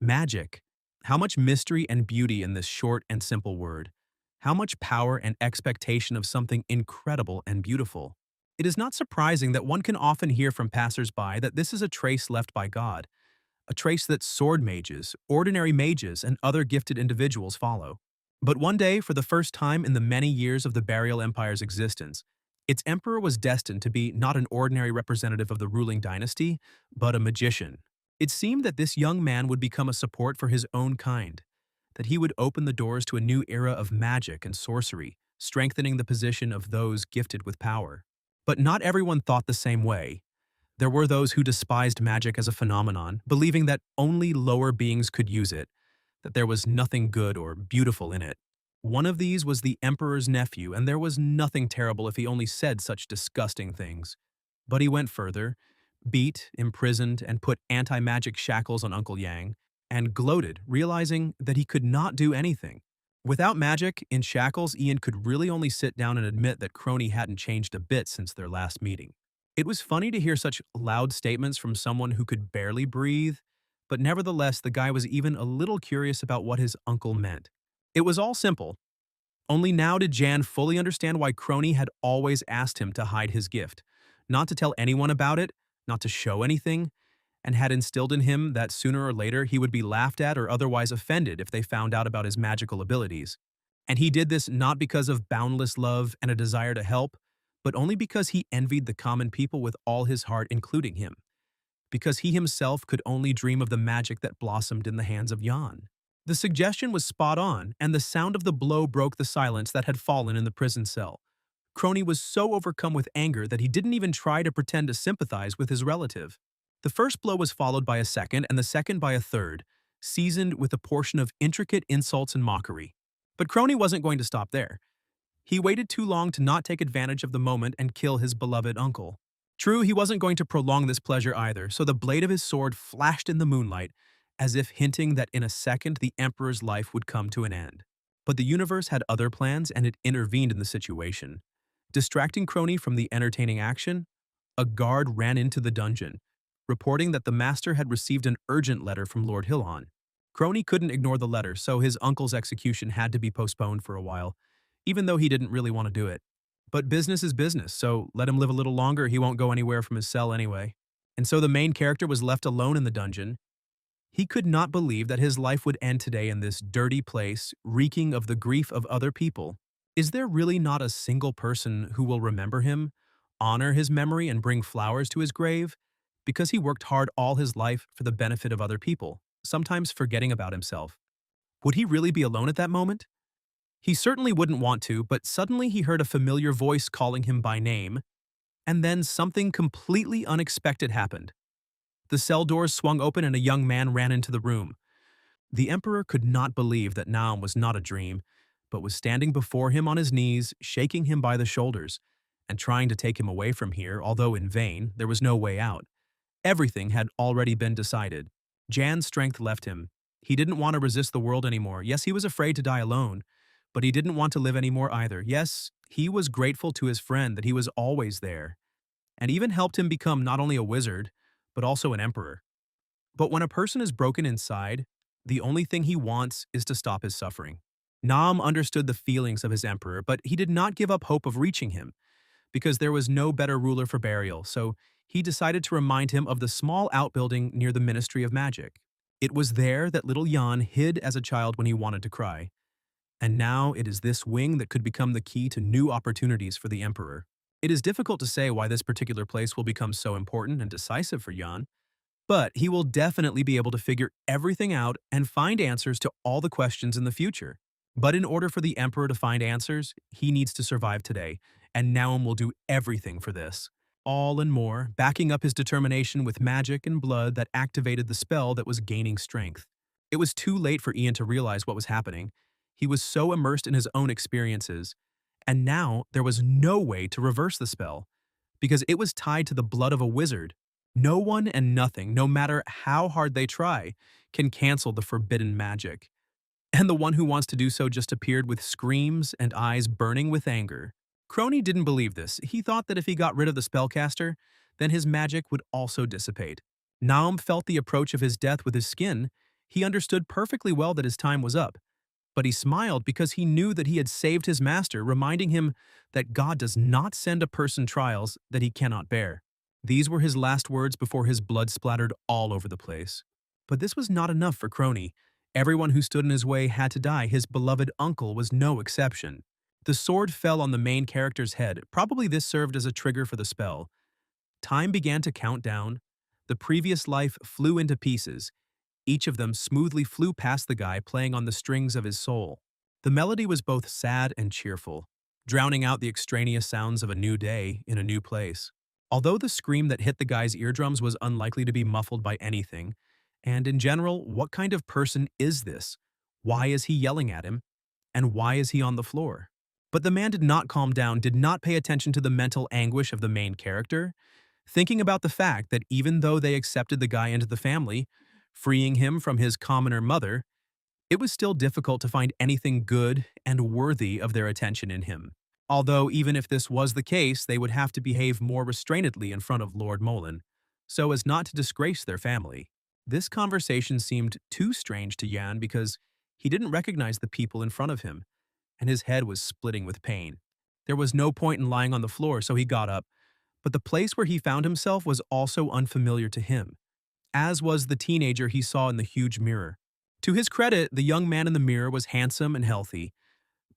Magic. How much mystery and beauty in this short and simple word. How much power and expectation of something incredible and beautiful. It is not surprising that one can often hear from passers-by that this is a trace left by God, a trace that sword mages, ordinary mages, and other gifted individuals follow. But one day, for the first time in the many years of the Burial Empire's existence, its emperor was destined to be not an ordinary representative of the ruling dynasty, but a magician. It seemed that this young man would become a support for his own kind, that he would open the doors to a new era of magic and sorcery, strengthening the position of those gifted with power. But not everyone thought the same way. There were those who despised magic as a phenomenon, believing that only lower beings could use it, that there was nothing good or beautiful in it. One of these was the emperor's nephew, and there was nothing terrible if he only said such disgusting things. But he went further, beat, imprisoned, and put anti-magic shackles on Uncle Yang, and gloated, realizing that he could not do anything. Without magic, in shackles, Ian could really only sit down and admit that Crony hadn't changed a bit since their last meeting. It was funny to hear such loud statements from someone who could barely breathe, but nevertheless the guy was even a little curious about what his uncle meant. It was all simple. Only now did Jan fully understand why Crony had always asked him to hide his gift, not to tell anyone about it, not to show anything, and had instilled in him that sooner or later he would be laughed at or otherwise offended if they found out about his magical abilities. And he did this not because of boundless love and a desire to help, but only because he envied the common people with all his heart, including him. Because he himself could only dream of the magic that blossomed in the hands of Jan. The suggestion was spot on, and the sound of the blow broke the silence that had fallen in the prison cell. Crony was so overcome with anger that he didn't even try to pretend to sympathize with his relative. The first blow was followed by a second, and the second by a third, seasoned with a portion of intricate insults and mockery. But Crony wasn't going to stop there. He waited too long to not take advantage of the moment and kill his beloved uncle. True, he wasn't going to prolong this pleasure either, so the blade of his sword flashed in the moonlight, as if hinting that in a second the Emperor's life would come to an end. But the universe had other plans, and it intervened in the situation. Distracting Crony from the entertaining action, a guard ran into the dungeon, reporting that the master had received an urgent letter from Lord Hillon. Crony couldn't ignore the letter, so his uncle's execution had to be postponed for a while, even though he didn't really want to do it. But business is business, so let him live a little longer, he won't go anywhere from his cell anyway. And so the main character was left alone in the dungeon. He could not believe that his life would end today in this dirty place, reeking of the grief of other people. Is there really not a single person who will remember him, honor his memory, and bring flowers to his grave? Because he worked hard all his life for the benefit of other people, sometimes forgetting about himself. Would he really be alone at that moment? He certainly wouldn't want to, but suddenly he heard a familiar voice calling him by name, and then something completely unexpected happened. The cell doors swung open and a young man ran into the room. The Emperor could not believe that Naum was not a dream, but was standing before him on his knees, shaking him by the shoulders, and trying to take him away from here, although in vain, there was no way out. Everything had already been decided. Jan's strength left him. He didn't want to resist the world anymore. Yes, he was afraid to die alone, but he didn't want to live anymore either. Yes, he was grateful to his friend that he was always there, and even helped him become not only a wizard, but also an emperor. But when a person is broken inside, the only thing he wants is to stop his suffering. Naum understood the feelings of his emperor, but he did not give up hope of reaching him, because there was no better ruler for burial, so he decided to remind him of the small outbuilding near the Ministry of Magic. It was there that little Jan hid as a child when he wanted to cry. And now it is this wing that could become the key to new opportunities for the Emperor. It is difficult to say why this particular place will become so important and decisive for Jan, but he will definitely be able to figure everything out and find answers to all the questions in the future. But in order for the Emperor to find answers, he needs to survive today, and Naum will do everything for this. All and more, backing up his determination with magic and blood that activated the spell that was gaining strength. It was too late for Ian to realize what was happening. He was so immersed in his own experiences, and now there was no way to reverse the spell, because it was tied to the blood of a wizard. No one and nothing, no matter how hard they try, can cancel the forbidden magic. And the one who wants to do so just appeared with screams and eyes burning with anger. Crony didn't believe this. He thought that if he got rid of the spellcaster, then his magic would also dissipate. Naum felt the approach of his death with his skin. He understood perfectly well that his time was up, but he smiled because he knew that he had saved his master, reminding him that God does not send a person trials that he cannot bear. These were his last words before his blood splattered all over the place. But this was not enough for Crony. Everyone who stood in his way had to die. His beloved uncle was no exception. The sword fell on the main character's head. Probably this served as a trigger for the spell. Time began to count down. The previous life flew into pieces. Each of them smoothly flew past the guy, playing on the strings of his soul. The melody was both sad and cheerful, drowning out the extraneous sounds of a new day in a new place. Although the scream that hit the guy's eardrums was unlikely to be muffled by anything, and in general, what kind of person is this? Why is he yelling at him? And why is he on the floor? But the man did not calm down, did not pay attention to the mental anguish of the main character, thinking about the fact that even though they accepted the guy into the family, freeing him from his commoner mother, it was still difficult to find anything good and worthy of their attention in him. Although even if this was the case, they would have to behave more restrainedly in front of Lord Molan, so as not to disgrace their family. This conversation seemed too strange to Yan because he didn't recognize the people in front of him, and his head was splitting with pain. There was no point in lying on the floor, so he got up, but the place where he found himself was also unfamiliar to him, as was the teenager he saw in the huge mirror. To his credit, the young man in the mirror was handsome and healthy,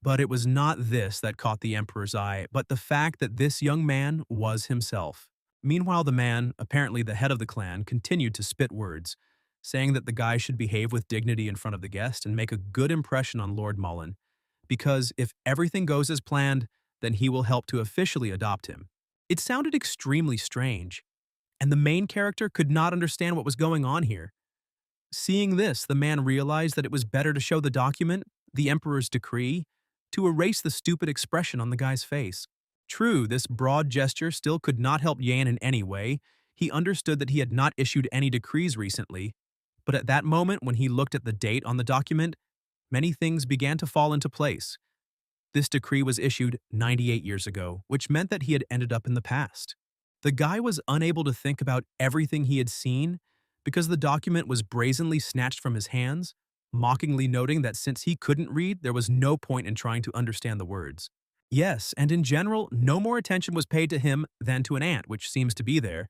but it was not this that caught the Emperor's eye, but the fact that this young man was himself. Meanwhile, the man, apparently the head of the clan, continued to spit words, saying that the guy should behave with dignity in front of the guest and make a good impression on Lord Mullen, because if everything goes as planned, then he will help to officially adopt him. It sounded extremely strange, and the main character could not understand what was going on here. Seeing this, the man realized that it was better to show the document, the Emperor's decree, to erase the stupid expression on the guy's face. True, this broad gesture still could not help Yan in any way. He understood that he had not issued any decrees recently, but at that moment when he looked at the date on the document, many things began to fall into place. This decree was issued 98 years ago, which meant that he had ended up in the past. The guy was unable to think about everything he had seen because the document was brazenly snatched from his hands, mockingly noting that since he couldn't read, there was no point in trying to understand the words. Yes, and in general, no more attention was paid to him than to an ant, which seems to be there,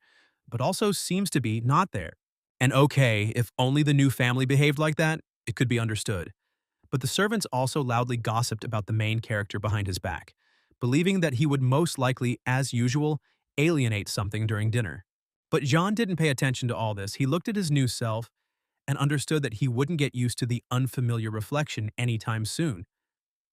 but also seems to be not there. And okay, if only the new family behaved like that, it could be understood. But the servants also loudly gossiped about the main character behind his back, believing that he would most likely, as usual, alienate something during dinner. But Jean didn't pay attention to all this. He looked at his new self and understood that he wouldn't get used to the unfamiliar reflection anytime soon.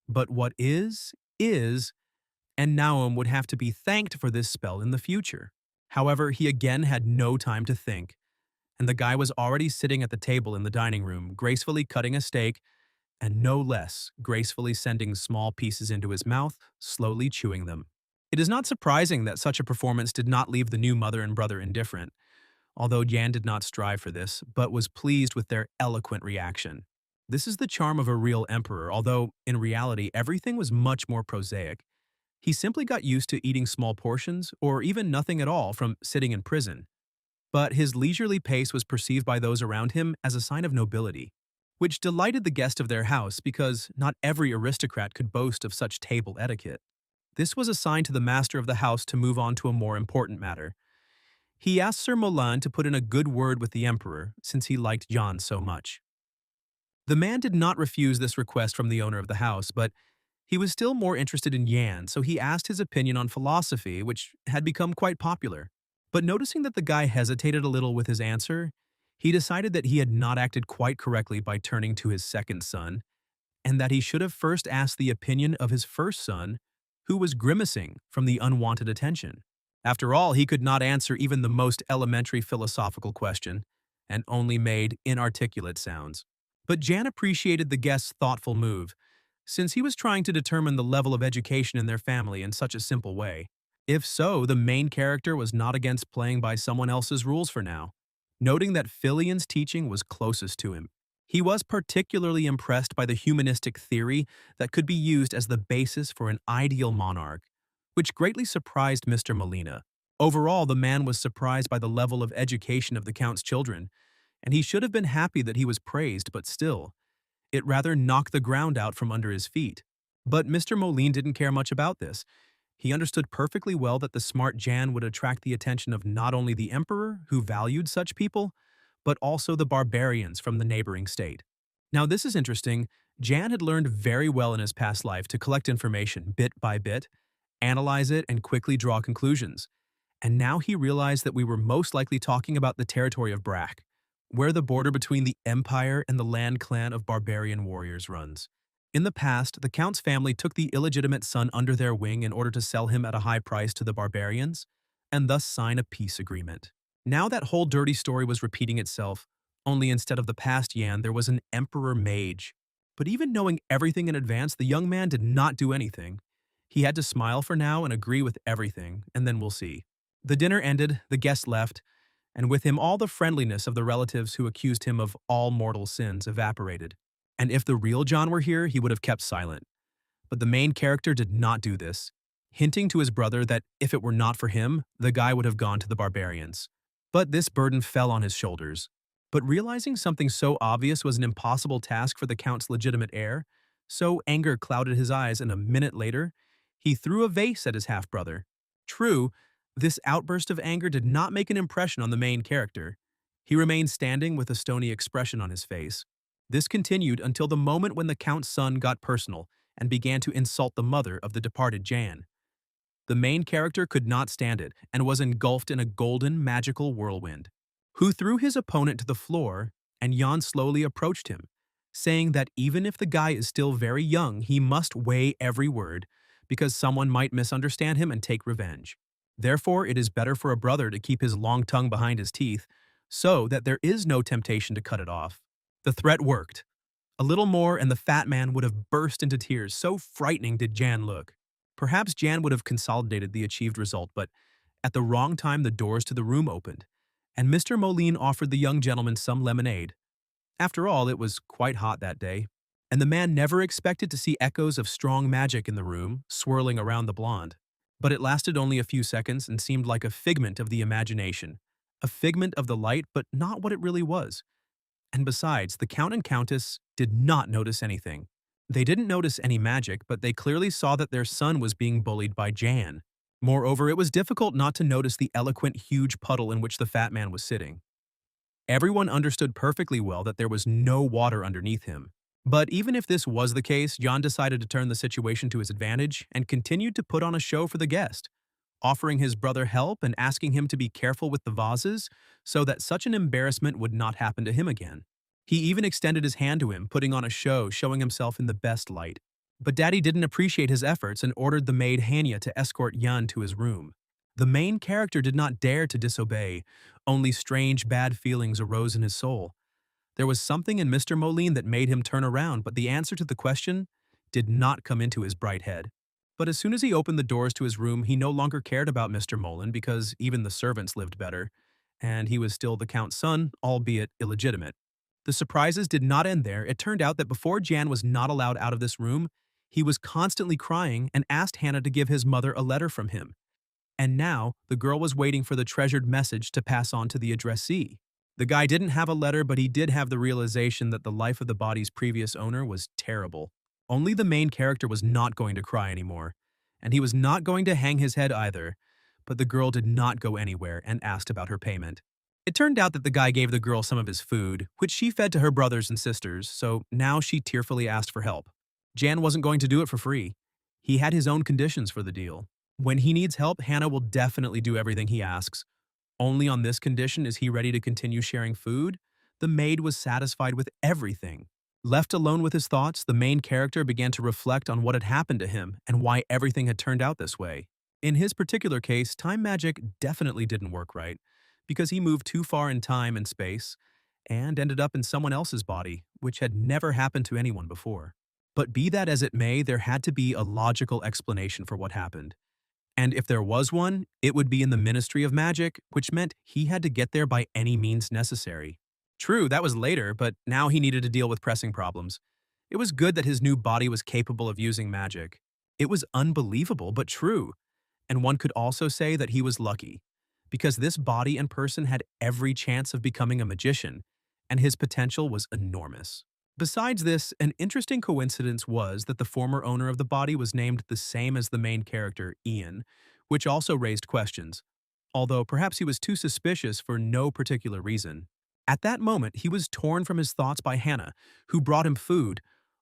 But what is, and Naum would have to be thanked for this spell in the future. However, he again had no time to think, and the guy was already sitting at the table in the dining room, gracefully cutting a steak, and no less gracefully sending small pieces into his mouth, slowly chewing them. It is not surprising that such a performance did not leave the new mother and brother indifferent, although Yan did not strive for this, but was pleased with their eloquent reaction. This is the charm of a real emperor, although, in reality, everything was much more prosaic. He simply got used to eating small portions, or even nothing at all, from sitting in prison. But his leisurely pace was perceived by those around him as a sign of nobility, which delighted the guest of their house because not every aristocrat could boast of such table etiquette. This was a sign to the master of the house to move on to a more important matter. He asked Sir Molan to put in a good word with the emperor, since he liked Jan so much. The man did not refuse this request from the owner of the house, but he was still more interested in Yan, so he asked his opinion on philosophy, which had become quite popular. But noticing that the guy hesitated a little with his answer, he decided that he had not acted quite correctly by turning to his second son, and that he should have first asked the opinion of his first son, who was grimacing from the unwanted attention. After all, he could not answer even the most elementary philosophical question, and only made inarticulate sounds. But Jan appreciated the guest's thoughtful move, since he was trying to determine the level of education in their family in such a simple way. If so, the main character was not against playing by someone else's rules for now. Noting that Filian's teaching was closest to him, he was particularly impressed by the humanistic theory that could be used as the basis for an ideal monarch, which greatly surprised Mr. Molina. Overall, the man was surprised by the level of education of the Count's children, and he should have been happy that he was praised, but still, it rather knocked the ground out from under his feet. But Mr. Moline didn't care much about this. He understood perfectly well that the smart Jan would attract the attention of not only the emperor, who valued such people, but also the barbarians from the neighboring state. Now this is interesting. Jan had learned very well in his past life to collect information bit by bit, analyze it, and quickly draw conclusions. And now he realized that we were most likely talking about the territory of Brack, where the border between the Empire and the land clan of barbarian warriors runs. In the past, the Count's family took the illegitimate son under their wing in order to sell him at a high price to the barbarians, and thus sign a peace agreement. Now that whole dirty story was repeating itself, only instead of the past Yan, there was an emperor mage. But even knowing everything in advance, the young man did not do anything. He had to smile for now and agree with everything, and then we'll see. The dinner ended, the guests left, and with him all the friendliness of the relatives who accused him of all mortal sins evaporated. And if the real John were here, he would have kept silent. But the main character did not do this, hinting to his brother that if it were not for him, the guy would have gone to the barbarians. But this burden fell on his shoulders. But realizing something so obvious was an impossible task for the Count's legitimate heir, so anger clouded his eyes, and a minute later, he threw a vase at his half-brother. True, this outburst of anger did not make an impression on the main character. He remained standing with a stony expression on his face. This continued until the moment when the Count's son got personal and began to insult the mother of the departed Jan. The main character could not stand it and was engulfed in a golden, magical whirlwind, who threw his opponent to the floor, and Jan slowly approached him, saying that even if the guy is still very young, he must weigh every word, because someone might misunderstand him and take revenge. Therefore, it is better for a brother to keep his long tongue behind his teeth, so that there is no temptation to cut it off. The threat worked. A little more and the fat man would have burst into tears, so frightening did Jan look. Perhaps Jan would have consolidated the achieved result, but at the wrong time the doors to the room opened, and Mr. Moline offered the young gentleman some lemonade. After all, it was quite hot that day, and the man never expected to see echoes of strong magic in the room, swirling around the blonde. But it lasted only a few seconds and seemed like a figment of the imagination. A figment of the light, but not what it really was. And besides, the Count and Countess did not notice anything. They didn't notice any magic, but they clearly saw that their son was being bullied by Jan. Moreover, it was difficult not to notice the eloquent, huge puddle in which the fat man was sitting. Everyone understood perfectly well that there was no water underneath him. But even if this was the case, Jan decided to turn the situation to his advantage and continued to put on a show for the guest, offering his brother help and asking him to be careful with the vases so that such an embarrassment would not happen to him again. He even extended his hand to him, putting on a show, showing himself in the best light. But Daddy didn't appreciate his efforts and ordered the maid Hanya to escort Jan to his room. The main character did not dare to disobey, only strange bad feelings arose in his soul. There was something in Mr. Moline that made him turn around, but the answer to the question did not come into his bright head. But as soon as he opened the doors to his room, he no longer cared about Mr. Moline because even the servants lived better, and he was still the Count's son, albeit illegitimate. The surprises did not end there. It turned out that before Jan was not allowed out of this room, he was constantly crying and asked Hannah to give his mother a letter from him. And now, the girl was waiting for the treasured message to pass on to the addressee. The guy didn't have a letter, but he did have the realization that the life of the body's previous owner was terrible. Only the main character was not going to cry anymore, and he was not going to hang his head either, but the girl did not go anywhere and asked about her payment. It turned out that the guy gave the girl some of his food, which she fed to her brothers and sisters, so now she tearfully asked for help. Jan wasn't going to do it for free. He had his own conditions for the deal. When he needs help, Hannah will definitely do everything he asks. Only on this condition is he ready to continue sharing food. The maid was satisfied with everything. Left alone with his thoughts, the main character began to reflect on what had happened to him and why everything had turned out this way. In his particular case, time magic definitely didn't work right, because he moved too far in time and space and ended up in someone else's body, which had never happened to anyone before. But be that as it may, there had to be a logical explanation for what happened. And if there was one, it would be in the Ministry of Magic, which meant he had to get there by any means necessary. True, that was later, but now he needed to deal with pressing problems. It was good that his new body was capable of using magic. It was unbelievable, but true. And one could also say that he was lucky, because this body and person had every chance of becoming a magician, and his potential was enormous. Besides this, an interesting coincidence was that the former owner of the body was named the same as the main character, Ian, which also raised questions, although perhaps he was too suspicious for no particular reason. At that moment, he was torn from his thoughts by Hannah, who brought him food,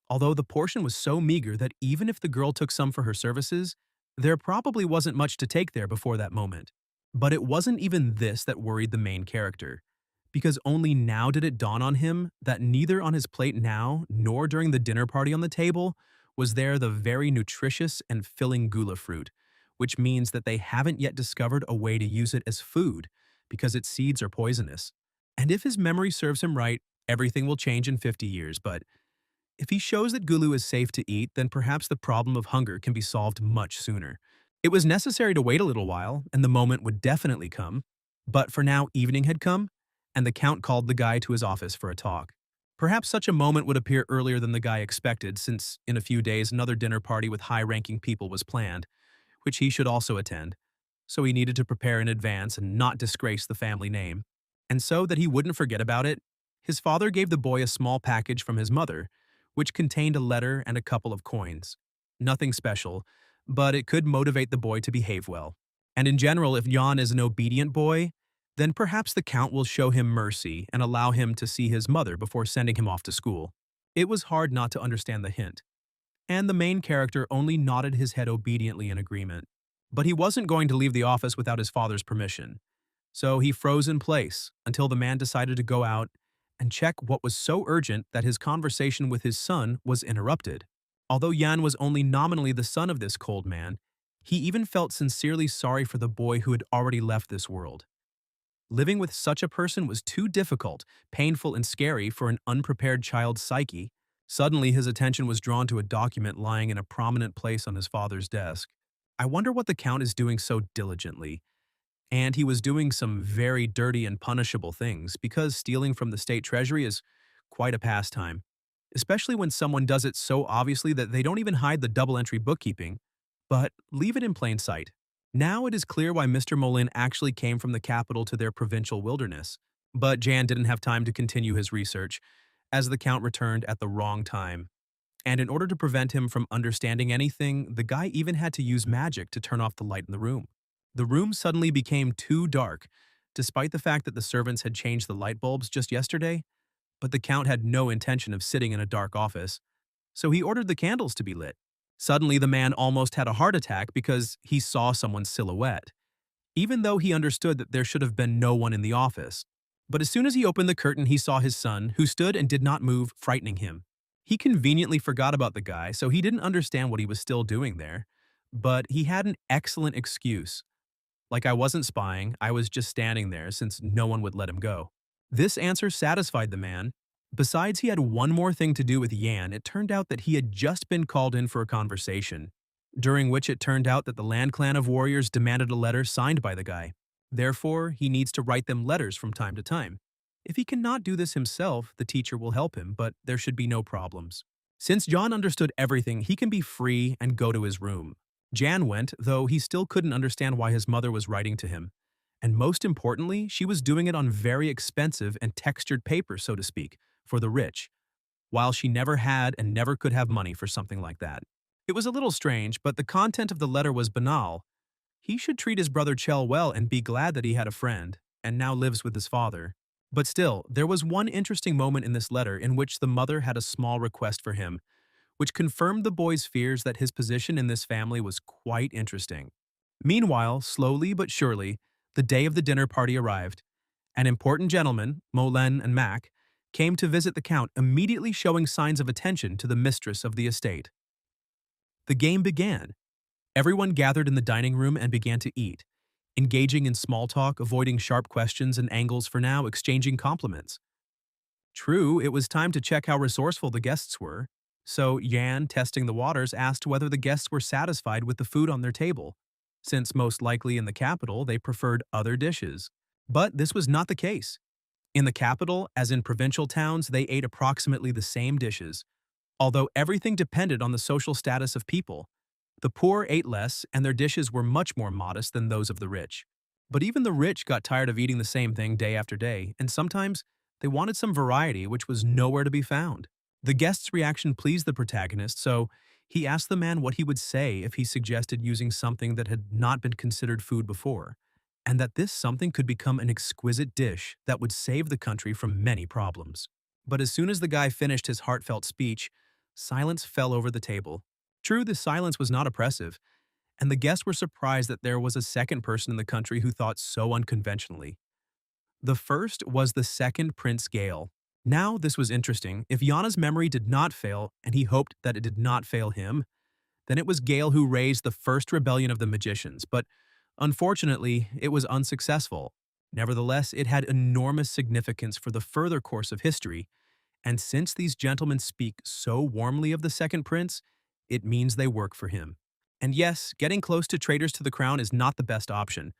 although the portion was so meager that even if the girl took some for her services, there probably wasn't much to take there before that moment. But it wasn't even this that worried the main character, because only now did it dawn on him that neither on his plate now nor during the dinner party on the table was there the very nutritious and filling gula fruit, which means that they haven't yet discovered a way to use it as food because its seeds are poisonous. And if his memory serves him right, everything will change in 50 years, but if he shows that gulu is safe to eat, then perhaps the problem of hunger can be solved much sooner. It was necessary to wait a little while, and the moment would definitely come. But for now, evening had come, and the Count called the guy to his office for a talk. Perhaps such a moment would appear earlier than the guy expected, since in a few days another dinner party with high-ranking people was planned, which he should also attend. So he needed to prepare in advance and not disgrace the family name. And so that he wouldn't forget about it, his father gave the boy a small package from his mother, which contained a letter and a couple of coins. Nothing special, but it could motivate the boy to behave well. And in general, if Jan is an obedient boy, then perhaps the Count will show him mercy and allow him to see his mother before sending him off to school. It was hard not to understand the hint, and the main character only nodded his head obediently in agreement. But he wasn't going to leave the office without his father's permission. So he froze in place until the man decided to go out and check what was so urgent that his conversation with his son was interrupted. Although Jan was only nominally the son of this cold man, he even felt sincerely sorry for the boy who had already left this world. Living with such a person was too difficult, painful, and scary for an unprepared child's psyche. Suddenly, his attention was drawn to a document lying in a prominent place on his father's desk. I wonder what the Count is doing so diligently. And he was doing some very dirty and punishable things, because stealing from the state treasury is quite a pastime, especially when someone does it so obviously that they don't even hide the double-entry bookkeeping, but leave it in plain sight. Now it is clear why Mr. Molin actually came from the capital to their provincial wilderness. But Jan didn't have time to continue his research, as the Count returned at the wrong time. And in order to prevent him from understanding anything, the guy even had to use magic to turn off the light in the room. The room suddenly became too dark, despite the fact that the servants had changed the light bulbs just yesterday, but the Count had no intention of sitting in a dark office, so he ordered the candles to be lit. Suddenly, the man almost had a heart attack because he saw someone's silhouette, even though he understood that there should have been no one in the office. But as soon as he opened the curtain, he saw his son, who stood and did not move, frightening him. He conveniently forgot about the guy, so he didn't understand what he was still doing there. But he had an excellent excuse. Like, I wasn't spying, I was just standing there since no one would let him go. This answer satisfied the man. Besides, he had one more thing to do with Yan. It turned out that he had just been called in for a conversation, during which it turned out that the Land Clan of Warriors demanded a letter signed by the guy. Therefore, he needs to write them letters from time to time. If he cannot do this himself, the teacher will help him, but there should be no problems. Since John understood everything, he can be free and go to his room. Jan went, though he still couldn't understand why his mother was writing to him. And most importantly, she was doing it on very expensive and textured paper, so to speak, for the rich, while she never had and never could have money for something like that. It was a little strange, but the content of the letter was banal. He should treat his brother Chell well and be glad that he had a friend, and now lives with his father. But still, there was one interesting moment in this letter in which the mother had a small request for him, which confirmed the boy's fears that his position in this family was quite interesting. Meanwhile, slowly but surely, the day of the dinner party arrived. An important gentleman, Molen and Mac, came to visit the Count, immediately showing signs of attention to the mistress of the estate. The game began. Everyone gathered in the dining room and began to eat, engaging in small talk, avoiding sharp questions and angles for now, exchanging compliments. True, it was time to check how resourceful the guests were, so Yan, testing the waters, asked whether the guests were satisfied with the food on their table, since most likely in the capital they preferred other dishes. But this was not the case. In the capital, as in provincial towns, they ate approximately the same dishes, although everything depended on the social status of people. The poor ate less, and their dishes were much more modest than those of the rich. But even the rich got tired of eating the same thing day after day, and sometimes They wanted some variety, which was nowhere to be found. The guest's reaction pleased the protagonist, so he asked the man what he would say if he suggested using something that had not been considered food before, and that this something could become an exquisite dish that would save the country from many problems. But as soon as the guy finished his heartfelt speech, silence fell over the table. True, the silence was not oppressive, and the guests were surprised that there was a second person in the country who thought so unconventionally. The first was the second Prince Gale. Now, this was interesting. If Yana's memory did not fail, and he hoped that it did not fail him, then it was Gale who raised the first rebellion of the magicians, but unfortunately, it was unsuccessful. Nevertheless, it had enormous significance for the further course of history, and since these gentlemen speak so warmly of the second prince, it means they work for him. And yes, getting close to traitors to the crown is not the best option,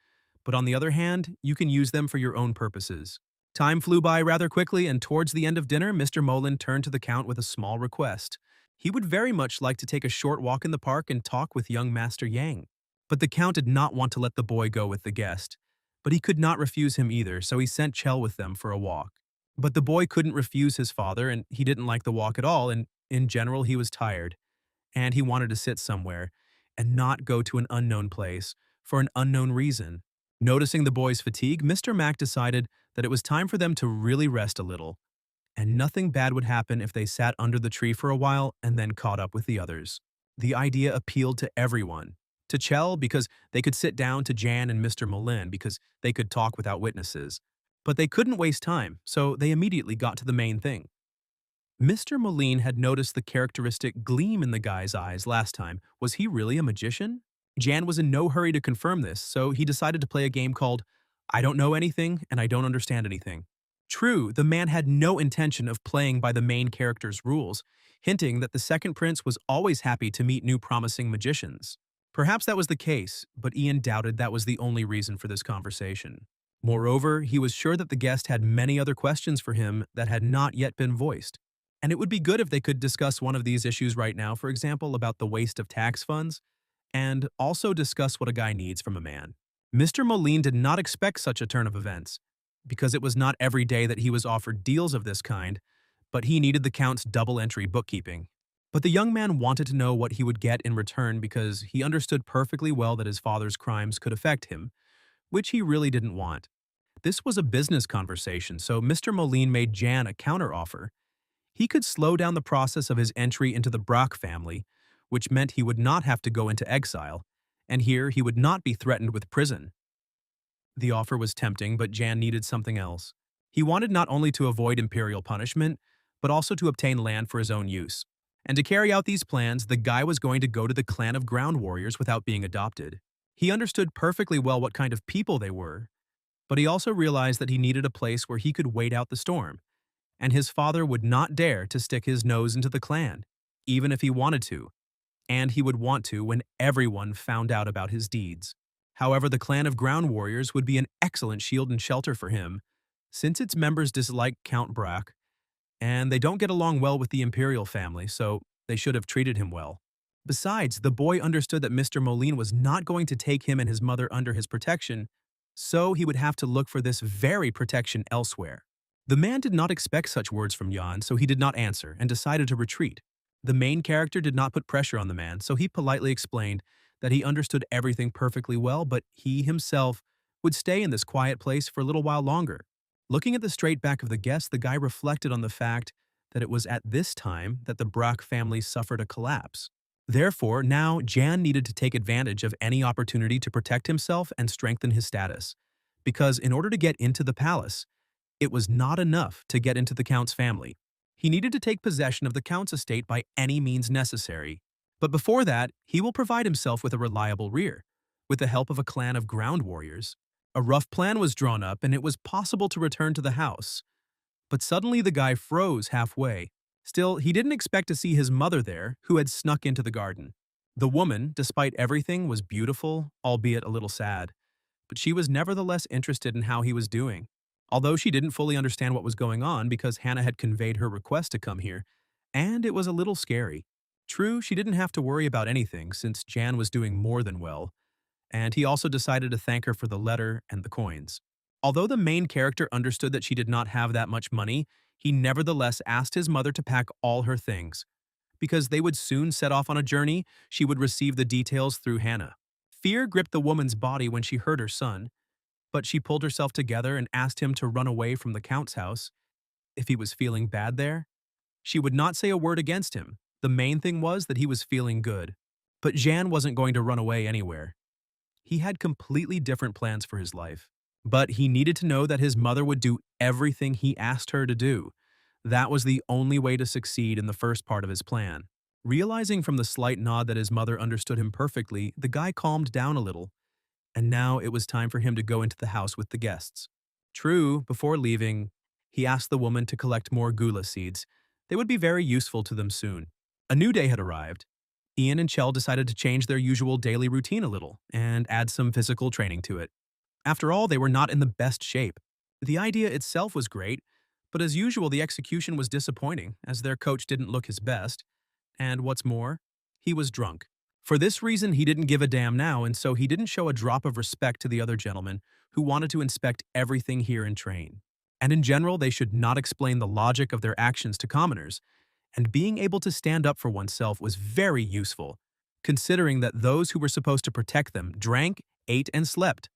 but on the other hand, you can use them for your own purposes. Time flew by rather quickly, and towards the end of dinner, Mr. Molin turned to the Count with a small request. He would very much like to take a short walk in the park and talk with young Master Yang. But the Count did not want to let the boy go with the guest. But he could not refuse him either, so he sent Chell with them for a walk. But the boy couldn't refuse his father, and he didn't like the walk at all, and in general he was tired. And he wanted to sit somewhere, and not go to an unknown place, for an unknown reason. Noticing the boy's fatigue, Mr. Mack decided that it was time for them to really rest a little, and nothing bad would happen if they sat under the tree for a while and then caught up with the others. The idea appealed to everyone. To Chell, because they could sit down, to Jan and Mr. Molin, because they could talk without witnesses. But they couldn't waste time, so they immediately got to the main thing. Mr. Molin had noticed the characteristic gleam in the guy's eyes last time. Was he really a magician? Jan was in no hurry to confirm this, so he decided to play a game called I don't know anything and I don't understand anything. True, the man had no intention of playing by the main character's rules, hinting that the second prince was always happy to meet new promising magicians. Perhaps that was the case, but Ian doubted that was the only reason for this conversation. Moreover, he was sure that the guest had many other questions for him that had not yet been voiced. And it would be good if they could discuss one of these issues right now, for example, about the waste of tax funds, and also discuss what a guy needs from a man. Mr. Moline did not expect such a turn of events, because it was not every day that he was offered deals of this kind, but he needed the Count's double-entry bookkeeping. But the young man wanted to know what he would get in return because he understood perfectly well that his father's crimes could affect him, which he really didn't want. This was a business conversation, so Mr. Moline made Jan a counteroffer. He could slow down the process of his entry into the Brock family, which meant he would not have to go into exile, and here he would not be threatened with prison. The offer was tempting, but Jan needed something else. He wanted not only to avoid imperial punishment, but also to obtain land for his own use. And to carry out these plans, the guy was going to go to the clan of ground warriors without being adopted. He understood perfectly well what kind of people they were, but he also realized that he needed a place where he could wait out the storm, and his father would not dare to stick his nose into the clan, even if he wanted to, and he would want to when everyone found out about his deeds. However, the clan of ground warriors would be an excellent shield and shelter for him, since its members dislike Count Brack, and they don't get along well with the imperial family, so they should have treated him well. Besides, the boy understood that Mr. Moline was not going to take him and his mother under his protection, so he would have to look for this very protection elsewhere. The man did not expect such words from Jan, so he did not answer and decided to retreat. The main character did not put pressure on the man, so he politely explained that he understood everything perfectly well, but he himself would stay in this quiet place for a little while longer. Looking at the straight back of the guest, the guy reflected on the fact that it was at this time that the Brock family suffered a collapse. Therefore, now Jan needed to take advantage of any opportunity to protect himself and strengthen his status, because in order to get into the palace, it was not enough to get into the Count's family. He needed to take possession of the Count's estate by any means necessary. But before that, he will provide himself with a reliable rear, with the help of a clan of ground warriors. A rough plan was drawn up, and it was possible to return to the house. But suddenly the guy froze halfway. Still, he didn't expect to see his mother there, who had snuck into the garden. The woman, despite everything, was beautiful, albeit a little sad. But she was nevertheless interested in how he was doing. Although she didn't fully understand what was going on because Hannah had conveyed her request to come here, and it was a little scary. True, she didn't have to worry about anything since Jan was doing more than well, and he also decided to thank her for the letter and the coins. Although the main character understood that she did not have that much money, he nevertheless asked his mother to pack all her things. Because they would soon set off on a journey, she would receive the details through Hannah. Fear gripped the woman's body when she heard her son, but she pulled herself together and asked him to run away from the Count's house if he was feeling bad there. She would not say a word against him. The main thing was that he was feeling good. But Jan wasn't going to run away anywhere. He had completely different plans for his life. But he needed to know that his mother would do everything he asked her to do. That was the only way to succeed in the first part of his plan. Realizing from the slight nod that his mother understood him perfectly, the guy calmed down a little, and now it was time for him to go into the house with the guests. True, before leaving, he asked the woman to collect more gula seeds. They would be very useful to them soon. A new day had arrived. Ian and Chell decided to change their usual daily routine a little and add some physical training to it. After all, they were not in the best shape. The idea itself was great, but as usual, the execution was disappointing, as their coach didn't look his best. And what's more, he was drunk. For this reason, he didn't give a damn now, and so he didn't show a drop of respect to the other gentlemen who wanted to inspect everything here and train. And in general, they should not explain the logic of their actions to commoners, and being able to stand up for oneself was very useful, considering that those who were supposed to protect them drank, ate, and slept.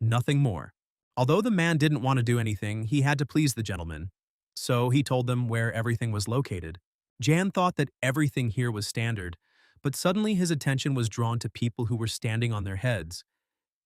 Nothing more. Although the man didn't want to do anything, he had to please the gentleman. So he told them where everything was located. Jan thought that everything here was standard, but suddenly his attention was drawn to people who were standing on their heads.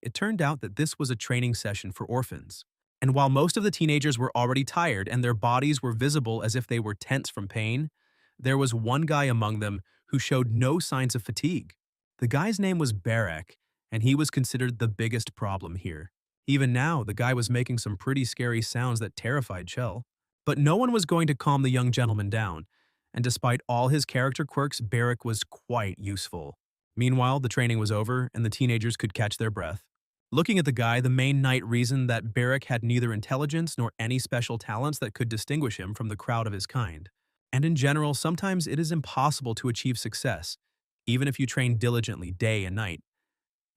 It turned out that this was a training session for orphans. And while most of the teenagers were already tired and their bodies were visible as if they were tense from pain, there was one guy among them who showed no signs of fatigue. The guy's name was Barak, and he was considered the biggest problem here. Even now, the guy was making some pretty scary sounds that terrified Chell. But no one was going to calm the young gentleman down, and despite all his character quirks, Barak was quite useful. Meanwhile, the training was over, and the teenagers could catch their breath. Looking at the guy, the main knight reasoned that Barak had neither intelligence nor any special talents that could distinguish him from the crowd of his kind. And in general, sometimes it is impossible to achieve success, even if you train diligently day and night.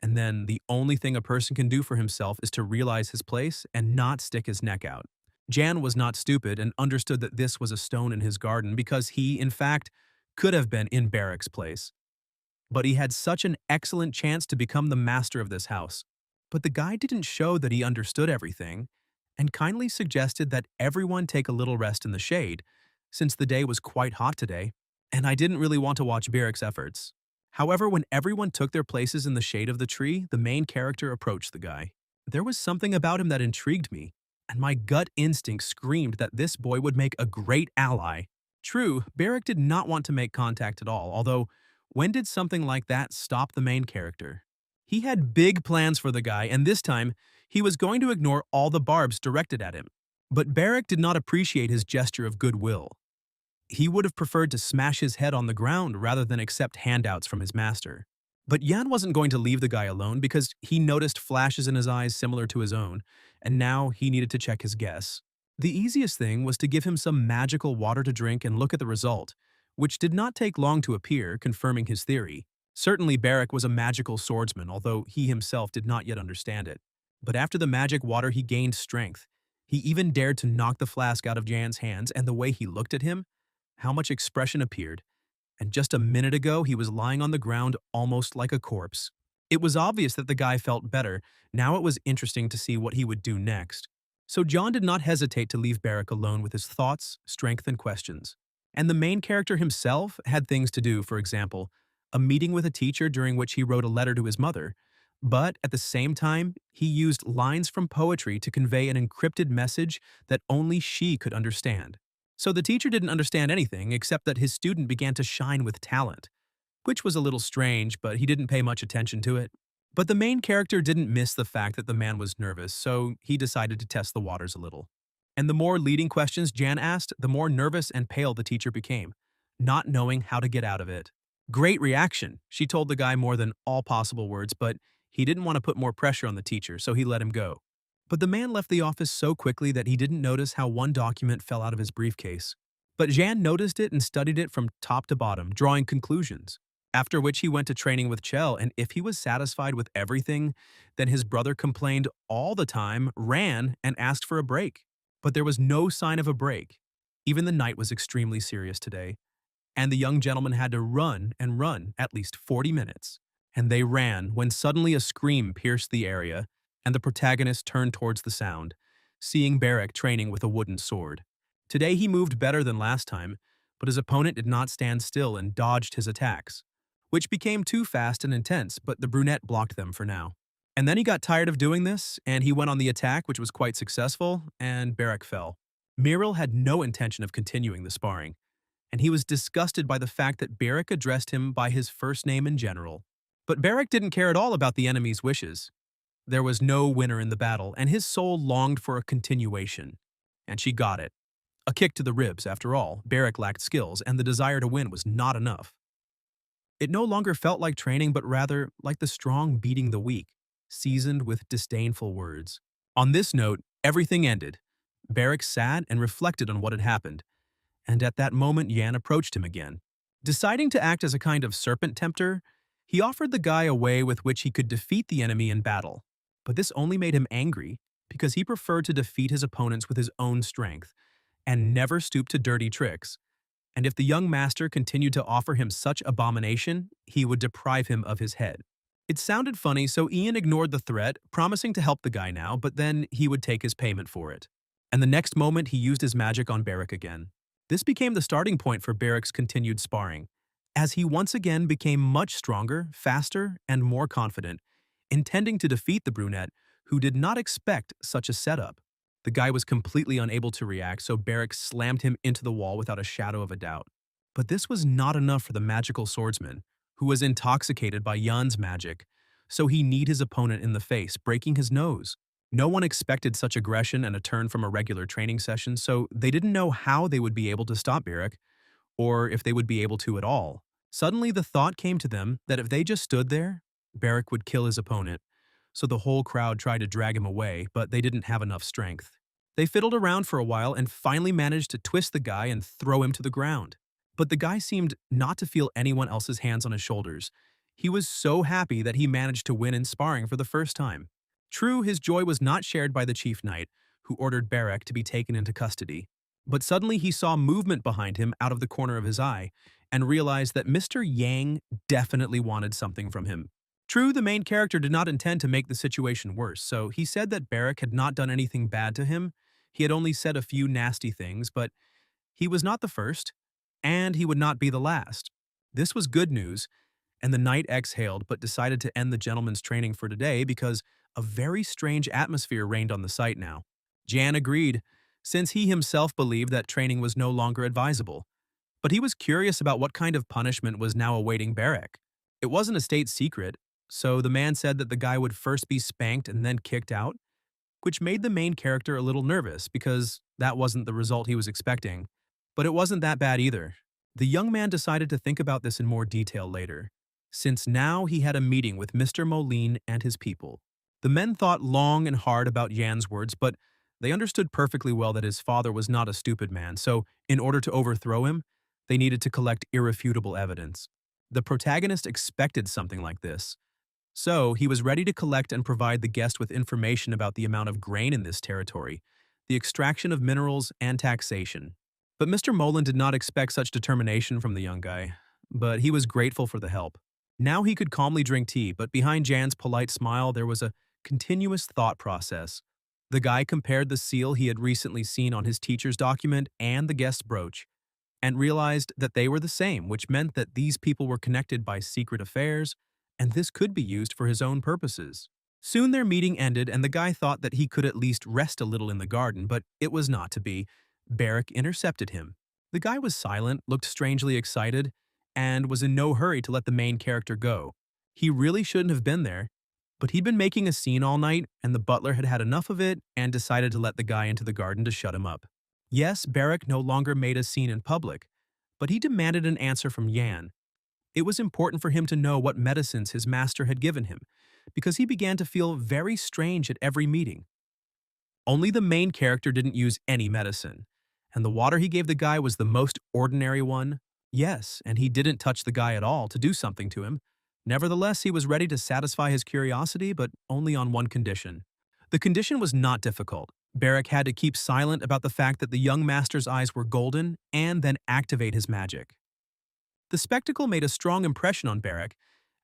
And then the only thing a person can do for himself is to realize his place and not stick his neck out. Jan was not stupid and understood that this was a stone in his garden because he, in fact, could have been in Barak's place. But he had such an excellent chance to become the master of this house. But the guy didn't show that he understood everything and kindly suggested that everyone take a little rest in the shade, since the day was quite hot today, and I didn't really want to watch Barak's efforts. However, when everyone took their places in the shade of the tree, the main character approached the guy. There was something about him that intrigued me, and my gut instinct screamed that this boy would make a great ally. True, Barak did not want to make contact at all, although when did something like that stop the main character? He had big plans for the guy, and this time, he was going to ignore all the barbs directed at him. But Barak did not appreciate his gesture of goodwill. He would have preferred to smash his head on the ground rather than accept handouts from his master. But Jan wasn't going to leave the guy alone because he noticed flashes in his eyes similar to his own, and now he needed to check his guess. The easiest thing was to give him some magical water to drink and look at the result, which did not take long to appear, confirming his theory. Certainly Barak was a magical swordsman, although he himself did not yet understand it. But after the magic water he gained strength. He even dared to knock the flask out of Jan's hands, and the way he looked at him, how much expression appeared. And just a minute ago he was lying on the ground almost like a corpse. It was obvious that the guy felt better. Now it was interesting to see what he would do next. So John did not hesitate to leave Barak alone with his thoughts, strength, and questions. And the main character himself had things to do, for example, a meeting with a teacher during which he wrote a letter to his mother. But at the same time, he used lines from poetry to convey an encrypted message that only she could understand. So the teacher didn't understand anything except that his student began to shine with talent, which was a little strange, but he didn't pay much attention to it. But the main character didn't miss the fact that the man was nervous, so he decided to test the waters a little. And the more leading questions Jan asked, the more nervous and pale the teacher became, not knowing how to get out of it. Great reaction, she told the guy more than all possible words, but he didn't want to put more pressure on the teacher, so he let him go. But the man left the office so quickly that he didn't notice how one document fell out of his briefcase. But Jan noticed it and studied it from top to bottom, drawing conclusions. After which he went to training with Chell, and if he was satisfied with everything, then his brother complained all the time, ran, and asked for a break. But there was no sign of a break. Even the night was extremely serious today, and the young gentleman had to run and run at least 40 minutes. And they ran when suddenly a scream pierced the area, and the protagonist turned towards the sound, seeing Barrack training with a wooden sword. Today he moved better than last time, but his opponent did not stand still and dodged his attacks, which became too fast and intense, but the brunette blocked them for now. And then he got tired of doing this, and he went on the attack, which was quite successful, and Barrack fell. Muriel had no intention of continuing the sparring, and he was disgusted by the fact that Barrack addressed him by his first name in general. But Barrack didn't care at all about the enemy's wishes. There was no winner in the battle, and his soul longed for a continuation. And she got it. A kick to the ribs, after all. Barrack lacked skills, and the desire to win was not enough. It no longer felt like training, but rather like the strong beating the weak, seasoned with disdainful words. On this note, everything ended. Barrack sat and reflected on what had happened, and at that moment Yan approached him again. Deciding to act as a kind of serpent tempter, he offered the guy a way with which he could defeat the enemy in battle. But this only made him angry, because he preferred to defeat his opponents with his own strength, and never stoop to dirty tricks. And if the young master continued to offer him such abomination, he would deprive him of his head. It sounded funny, so Ian ignored the threat, promising to help the guy now, but then he would take his payment for it. And the next moment he used his magic on Barrack again. This became the starting point for Barrack's continued sparring, as he once again became much stronger, faster, and more confident, intending to defeat the brunette, who did not expect such a setup. The guy was completely unable to react, so Barrack slammed him into the wall without a shadow of a doubt. But this was not enough for the magical swordsman, who was intoxicated by Yan's magic, so he kneed his opponent in the face, breaking his nose. No one expected such aggression and a turn from a regular training session, so they didn't know how they would be able to stop Barrack, or if they would be able to at all. Suddenly the thought came to them that if they just stood there, Barrack would kill his opponent. So the whole crowd tried to drag him away, but they didn't have enough strength. They fiddled around for a while and finally managed to twist the guy and throw him to the ground. But the guy seemed not to feel anyone else's hands on his shoulders. He was so happy that he managed to win in sparring for the first time. True, his joy was not shared by the chief knight, who ordered Barrack to be taken into custody. But suddenly he saw movement behind him out of the corner of his eye and realized that Mr. Yang definitely wanted something from him. True, the main character did not intend to make the situation worse, so he said that Barrack had not done anything bad to him. He had only said a few nasty things, but he was not the first, and he would not be the last. This was good news, and the knight exhaled but decided to end the gentleman's training for today because a very strange atmosphere reigned on the site now. Jan agreed, since he himself believed that training was no longer advisable. But he was curious about what kind of punishment was now awaiting Barrack. It wasn't a state secret, so the man said that the guy would first be spanked and then kicked out, which made the main character a little nervous because that wasn't the result he was expecting. But it wasn't that bad either. The young man decided to think about this in more detail later, since now he had a meeting with Mr. Moline and his people. The men thought long and hard about Yan's words, but they understood perfectly well that his father was not a stupid man, so in order to overthrow him, they needed to collect irrefutable evidence. The protagonist expected something like this. So, he was ready to collect and provide the guest with information about the amount of grain in this territory, the extraction of minerals, and taxation. But Mr. Moline did not expect such determination from the young guy, but he was grateful for the help. Now he could calmly drink tea, but behind Jan's polite smile there was a continuous thought process. The guy compared the seal he had recently seen on his teacher's document and the guest's brooch, and realized that they were the same, which meant that these people were connected by secret affairs, and this could be used for his own purposes. Soon their meeting ended, and the guy thought that he could at least rest a little in the garden, but it was not to be. Barrack intercepted him. The guy was silent, looked strangely excited, and was in no hurry to let the main character go. He really shouldn't have been there, but he'd been making a scene all night, and the butler had had enough of it and decided to let the guy into the garden to shut him up. Yes, Barrack no longer made a scene in public, but he demanded an answer from Yan. It was important for him to know what medicines his master had given him, because he began to feel very strange at every meeting. Only the main character didn't use any medicine, and the water he gave the guy was the most ordinary one, Yes, and he didn't touch the guy at all to do something to him. Nevertheless, he was ready to satisfy his curiosity, but only on one condition. The condition was not difficult. Barrack had to keep silent about the fact that the young master's eyes were golden and then activate his magic. The spectacle made a strong impression on Barrack,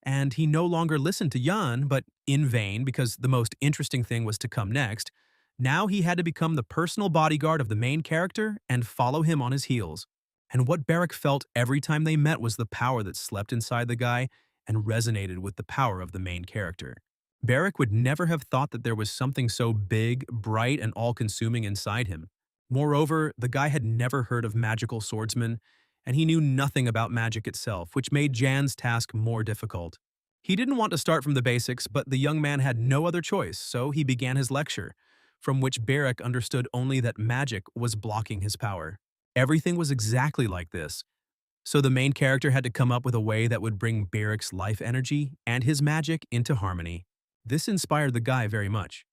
and he no longer listened to Jan, but in vain because the most interesting thing was to come next. Now he had to become the personal bodyguard of the main character and follow him on his heels. And what Barrack felt every time they met was the power that slept inside the guy and resonated with the power of the main character. Barrack would never have thought that there was something so big, bright, and all-consuming inside him. Moreover, the guy had never heard of magical swordsmen, and he knew nothing about magic itself, which made Jan's task more difficult. He didn't want to start from the basics, but the young man had no other choice, so he began his lecture, from which Barrack understood only that magic was blocking his power. Everything was exactly like this, so the main character had to come up with a way that would bring Barrack's life energy and his magic into harmony. This inspired the guy very much.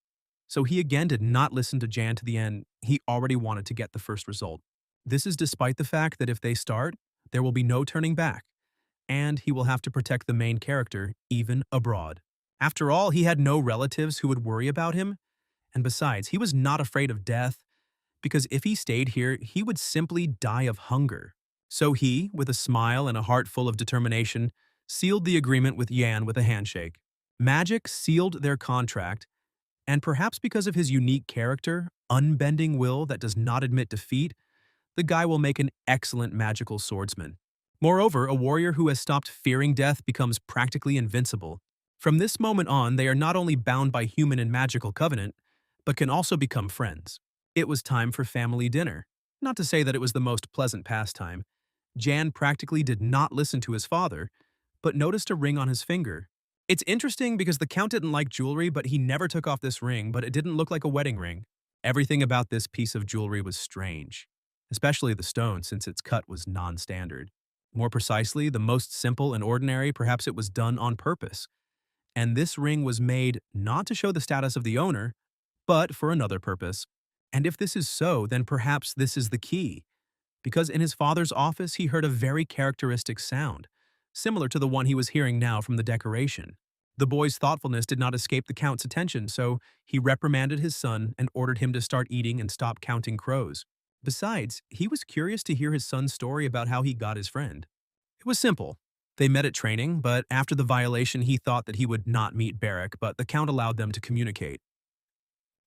So he again did not listen to Jan to the end. He already wanted to get the first result. This is despite the fact that if they start, there will be no turning back, and he will have to protect the main character even abroad. After all, he had no relatives who would worry about him, and besides, he was not afraid of death, because if he stayed here, he would simply die of hunger. So he, with a smile and a heart full of determination, sealed the agreement with Yan with a handshake. Magic sealed their contract, and perhaps because of his unique character, unbending will that does not admit defeat, the guy will make an excellent magical swordsman. Moreover, a warrior who has stopped fearing death becomes practically invincible. From this moment on, they are not only bound by human and magical covenant, but can also become friends. It was time for family dinner. Not to say that it was the most pleasant pastime. Jan practically did not listen to his father, but noticed a ring on his finger. It's interesting because the Count didn't like jewelry, but he never took off this ring, but it didn't look like a wedding ring. Everything about this piece of jewelry was strange, especially the stone since its cut was non-standard. More precisely, the most simple and ordinary, perhaps it was done on purpose. And this ring was made not to show the status of the owner, but for another purpose. And if this is so, then perhaps this is the key. Because in his father's office, he heard a very characteristic sound, similar to the one he was hearing now from the decoration. The boy's thoughtfulness did not escape the Count's attention, so he reprimanded his son and ordered him to start eating and stop counting crows. Besides, he was curious to hear his son's story about how he got his friend. It was simple. They met at training, but after the violation he thought that he would not meet Barrack, but the Count allowed them to communicate.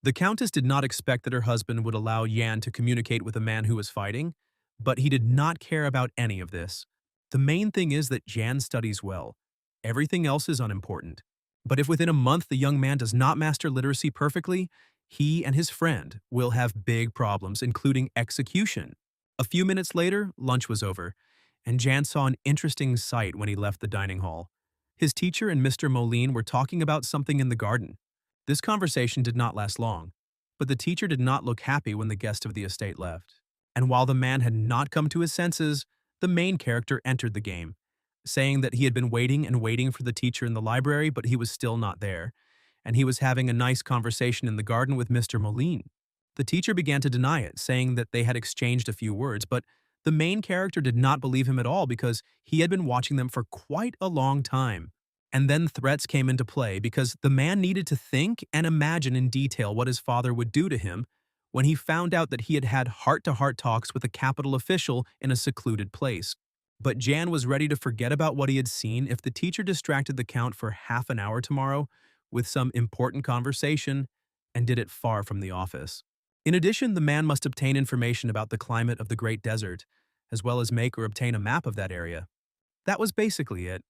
The Countess did not expect that her husband would allow Yan to communicate with a man who was fighting, but he did not care about any of this. The main thing is that Jan studies well. Everything else is unimportant. But if within a month the young man does not master literacy perfectly, he and his friend will have big problems, including execution. A few minutes later, lunch was over, and Jan saw an interesting sight when he left the dining hall. His teacher and Mr. Moline were talking about something in the garden. This conversation did not last long, but the teacher did not look happy when the guest of the estate left. And while the man had not come to his senses, the main character entered the game, saying that he had been waiting and waiting for the teacher in the library, but he was still not there, and he was having a nice conversation in the garden with Mr. Moline. The teacher began to deny it, saying that they had exchanged a few words, but the main character did not believe him at all because he had been watching them for quite a long time. And then threats came into play because the man needed to think and imagine in detail what his father would do to him when he found out that he had had heart-to-heart talks with a capital official in a secluded place. But Jan was ready to forget about what he had seen if the teacher distracted the Count for half an hour tomorrow with some important conversation and did it far from the office. In addition, the man must obtain information about the climate of the Great Desert, as well as make or obtain a map of that area. That was basically it.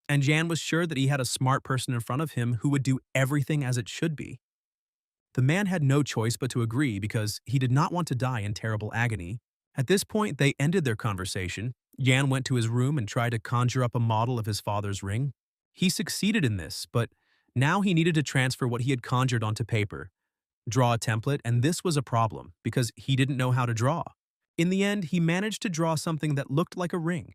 And Jan was sure that he had a smart person in front of him who would do everything as it should be. The man had no choice but to agree because he did not want to die in terrible agony. At this point, they ended their conversation. Jan went to his room and tried to conjure up a model of his father's ring. He succeeded in this, but now he needed to transfer what he had conjured onto paper, draw a template, and this was a problem because he didn't know how to draw. In the end, he managed to draw something that looked like a ring,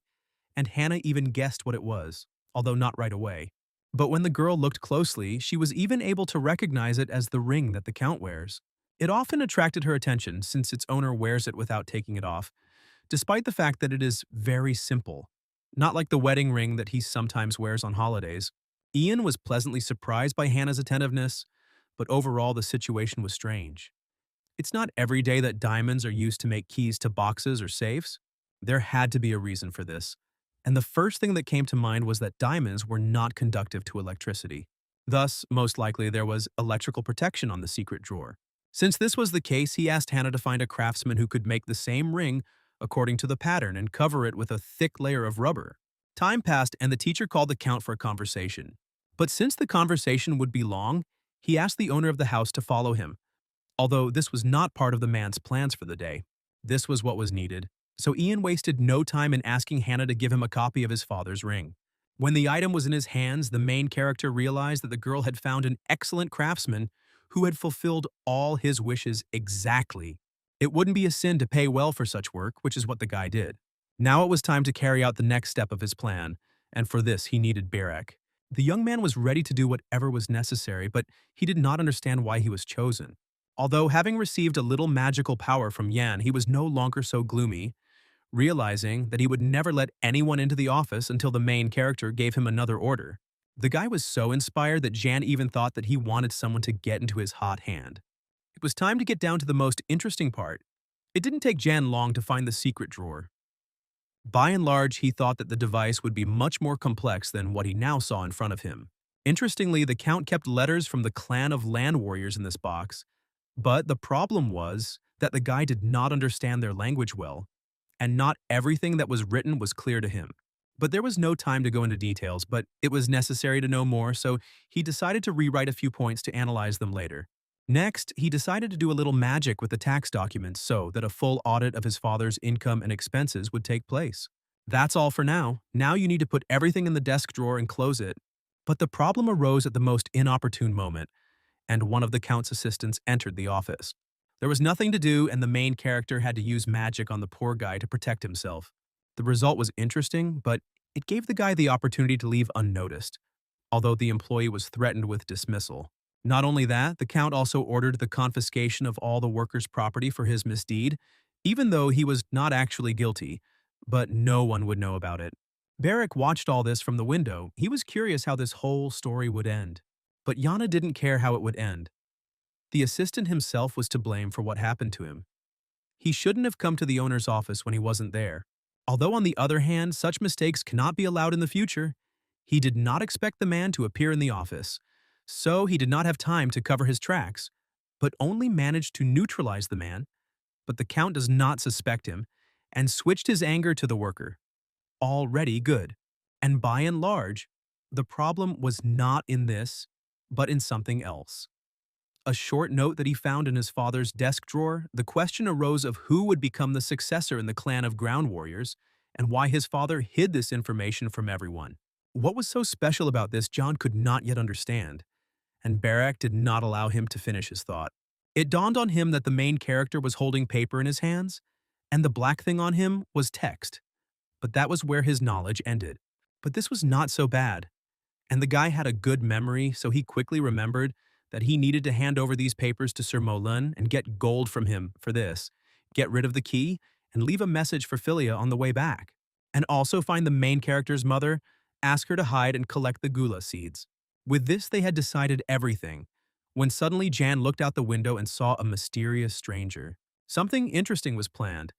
and Hannah even guessed what it was, although not right away. But when the girl looked closely, she was even able to recognize it as the ring that the Count wears. It often attracted her attention since its owner wears it without taking it off, despite the fact that it is very simple. Not like the wedding ring that he sometimes wears on holidays. Ian was pleasantly surprised by Hannah's attentiveness, but overall the situation was strange. It's not every day that diamonds are used to make keys to boxes or safes. There had to be a reason for this. And the first thing that came to mind was that diamonds were not conductive to electricity. Thus, most likely there was electrical protection on the secret drawer. Since this was the case, he asked Hannah to find a craftsman who could make the same ring according to the pattern and cover it with a thick layer of rubber. Time passed and the teacher called the count for a conversation. But since the conversation would be long, he asked the owner of the house to follow him. Although this was not part of the man's plans for the day, this was what was needed. So Ian wasted no time in asking Hannah to give him a copy of his father's ring. When the item was in his hands, the main character realized that the girl had found an excellent craftsman who had fulfilled all his wishes exactly. It wouldn't be a sin to pay well for such work, which is what the guy did. Now it was time to carry out the next step of his plan, and for this he needed Barak. The young man was ready to do whatever was necessary, but he did not understand why he was chosen. Although having received a little magical power from Yan, he was no longer so gloomy, realizing that he would never let anyone into the office until the main character gave him another order. The guy was so inspired that Jan even thought that he wanted someone to get into his hot hand. It was time to get down to the most interesting part. It didn't take Jan long to find the secret drawer. By and large, he thought that the device would be much more complex than what he now saw in front of him. Interestingly, the Count kept letters from the clan of land warriors in this box, but the problem was that the guy did not understand their language well, and not everything that was written was clear to him. But there was no time to go into details, but it was necessary to know more, so he decided to rewrite a few points to analyze them later. Next, he decided to do a little magic with the tax documents so that a full audit of his father's income and expenses would take place. That's all for now. Now you need to put everything in the desk drawer and close it. But the problem arose at the most inopportune moment, and one of the Count's assistants entered the office. There was nothing to do, and the main character had to use magic on the poor guy to protect himself. The result was interesting, but it gave the guy the opportunity to leave unnoticed, although the employee was threatened with dismissal. Not only that, the Count also ordered the confiscation of all the workers' property for his misdeed, even though he was not actually guilty, but no one would know about it. Barak watched all this from the window. He was curious how this whole story would end. But Yana didn't care how it would end. The assistant himself was to blame for what happened to him. He shouldn't have come to the owner's office when he wasn't there. Although on the other hand, such mistakes cannot be allowed in the future, he did not expect the man to appear in the office. So he did not have time to cover his tracks, but only managed to neutralize the man. But the Count does not suspect him, and switched his anger to the worker. Already good. And by and large, the problem was not in this, but in something else. A short note that he found in his father's desk drawer, the question arose of who would become the successor in the clan of ground warriors, and why his father hid this information from everyone. What was so special about this John could not yet understand, and Barak did not allow him to finish his thought. It dawned on him that the main character was holding paper in his hands, and the black thing on him was text. But that was where his knowledge ended. But this was not so bad. And the guy had a good memory, so he quickly remembered that he needed to hand over these papers to Sir Molan and get gold from him for this, get rid of the key, and leave a message for Philia on the way back. And also find the main character's mother, ask her to hide and collect the gula seeds. With this, they had decided everything, when suddenly Jan looked out the window and saw a mysterious stranger. Something interesting was planned,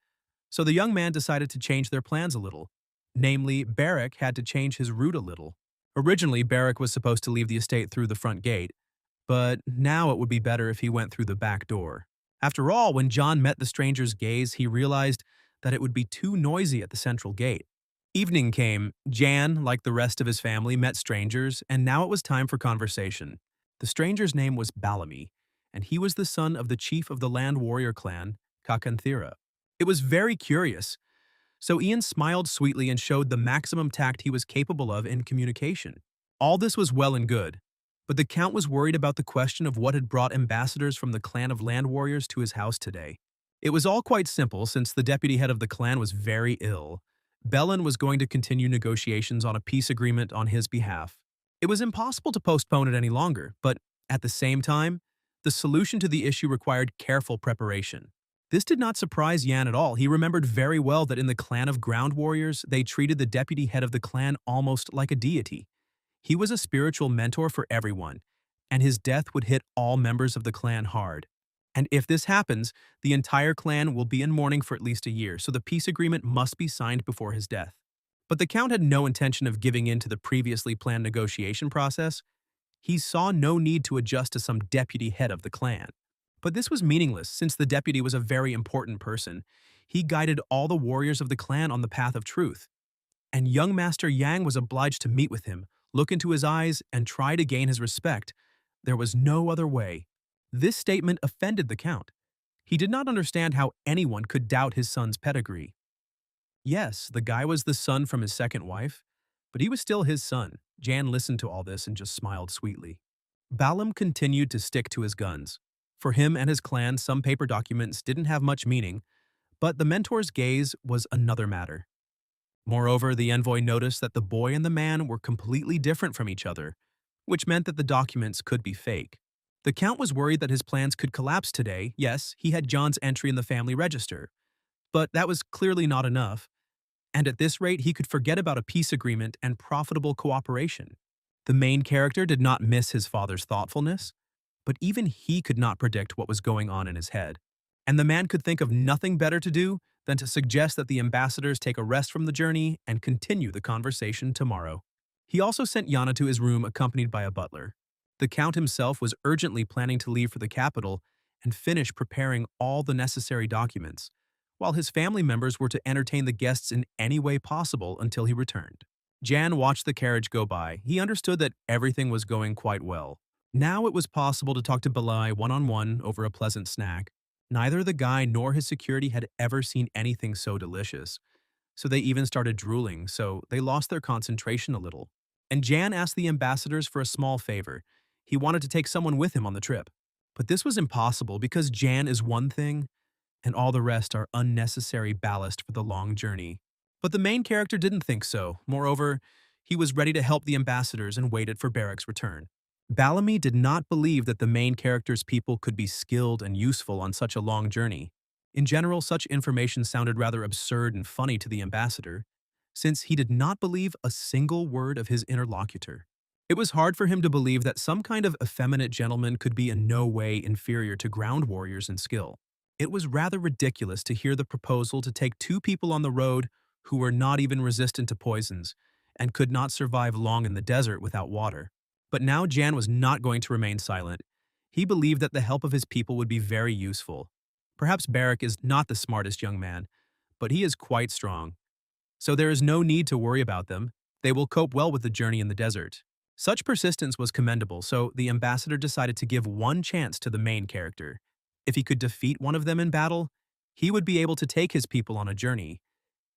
so the young man decided to change their plans a little. Namely, Barak had to change his route a little. Originally, Barak was supposed to leave the estate through the front gate, but now it would be better if he went through the back door. After all, when John met the stranger's gaze, he realized that it would be too noisy at the central gate. Evening came. Jan, like the rest of his family, met strangers, and now it was time for conversation. The stranger's name was Balami, and he was the son of the chief of the land warrior clan, Kakanthira. It was very curious, so Ian smiled sweetly and showed the maximum tact he was capable of in communication. All this was well and good, but the Count was worried about the question of what had brought ambassadors from the clan of land warriors to his house today. It was all quite simple since the deputy head of the clan was very ill. Bellin was going to continue negotiations on a peace agreement on his behalf. It was impossible to postpone it any longer, but at the same time, the solution to the issue required careful preparation. This did not surprise Yan at all. He remembered very well that in the clan of ground warriors, they treated the deputy head of the clan almost like a deity. He was a spiritual mentor for everyone, and his death would hit all members of the clan hard. And if this happens, the entire clan will be in mourning for at least a year, so the peace agreement must be signed before his death. But the Count had no intention of giving in to the previously planned negotiation process. He saw no need to adjust to some deputy head of the clan. But this was meaningless since the deputy was a very important person. He guided all the warriors of the clan on the path of truth. And young Master Yang was obliged to meet with him, look into his eyes, and try to gain his respect. There was no other way. This statement offended the Count. He did not understand how anyone could doubt his son's pedigree. Yes, the guy was the son from his second wife, but he was still his son. Jan listened to all this and just smiled sweetly. Balam continued to stick to his guns. For him and his clan, some paper documents didn't have much meaning, but the mentor's gaze was another matter. Moreover, the envoy noticed that the boy and the man were completely different from each other, which meant that the documents could be fake. The Count was worried that his plans could collapse today. Yes, he had John's entry in the family register, but that was clearly not enough. And at this rate, he could forget about a peace agreement and profitable cooperation. The main character did not miss his father's thoughtfulness, but even he could not predict what was going on in his head. And the man could think of nothing better to do than to suggest that the ambassadors take a rest from the journey and continue the conversation tomorrow. He also sent Yana to his room accompanied by a butler. The Count himself was urgently planning to leave for the capital and finish preparing all the necessary documents, while his family members were to entertain the guests in any way possible until he returned. Jan watched the carriage go by. He understood that everything was going quite well. Now it was possible to talk to Balai one-on-one over a pleasant snack. Neither the guy nor his security had ever seen anything so delicious, so they even started drooling, so they lost their concentration a little. And Jan asked the ambassadors for a small favor. He wanted to take someone with him on the trip. But this was impossible because Jan is one thing, and all the rest are unnecessary ballast for the long journey. But the main character didn't think so. Moreover, he was ready to help the ambassadors and waited for Barak's return. Bellamy did not believe that the main character's people could be skilled and useful on such a long journey. In general, such information sounded rather absurd and funny to the ambassador, since he did not believe a single word of his interlocutor. It was hard for him to believe that some kind of effeminate gentleman could be in no way inferior to ground warriors in skill. It was rather ridiculous to hear the proposal to take two people on the road who were not even resistant to poisons and could not survive long in the desert without water. But now Jan was not going to remain silent. He believed that the help of his people would be very useful. Perhaps Barak is not the smartest young man, but he is quite strong. So there is no need to worry about them. They will cope well with the journey in the desert. Such persistence was commendable, so the ambassador decided to give one chance to the main character. If he could defeat one of them in battle, he would be able to take his people on a journey.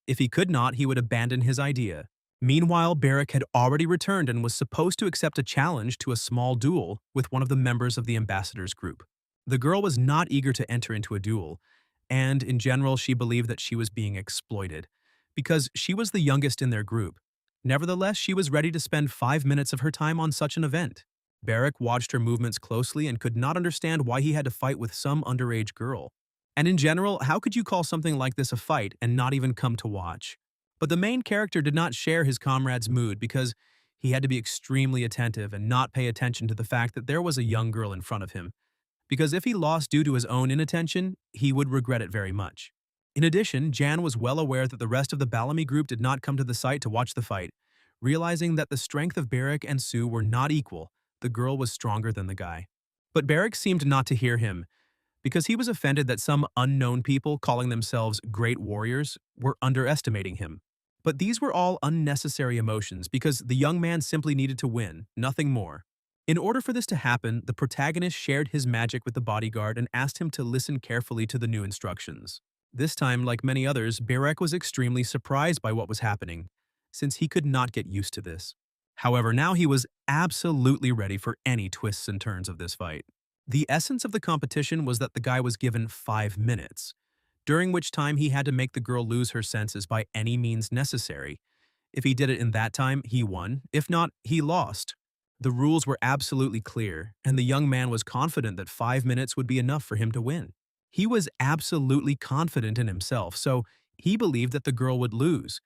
If he could not, he would abandon his idea. Meanwhile, Barak had already returned and was supposed to accept a challenge to a small duel with one of the members of the ambassador's group. The girl was not eager to enter into a duel, and in general she believed that she was being exploited, because she was the youngest in their group. Nevertheless, she was ready to spend 5 minutes of her time on such an event. Barak watched her movements closely and could not understand why he had to fight with some underage girl. And in general, how could you call something like this a fight and not even come to watch? But the main character did not share his comrade's mood because he had to be extremely attentive and not pay attention to the fact that there was a young girl in front of him. Because if he lost due to his own inattention, he would regret it very much. In addition, Jan was well aware that the rest of the Bellamy group did not come to the site to watch the fight. Realizing that the strength of Barak and Sue were not equal, the girl was stronger than the guy. But Barak seemed not to hear him, because he was offended that some unknown people calling themselves great warriors were underestimating him. But these were all unnecessary emotions because the young man simply needed to win, nothing more. In order for this to happen, the protagonist shared his magic with the bodyguard and asked him to listen carefully to the new instructions. This time, like many others, Barak was extremely surprised by what was happening, since he could not get used to this. However, now he was absolutely ready for any twists and turns of this fight. The essence of the competition was that the guy was given 5 minutes, during which time he had to make the girl lose her senses by any means necessary. If he did it in that time, he won. If not, he lost. The rules were absolutely clear, and the young man was confident that 5 minutes would be enough for him to win. He was absolutely confident in himself, so he believed that the girl would lose,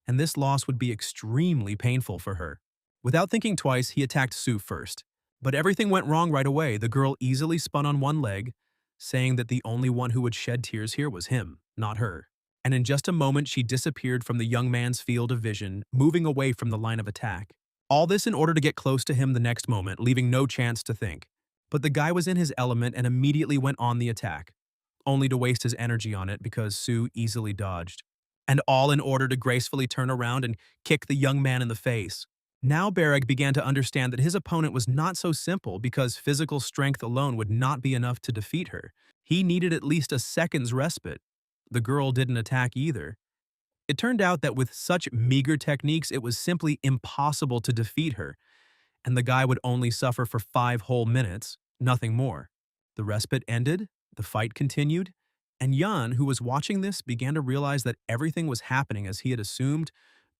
and this loss would be extremely painful for her. Without thinking twice, he attacked Sue first. But everything went wrong right away. The girl easily spun on one leg, saying that the only one who would shed tears here was him, not her. And in just a moment, she disappeared from the young man's field of vision, moving away from the line of attack. All this in order to get close to him the next moment, leaving no chance to think. But the guy was in his element and immediately went on the attack, only to waste his energy on it because Sue easily dodged. And all in order to gracefully turn around and kick the young man in the face. Now Bereg began to understand that his opponent was not so simple because physical strength alone would not be enough to defeat her. He needed at least a second's respite. The girl didn't attack either. It turned out that with such meager techniques, it was simply impossible to defeat her, and the guy would only suffer for 5 whole minutes, nothing more. The respite ended, the fight continued, and Jan, who was watching this, began to realize that everything was happening as he had assumed.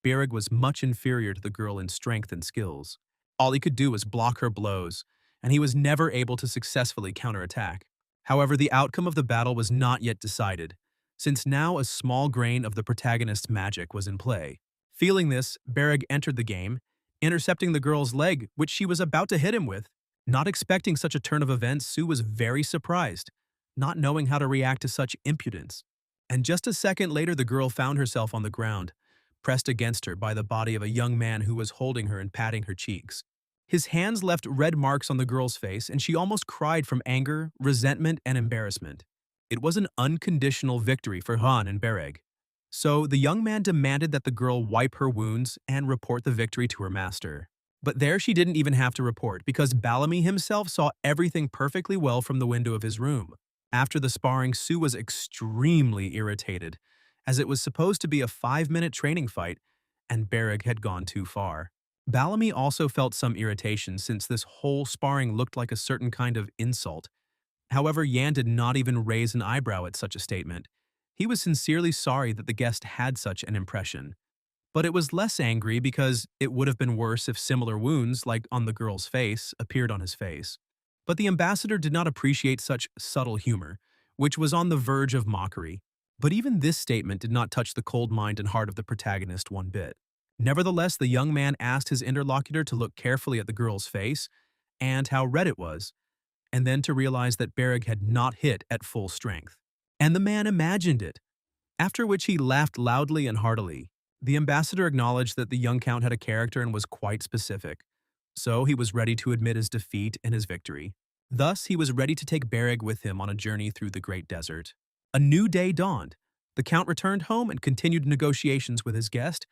Bereg was much inferior to the girl in strength and skills. All he could do was block her blows, and he was never able to successfully counterattack. However, the outcome of the battle was not yet decided, since now a small grain of the protagonist's magic was in play. Feeling this, Bereg entered the game, intercepting the girl's leg, which she was about to hit him with. Not expecting such a turn of events, Sue was very surprised, not knowing how to react to such impudence. And just a second later, the girl found herself on the ground, pressed against her by the body of a young man who was holding her and patting her cheeks. His hands left red marks on the girl's face, and she almost cried from anger, resentment, and embarrassment. It was an unconditional victory for Han and Bereg. So the young man demanded that the girl wipe her wounds and report the victory to her master. But there she didn't even have to report because Bellamy himself saw everything perfectly well from the window of his room. After the sparring, Sue was extremely irritated, as it was supposed to be a 5-minute training fight, and Bereg had gone too far. Bellamy also felt some irritation since this whole sparring looked like a certain kind of insult. However, Yan did not even raise an eyebrow at such a statement. He was sincerely sorry that the guest had such an impression. But it was less angry because it would have been worse if similar wounds, like on the girl's face, appeared on his face. But the ambassador did not appreciate such subtle humor, which was on the verge of mockery. But even this statement did not touch the cold mind and heart of the protagonist one bit. Nevertheless, the young man asked his interlocutor to look carefully at the girl's face and how red it was, and then to realize that Bereg had not hit at full strength. And the man imagined it, after which he laughed loudly and heartily. The ambassador acknowledged that the young count had a character and was quite specific, so he was ready to admit his defeat and his victory. Thus, he was ready to take Bereg with him on a journey through the great desert. A new day dawned. The count returned home and continued negotiations with his guest.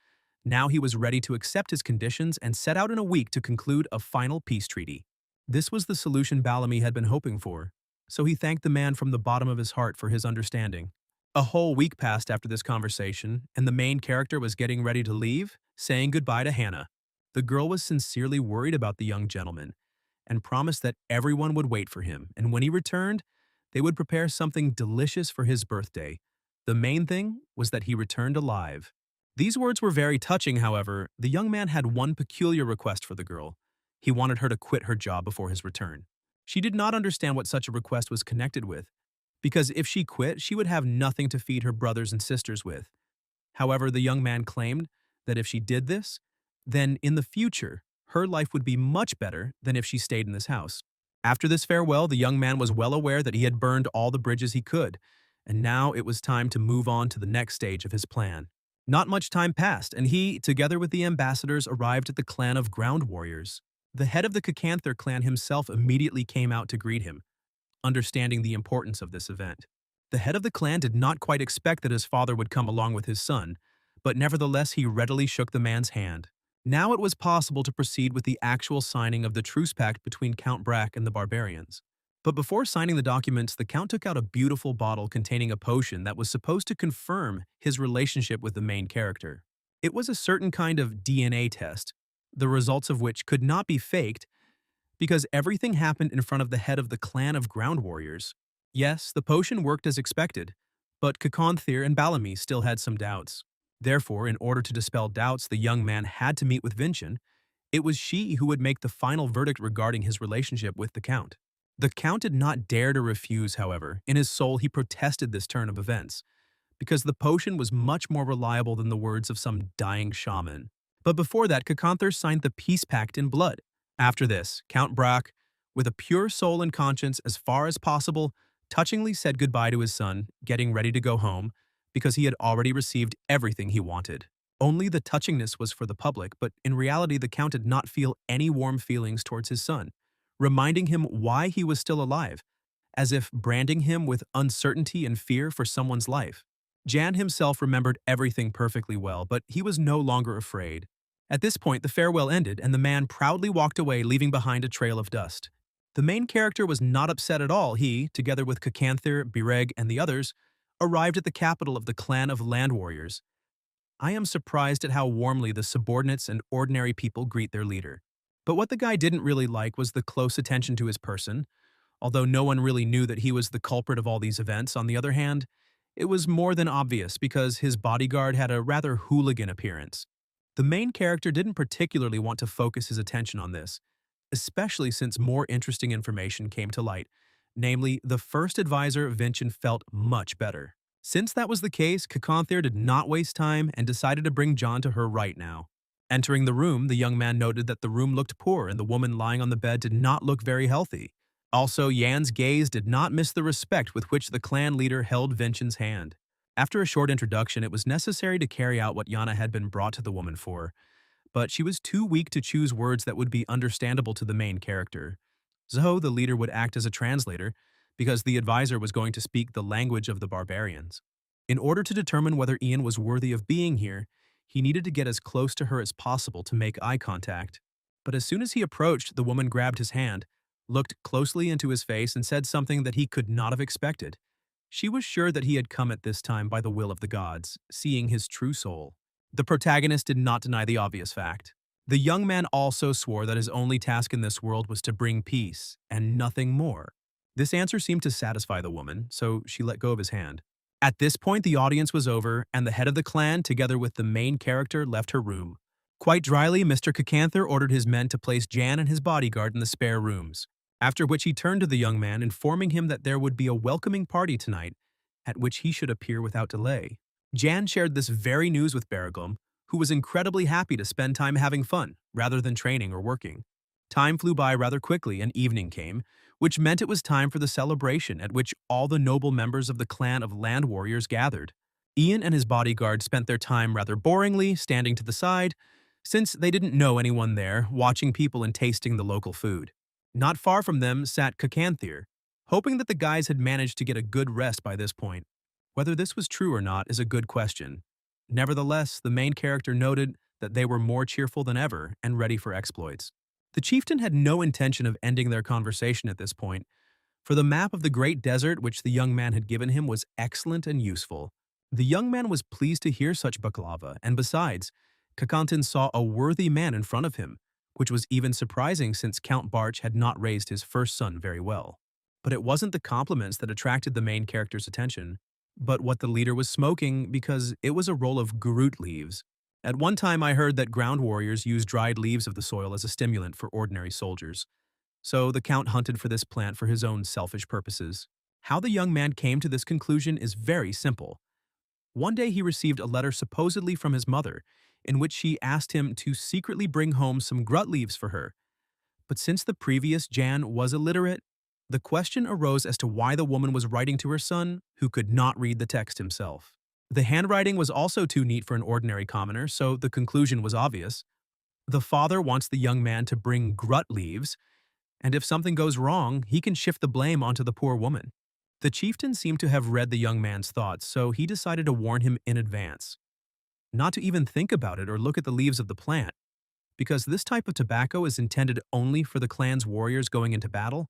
Now he was ready to accept his conditions and set out in a week to conclude a final peace treaty. This was the solution Bellamy had been hoping for, so he thanked the man from the bottom of his heart for his understanding. A whole week passed after this conversation, and the main character was getting ready to leave, saying goodbye to Hannah. The girl was sincerely worried about the young gentleman and promised that everyone would wait for him, and when he returned, they would prepare something delicious for his birthday. The main thing was that he returned alive. These words were very touching, however. The young man had one peculiar request for the girl. He wanted her to quit her job before his return. She did not understand what such a request was connected with, because if she quit, she would have nothing to feed her brothers and sisters with. However, the young man claimed that if she did this, then in the future, her life would be much better than if she stayed in this house. After this farewell, the young man was well aware that he had burned all the bridges he could, and now it was time to move on to the next stage of his plan. Not much time passed, and he, together with the ambassadors, arrived at the clan of ground warriors. The head of the Kakanther clan himself immediately came out to greet him, understanding the importance of this event. The head of the clan did not quite expect that his father would come along with his son, but nevertheless he readily shook the man's hand. Now it was possible to proceed with the actual signing of the truce pact between Count Brack and the barbarians. But before signing the documents, the Count took out a beautiful bottle containing a potion that was supposed to confirm his relationship with the main character. It was a certain kind of DNA test, the results of which could not be faked because everything happened in front of the head of the clan of ground warriors. Yes, the potion worked as expected, but Kakanther and Bellamy still had some doubts. Therefore, in order to dispel doubts, the young man had to meet with Vincian. It was she who would make the final verdict regarding his relationship with the Count. The Count did not dare to refuse, however. In his soul, he protested this turn of events, because the potion was much more reliable than the words of some dying shaman. But before that, Kakanther signed the peace pact in blood. After this, Count Brack, with a pure soul and conscience as far as possible, touchingly said goodbye to his son, getting ready to go home, because he had already received everything he wanted. Only the touchingness was for the public, but in reality the Count did not feel any warm feelings towards his son, reminding him why he was still alive, as if branding him with uncertainty and fear for someone's life. Jan himself remembered everything perfectly well, but he was no longer afraid. At this point, the farewell ended, and the man proudly walked away, leaving behind a trail of dust. The main character was not upset at all. He, together with Kakanther, Bireg, and the others, arrived at the capital of the clan of land warriors. I am surprised at how warmly the subordinates and ordinary people greet their leader. But what the guy didn't really like was the close attention to his person. Although no one really knew that he was the culprit of all these events, on the other hand, it was more than obvious because his bodyguard had a rather hooligan appearance. The main character didn't particularly want to focus his attention on this, especially since more interesting information came to light, namely, the first advisor Vincent felt much better. Since that was the case, Kakanther did not waste time and decided to bring John to her right now. Entering the room, the young man noted that the room looked poor and the woman lying on the bed did not look very healthy. Also, Jan's gaze did not miss the respect with which the clan leader held Vincent's hand. After a short introduction, it was necessary to carry out what Yana had been brought to the woman for, but she was too weak to choose words that would be understandable to the main character. Zoho, the leader, would act as a translator, because the advisor was going to speak the language of the barbarians. In order to determine whether Ian was worthy of being here, he needed to get as close to her as possible to make eye contact. But as soon as he approached, the woman grabbed his hand, looked closely into his face, and said something that he could not have expected. She was sure that he had come at this time by the will of the gods, seeing his true soul. The protagonist did not deny the obvious fact. The young man also swore that his only task in this world was to bring peace, and nothing more. This answer seemed to satisfy the woman, so she let go of his hand. At this point, the audience was over, and the head of the clan, together with the main character, left her room. Quite dryly, Mr. Kakanther ordered his men to place Jan and his bodyguard in the spare rooms, after which he turned to the young man, informing him that there would be a welcoming party tonight, at which he should appear without delay. Jan shared this very news with Baragum, who was incredibly happy to spend time having fun, rather than training or working. Time flew by rather quickly and evening came, which meant it was time for the celebration at which all the noble members of the clan of land warriors gathered. Ian and his bodyguard spent their time rather boringly, standing to the side, since they didn't know anyone there, watching people and tasting the local food. Not far from them sat Kakanther, hoping that the guys had managed to get a good rest by this point. Whether this was true or not is a good question. Nevertheless, the main character noted that they were more cheerful than ever and ready for exploits. The chieftain had no intention of ending their conversation at this point, for the map of the great desert which the young man had given him was excellent and useful. The young man was pleased to hear such baklava, and besides, Kakantin saw a worthy man in front of him, which was even surprising since Count Barch had not raised his first son very well. But it wasn't the compliments that attracted the main character's attention, but what the leader was smoking, because it was a roll of gurut leaves. At one time I heard that ground warriors use dried leaves of the soil as a stimulant for ordinary soldiers. So the Count hunted for this plant for his own selfish purposes. How the young man came to this conclusion is very simple. One day he received a letter supposedly from his mother, in which she asked him to secretly bring home some grut leaves for her. But since the previous Jan was illiterate, the question arose as to why the woman was writing to her son, who could not read the text himself. The handwriting was also too neat for an ordinary commoner, so the conclusion was obvious. The father wants the young man to bring grut leaves, and if something goes wrong, he can shift the blame onto the poor woman. The chieftain seemed to have read the young man's thoughts, so he decided to warn him in advance, not to even think about it or look at the leaves of the plant, because this type of tobacco is intended only for the clan's warriors going into battle.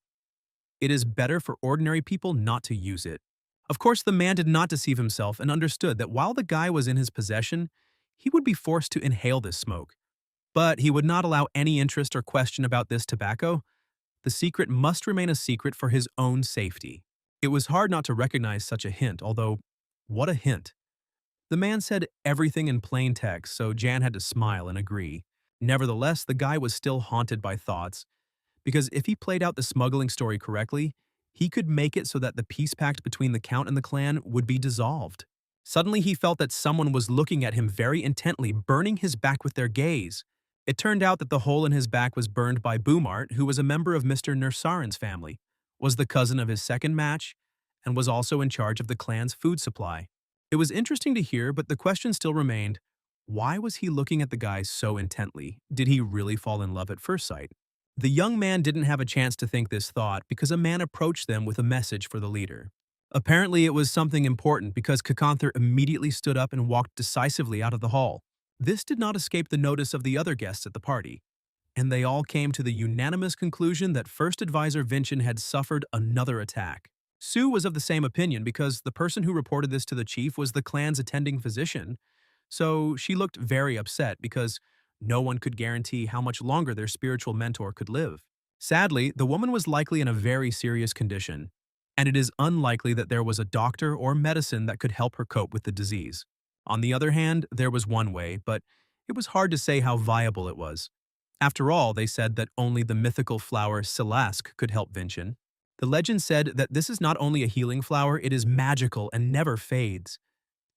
It is better for ordinary people not to use it. Of course, the man did not deceive himself and understood that while the guy was in his possession, he would be forced to inhale this smoke. But he would not allow any interest or question about this tobacco. The secret must remain a secret for his own safety. It was hard not to recognize such a hint, although, what a hint. The man said everything in plain text, so Jan had to smile and agree. Nevertheless, the guy was still haunted by thoughts, because if he played out the smuggling story correctly, he could make it so that the peace pact between the Count and the clan would be dissolved. Suddenly, he felt that someone was looking at him very intently, burning his back with their gaze. It turned out that the hole in his back was burned by Boomart, who was a member of Mr. Nursarin's family, was the cousin of his second match, and was also in charge of the clan's food supply. It was interesting to hear, but the question still remained, why was he looking at the guy so intently? Did he really fall in love at first sight? The young man didn't have a chance to think this thought because a man approached them with a message for the leader. Apparently, it was something important because Kakanther immediately stood up and walked decisively out of the hall. This did not escape the notice of the other guests at the party, and they all came to the unanimous conclusion that First Advisor Vincent had suffered another attack. Sue was of the same opinion because the person who reported this to the chief was the clan's attending physician, so she looked very upset because no one could guarantee how much longer their spiritual mentor could live. Sadly, the woman was likely in a very serious condition, and it is unlikely that there was a doctor or medicine that could help her cope with the disease. On the other hand, there was one way, but it was hard to say how viable it was. After all, they said that only the mythical flower Silask could help Vincent. The legend said that this is not only a healing flower, it is magical and never fades.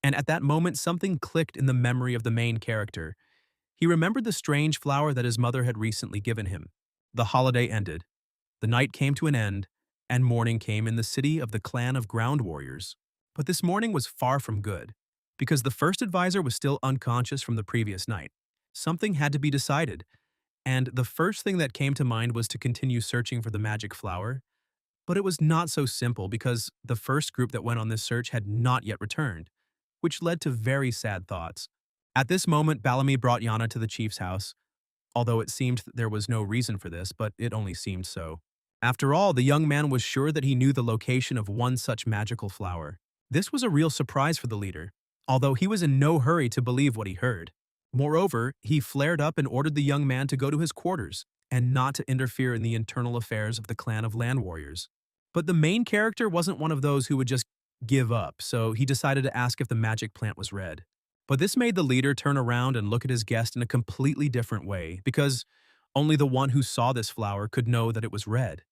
And at that moment, something clicked in the memory of the main character. He remembered the strange flower that his mother had recently given him. The holiday ended. The night came to an end, and morning came in the city of the clan of ground warriors. But this morning was far from good, because the first advisor was still unconscious from the previous night. Something had to be decided, and the first thing that came to mind was to continue searching for the magic flower. But it was not so simple because the first group that went on this search had not yet returned, which led to very sad thoughts. At this moment, Bellamy brought Yana to the chief's house, although it seemed that there was no reason for this, but it only seemed so. After all, the young man was sure that he knew the location of one such magical flower. This was a real surprise for the leader, although he was in no hurry to believe what he heard. Moreover, he flared up and ordered the young man to go to his quarters and not to interfere in the internal affairs of the clan of land warriors. But the main character wasn't one of those who would just give up, so he decided to ask if the magic plant was red. But this made the leader turn around and look at his guest in a completely different way, because only the one who saw this flower could know that it was red.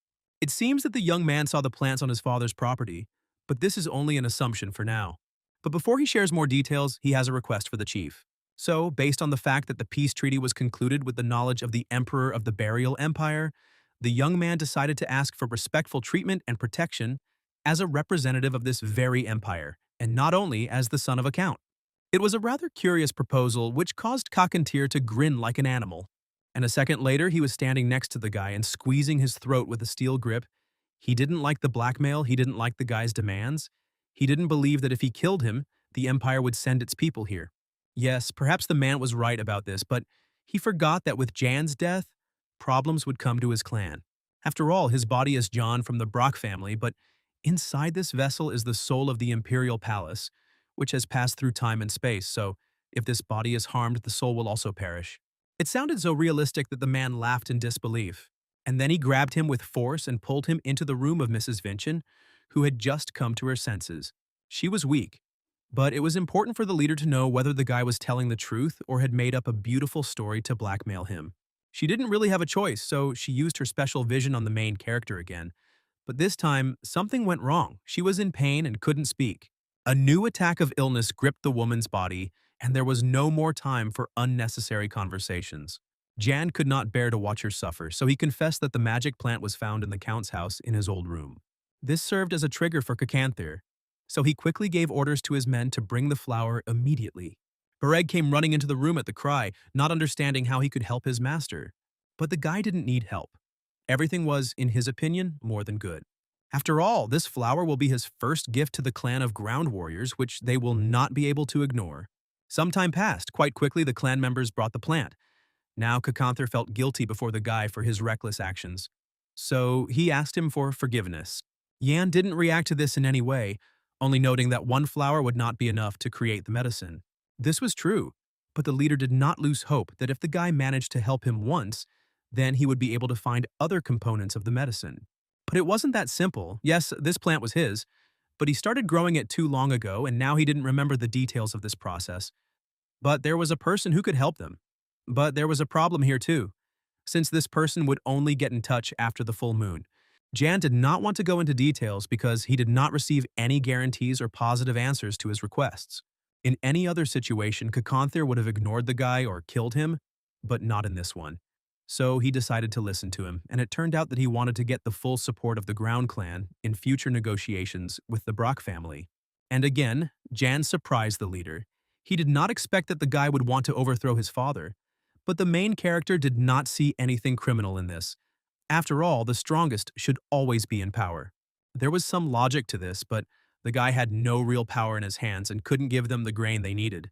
It seems that the young man saw the plants on his father's property, but this is only an assumption for now. But before he shares more details, he has a request for the chief. So, based on the fact that the peace treaty was concluded with the knowledge of the Emperor of the Burial Empire, the young man decided to ask for respectful treatment and protection as a representative of this very empire, and not only as the son of a count. It was a rather curious proposal which caused Kakantir to grin like an animal. And a second later, he was standing next to the guy and squeezing his throat with a steel grip. He didn't like the blackmail, he didn't like the guy's demands. He didn't believe that if he killed him, the empire would send its people here. Yes, perhaps the man was right about this, but he forgot that with Jan's death, problems would come to his clan. After all, his body is John from the Brock family, but inside this vessel is the soul of the imperial palace, which has passed through time and space, so if this body is harmed, the soul will also perish. It sounded so realistic that the man laughed in disbelief, and then he grabbed him with force and pulled him into the room of Mrs. Vincent, who had just come to her senses. She was weak, but it was important for the leader to know whether the guy was telling the truth or had made up a beautiful story to blackmail him. She didn't really have a choice, so she used her special vision on the main character again. But this time, something went wrong. She was in pain and couldn't speak. A new attack of illness gripped the woman's body, and there was no more time for unnecessary conversations. Jan could not bear to watch her suffer, so he confessed that the magic plant was found in the Count's house in his old room. This served as a trigger for Kakanthir, so he quickly gave orders to his men to bring the flower immediately. Bareg came running into the room at the cry, not understanding how he could help his master. But the guy didn't need help. Everything was, in his opinion, more than good. After all, this flower will be his first gift to the clan of ground warriors, which they will not be able to ignore. Some time passed. Quite quickly, the clan members brought the plant. Now Kakanthir felt guilty before the guy for his reckless actions. So he asked him for forgiveness. Yan didn't react to this in any way, only noting that one flower would not be enough to create the medicine. This was true, but the leader did not lose hope that if the guy managed to help him once, then he would be able to find other components of the medicine. But it wasn't that simple. Yes, this plant was his, but he started growing it too long ago, and now he didn't remember the details of this process. But there was a person who could help them. But there was a problem here too. since this person would only get in touch after the full moon. Jan did not want to go into details because he did not receive any guarantees or positive answers to his requests. In any other situation, Kakanthir would have ignored the guy or killed him, but not in this one. So he decided to listen to him, and it turned out that he wanted to get the full support of the Ground clan in future negotiations with the Brock family. And again, Jan surprised the leader. He did not expect that the guy would want to overthrow his father, but the main character did not see anything criminal in this. After all, the strongest should always be in power. There was some logic to this, but the guy had no real power in his hands and couldn't give them the grain they needed.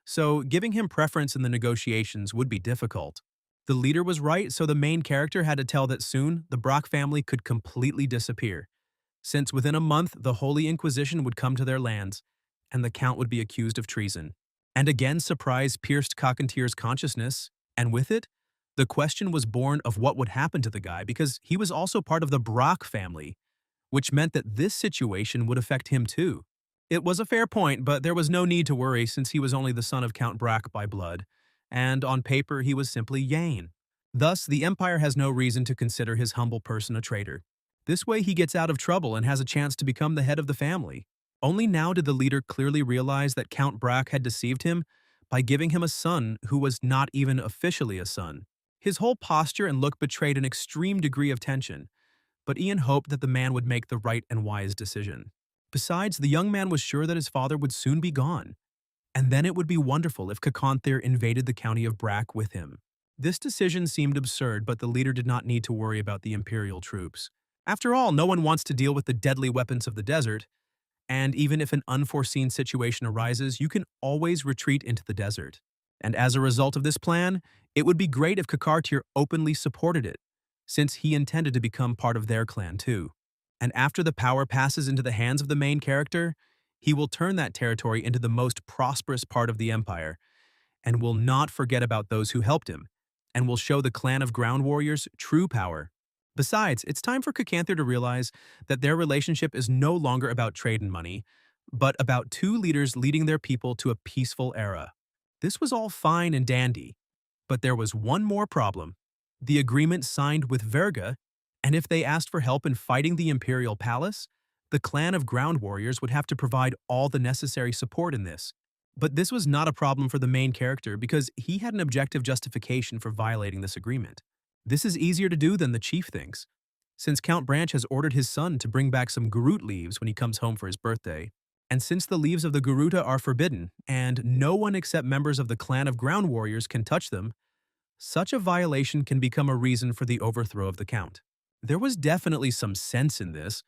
So giving him preference in the negotiations would be difficult. The leader was right, so the main character had to tell that soon the Brock family could completely disappear, since within a month the Holy Inquisition would come to their lands, and the Count would be accused of treason. And again surprise pierced Cockantier's consciousness, and with it, the question was born of what would happen to the guy because he was also part of the Brock family, which meant that this situation would affect him too. It was a fair point, but there was no need to worry since he was only the son of Count Brack by blood, and on paper he was simply Yane. Thus, the Empire has no reason to consider his humble person a traitor. This way he gets out of trouble and has a chance to become the head of the family. Only now did the leader clearly realize that Count Brack had deceived him by giving him a son who was not even officially a son. His whole posture and look betrayed an extreme degree of tension, but Ian hoped that the man would make the right and wise decision. Besides, the young man was sure that his father would soon be gone, and then it would be wonderful if Kakanthir invaded the county of Brack with him. This decision seemed absurd, but the leader did not need to worry about the Imperial troops. After all, no one wants to deal with the deadly weapons of the desert, and even if an unforeseen situation arises, you can always retreat into the desert. And as a result of this plan, it would be great if Kakartir openly supported it, since he intended to become part of their clan too. And after the power passes into the hands of the main character, he will turn that territory into the most prosperous part of the empire, and will not forget about those who helped him, and will show the clan of ground warriors true power. Besides, it's time for Kakanthir to realize that their relationship is no longer about trade and money, but about two leaders leading their people to a peaceful era. This was all fine and dandy, but there was one more problem. The agreement signed with Verga, and if they asked for help in fighting the Imperial Palace, the clan of ground warriors would have to provide all the necessary support in this. But this was not a problem for the main character because he had an objective justification for violating this agreement. This is easier to do than the chief thinks, since Count Branch has ordered his son to bring back some Garut leaves when he comes home for his birthday. And since the leaves of the Garuta are forbidden, and no one except members of the clan of ground warriors can touch them, such a violation can become a reason for the overthrow of the Count. There was definitely some sense in this,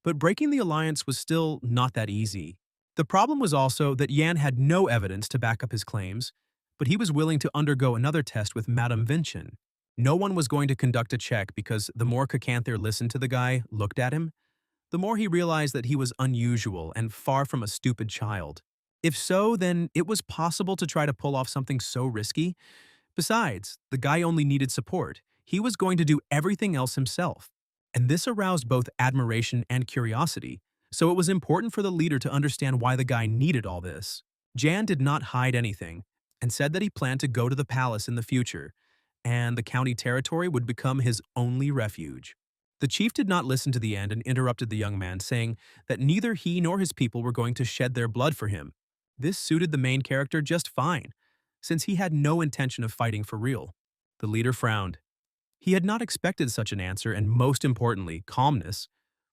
but breaking the alliance was still not that easy. The problem was also that Yan had no evidence to back up his claims, but he was willing to undergo another test with Madame Vinchin. No one was going to conduct a check because the more Kakanthir listened to the guy, looked at him, the more he realized that he was unusual and far from a stupid child. If so, then it was possible to try to pull off something so risky. Besides, the guy only needed support. He was going to do everything else himself. And this aroused both admiration and curiosity, so it was important for the leader to understand why the guy needed all this. Jan did not hide anything, and said that he planned to go to the palace in the future, and the county territory would become his only refuge. The chief did not listen to the end and interrupted the young man, saying that neither he nor his people were going to shed their blood for him. This suited the main character just fine, since he had no intention of fighting for real. The leader frowned. He had not expected such an answer, and most importantly, calmness.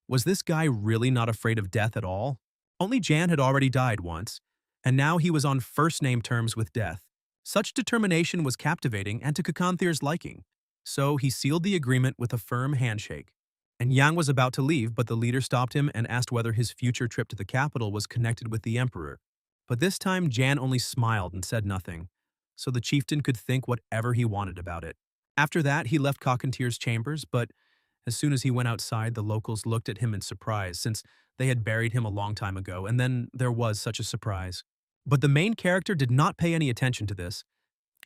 Was this guy really not afraid of death at all? Only Jan had already died once, and now he was on first-name terms with death. Such determination was captivating and to Kakanthir's liking, so he sealed the agreement with a firm handshake. And Yang was about to leave, but the leader stopped him and asked whether his future trip to the capital was connected with the emperor. But this time Jan only smiled and said nothing, so the chieftain could think whatever he wanted about it. After that, he left Cockantier's chambers, but as soon as he went outside, the locals looked at him in surprise, since they had buried him a long time ago, and then there was such a surprise. But the main character did not pay any attention to this,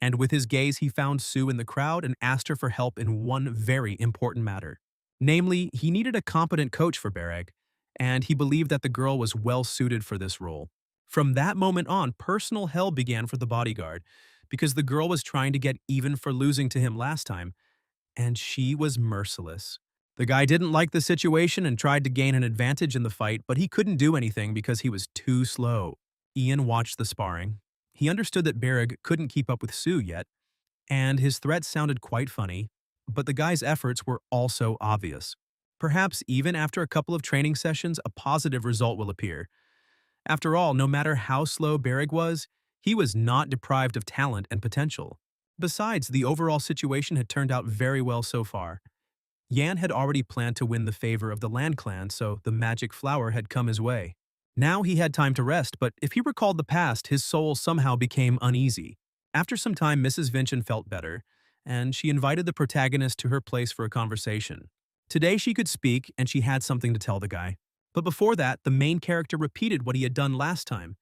and with his gaze he found Sue in the crowd and asked her for help in one very important matter. Namely, he needed a competent coach for Bereg, and he believed that the girl was well suited for this role. From that moment on, personal hell began for the bodyguard, because the girl was trying to get even for losing to him last time, and she was merciless. The guy didn't like the situation and tried to gain an advantage in the fight, but he couldn't do anything because he was too slow. Ian watched the sparring. He understood that Berrig couldn't keep up with Sue yet, and his threats sounded quite funny, but the guy's efforts were also obvious. Perhaps even after a couple of training sessions, a positive result will appear. After all, no matter how slow Berrig was, he was not deprived of talent and potential. Besides, the overall situation had turned out very well so far. Yan had already planned to win the favor of the Land Clan, so the magic flower had come his way. Now he had time to rest, but if he recalled the past, his soul somehow became uneasy. After some time, Mrs. Vincent felt better, and she invited the protagonist to her place for a conversation. Today she could speak, and she had something to tell the guy. But before that, the main character repeated what he had done last time,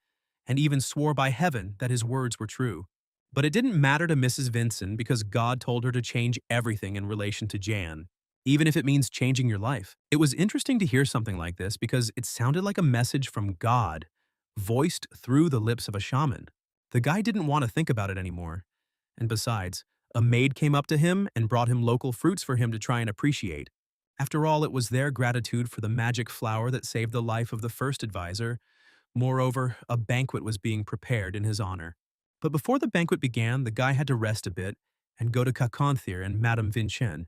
and even swore by heaven that his words were true. But it didn't matter to Mrs. Vincent because God told her to change everything in relation to Jan, even if it means changing your life. It was interesting to hear something like this because it sounded like a message from God, voiced through the lips of a shaman. The guy didn't want to think about it anymore. And besides, a maid came up to him and brought him local fruits for him to try and appreciate. After all, it was their gratitude for the magic flower that saved the life of the first advisor. Moreover, a banquet was being prepared in his honor. But before the banquet began, the guy had to rest a bit and go to Kakonthir and Madame Vincent,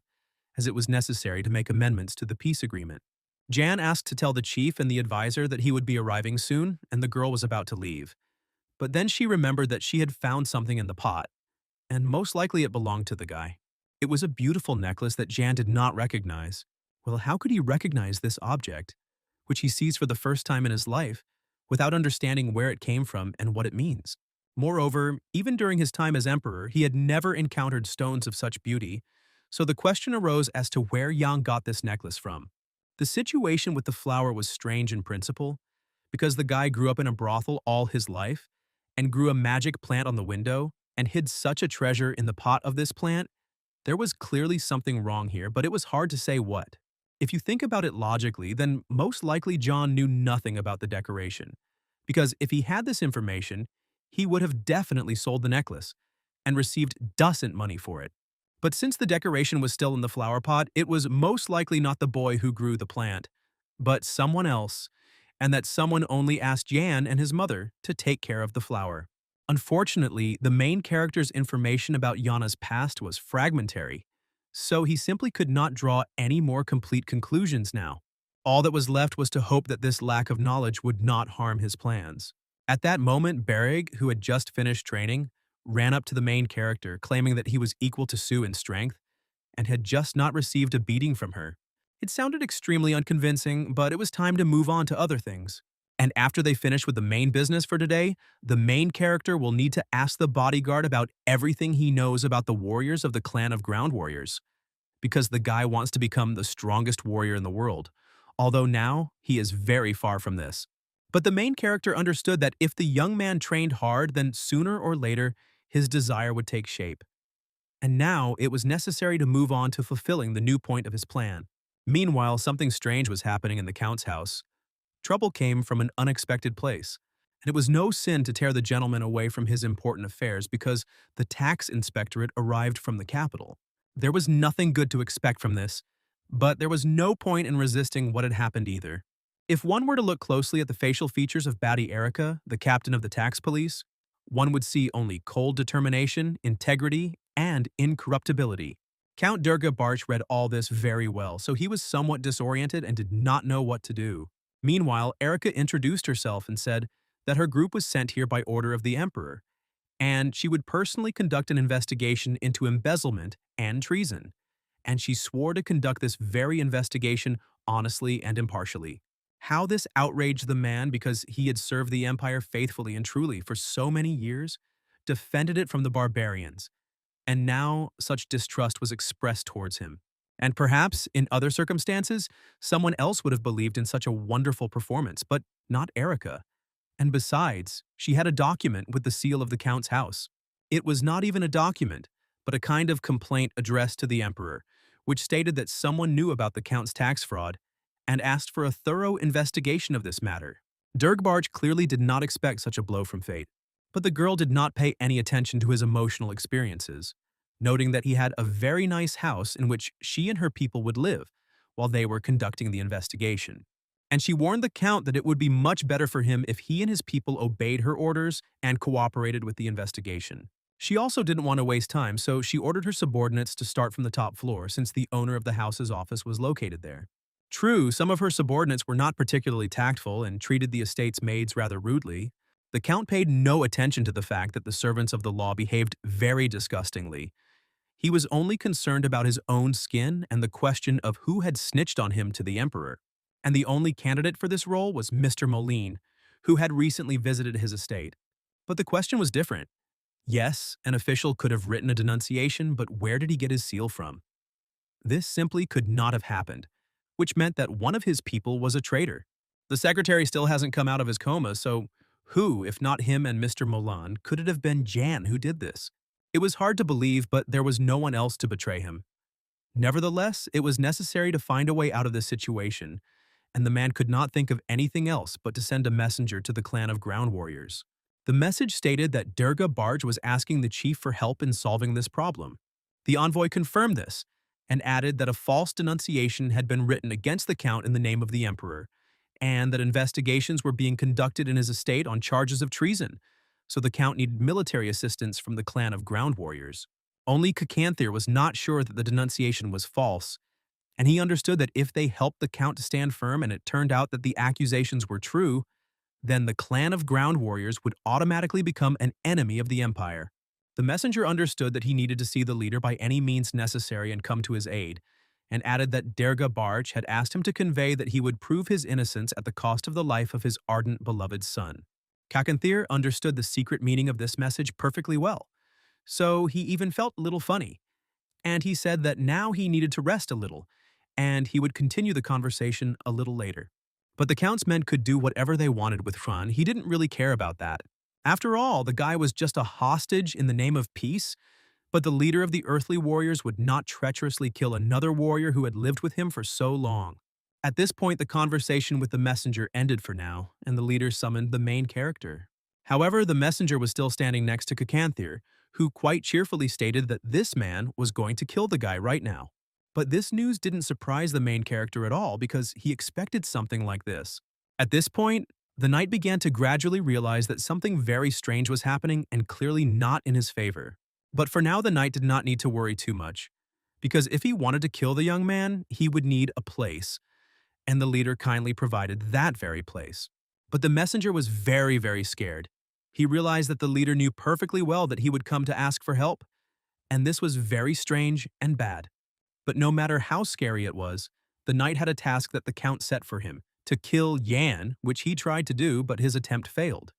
as it was necessary to make amendments to the peace agreement. Jan asked to tell the chief and the advisor that he would be arriving soon, and the girl was about to leave. But then she remembered that she had found something in the pot, and most likely it belonged to the guy. It was a beautiful necklace that Jan did not recognize. Well, how could he recognize this object, which he sees for the first time in his life, without understanding where it came from and what it means? Moreover, even during his time as emperor, he had never encountered stones of such beauty, so the question arose as to where Yang got this necklace from. The situation with the flower was strange in principle, because the guy grew up in a brothel all his life, and grew a magic plant on the window, and hid such a treasure in the pot of this plant. There was clearly something wrong here, but it was hard to say what. If you think about it logically, then most likely John knew nothing about the decoration, because if he had this information, he would have definitely sold the necklace and received decent money for it. But since the decoration was still in the flower pot, it was most likely not the boy who grew the plant, but someone else, and that someone only asked Jan and his mother to take care of the flower. Unfortunately, the main character's information about Yana's past was fragmentary, so he simply could not draw any more complete conclusions now. All that was left was to hope that this lack of knowledge would not harm his plans. At that moment, Berrig, who had just finished training, ran up to the main character, claiming that he was equal to Sue in strength, and had just not received a beating from her. It sounded extremely unconvincing, but it was time to move on to other things. And after they finish with the main business for today, the main character will need to ask the bodyguard about everything he knows about the warriors of the clan of ground warriors, because the guy wants to become the strongest warrior in the world, although now he is very far from this. But the main character understood that if the young man trained hard, then sooner or later his desire would take shape. And now it was necessary to move on to fulfilling the new point of his plan. Meanwhile, something strange was happening in the Count's house. Trouble came from an unexpected place, and it was no sin to tear the gentleman away from his important affairs because the tax inspectorate arrived from the capital. There was nothing good to expect from this, but there was no point in resisting what had happened either. If one were to look closely at the facial features of Batty Erica, the captain of the tax police, one would see only cold determination, integrity, and incorruptibility. Count Durga Barch read all this very well, so he was somewhat disoriented and did not know what to do. Meanwhile, Erica introduced herself and said that her group was sent here by order of the Emperor, and she would personally conduct an investigation into embezzlement and treason. And she swore to conduct this very investigation honestly and impartially. How this outraged the man because he had served the Empire faithfully and truly for so many years, defended it from the barbarians, and now such distrust was expressed towards him. And perhaps, in other circumstances, someone else would have believed in such a wonderful performance, but not Erica. And besides, she had a document with the seal of the Count's house. It was not even a document, but a kind of complaint addressed to the Emperor, which stated that someone knew about the Count's tax fraud and asked for a thorough investigation of this matter. Dirkbarch clearly did not expect such a blow from fate, but the girl did not pay any attention to his emotional experiences. noting that he had a very nice house in which she and her people would live while they were conducting the investigation. And she warned the Count that it would be much better for him if he and his people obeyed her orders and cooperated with the investigation. She also didn't want to waste time, so she ordered her subordinates to start from the top floor since the owner of the house's office was located there. True, some of her subordinates were not particularly tactful and treated the estate's maids rather rudely. The Count paid no attention to the fact that the servants of the law behaved very disgustingly. He was only concerned about his own skin and the question of who had snitched on him to the emperor. And the only candidate for this role was Mr. Moline, who had recently visited his estate. But the question was different. Yes, an official could have written a denunciation, but where did he get his seal from? This simply could not have happened, which meant that one of his people was a traitor. The secretary still hasn't come out of his coma, so who, if not him and Mr. Molan, could it have been Jan who did this? It was hard to believe, but there was no one else to betray him. Nevertheless, it was necessary to find a way out of this situation, and the man could not think of anything else but to send a messenger to the clan of ground warriors. The message stated that Durga Barge was asking the chief for help in solving this problem. The envoy confirmed this, and added that a false denunciation had been written against the Count in the name of the emperor, and that investigations were being conducted in his estate on charges of treason, so the Count needed military assistance from the clan of ground warriors. Only Kakanthir was not sure that the denunciation was false, and he understood that if they helped the Count to stand firm and it turned out that the accusations were true, then the clan of ground warriors would automatically become an enemy of the empire. The messenger understood that he needed to see the leader by any means necessary and come to his aid, and added that Derga Barge had asked him to convey that he would prove his innocence at the cost of the life of his ardent beloved son. Kakanthir understood the secret meaning of this message perfectly well, so he even felt a little funny, and he said that now he needed to rest a little, and he would continue the conversation a little later. But the Count's men could do whatever they wanted with Fran. He didn't really care about that. After all, the guy was just a hostage in the name of peace, but the leader of the earthly warriors would not treacherously kill another warrior who had lived with him for so long. At this point, the conversation with the messenger ended for now, and the leader summoned the main character. However, the messenger was still standing next to Kakanthir, who quite cheerfully stated that this man was going to kill the guy right now. But this news didn't surprise the main character at all because he expected something like this. At this point, the knight began to gradually realize that something very strange was happening and clearly not in his favor. But for now, the knight did not need to worry too much, because if he wanted to kill the young man, he would need a place, and the leader kindly provided that very place. But the messenger was very, very scared. He realized that the leader knew perfectly well that he would come to ask for help, and this was very strange and bad. But no matter how scary it was, the knight had a task that the Count set for him, to kill Yan, which he tried to do, but his attempt failed.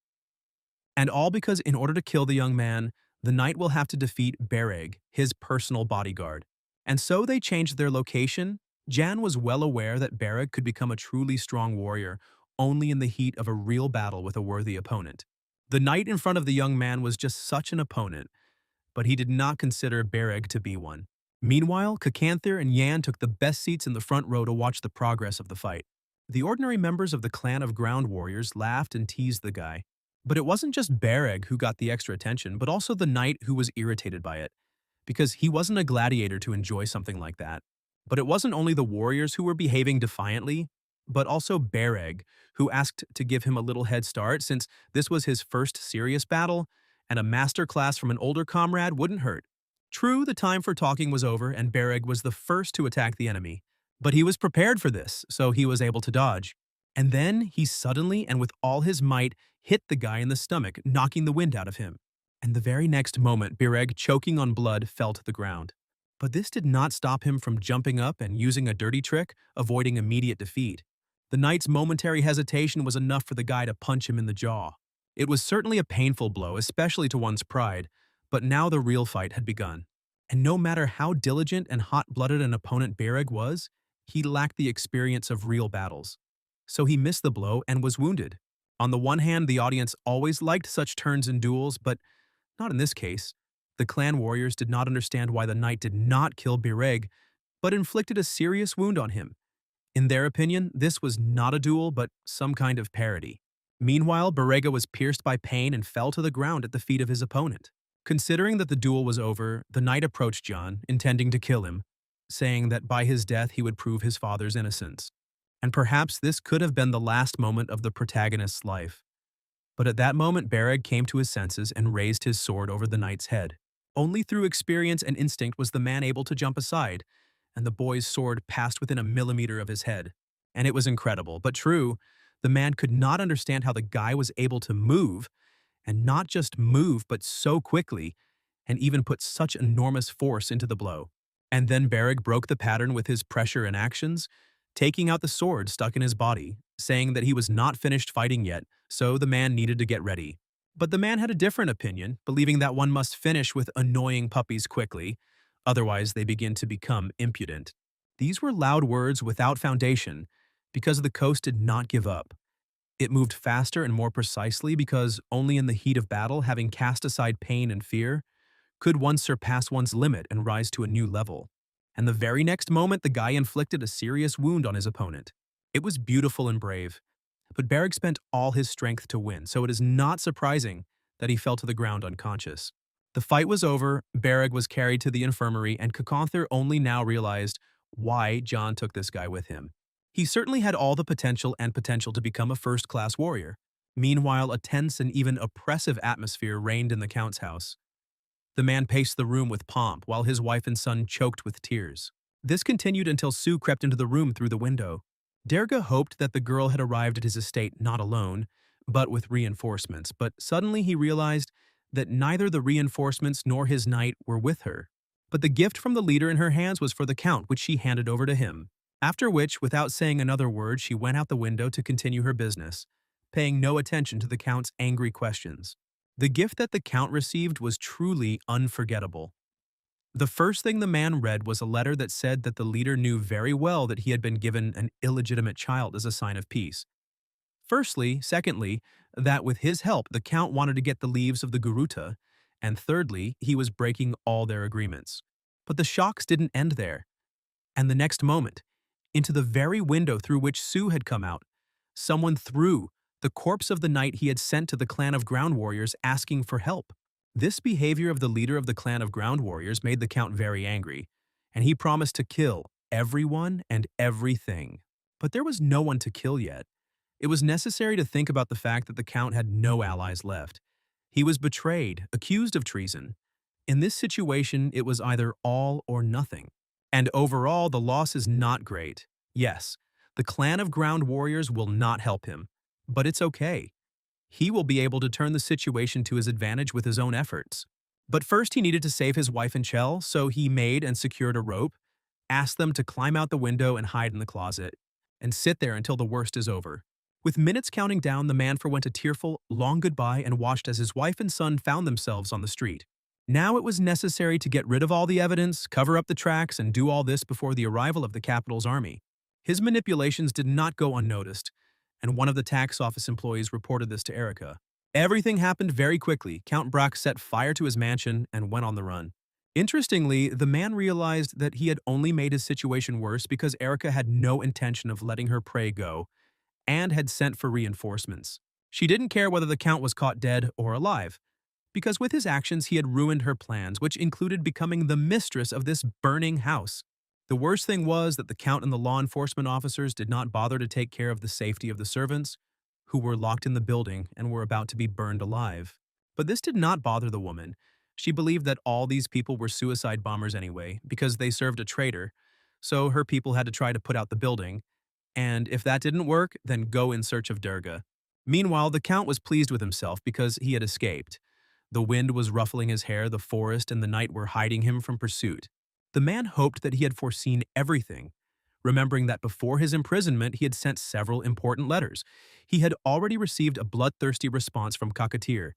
And all because in order to kill the young man, the knight will have to defeat Bereg, his personal bodyguard. And so they changed their location. Jan was well aware that Bereg could become a truly strong warrior only in the heat of a real battle with a worthy opponent. The knight in front of the young man was just such an opponent, but he did not consider Bereg to be one. Meanwhile, Kakanthir and Yan took the best seats in the front row to watch the progress of the fight. The ordinary members of the clan of ground warriors laughed and teased the guy. But it wasn't just Bereg who got the extra attention, but also the knight who was irritated by it, because he wasn't a gladiator to enjoy something like that. But it wasn't only the warriors who were behaving defiantly, but also Bereg, who asked to give him a little head start since this was his first serious battle, and a master class from an older comrade wouldn't hurt. True, the time for talking was over, and Bereg was the first to attack the enemy. But he was prepared for this, so he was able to dodge. And then he suddenly and with all his might hit the guy in the stomach, knocking the wind out of him. And the very next moment, Bereg, choking on blood, fell to the ground. But this did not stop him from jumping up and using a dirty trick, avoiding immediate defeat. The knight's momentary hesitation was enough for the guy to punch him in the jaw. It was certainly a painful blow, especially to one's pride, but now the real fight had begun. And no matter how diligent and hot-blooded an opponent Bereg was, he lacked the experience of real battles. So he missed the blow and was wounded. On the one hand, the audience always liked such turns in duels, but not in this case. The clan warriors did not understand why the knight did not kill Bereg, but inflicted a serious wound on him. In their opinion, this was not a duel, but some kind of parody. Meanwhile, Berega was pierced by pain and fell to the ground at the feet of his opponent. Considering that the duel was over, the knight approached John, intending to kill him, saying that by his death he would prove his father's innocence. And perhaps this could have been the last moment of the protagonist's life. But at that moment, Bereg came to his senses and raised his sword over the knight's head. Only through experience and instinct was the man able to jump aside, and the boy's sword passed within a millimeter of his head. And it was incredible, but true. The man could not understand how the guy was able to move, and not just move, but so quickly, and even put such enormous force into the blow. And then Bereg broke the pattern with his pressure and actions, taking out the sword stuck in his body, saying that he was not finished fighting yet, so the man needed to get ready. But the man had a different opinion, believing that one must finish with annoying puppies quickly, otherwise they begin to become impudent. These were loud words without foundation, because the coast did not give up. It moved faster and more precisely because only in the heat of battle, having cast aside pain and fear, could one surpass one's limit and rise to a new level. And the very next moment, the guy inflicted a serious wound on his opponent. It was beautiful and brave, but Bereg spent all his strength to win, so it is not surprising that he fell to the ground unconscious. The fight was over, Bereg was carried to the infirmary, and Kakanther only now realized why John took this guy with him. He certainly had all the potential to become a first-class warrior. Meanwhile, a tense and even oppressive atmosphere reigned in the Count's house. The man paced the room with pomp, while his wife and son choked with tears. This continued until Sue crept into the room through the window. Derga hoped that the girl had arrived at his estate not alone, but with reinforcements, but suddenly he realized that neither the reinforcements nor his knight were with her. But the gift from the leader in her hands was for the Count, which she handed over to him. After which, without saying another word, she went out the window to continue her business, paying no attention to the Count's angry questions. The gift that the Count received was truly unforgettable. The first thing the man read was a letter that said that the leader knew very well that he had been given an illegitimate child as a sign of peace. Secondly, that with his help, the Count wanted to get the leaves of the Garuta, and thirdly, he was breaking all their agreements. But the shocks didn't end there. And the next moment, into the very window through which Sue had come out, someone threw the corpse of the knight he had sent to the clan of ground warriors asking for help. This behavior of the leader of the clan of ground warriors made the Count very angry, and he promised to kill everyone and everything. But there was no one to kill yet. It was necessary to think about the fact that the Count had no allies left. He was betrayed, accused of treason. In this situation, it was either all or nothing. And overall, the loss is not great. Yes, the clan of ground warriors will not help him, but it's okay. He will be able to turn the situation to his advantage with his own efforts. But first he needed to save his wife and Chell, so he made and secured a rope, asked them to climb out the window and hide in the closet, and sit there until the worst is over. With minutes counting down, the man forwent a tearful, long goodbye and watched as his wife and son found themselves on the street. Now it was necessary to get rid of all the evidence, cover up the tracks, and do all this before the arrival of the capital's army. His manipulations did not go unnoticed, and one of the tax office employees reported this to Erica. Everything happened very quickly. Count Brack set fire to his mansion and went on the run. Interestingly, the man realized that he had only made his situation worse because Erica had no intention of letting her prey go and had sent for reinforcements. She didn't care whether the Count was caught dead or alive, because with his actions he had ruined her plans, which included becoming the mistress of this burning house. The worst thing was that the Count and the law enforcement officers did not bother to take care of the safety of the servants, who were locked in the building and were about to be burned alive. But this did not bother the woman. She believed that all these people were suicide bombers anyway, because they served a traitor, so her people had to try to put out the building, and if that didn't work, then go in search of Durga. Meanwhile, the Count was pleased with himself because he had escaped. The wind was ruffling his hair, the forest and the night were hiding him from pursuit. The man hoped that he had foreseen everything, remembering that before his imprisonment he had sent several important letters. He had already received a bloodthirsty response from Kakatir,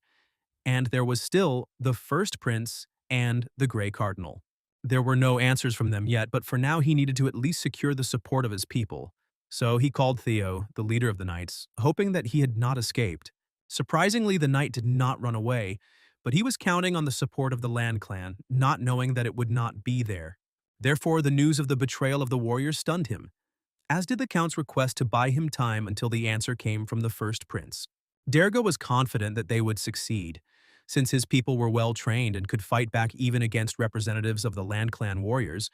and there was still the First Prince and the Grey Cardinal. There were no answers from them yet, but for now he needed to at least secure the support of his people. So he called Theo, the leader of the knights, hoping that he had not escaped. Surprisingly, the knight did not run away, but he was counting on the support of the Land Clan, not knowing that it would not be there. Therefore, the news of the betrayal of the warriors stunned him, as did the Count's request to buy him time until the answer came from the First Prince. Derga was confident that they would succeed, since his people were well trained and could fight back even against representatives of the Land Clan warriors,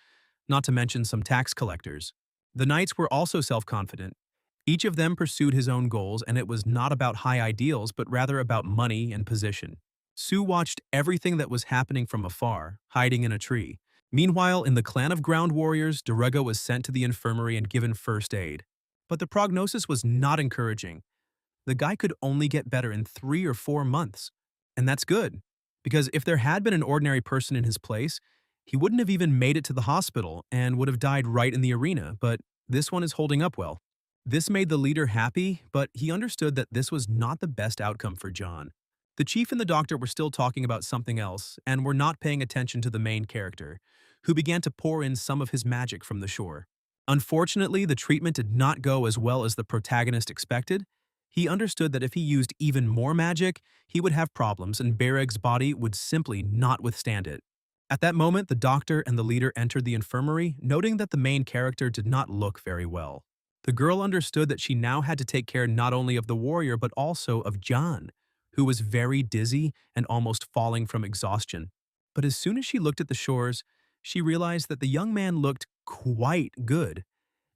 not to mention some tax collectors. The knights were also self-confident. Each of them pursued his own goals, and it was not about high ideals, but rather about money and position. Su watched everything that was happening from afar, hiding in a tree. Meanwhile, in the clan of ground warriors, Durga was sent to the infirmary and given first aid. But the prognosis was not encouraging. The guy could only get better in 3 or 4 months. And that's good, because if there had been an ordinary person in his place, he wouldn't have even made it to the hospital and would have died right in the arena, but this one is holding up well. This made the leader happy, but he understood that this was not the best outcome for John. The chief and the doctor were still talking about something else and were not paying attention to the main character, who began to pour in some of his magic from the shore. Unfortunately, the treatment did not go as well as the protagonist expected. He understood that if he used even more magic, he would have problems and Bereg's body would simply not withstand it. At that moment, the doctor and the leader entered the infirmary, noting that the main character did not look very well. The girl understood that she now had to take care not only of the warrior but also of John, who was very dizzy and almost falling from exhaustion. But as soon as she looked at the shores, she realized that the young man looked quite good.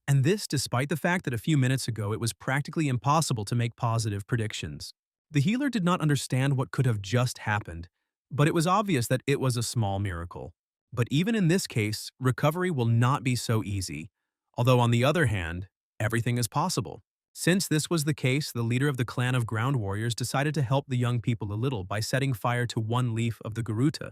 And this despite the fact that a few minutes ago it was practically impossible to make positive predictions. The healer did not understand what could have just happened, but it was obvious that it was a small miracle. But even in this case, recovery will not be so easy. Although on the other hand, everything is possible. Since this was the case, the leader of the clan of ground warriors decided to help the young people a little by setting fire to one leaf of the Garuta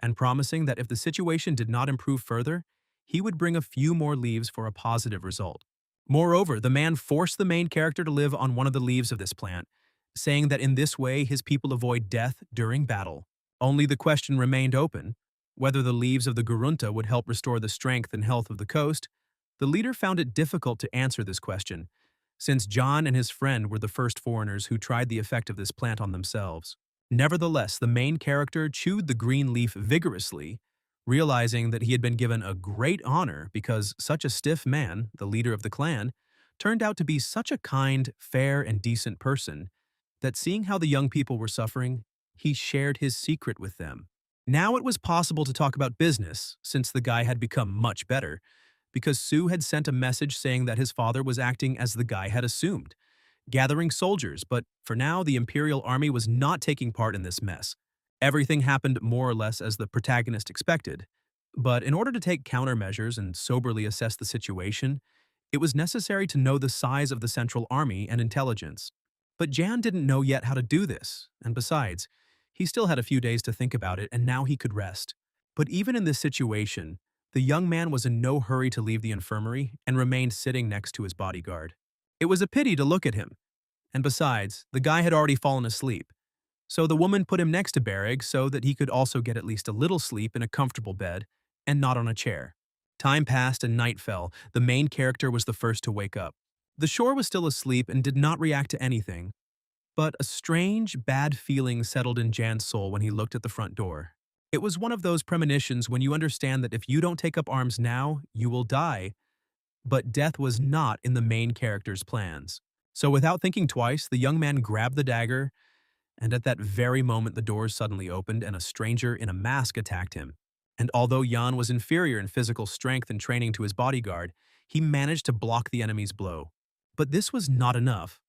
and promising that if the situation did not improve further, he would bring a few more leaves for a positive result. Moreover, the man forced the main character to live on one of the leaves of this plant, saying that in this way his people avoid death during battle. Only the question remained open, whether the leaves of the Garunta would help restore the strength and health of the coast. The leader found it difficult to answer this question, since John and his friend were the first foreigners who tried the effect of this plant on themselves. Nevertheless, the main character chewed the green leaf vigorously, realizing that he had been given a great honor because such a stiff man, the leader of the clan, turned out to be such a kind, fair, and decent person that seeing how the young people were suffering, he shared his secret with them. Now it was possible to talk about business, since the guy had become much better, because Su had sent a message saying that his father was acting as the guy had assumed, gathering soldiers, but for now the Imperial Army was not taking part in this mess. Everything happened more or less as the protagonist expected. But in order to take countermeasures and soberly assess the situation, it was necessary to know the size of the Central Army and intelligence. But Jan didn't know yet how to do this, and besides, he still had a few days to think about it and now he could rest. But even in this situation, the young man was in no hurry to leave the infirmary and remained sitting next to his bodyguard. It was a pity to look at him. And besides, the guy had already fallen asleep. So the woman put him next to Bereg so that he could also get at least a little sleep in a comfortable bed and not on a chair. Time passed and night fell. The main character was the first to wake up. The shore was still asleep and did not react to anything. But a strange, bad feeling settled in Jan's soul when he looked at the front door. It was one of those premonitions when you understand that if you don't take up arms now, you will die. But death was not in the main character's plans. So without thinking twice, the young man grabbed the dagger, and at that very moment the doors suddenly opened and a stranger in a mask attacked him. And although Jan was inferior in physical strength and training to his bodyguard, he managed to block the enemy's blow. But this was not enough.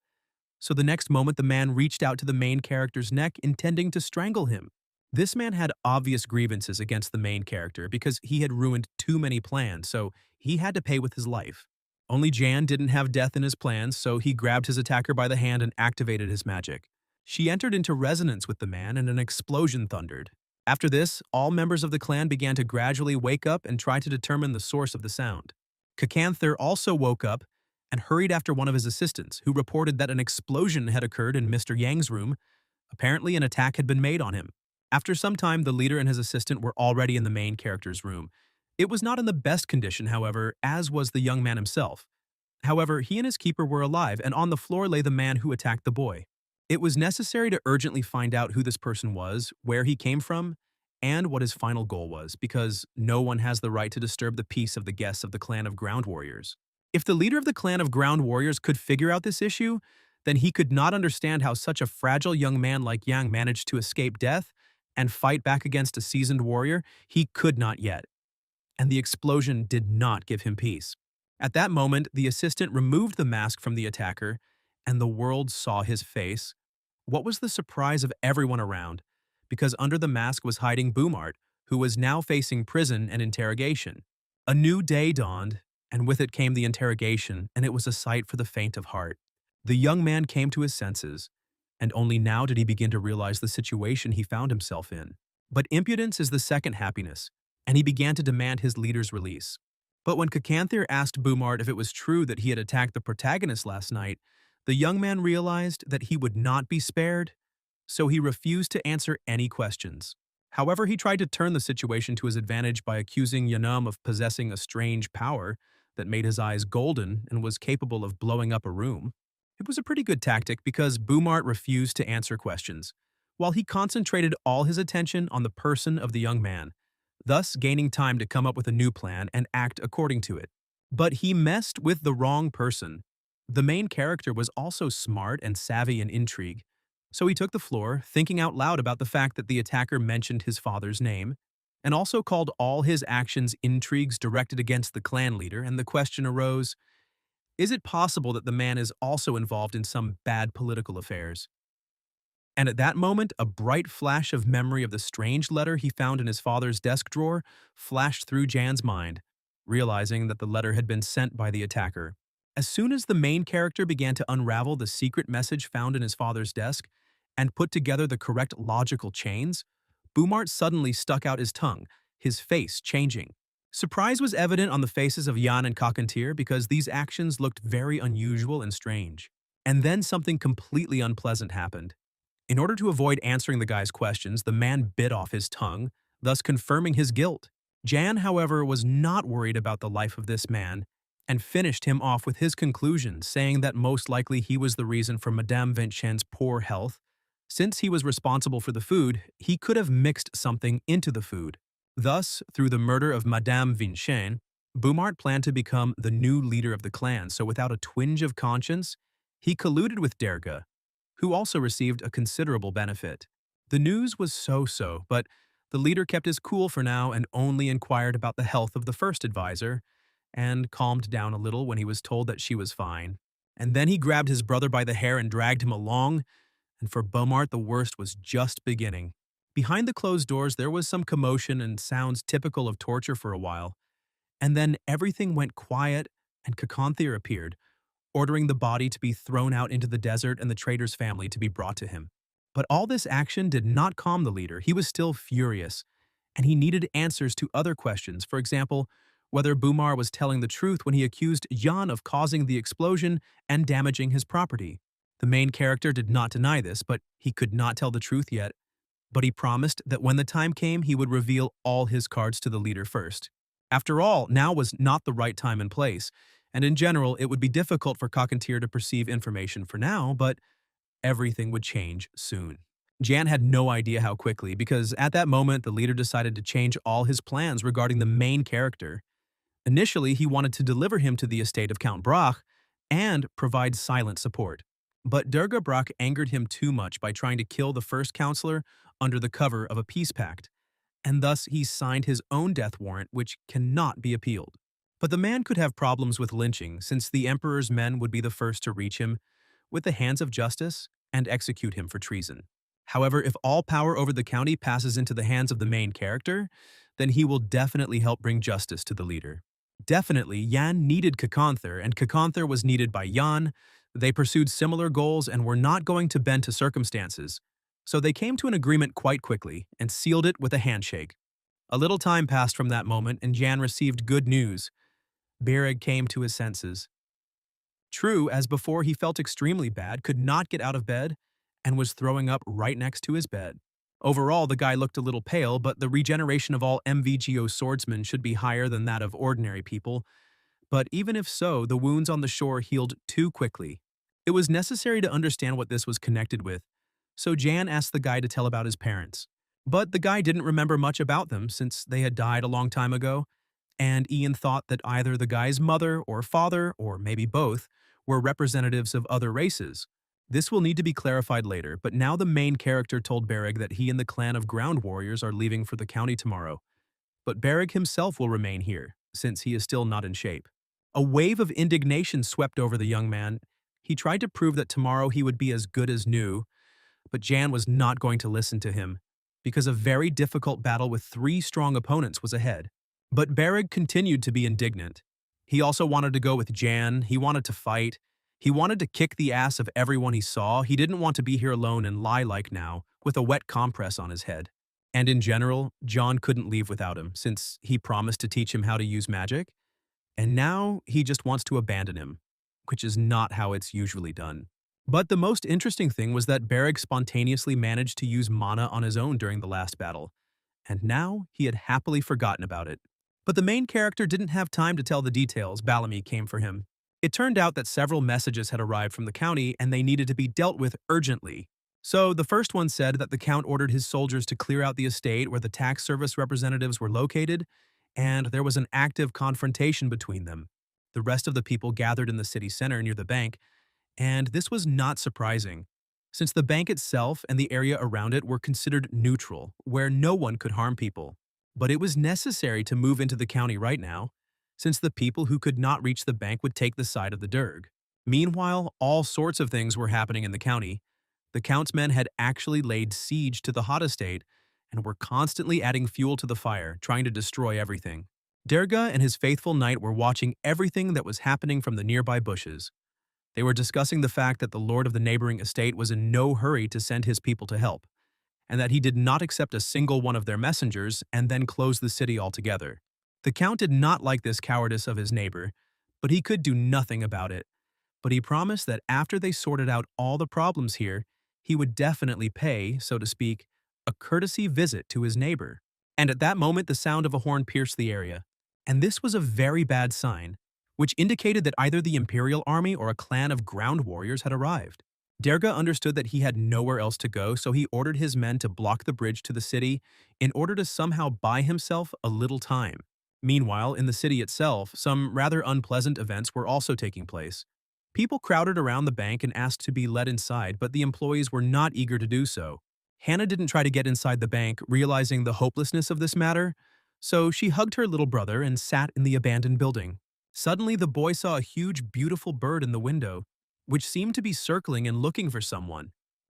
So the next moment the man reached out to the main character's neck, intending to strangle him. This man had obvious grievances against the main character because he had ruined too many plans, so he had to pay with his life. Only Jan didn't have death in his plans, so he grabbed his attacker by the hand and activated his magic. She entered into resonance with the man and an explosion thundered. After this, all members of the clan began to gradually wake up and try to determine the source of the sound. Kakanther also woke up and hurried after one of his assistants, who reported that an explosion had occurred in Mr. Yang's room. Apparently, an attack had been made on him. After some time, the leader and his assistant were already in the main character's room. It was not in the best condition, however, as was the young man himself. However, he and his keeper were alive, and on the floor lay the man who attacked the boy. It was necessary to urgently find out who this person was, where he came from, and what his final goal was, because no one has the right to disturb the peace of the guests of the clan of ground warriors. If the leader of the clan of ground warriors could figure out this issue, then he could not understand how such a fragile young man like Yang managed to escape death and fight back against a seasoned warrior. He could not yet, and the explosion did not give him peace. At that moment, the assistant removed the mask from the attacker, and the world saw his face. What was the surprise of everyone around? Because under the mask was hiding Boomart, who was now facing prison and interrogation. A new day dawned, and with it came the interrogation, and it was a sight for the faint of heart. The young man came to his senses, and only now did he begin to realize the situation he found himself in. But impudence is the second happiness, and he began to demand his leader's release. But when Kakanthir asked Boomart if it was true that he had attacked the protagonist last night, the young man realized that he would not be spared, so he refused to answer any questions. However, he tried to turn the situation to his advantage by accusing Yanam of possessing a strange power that made his eyes golden and was capable of blowing up a room. It was a pretty good tactic because Boomart refused to answer questions, while he concentrated all his attention on the person of the young man, thus gaining time to come up with a new plan and act according to it. But he messed with the wrong person. The main character was also smart and savvy in intrigue, so he took the floor, thinking out loud about the fact that the attacker mentioned his father's name, and also called all his actions intrigues directed against the clan leader, and the question arose, is it possible that the man is also involved in some bad political affairs? And at that moment, a bright flash of memory of the strange letter he found in his father's desk drawer flashed through Jan's mind, realizing that the letter had been sent by the attacker. As soon as the main character began to unravel the secret message found in his father's desk and put together the correct logical chains, Boomart suddenly stuck out his tongue, his face changing. Surprise was evident on the faces of Jan and Kakantir because these actions looked very unusual and strange. And then something completely unpleasant happened. In order to avoid answering the guy's questions, the man bit off his tongue, thus confirming his guilt. Jan, however, was not worried about the life of this man and finished him off with his conclusion, saying that most likely he was the reason for Madame Vincent's poor health. Since he was responsible for the food, he could have mixed something into the food. Thus, through the murder of Madame Vincent, Boomart planned to become the new leader of the clan, so without a twinge of conscience, he colluded with Derga, who also received a considerable benefit. The news was so-so, but the leader kept his cool for now and only inquired about the health of the first advisor, and calmed down a little when he was told that she was fine. And then he grabbed his brother by the hair and dragged him along, and for Boomart the worst was just beginning. Behind the closed doors there was some commotion and sounds typical of torture for a while, and then everything went quiet and Kakanthir appeared, ordering the body to be thrown out into the desert and the traitor's family to be brought to him. But all this action did not calm the leader. He was still furious, and he needed answers to other questions. For example, whether Boomart was telling the truth when he accused Jan of causing the explosion and damaging his property. The main character did not deny this, but he could not tell the truth yet. But he promised that when the time came, he would reveal all his cards to the leader first. After all, now was not the right time and place, and in general, it would be difficult for Kakantir to perceive information for now, but everything would change soon. Jan had no idea how quickly, because at that moment, the leader decided to change all his plans regarding the main character. Initially, he wanted to deliver him to the estate of Count Brach and provide silent support. But Durga Brach angered him too much by trying to kill the first counselor under the cover of a peace pact, and thus he signed his own death warrant, which cannot be appealed. But the man could have problems with lynching, since the emperor's men would be the first to reach him with the hands of justice and execute him for treason. However, if all power over the county passes into the hands of the main character, then he will definitely help bring justice to the leader. Definitely, Jan needed Kakanthir, and Kakanthir was needed by Jan. They pursued similar goals and were not going to bend to circumstances, so they came to an agreement quite quickly and sealed it with a handshake. A little time passed from that moment, and Jan received good news. Bireg came to his senses. True, as before, he felt extremely bad, could not get out of bed, and was throwing up right next to his bed. Overall, the guy looked a little pale, but the regeneration of all MVGO swordsmen should be higher than that of ordinary people. But even if so, the wounds on the shore healed too quickly. It was necessary to understand what this was connected with, so Jan asked the guy to tell about his parents. But the guy didn't remember much about them since they had died a long time ago, and Ian thought that either the guy's mother or father, or maybe both, were representatives of other races. This will need to be clarified later, but now the main character told Bereg that he and the clan of ground warriors are leaving for the county tomorrow. But Bereg himself will remain here, since he is still not in shape. A wave of indignation swept over the young man. He tried to prove that tomorrow he would be as good as new, but Jan was not going to listen to him, because a very difficult battle with three strong opponents was ahead. But Bereg continued to be indignant. He also wanted to go with Jan, he wanted to fight, he wanted to kick the ass of everyone he saw, he didn't want to be here alone and lie like now, with a wet compress on his head. And in general, John couldn't leave without him, since he promised to teach him how to use magic, and now he just wants to abandon him, which is not how it's usually done. But the most interesting thing was that Bereg spontaneously managed to use mana on his own during the last battle, and now he had happily forgotten about it. But the main character didn't have time to tell the details. Bellamy came for him. It turned out that several messages had arrived from the county and they needed to be dealt with urgently. So the first one said that the count ordered his soldiers to clear out the estate where the tax service representatives were located, and there was an active confrontation between them. The rest of the people gathered in the city center near the bank, and this was not surprising, since the bank itself and the area around it were considered neutral, where no one could harm people. But it was necessary to move into the county right now, since the people who could not reach the bank would take the side of the Derg. Meanwhile, all sorts of things were happening in the county. The Count's men had actually laid siege to the hot estate and were constantly adding fuel to the fire, trying to destroy everything. Derga and his faithful knight were watching everything that was happening from the nearby bushes. They were discussing the fact that the lord of the neighboring estate was in no hurry to send his people to help, and that he did not accept a single one of their messengers and then close the city altogether. The Count did not like this cowardice of his neighbor, but he could do nothing about it. But he promised that after they sorted out all the problems here, he would definitely pay, so to speak, a courtesy visit to his neighbor. And at that moment, the sound of a horn pierced the area. And this was a very bad sign, which indicated that either the Imperial Army or a clan of ground warriors had arrived. Derga understood that he had nowhere else to go, so he ordered his men to block the bridge to the city in order to somehow buy himself a little time. Meanwhile, in the city itself, some rather unpleasant events were also taking place. People crowded around the bank and asked to be let inside, but the employees were not eager to do so. Hannah didn't try to get inside the bank, realizing the hopelessness of this matter, so she hugged her little brother and sat in the abandoned building. Suddenly, the boy saw a huge, beautiful bird in the window, which seemed to be circling and looking for someone.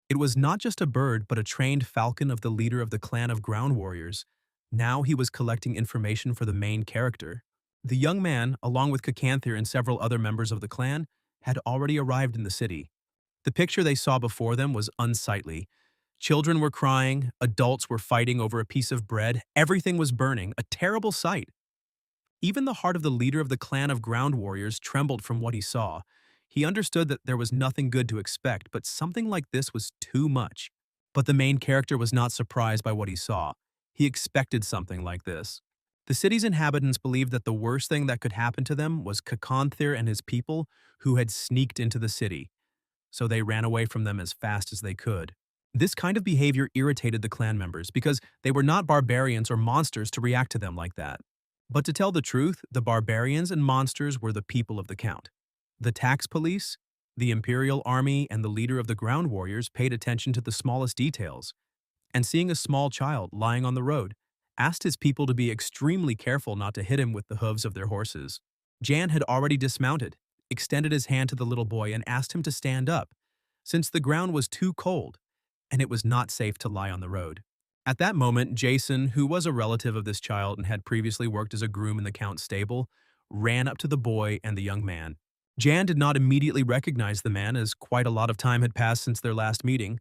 It was not just a bird, but a trained falcon of the leader of the clan of ground warriors. Now he was collecting information for the main character. The young man, along with Kakanthir and several other members of the clan, had already arrived in the city. The picture they saw before them was unsightly. Children were crying, adults were fighting over a piece of bread, everything was burning, a terrible sight. Even the heart of the leader of the clan of ground warriors trembled from what he saw. He understood that there was nothing good to expect, but something like this was too much. But the main character was not surprised by what he saw. He expected something like this. The city's inhabitants believed that the worst thing that could happen to them was Kakanthir and his people who had sneaked into the city, so they ran away from them as fast as they could. This kind of behavior irritated the clan members because they were not barbarians or monsters to react to them like that. But to tell the truth, the barbarians and monsters were the people of the Count. The tax police, the Imperial Army, and the leader of the ground warriors paid attention to the smallest details, and seeing a small child lying on the road, asked his people to be extremely careful not to hit him with the hooves of their horses. Jan had already dismounted, extended his hand to the little boy and asked him to stand up, since the ground was too cold, and it was not safe to lie on the road. At that moment, Jason, who was a relative of this child and had previously worked as a groom in the Count's stable, ran up to the boy and the young man. Jan did not immediately recognize the man, as quite a lot of time had passed since their last meeting,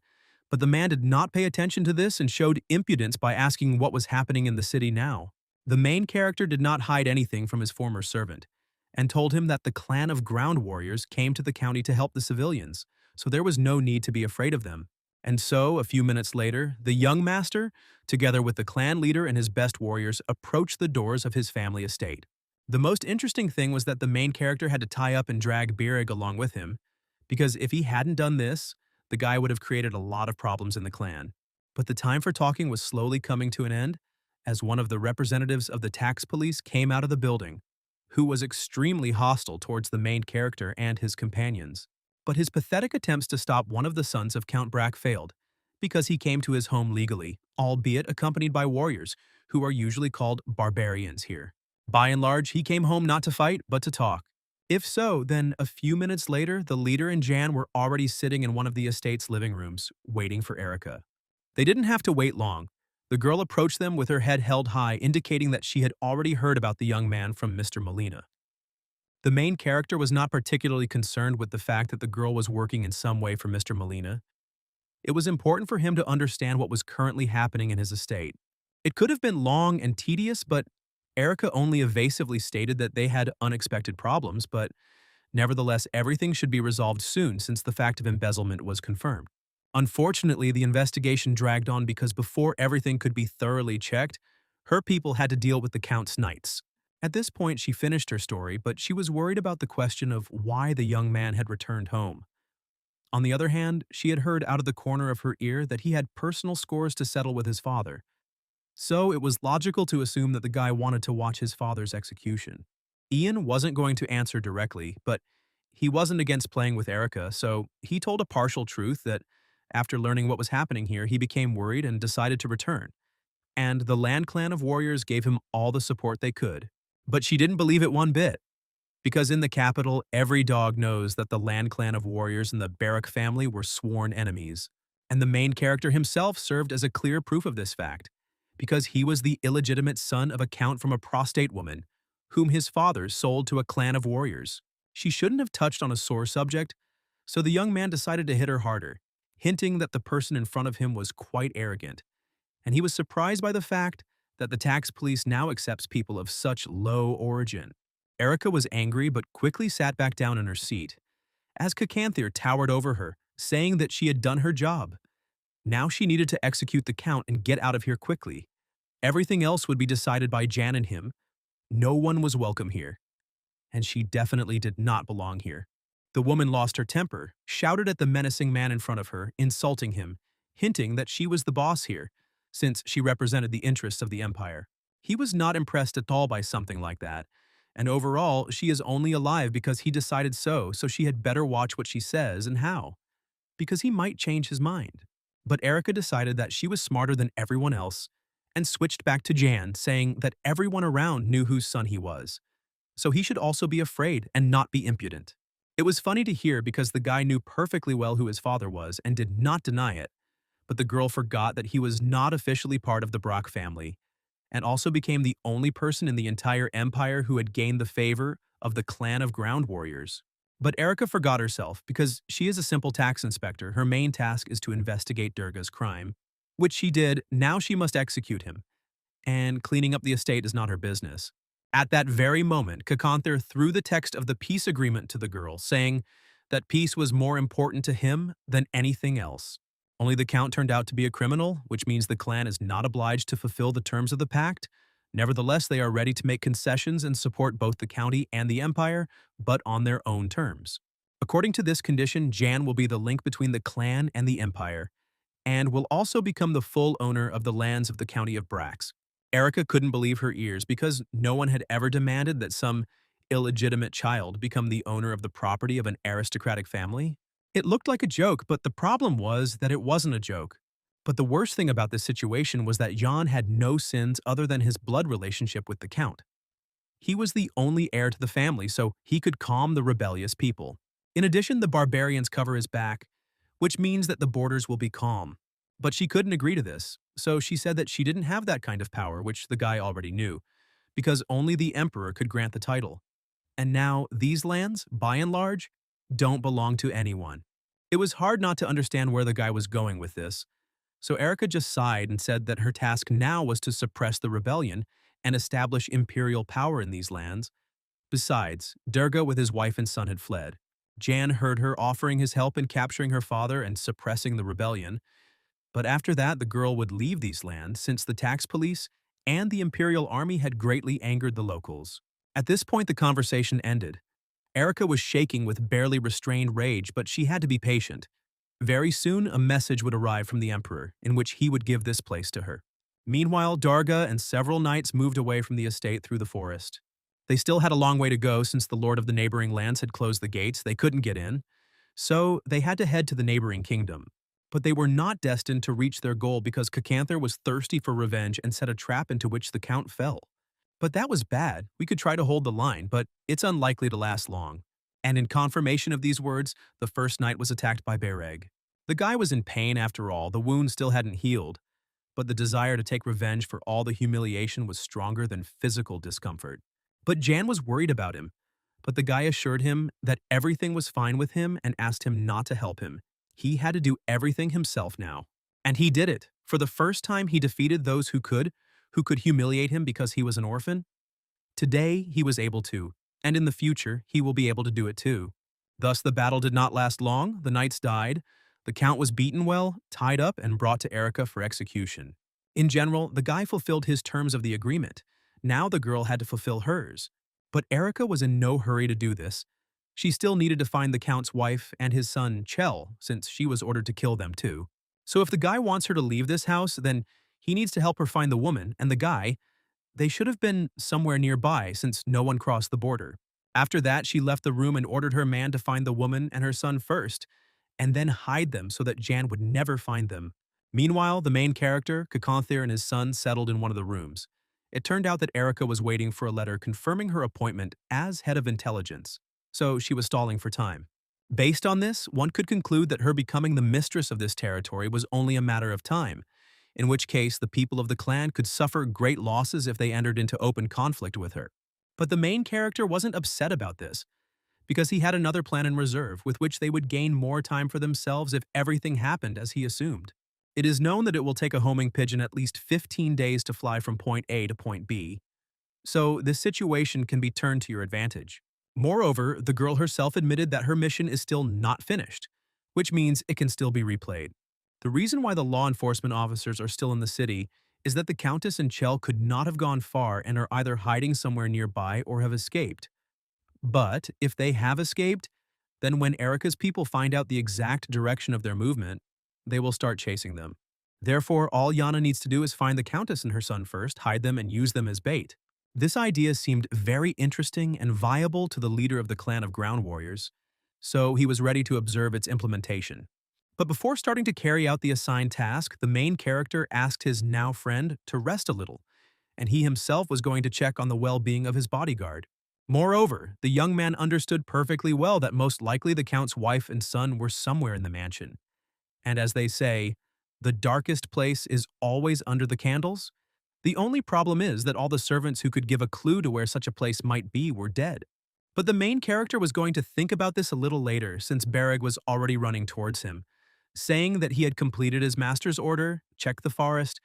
but the man did not pay attention to this and showed impudence by asking what was happening in the city now. The main character did not hide anything from his former servant, and told him that the clan of ground warriors came to the county to help the civilians, so there was no need to be afraid of them. And so, a few minutes later, the young master, together with the clan leader and his best warriors, approached the doors of his family estate. The most interesting thing was that the main character had to tie up and drag Bireg along with him, because if he hadn't done this, the guy would have created a lot of problems in the clan. But the time for talking was slowly coming to an end, as one of the representatives of the tax police came out of the building, who was extremely hostile towards the main character and his companions. But his pathetic attempts to stop one of the sons of Count Brack failed, because he came to his home legally, albeit accompanied by warriors, who are usually called barbarians here. By and large, he came home not to fight, but to talk. If so, then a few minutes later, the leader and Jan were already sitting in one of the estate's living rooms, waiting for Erica. They didn't have to wait long. The girl approached them with her head held high, indicating that she had already heard about the young man from Mr. Molina. The main character was not particularly concerned with the fact that the girl was working in some way for Mr. Molina. It was important for him to understand what was currently happening in his estate. It could have been long and tedious, but Erica only evasively stated that they had unexpected problems, but nevertheless, everything should be resolved soon since the fact of embezzlement was confirmed. Unfortunately, the investigation dragged on because before everything could be thoroughly checked, her people had to deal with the Count's knights. At this point, she finished her story, but she was worried about the question of why the young man had returned home. On the other hand, she had heard out of the corner of her ear that he had personal scores to settle with his father. So it was logical to assume that the guy wanted to watch his father's execution. Ian wasn't going to answer directly, but he wasn't against playing with Erica, so he told a partial truth that after learning what was happening here, he became worried and decided to return. And the Land Clan of warriors gave him all the support they could. But she didn't believe it one bit. Because in the capital, every dog knows that the Land Clan of warriors and the Barak family were sworn enemies. And the main character himself served as a clear proof of this fact, because he was the illegitimate son of a count from a prostate woman, whom his father sold to a clan of warriors. She shouldn't have touched on a sore subject, so the young man decided to hit her harder, hinting that the person in front of him was quite arrogant. And he was surprised by the fact that the tax police now accepts people of such low origin. Erica was angry but quickly sat back down in her seat, as Kakanthir towered over her, saying that she had done her job. Now she needed to execute the count and get out of here quickly. Everything else would be decided by Jan and him. No one was welcome here. And she definitely did not belong here. The woman lost her temper, shouted at the menacing man in front of her, insulting him, hinting that she was the boss here, since she represented the interests of the empire. He was not impressed at all by something like that, and overall, she is only alive because he decided so she had better watch what she says and how, because he might change his mind. But Erica decided that she was smarter than everyone else and switched back to Jan, saying that everyone around knew whose son he was, so he should also be afraid and not be impudent. It was funny to hear because the guy knew perfectly well who his father was and did not deny it, but the girl forgot that he was not officially part of the Brock family, and also became the only person in the entire empire who had gained the favor of the clan of ground warriors. But Erica forgot herself because she is a simple tax inspector. Her main task is to investigate Durga's crime, which she did. Now she must execute him, and cleaning up the estate is not her business. At that very moment, Kakanthir threw the text of the peace agreement to the girl, saying that peace was more important to him than anything else. Only the Count turned out to be a criminal, which means the clan is not obliged to fulfill the terms of the pact. Nevertheless, they are ready to make concessions and support both the county and the empire, but on their own terms. According to this condition, Jan will be the link between the clan and the empire, and will also become the full owner of the lands of the county of Brax. Erica couldn't believe her ears because no one had ever demanded that some illegitimate child become the owner of the property of an aristocratic family. It looked like a joke, but the problem was that it wasn't a joke. But the worst thing about this situation was that Jan had no sins other than his blood relationship with the Count. He was the only heir to the family, so he could calm the rebellious people. In addition, the barbarians cover his back, which means that the borders will be calm. But she couldn't agree to this, so she said that she didn't have that kind of power, which the guy already knew, because only the emperor could grant the title. And now, these lands, by and large, don't belong to anyone. It was hard not to understand where the guy was going with this, so Erica just sighed and said that her task now was to suppress the rebellion and establish imperial power in these lands. Besides, Durga with his wife and son had fled. Jan heard her offering his help in capturing her father and suppressing the rebellion, but after that the girl would leave these lands since the tax police and the imperial army had greatly angered the locals. At this point the conversation ended. Erica was shaking with barely restrained rage, but she had to be patient. Very soon, a message would arrive from the emperor, in which he would give this place to her. Meanwhile, Darga and several knights moved away from the estate through the forest. They still had a long way to go since the lord of the neighboring lands had closed the gates. They couldn't get in. So they had to head to the neighboring kingdom. But they were not destined to reach their goal because Cacanther was thirsty for revenge and set a trap into which the Count fell. But that was bad. We could try to hold the line, but it's unlikely to last long. And in confirmation of these words, the first knight was attacked by Bereg. The guy was in pain after all, the wound still hadn't healed, but the desire to take revenge for all the humiliation was stronger than physical discomfort. But Jan was worried about him, but the guy assured him that everything was fine with him and asked him not to help him. He had to do everything himself now. And he did it. For the first time, he defeated those who could humiliate him because he was an orphan. Today, he was able to, and in the future, he will be able to do it too. Thus, the battle did not last long, the knights died, the count was beaten well, tied up, and brought to Erica for execution. In general, the guy fulfilled his terms of the agreement. Now the girl had to fulfill hers. But Erica was in no hurry to do this. She still needed to find the count's wife and his son, Chell, since she was ordered to kill them too. So if the guy wants her to leave this house, then he needs to help her find the woman, and the guy, they should have been somewhere nearby since no one crossed the border. After that, she left the room and ordered her man to find the woman and her son first, and then hide them so that Jan would never find them. Meanwhile, the main character, Kakonthir, and his son settled in one of the rooms. It turned out that Erica was waiting for a letter confirming her appointment as head of intelligence, so she was stalling for time. Based on this, one could conclude that her becoming the mistress of this territory was only a matter of time, in which case the people of the clan could suffer great losses if they entered into open conflict with her. But the main character wasn't upset about this, because he had another plan in reserve with which they would gain more time for themselves if everything happened as he assumed. It is known that it will take a homing pigeon at least 15 days to fly from point A to point B, so this situation can be turned to your advantage. Moreover, the girl herself admitted that her mission is still not finished, which means it can still be replayed. The reason why the law enforcement officers are still in the city is that the Countess and Chell could not have gone far and are either hiding somewhere nearby or have escaped. But if they have escaped, then when Erica's people find out the exact direction of their movement, they will start chasing them. Therefore, all Yana needs to do is find the Countess and her son first, hide them, and use them as bait. This idea seemed very interesting and viable to the leader of the clan of ground warriors, so he was ready to observe its implementation. But before starting to carry out the assigned task, the main character asked his now friend to rest a little, and he himself was going to check on the well-being of his bodyguard. Moreover, the young man understood perfectly well that most likely the Count's wife and son were somewhere in the mansion. And as they say, the darkest place is always under the candles. The only problem is that all the servants who could give a clue to where such a place might be were dead. But the main character was going to think about this a little later since Bereg was already running towards him, saying that he had completed his master's order, checked the forest,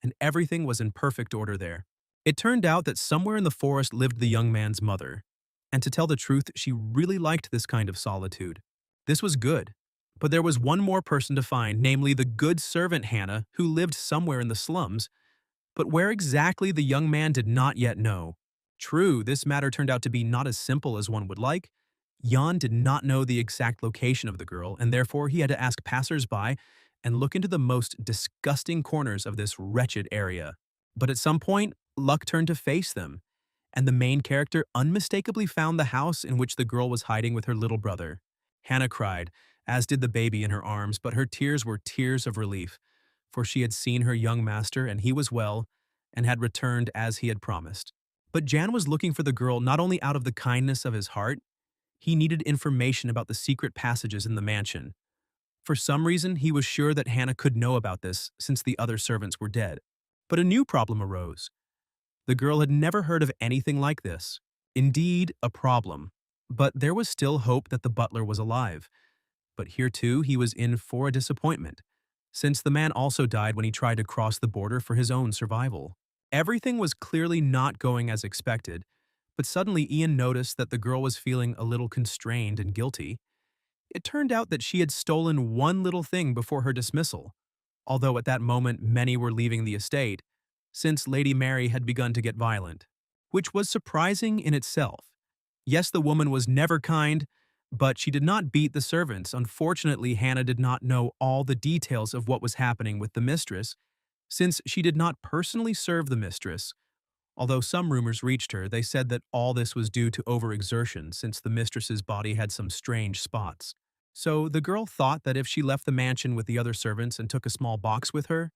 and everything was in perfect order there. It turned out that somewhere in the forest lived the young man's mother, and to tell the truth, she really liked this kind of solitude. This was good, but there was one more person to find, namely the good servant Hannah, who lived somewhere in the slums, but where exactly the young man did not yet know. True, this matter turned out to be not as simple as one would like. Jan did not know the exact location of the girl, and therefore he had to ask passers-by and look into the most disgusting corners of this wretched area. But at some point, luck turned to face them, and the main character unmistakably found the house in which the girl was hiding with her little brother. Hannah cried, as did the baby in her arms, but her tears were tears of relief, for she had seen her young master and he was well, and had returned as he had promised. But Jan was looking for the girl not only out of the kindness of his heart, he needed information about the secret passages in the mansion. For some reason, he was sure that Hannah could know about this since the other servants were dead. But a new problem arose. The girl had never heard of anything like this. Indeed, a problem. But there was still hope that the butler was alive. But here too, he was in for a disappointment, since the man also died when he tried to cross the border for his own survival. Everything was clearly not going as expected, but suddenly Ian noticed that the girl was feeling a little constrained and guilty. It turned out that she had stolen one little thing before her dismissal, although at that moment many were leaving the estate, since Lady Mary had begun to get violent, which was surprising in itself. Yes, the woman was never kind, but she did not beat the servants. Unfortunately, Hannah did not know all the details of what was happening with the mistress, since she did not personally serve the mistress. Although some rumors reached her, they said that all this was due to overexertion since the mistress's body had some strange spots. So the girl thought that if she left the mansion with the other servants and took a small box with her,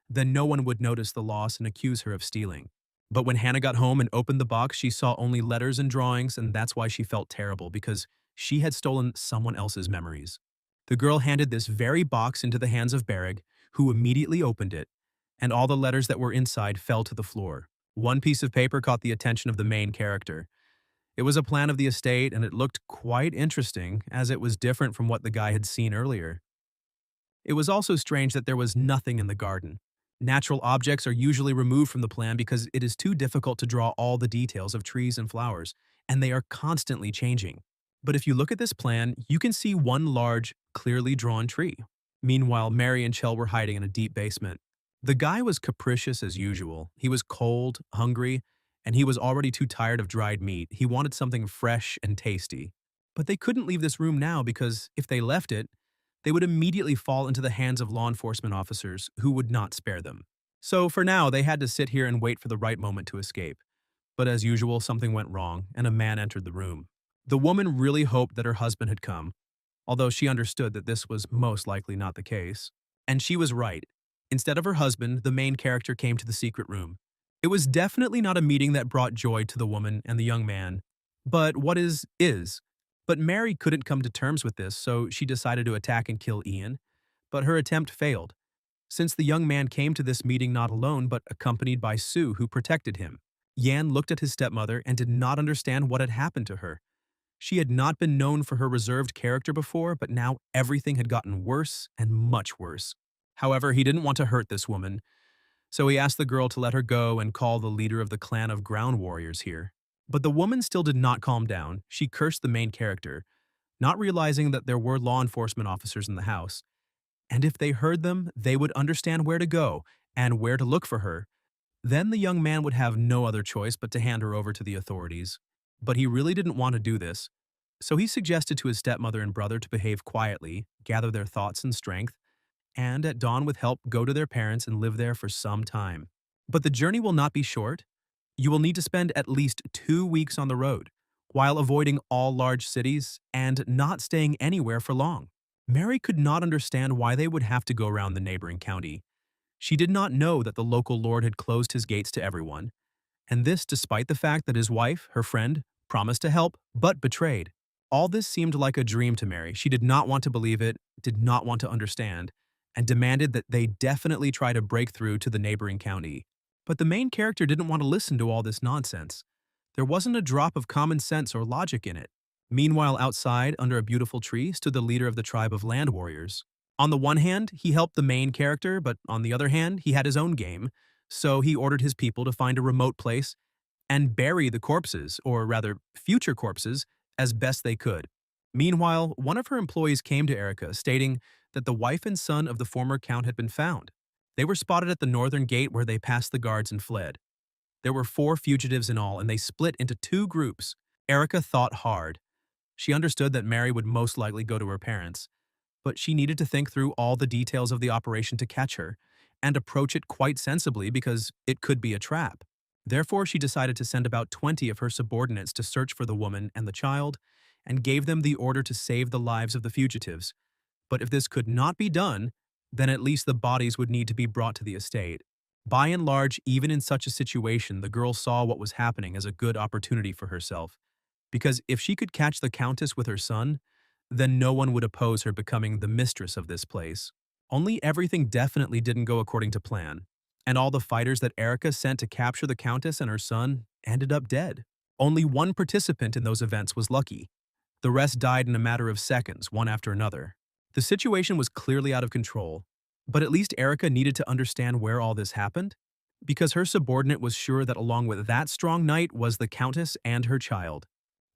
then no one would notice the loss and accuse her of stealing. But when Hannah got home and opened the box, she saw only letters and drawings, and that's why she felt terrible, because she had stolen someone else's memories. The girl handed this very box into the hands of Bereg, who immediately opened it, and all the letters that were inside fell to the floor. One piece of paper caught the attention of the main character. It was a plan of the estate, and it looked quite interesting, as it was different from what the guy had seen earlier. It was also strange that there was nothing in the garden. Natural objects are usually removed from the plan because it is too difficult to draw all the details of trees and flowers, and they are constantly changing. But if you look at this plan, you can see one large, clearly drawn tree. Meanwhile, Mary and Chell were hiding in a deep basement. The guy was capricious as usual. He was cold, hungry, and he was already too tired of dried meat. He wanted something fresh and tasty. But they couldn't leave this room now because if they left it, they would immediately fall into the hands of law enforcement officers who would not spare them. So for now, they had to sit here and wait for the right moment to escape. But as usual, something went wrong, and a man entered the room. The woman really hoped that her husband had come, although she understood that this was most likely not the case. And she was right. Instead of her husband, the main character came to the secret room. It was definitely not a meeting that brought joy to the woman and the young man. But what is. But Mary couldn't come to terms with this, so she decided to attack and kill Ian. But her attempt failed, since the young man came to this meeting not alone but accompanied by Sue, who protected him. Yan looked at his stepmother and did not understand what had happened to her. She had not been known for her reserved character before, but now everything had gotten worse and much worse. However, he didn't want to hurt this woman, so he asked the girl to let her go and call the leader of the clan of ground warriors here. But the woman still did not calm down. She cursed the main character, not realizing that there were law enforcement officers in the house. And if they heard them, they would understand where to go and where to look for her. Then the young man would have no other choice but to hand her over to the authorities. But he really didn't want to do this. So he suggested to his stepmother and brother to behave quietly, gather their thoughts and strength, and at dawn with help go to their parents and live there for some time. But the journey will not be short. You will need to spend at least 2 weeks on the road, while avoiding all large cities and not staying anywhere for long. Mary could not understand why they would have to go around the neighboring county. She did not know that the local lord had closed his gates to everyone, and this despite the fact that his wife, her friend, promised to help, but betrayed. All this seemed like a dream to Mary. She did not want to believe it, did not want to understand, and demanded that they definitely try to break through to the neighboring county. But the main character didn't want to listen to all this nonsense. There wasn't a drop of common sense or logic in it. Meanwhile, outside, under a beautiful tree, stood the leader of the tribe of land warriors. On the one hand, he helped the main character, but on the other hand, he had his own game, so he ordered his people to find a remote place and bury the corpses, or rather, future corpses, as best they could. Meanwhile, one of her employees came to Erica, stating that the wife and son of the former count had been found. They were spotted at the northern gate where they passed the guards and fled. There were 4 fugitives in all, and they split into 2 groups. Erica thought hard. She understood that Mary would most likely go to her parents, but she needed to think through all the details of the operation to catch her, and approach it quite sensibly because it could be a trap. Therefore, she decided to send about 20 of her subordinates to search for the woman and the child, and gave them the order to save the lives of the fugitives. But if this could not be done, then at least the bodies would need to be brought to the estate. By and large, even in such a situation, the girl saw what was happening as a good opportunity for herself. Because if she could catch the countess with her son, then no one would oppose her becoming the mistress of this place. Only everything definitely didn't go according to plan, and all the fighters that Erica sent to capture the countess and her son ended up dead. Only one participant in those events was lucky. The rest died in a matter of seconds, one after another. The situation was clearly out of control, but at least Erica needed to understand where all this happened, because her subordinate was sure that along with that strong knight was the countess and her child.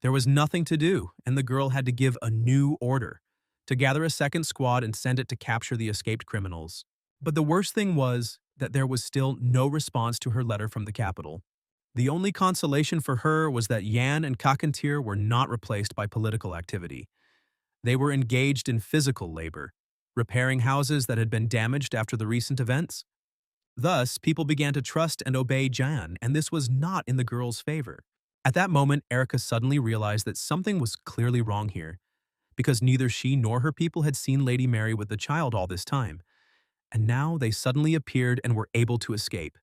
There was nothing to do, and the girl had to give a new order, to gather a second squad and send it to capture the escaped criminals. But the worst thing was that there was still no response to her letter from the capital. The only consolation for her was that Yan and Kakantir were not replaced by political activity. They were engaged in physical labor, repairing houses that had been damaged after the recent events. Thus, people began to trust and obey Jan, and this was not in the girl's favor. At that moment, Erica suddenly realized that something was clearly wrong here, because neither she nor her people had seen Lady Mary with the child all this time, and now they suddenly appeared and were able to escape.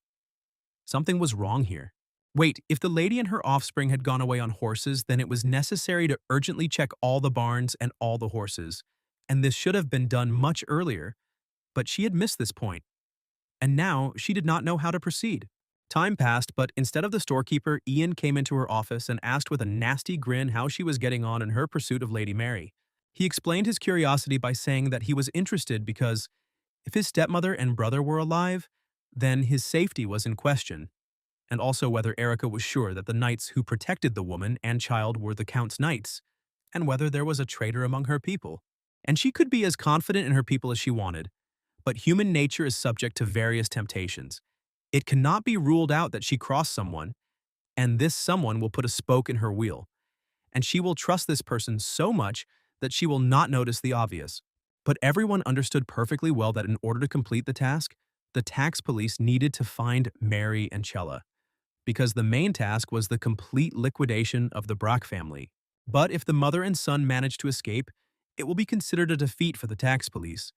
Something was wrong here. Wait, if the lady and her offspring had gone away on horses, then it was necessary to urgently check all the barns and all the horses, and this should have been done much earlier, but she had missed this point, and now she did not know how to proceed. Time passed, but instead of the storekeeper, Ian came into her office and asked with a nasty grin how she was getting on in her pursuit of Lady Mary. He explained his curiosity by saying that he was interested because if his stepmother and brother were alive, then his safety was in question, and also whether Erica was sure that the knights who protected the woman and child were the Count's knights, and whether there was a traitor among her people. And she could be as confident in her people as she wanted, but human nature is subject to various temptations. It cannot be ruled out that she crossed someone, and this someone will put a spoke in her wheel, and she will trust this person so much that she will not notice the obvious. But everyone understood perfectly well that in order to complete the tax police needed to find Mary and Chella, because the main task was the complete liquidation of the Brock family. But if the mother and son manage to escape, it will be considered a defeat for the tax police,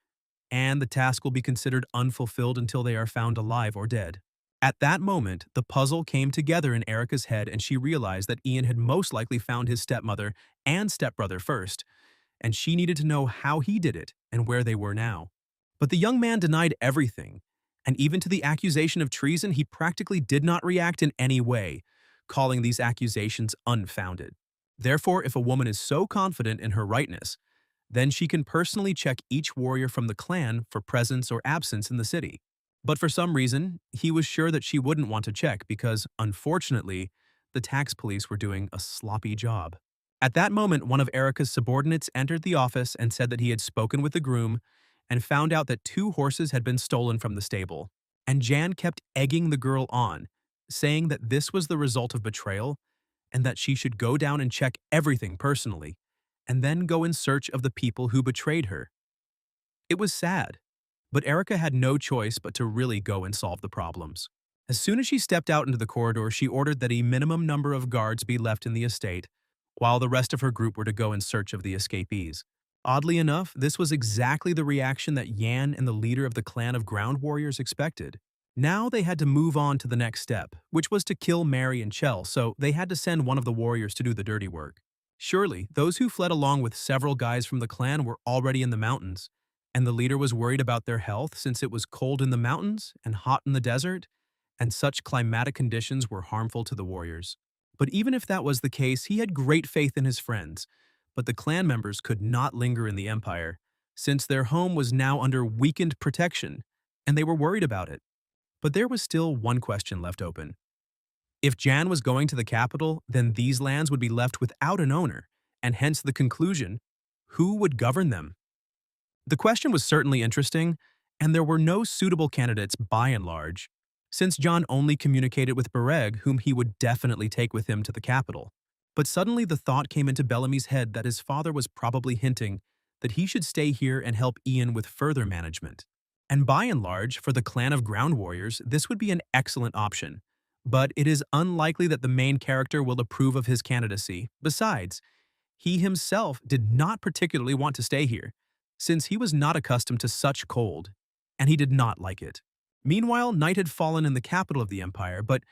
and the task will be considered unfulfilled until they are found alive or dead. At that moment, the puzzle came together in Erica's head and she realized that Ian had most likely found his stepmother and stepbrother first, and she needed to know how he did it and where they were now. But the young man denied everything, and even to the accusation of treason, he practically did not react in any way, calling these accusations unfounded. Therefore, if a woman is so confident in her rightness, then she can personally check each warrior from the clan for presence or absence in the city. But for some reason, he was sure that she wouldn't want to check because, unfortunately, the tax police were doing a sloppy job. At that moment, one of Erica's subordinates entered the office and said that he had spoken with the groom and found out that 2 horses had been stolen from the stable. And Jan kept egging the girl on, saying that this was the result of betrayal and that she should go down and check everything personally, and then go in search of the people who betrayed her. It was sad, but Erica had no choice but to really go and solve the problems. As soon as she stepped out into the corridor, she ordered that a minimum number of guards be left in the estate, while the rest of her group were to go in search of the escapees. Oddly enough, this was exactly the reaction that Yan and the leader of the clan of ground warriors expected. Now they had to move on to the next step, which was to kill Mary and Chell, so they had to send one of the warriors to do the dirty work. Surely, those who fled along with several guys from the clan were already in the mountains, and the leader was worried about their health since it was cold in the mountains and hot in the desert, and such climatic conditions were harmful to the warriors. But even if that was the case, he had great faith in his friends, but the clan members could not linger in the empire, since their home was now under weakened protection, and they were worried about it. But there was still one question left open. If Jan was going to the capital, then these lands would be left without an owner, and hence the conclusion, who would govern them? The question was certainly interesting, and there were no suitable candidates by and large, since John only communicated with Bereg, whom he would definitely take with him to the capital. But suddenly the thought came into Bellamy's head that his father was probably hinting that he should stay here and help Ian with further management. And by and large, for the clan of ground warriors, this would be an excellent option. But it is unlikely that the main character will approve of his candidacy. Besides, he himself did not particularly want to stay here, since he was not accustomed to such cold, and he did not like it. Meanwhile, night had fallen in the capital of the empire, but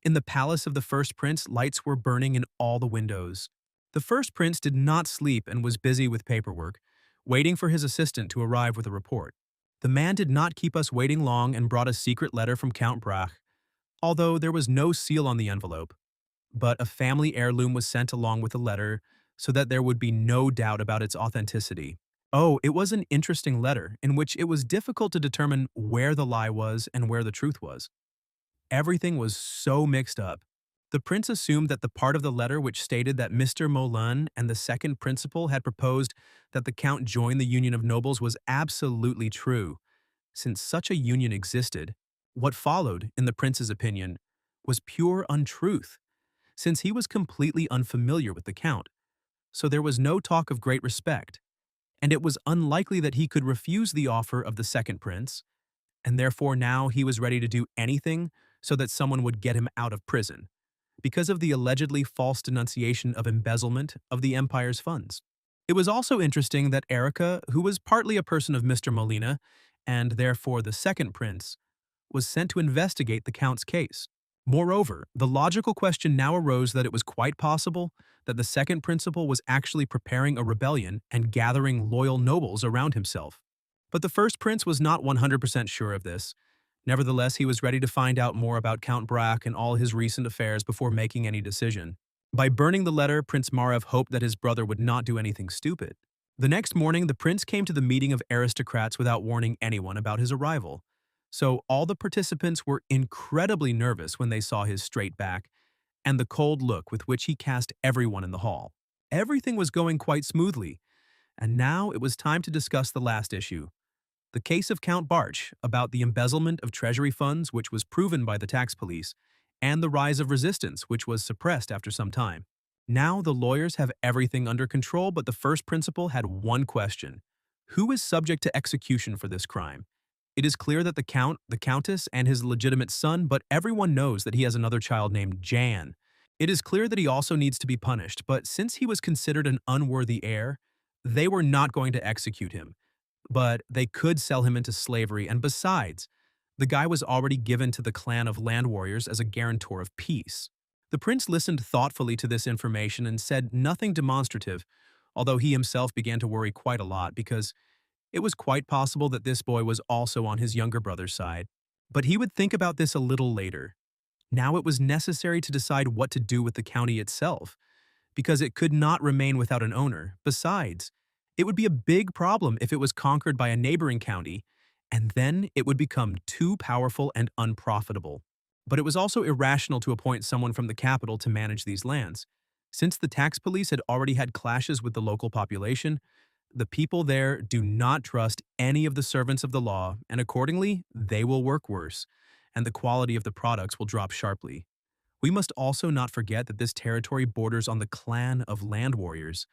in the palace of the first prince, lights were burning in all the windows. The first prince did not sleep and was busy with paperwork, waiting for his assistant to arrive with a report. The man did not keep us waiting long and brought a secret letter from Count Brach, although there was no seal on the envelope. But a family heirloom was sent along with the letter so that there would be no doubt about its authenticity. Oh, it was an interesting letter in which it was difficult to determine where the lie was and where the truth was. Everything was so mixed up. The prince assumed that the part of the letter which stated that Mr. Molan and the second principal had proposed that the count join the union of nobles was absolutely true. Since such a union existed, what followed, in the prince's opinion, was pure untruth, since he was completely unfamiliar with the count. So there was no talk of great respect, and it was unlikely that he could refuse the offer of the second prince, and therefore now he was ready to do anything so that someone would get him out of prison, because of the allegedly false denunciation of embezzlement of the empire's funds. It was also interesting that Erica, who was partly a person of Mr. Molina, and therefore the second prince, was sent to investigate the Count's case. Moreover, the logical question now arose that it was quite possible that the second principal was actually preparing a rebellion and gathering loyal nobles around himself. But the first prince was not 100% sure of this. Nevertheless, he was ready to find out more about Count Brack and all his recent affairs before making any decision. By burning the letter, Prince Marev hoped that his brother would not do anything stupid. The next morning, the prince came to the meeting of aristocrats without warning anyone about his arrival. So all the participants were incredibly nervous when they saw his straight back and the cold look with which he cast everyone in the hall. Everything was going quite smoothly, and now it was time to discuss the last issue. The case of Count Barch about the embezzlement of treasury funds, which was proven by the tax police, and the rise of resistance, which was suppressed after some time. Now the lawyers have everything under control, but the first principal had one question. Who is subject to execution for this crime? It is clear that the Count, the Countess, and his legitimate son, but everyone knows that he has another child named Jan. It is clear that he also needs to be punished, but since he was considered an unworthy heir, they were not going to execute him. But they could sell him into slavery, and besides, the guy was already given to the clan of land warriors as a guarantor of peace. The prince listened thoughtfully to this information and said nothing demonstrative, although he himself began to worry quite a lot because it was quite possible that this boy was also on his younger brother's side. But he would think about this a little later. Now it was necessary to decide what to do with the county itself, because it could not remain without an owner. Besides, it would be a big problem if it was conquered by a neighboring county, and then it would become too powerful and unprofitable. But it was also irrational to appoint someone from the capital to manage these lands. Since the tax police had already had clashes with the local population, the people there do not trust any of the servants of the law, and accordingly, they will work worse, and the quality of the products will drop sharply. We must also not forget that this territory borders on the clan of land warriors,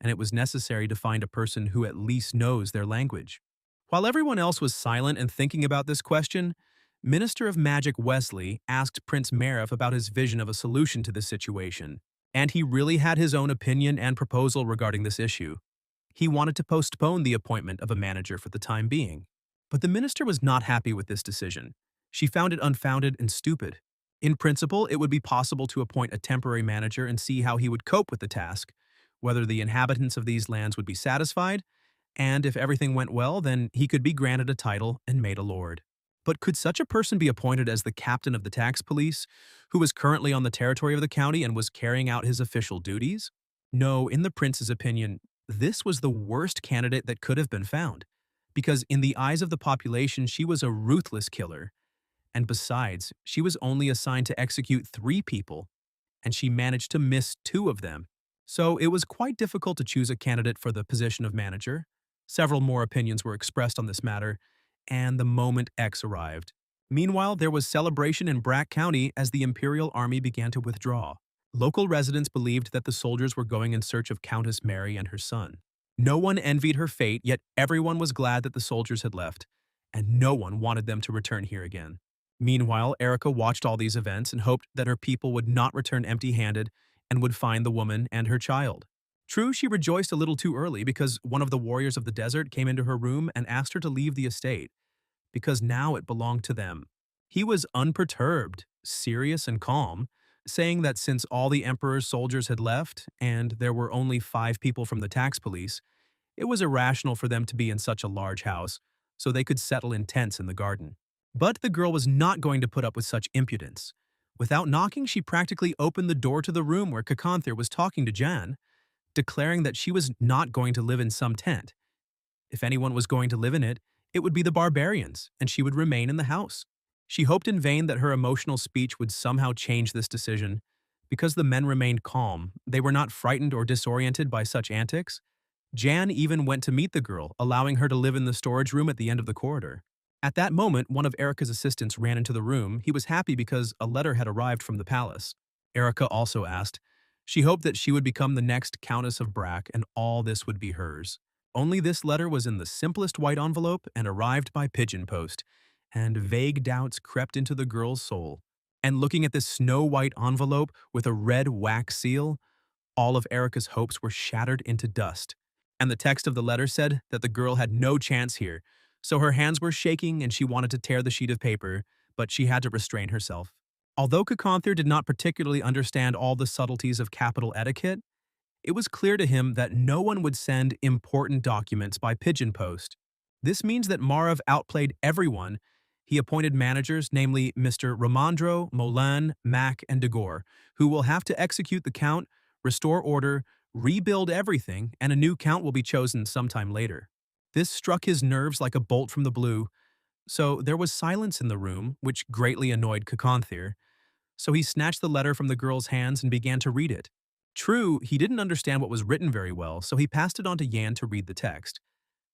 and it was necessary to find a person who at least knows their language. While everyone else was silent and thinking about this question, Minister of Magic Wesley asked Prince Marev about his vision of a solution to this situation, and he really had his own opinion and proposal regarding this issue. He wanted to postpone the appointment of a manager for the time being. But the minister was not happy with this decision. She found it unfounded and stupid. In principle, it would be possible to appoint a temporary manager and see how he would cope with the task, whether the inhabitants of these lands would be satisfied, and if everything went well, then he could be granted a title and made a lord. But could such a person be appointed as the captain of the tax police, who was currently on the territory of the county and was carrying out his official duties? No, in the prince's opinion, this was the worst candidate that could have been found, because in the eyes of the population she was a ruthless killer, and besides, she was only assigned to execute 3 people, and she managed to miss 2 of them. So it was quite difficult to choose a candidate for the position of manager. Several more opinions were expressed on this matter, and the moment X arrived. Meanwhile, there was celebration in Brack County as the Imperial Army began to withdraw. Local residents believed that the soldiers were going in search of Countess Mary and her son. No one envied her fate, yet everyone was glad that the soldiers had left, and no one wanted them to return here again. Meanwhile, Erica watched all these events and hoped that her people would not return empty-handed and would find the woman and her child. True, she rejoiced a little too early because one of the warriors of the desert came into her room and asked her to leave the estate, because now it belonged to them. He was unperturbed, serious and calm, saying that since all the emperor's soldiers had left and there were only 5 people from the tax police, it was irrational for them to be in such a large house, so they could settle in tents in the garden. But the girl was not going to put up with such impudence. Without knocking, she practically opened the door to the room where Kakanther was talking to Jan, declaring that she was not going to live in some tent. If anyone was going to live in it, it would be the barbarians, and she would remain in the house. She hoped in vain that her emotional speech would somehow change this decision. Because the men remained calm, they were not frightened or disoriented by such antics. Jan even went to meet the girl, allowing her to live in the storage room at the end of the corridor. At that moment, one of Erica's assistants ran into the room. He was happy because a letter had arrived from the palace. Erica also asked. She hoped that she would become the next Countess of Brack and all this would be hers. Only this letter was in the simplest white envelope and arrived by pigeon post, and vague doubts crept into the girl's soul. And looking at this snow-white envelope with a red wax seal, all of Erica's hopes were shattered into dust. And the text of the letter said that the girl had no chance here, so her hands were shaking and she wanted to tear the sheet of paper, but she had to restrain herself. Although Kakonthir did not particularly understand all the subtleties of capital etiquette, it was clear to him that no one would send important documents by pigeon post. This means that Marav outplayed everyone. He appointed managers, namely Mr. Ramandro, Molan, Mac, and Dagor, who will have to execute the count, restore order, rebuild everything, and a new count will be chosen sometime later. This struck his nerves like a bolt from the blue, so there was silence in the room, which greatly annoyed Kakonthir. So he snatched the letter from the girl's hands and began to read it. True, he didn't understand what was written very well, so he passed it on to Yan to read the text.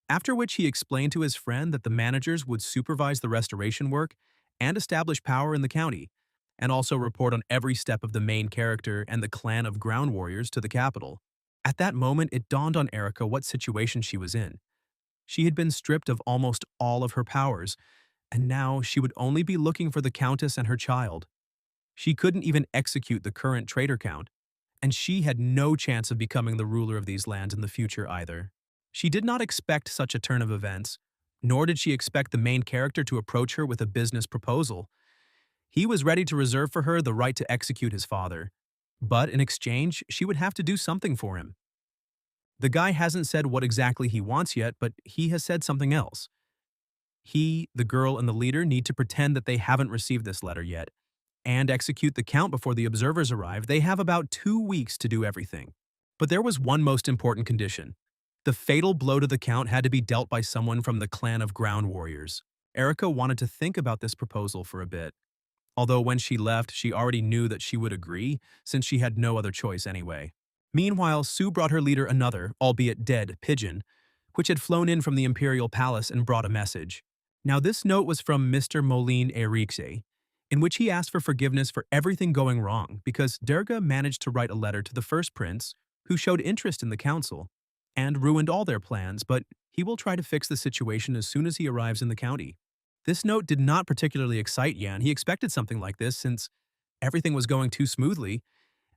After which he explained to his friend that the managers would supervise the restoration work and establish power in the county, and also report on every step of the main character and the clan of ground warriors to the capital. At that moment, it dawned on Erica what situation she was in. She had been stripped of almost all of her powers, and now she would only be looking for the Countess and her child. She couldn't even execute the current traitor count, and she had no chance of becoming the ruler of these lands in the future either. She did not expect such a turn of events, nor did she expect the main character to approach her with a business proposal. He was ready to reserve for her the right to execute his father, but in exchange, she would have to do something for him. The guy hasn't said what exactly he wants yet, but he has said something else. He, the girl, and the leader need to pretend that they haven't received this letter yet, and execute the count before the observers arrive. They have about 2 weeks to do everything. But there was one most important condition. The fatal blow to the count had to be dealt by someone from the clan of ground warriors. Erica wanted to think about this proposal for a bit, although when she left, she already knew that she would agree, since she had no other choice anyway. Meanwhile, Sue brought her leader another, albeit dead, pigeon, which had flown in from the imperial palace and brought a message. Now this note was from Mr. Moline Erixe, in which he asked for forgiveness for everything going wrong because Durga managed to write a letter to the first prince, who showed interest in the council, and ruined all their plans, but he will try to fix the situation as soon as he arrives in the county. This note did not particularly excite Yan. He expected something like this since everything was going too smoothly,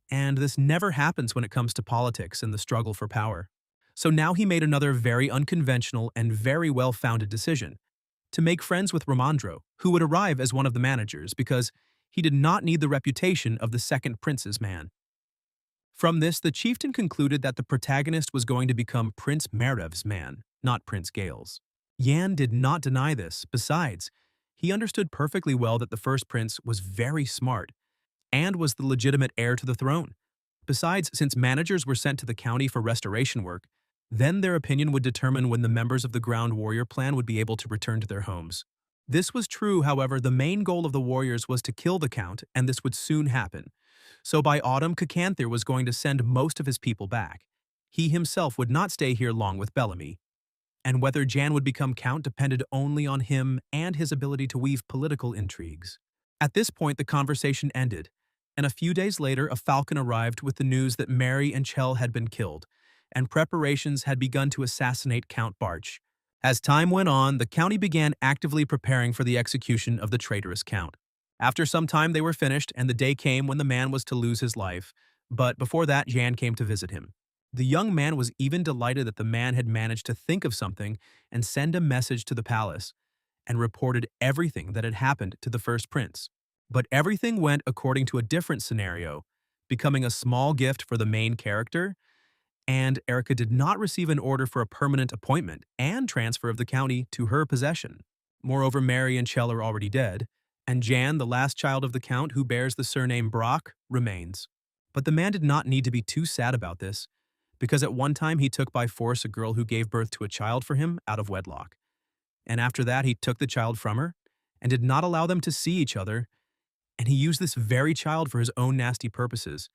and this never happens when it comes to politics and the struggle for power. So now he made another very unconventional and very well-founded decision: to make friends with Ramandro, who would arrive as one of the managers because he did not need the reputation of the second prince's man. From this, the chieftain concluded that the protagonist was going to become Prince Merev's man, not Prince Gale's. Yan did not deny this. Besides, he understood perfectly well that the first prince was very smart and was the legitimate heir to the throne. Besides, since managers were sent to the county for restoration work, then their opinion would determine when the members of the ground warrior clan would be able to return to their homes. This was true, however, the main goal of the warriors was to kill the count, and this would soon happen. So by autumn, Kakanthir was going to send most of his people back. He himself would not stay here long with Bellamy. And whether Jan would become count depended only on him and his ability to weave political intrigues. At this point, the conversation ended, and a few days later, a falcon arrived with the news that Mary and Chell had been killed, and preparations had begun to assassinate Count Barch. As time went on, the county began actively preparing for the execution of the traitorous count. After some time they were finished, and the day came when the man was to lose his life, but before that Jan came to visit him. The young man was even delighted that the man had managed to think of something and send a message to the palace, and reported everything that had happened to the first prince. But everything went according to a different scenario, becoming a small gift for the main character, and Erica did not receive an order for a permanent appointment and transfer of the county to her possession. Moreover, Mary and Chell are already dead, and Jan, the last child of the count who bears the surname Brock, remains. But the man did not need to be too sad about this, because at one time he took by force a girl who gave birth to a child for him out of wedlock. And after that he took the child from her, and did not allow them to see each other, and he used this very child for his own nasty purposes,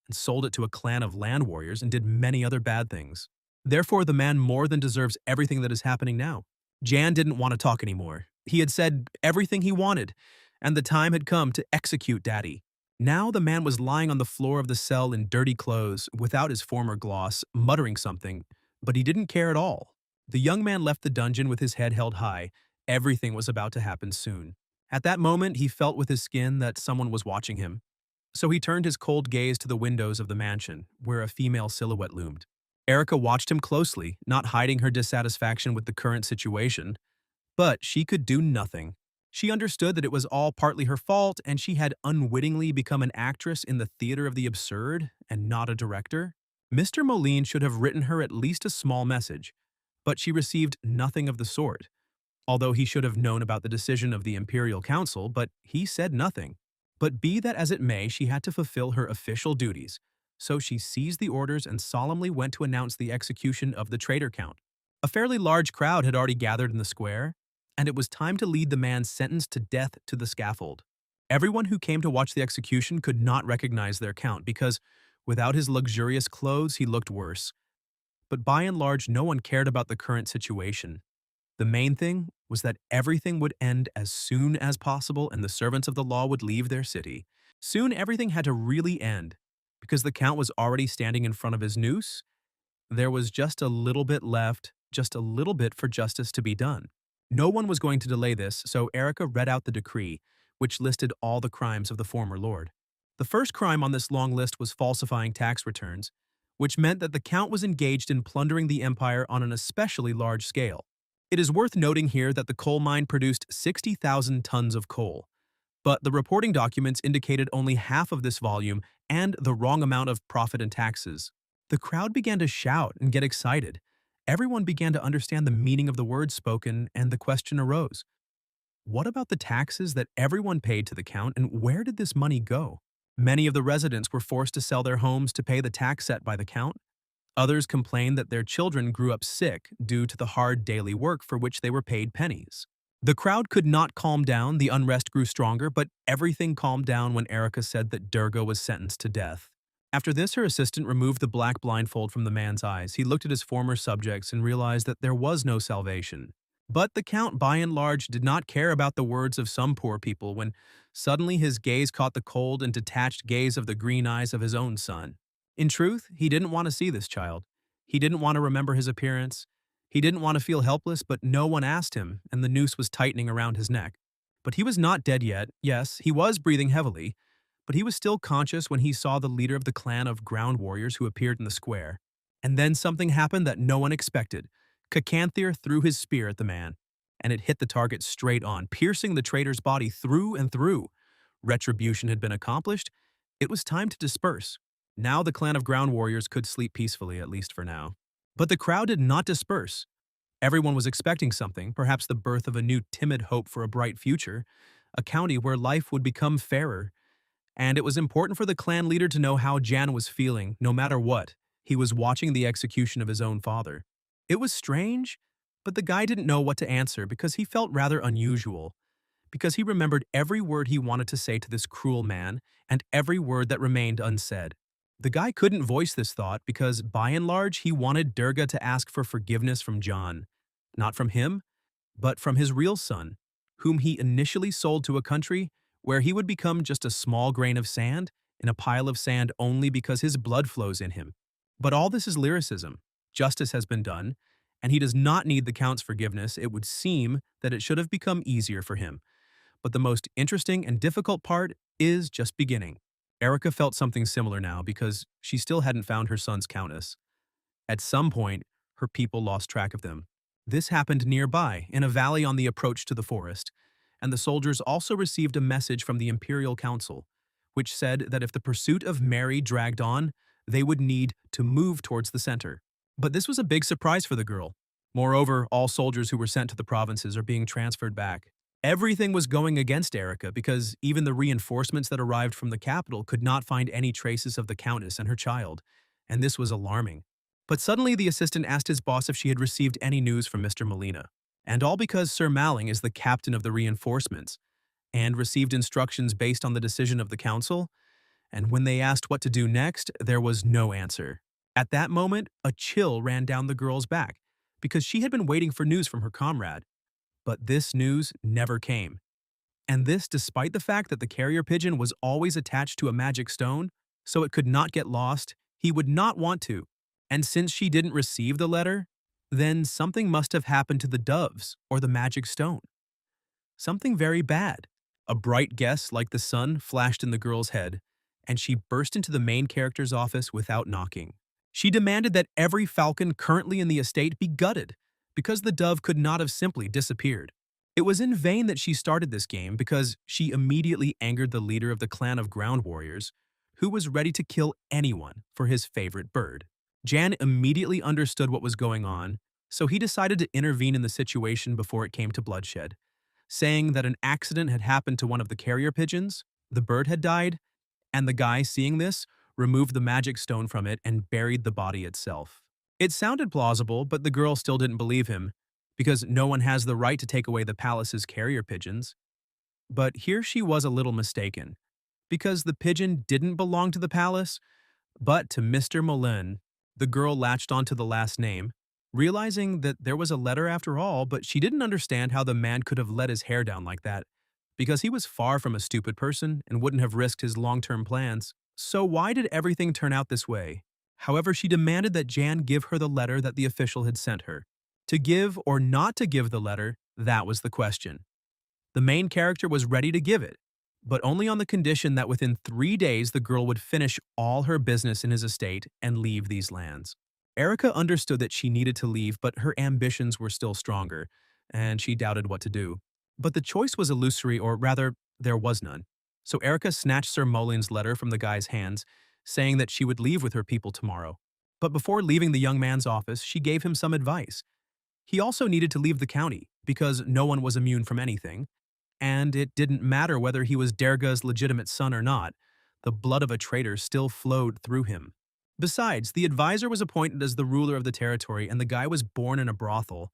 and sold it to a clan of land warriors and did many other bad things. Therefore, the man more than deserves everything that is happening now. Jan didn't want to talk anymore. He had said everything he wanted, and the time had come to execute Daddy. Now the man was lying on the floor of the cell in dirty clothes, without his former gloss, muttering something, but he didn't care at all. The young man left the dungeon with his head held high. Everything was about to happen soon. At that moment, he felt with his skin that someone was watching him. So he turned his cold gaze to the windows of the mansion, where a female silhouette loomed. Erica watched him closely, not hiding her dissatisfaction with the current situation. But she could do nothing. She understood that it was all partly her fault, and she had unwittingly become an actress in the theater of the absurd and not a director. Mr. Moline should have written her at least a small message, but she received nothing of the sort. Although he should have known about the decision of the Imperial Council, but he said nothing. But be that as it may, she had to fulfill her official duties. So she seized the orders and solemnly went to announce the execution of the traitor count. A fairly large crowd had already gathered in the square, and it was time to lead the man sentenced to death to the scaffold. Everyone who came to watch the execution could not recognize their count because, without his luxurious clothes, he looked worse. But by and large, no one cared about the current situation. The main thing was that everything would end as soon as possible and the servants of the law would leave their city. Soon everything had to really end. Because the count was already standing in front of his noose, there was just a little bit left, just a little bit for justice to be done. No one was going to delay this, so Erica read out the decree, which listed all the crimes of the former lord. The first crime on this long list was falsifying tax returns, which meant that the count was engaged in plundering the empire on an especially large scale. It is worth noting here that the coal mine produced 60,000 tons of coal, but the reporting documents indicated only half of this volume and the wrong amount of profit and taxes. The crowd began to shout and get excited. Everyone began to understand the meaning of the words spoken, and the question arose. What about the taxes that everyone paid to the count, and where did this money go? Many of the residents were forced to sell their homes to pay the tax set by the count. Others complained that their children grew up sick due to the hard daily work for which they were paid pennies. The crowd could not calm down, the unrest grew stronger, but everything calmed down when Erica said that Durga was sentenced to death. After this, her assistant removed the black blindfold from the man's eyes. He looked at his former subjects and realized that there was no salvation. But the count, by and large, did not care about the words of some poor people when suddenly his gaze caught the cold and detached gaze of the green eyes of his own son. In truth, he didn't want to see this child. He didn't want to remember his appearance. He didn't want to feel helpless, but no one asked him, and the noose was tightening around his neck. But he was not dead yet. Yes, he was breathing heavily, but he was still conscious when he saw the leader of the clan of ground warriors who appeared in the square. And then something happened that no one expected. Kakanthir threw his spear at the man, and it hit the target straight on, piercing the traitor's body through and through. Retribution had been accomplished. It was time to disperse. Now the clan of ground warriors could sleep peacefully, at least for now. But the crowd did not disperse. Everyone was expecting something, perhaps the birth of a new timid hope for a bright future, a county where life would become fairer. And it was important for the clan leader to know how Jan was feeling, no matter what. He was watching the execution of his own father. It was strange, but the guy didn't know what to answer because he felt rather unusual, because he remembered every word he wanted to say to this cruel man and every word that remained unsaid. The guy couldn't voice this thought because, by and large, he wanted Durga to ask for forgiveness from John. Not from him, but from his real son, whom he initially sold to a country where he would become just a small grain of sand in a pile of sand only because his blood flows in him. But all this is lyricism. Justice has been done, and he does not need the count's forgiveness. It would seem that it should have become easier for him. But the most interesting and difficult part is just beginning. Erica felt something similar now because she still hadn't found her son's countess. At some point, her people lost track of them. This happened nearby, in a valley on the approach to the forest, and the soldiers also received a message from the Imperial Council, which said that if the pursuit of Mary dragged on, they would need to move towards the center. But this was a big surprise for the girl. Moreover, all soldiers who were sent to the provinces are being transferred back. Everything was going against Erica because even the reinforcements that arrived from the capital could not find any traces of the Countess and her child, and this was alarming. But suddenly the assistant asked his boss if she had received any news from Mr. Molina, and all because Sir Malling is the captain of the reinforcements, and received instructions based on the decision of the council, and when they asked what to do next, there was no answer. At that moment, a chill ran down the girl's back, because she had been waiting for news from her comrade. But this news never came. And this despite the fact that the carrier pigeon was always attached to a magic stone, so it could not get lost. He would not want to. And since she didn't receive the letter, then something must have happened to the doves or the magic stone. Something very bad. A bright guess like the sun flashed in the girl's head, and she burst into the main character's office without knocking. She demanded that every falcon currently in the estate be gutted, because the dove could not have simply disappeared. It was in vain that she started this game because she immediately angered the leader of the clan of ground warriors, who was ready to kill anyone for his favorite bird. Jan immediately understood what was going on, so he decided to intervene in the situation before it came to bloodshed, saying that an accident had happened to one of the carrier pigeons, the bird had died, and the guy, seeing this, removed the magic stone from it and buried the body itself. It sounded plausible, but the girl still didn't believe him, because no one has the right to take away the palace's carrier pigeons. But here she was a little mistaken, because the pigeon didn't belong to the palace, but to Mr. Moulin. The girl latched onto the last name, realizing that there was a letter after all, but she didn't understand how the man could have let his hair down like that, because he was far from a stupid person and wouldn't have risked his long-term plans. So why did everything turn out this way? However, she demanded that Jan give her the letter that the official had sent her. To give or not to give the letter, that was the question. The main character was ready to give it, but only on the condition that within 3 days the girl would finish all her business in his estate and leave these lands. Erica understood that she needed to leave, but her ambitions were still stronger, and she doubted what to do. But the choice was illusory, or rather, there was none. So Erica snatched Sir Molin's letter from the guy's hands, saying that she would leave with her people tomorrow. But before leaving the young man's office, she gave him some advice. He also needed to leave the county, because no one was immune from anything, and it didn't matter whether he was Derga's legitimate son or not. The blood of a traitor still flowed through him. Besides, the advisor was appointed as the ruler of the territory, and the guy was born in a brothel,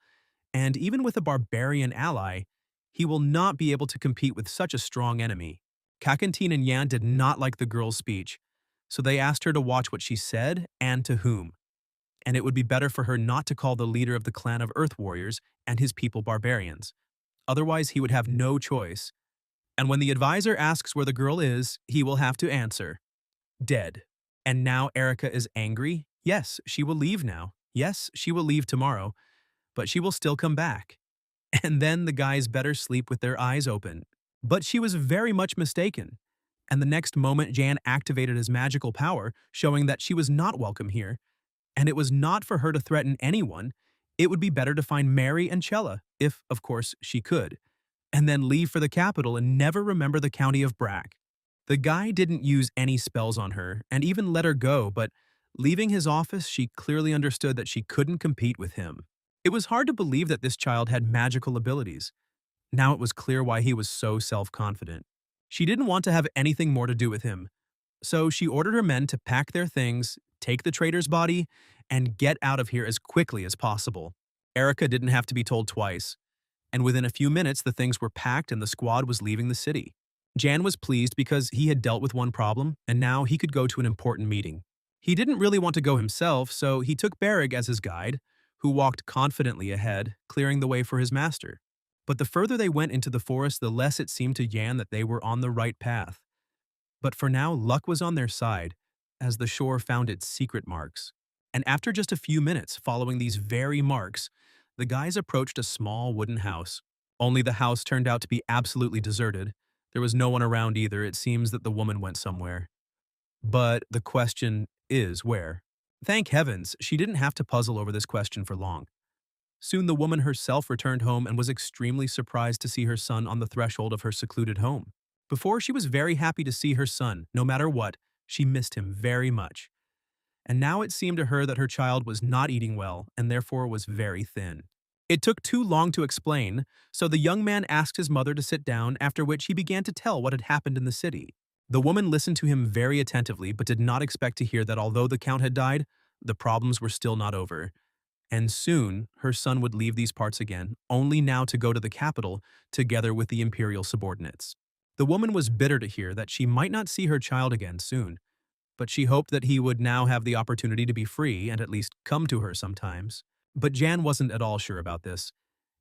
and even with a barbarian ally, he will not be able to compete with such a strong enemy. Kakantine and Yan did not like the girl's speech, so they asked her to watch what she said and to whom, and it would be better for her not to call the leader of the clan of Earth Warriors and his people barbarians. Otherwise, he would have no choice. And when the advisor asks where the girl is, he will have to answer, dead. And now Erica is angry? Yes, she will leave now. Yes, she will leave tomorrow, but she will still come back. And then the guys better sleep with their eyes open. But she was very much mistaken. And the next moment, Jan activated his magical power, showing that she was not welcome here. And it was not for her to threaten anyone. It would be better to find Mary and Chella, if, of course, she could, and then leave for the capital and never remember the county of Brack. The guy didn't use any spells on her and even let her go, but leaving his office, she clearly understood that she couldn't compete with him. It was hard to believe that this child had magical abilities. Now it was clear why he was so self-confident. She didn't want to have anything more to do with him, so she ordered her men to pack their things, take the traitor's body, and get out of here as quickly as possible. Erica didn't have to be told twice, and within a few minutes the things were packed and the squad was leaving the city. Jan was pleased because he had dealt with one problem, and now he could go to an important meeting. He didn't really want to go himself, so he took Berrig as his guide, who walked confidently ahead, clearing the way for his master. But the further they went into the forest, the less it seemed to Jan that they were on the right path. But for now, luck was on their side, as the shore found its secret marks. And after just a few minutes following these very marks, the guys approached a small wooden house. Only the house turned out to be absolutely deserted. There was no one around either. It seems that the woman went somewhere. But the question is where? Thank heavens, she didn't have to puzzle over this question for long. Soon the woman herself returned home and was extremely surprised to see her son on the threshold of her secluded home. Before, she was very happy to see her son. No matter what, she missed him very much. And now it seemed to her that her child was not eating well and therefore was very thin. It took too long to explain, so the young man asked his mother to sit down, after which he began to tell what had happened in the city. The woman listened to him very attentively but did not expect to hear that although the count had died, the problems were still not over. And soon, her son would leave these parts again, only now to go to the capital together with the imperial subordinates. The woman was bitter to hear that she might not see her child again soon, but she hoped that he would now have the opportunity to be free and at least come to her sometimes. But Jan wasn't at all sure about this,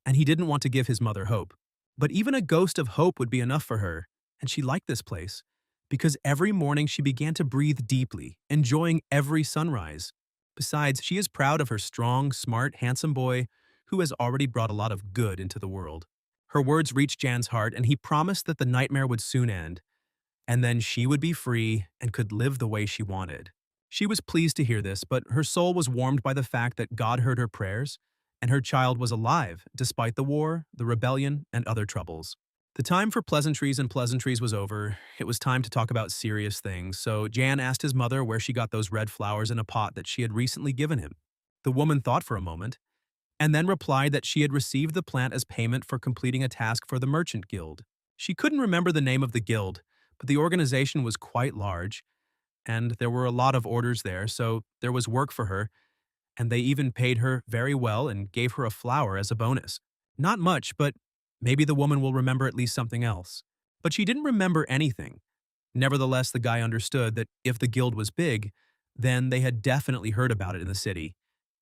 and he didn't want to give his mother hope. But even a ghost of hope would be enough for her, and she liked this place, because every morning she began to breathe deeply, enjoying every sunrise. Besides, she is proud of her strong, smart, handsome boy who has already brought a lot of good into the world. Her words reached Jan's heart, and he promised that the nightmare would soon end, and then she would be free and could live the way she wanted. She was pleased to hear this, but her soul was warmed by the fact that God heard her prayers, and her child was alive despite the war, the rebellion, and other troubles. The time for pleasantries was over. It was time to talk about serious things, so Jan asked his mother where she got those red flowers in a pot that she had recently given him. The woman thought for a moment, and then replied that she had received the plant as payment for completing a task for the Merchant Guild. She couldn't remember the name of the guild, but the organization was quite large, and there were a lot of orders there, so there was work for her, and they even paid her very well and gave her a flower as a bonus. Not much, but maybe the woman will remember at least something else. But she didn't remember anything. Nevertheless, the guy understood that if the guild was big, then they had definitely heard about it in the city.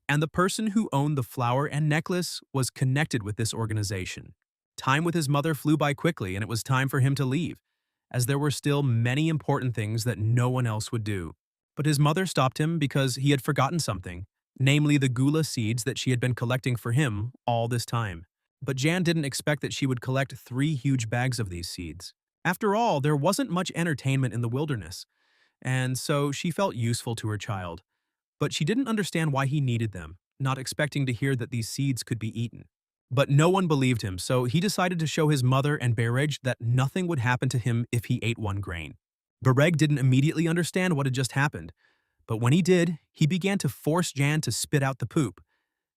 And the person who owned the flower and necklace was connected with this organization. Time with his mother flew by quickly, and it was time for him to leave, as there were still many important things that no one else would do. But his mother stopped him because he had forgotten something, namely the gula seeds that she had been collecting for him all this time. But Jan didn't expect that she would collect 3 huge bags of these seeds. After all, there wasn't much entertainment in the wilderness, and so she felt useful to her child. But she didn't understand why he needed them, not expecting to hear that these seeds could be eaten. But no one believed him, so he decided to show his mother and Bereg that nothing would happen to him if he ate one grain. Bereg didn't immediately understand what had just happened, but when he did, he began to force Jan to spit out the poop,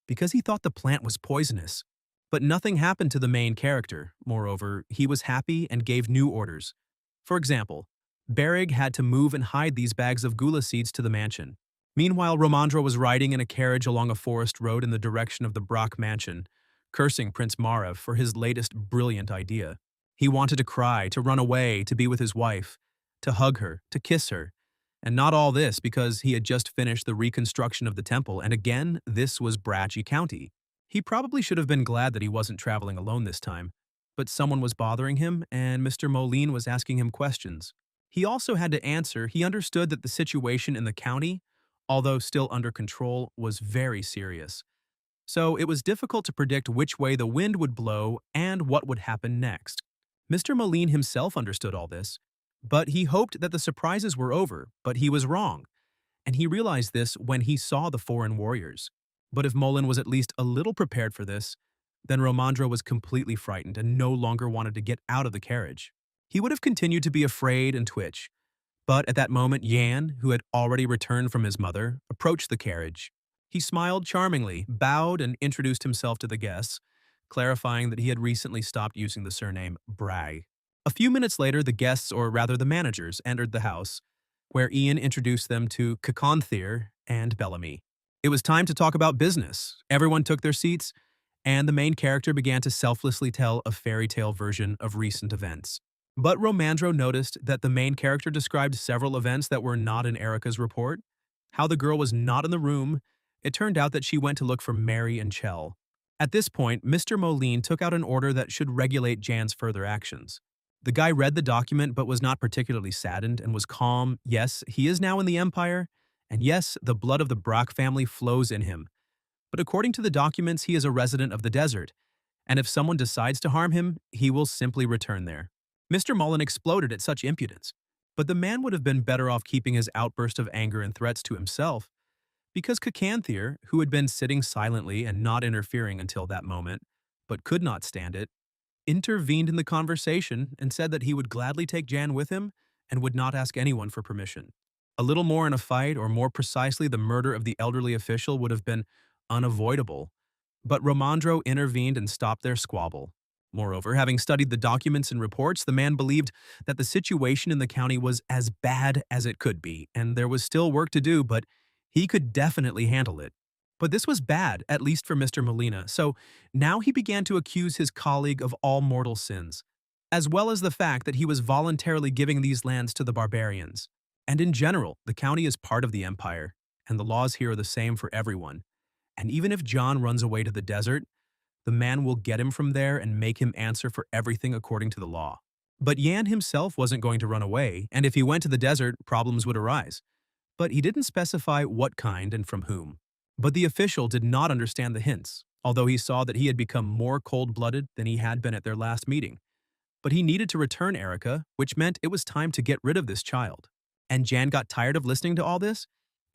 because he thought the plant was poisonous. But nothing happened to the main character. Moreover, he was happy and gave new orders. For example, Bereg had to move and hide these bags of gula seeds to the mansion. Meanwhile, Romandra was riding in a carriage along a forest road in the direction of the Brock mansion, cursing Prince Marev for his latest brilliant idea. He wanted to cry, to run away, to be with his wife, to hug her, to kiss her. And not all this because he had just finished the reconstruction of the temple, and again, this was Bradgie County. He probably should have been glad that he wasn't traveling alone this time, but someone was bothering him, and Mr. Moline was asking him questions. He also had to answer. He understood that the situation in the county, although still under control, was very serious. So it was difficult to predict which way the wind would blow and what would happen next. Mr. Moline himself understood all this, but he hoped that the surprises were over, but he was wrong, and he realized this when he saw the foreign warriors. But if Moline was at least a little prepared for this, then Romandra was completely frightened and no longer wanted to get out of the carriage. He would have continued to be afraid and twitch, but at that moment Jan, who had already returned from his mother, approached the carriage. He smiled charmingly, bowed, and introduced himself to the guests, clarifying that he had recently stopped using the surname Bray. A few minutes later, the guests, or rather the managers, entered the house, where Ian introduced them to Caconthir and Bellamy. It was time to talk about business. Everyone took their seats, and the main character began to selflessly tell a fairy tale version of recent events. But Romandro noticed that the main character described several events that were not in Erica's report. How the girl was not in the room. It turned out that she went to look for Mary and Chell. At this point, Mr. Moline took out an order that should regulate Jan's further actions. The guy read the document but was not particularly saddened and was calm. Yes, he is now in the Empire, and yes, the blood of the Brock family flows in him. But according to the documents, he is a resident of the desert, and if someone decides to harm him, he will simply return there. Mr. Mullen exploded at such impudence, but the man would have been better off keeping his outburst of anger and threats to himself, because Cacanthir, who had been sitting silently and not interfering until that moment, but could not stand it, intervened in the conversation and said that he would gladly take Jan with him and would not ask anyone for permission. A little more in a fight, or more precisely the murder of the elderly official, would have been unavoidable, but Romandro intervened and stopped their squabble. Moreover, having studied the documents and reports, the man believed that the situation in the county was as bad as it could be, and there was still work to do, but he could definitely handle it. But this was bad, at least for Mr. Molina, so now he began to accuse his colleague of all mortal sins, as well as the fact that he was voluntarily giving these lands to the barbarians. And in general, the county is part of the empire, and the laws here are the same for everyone. And even if John runs away to the desert, the man will get him from there and make him answer for everything according to the law. But Yan himself wasn't going to run away, and if he went to the desert, problems would arise. But he didn't specify what kind and from whom. But the official did not understand the hints, although he saw that he had become more cold-blooded than he had been at their last meeting. But he needed to return Erica, which meant it was time to get rid of this child. And Jan got tired of listening to all this,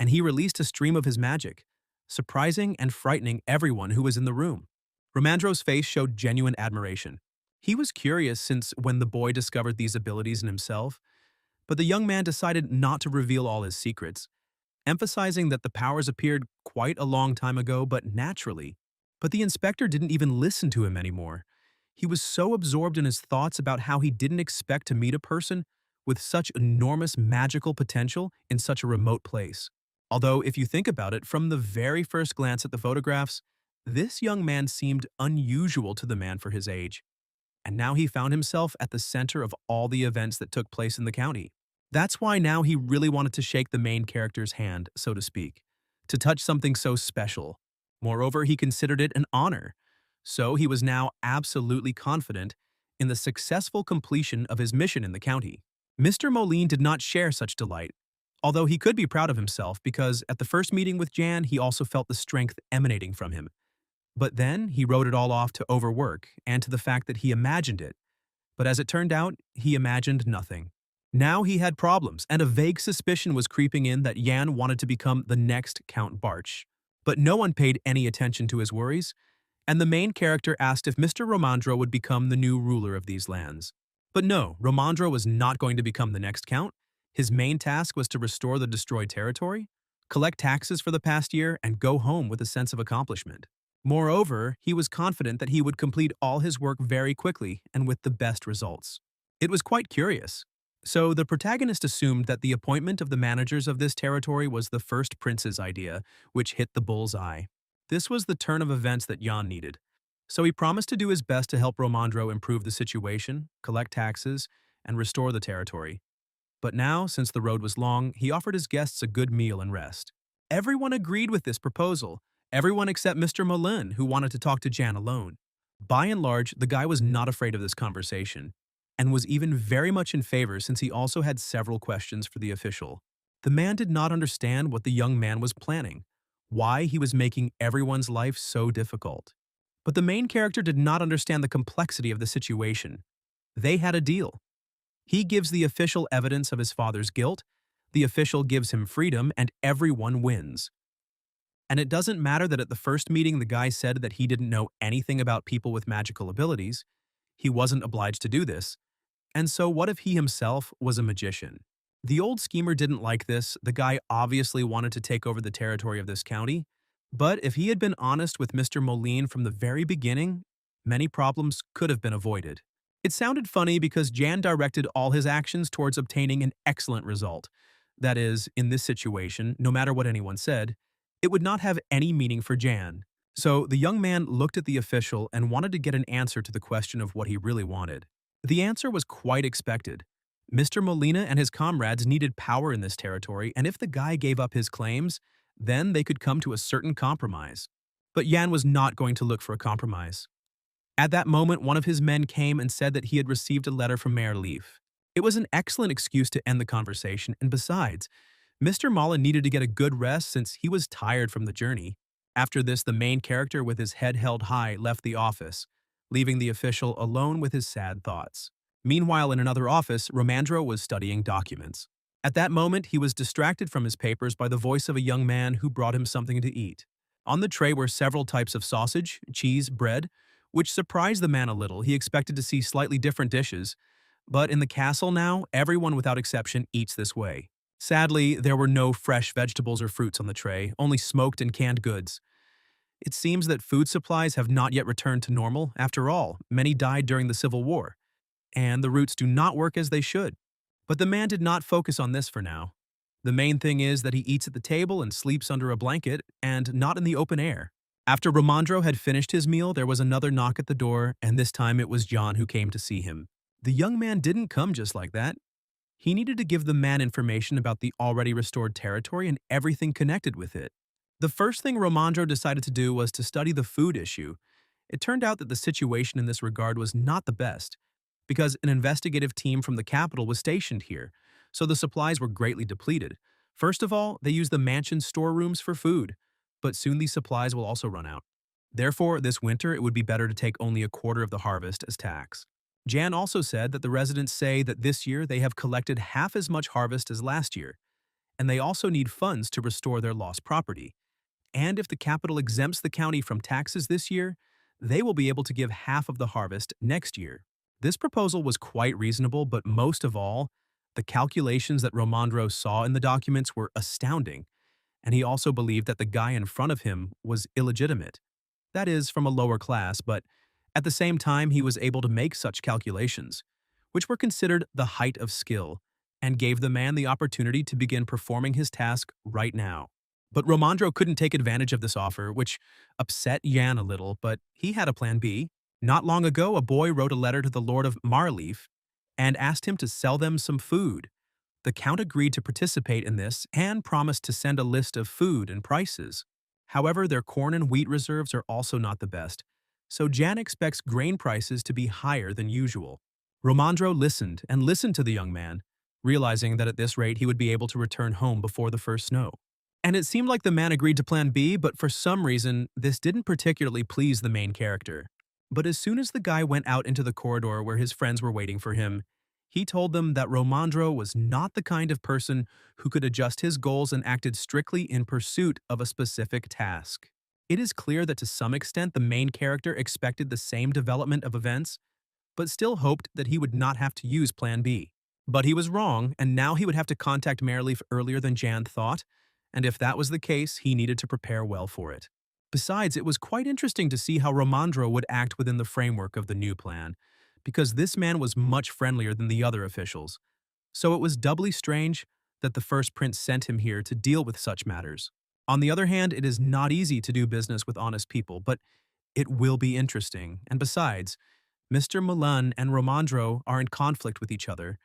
and he released a stream of his magic, surprising and frightening everyone who was in the room. Romandro's face showed genuine admiration. He was curious since when the boy discovered these abilities in himself, but the young man decided not to reveal all his secrets, emphasizing that the powers appeared quite a long time ago but naturally. But the inspector didn't even listen to him anymore. He was so absorbed in his thoughts about how he didn't expect to meet a person with such enormous magical potential in such a remote place. Although, if you think about it, from the very first glance at the photographs, this young man seemed unusual to the man for his age. And now he found himself at the center of all the events that took place in the county. That's why now he really wanted to shake the main character's hand, so to speak, to touch something so special. Moreover, he considered it an honor. So he was now absolutely confident in the successful completion of his mission in the county. Mr. Moline did not share such delight, although he could be proud of himself because at the first meeting with Jan, he also felt the strength emanating from him. But then he wrote it all off to overwork and to the fact that he imagined it. But as it turned out, he imagined nothing. Now he had problems, and a vague suspicion was creeping in that Jan wanted to become the next Count Barch. But no one paid any attention to his worries, and the main character asked if Mr. Romandro would become the new ruler of these lands. But no, Romandro was not going to become the next count. His main task was to restore the destroyed territory, collect taxes for the past year, and go home with a sense of accomplishment. Moreover, he was confident that he would complete all his work very quickly and with the best results. It was quite curious. So the protagonist assumed that the appointment of the managers of this territory was the first prince's idea, which hit the bull's eye. This was the turn of events that Jan needed. So he promised to do his best to help Romandro improve the situation, collect taxes, and restore the territory. But now, since the road was long, he offered his guests a good meal and rest. Everyone agreed with this proposal. Everyone except Mr. Moline, who wanted to talk to Jan alone. By and large, the guy was not afraid of this conversation, and was even very much in favor since he also had several questions for the official. The man did not understand what the young man was planning, why he was making everyone's life so difficult. But the main character did not understand the complexity of the situation. They had a deal. He gives the official evidence of his father's guilt, the official gives him freedom, and everyone wins. And it doesn't matter that at the first meeting the guy said that he didn't know anything about people with magical abilities. He wasn't obliged to do this. And so what if he himself was a magician? The old schemer didn't like this. The guy obviously wanted to take over the territory of this county. But if he had been honest with Mr. Moline from the very beginning, many problems could have been avoided. It sounded funny because Jan directed all his actions towards obtaining an excellent result. That is, in this situation, no matter what anyone said, it would not have any meaning for Jan. So the young man looked at the official and wanted to get an answer to the question of what he really wanted. The answer was quite expected. Mr. Molina and his comrades needed power in this territory, and if the guy gave up his claims, then they could come to a certain compromise. But Jan was not going to look for a compromise. At that moment, one of his men came and said that he had received a letter from Mayor Leaf. It was an excellent excuse to end the conversation, and besides, Mr. Mala needed to get a good rest since he was tired from the journey. After this, the main character with his head held high left the office, leaving the official alone with his sad thoughts. Meanwhile, in another office, Romandro was studying documents. At that moment, he was distracted from his papers by the voice of a young man who brought him something to eat. On the tray were several types of sausage, cheese, bread, which surprised the man a little. He expected to see slightly different dishes, but in the castle now, everyone without exception eats this way. Sadly, there were no fresh vegetables or fruits on the tray, only smoked and canned goods. It seems that food supplies have not yet returned to normal. After all, many died during the Civil War, and the routes do not work as they should. But the man did not focus on this for now. The main thing is that he eats at the table and sleeps under a blanket, and not in the open air. After Romandro had finished his meal, there was another knock at the door, and this time it was John who came to see him. The young man didn't come just like that. He needed to give the man information about the already restored territory and everything connected with it. The first thing Romandro decided to do was to study the food issue. It turned out that the situation in this regard was not the best, because an investigative team from the capital was stationed here, so the supplies were greatly depleted. First of all, they used the mansion's storerooms for food, but soon these supplies will also run out. Therefore, this winter it would be better to take only a quarter of the harvest as tax. Jan also said that the residents say that this year they have collected half as much harvest as last year, and they also need funds to restore their lost property. And if the capital exempts the county from taxes this year, they will be able to give half of the harvest next year. This proposal was quite reasonable, but most of all, the calculations that Romandro saw in the documents were astounding, and he also believed that the guy in front of him was illegitimate. That is, from a lower class, but at the same time he was able to make such calculations, which were considered the height of skill, and gave the man the opportunity to begin performing his task right now. But Romandro couldn't take advantage of this offer, which upset Yan a little, but he had a plan B. Not long ago, a boy wrote a letter to the Lord of Marleaf and asked him to sell them some food. The Count agreed to participate in this and promised to send a list of food and prices. However, their corn and wheat reserves are also not the best, so Jan expects grain prices to be higher than usual. Romandro listened and listened to the young man, realizing that at this rate he would be able to return home before the first snow. And it seemed like the man agreed to plan B, but for some reason, this didn't particularly please the main character. But as soon as the guy went out into the corridor where his friends were waiting for him, he told them that Romandro was not the kind of person who could adjust his goals and acted strictly in pursuit of a specific task. It is clear that to some extent the main character expected the same development of events, but still hoped that he would not have to use Plan B. But he was wrong, and now he would have to contact Marleaf earlier than Jan thought, and if that was the case, he needed to prepare well for it. Besides, it was quite interesting to see how Romandro would act within the framework of the new plan, because this man was much friendlier than the other officials. So it was doubly strange that the first prince sent him here to deal with such matters. On the other hand, it is not easy to do business with honest people, but it will be interesting. And besides, Mr. Milan and Romandro are in conflict with each other,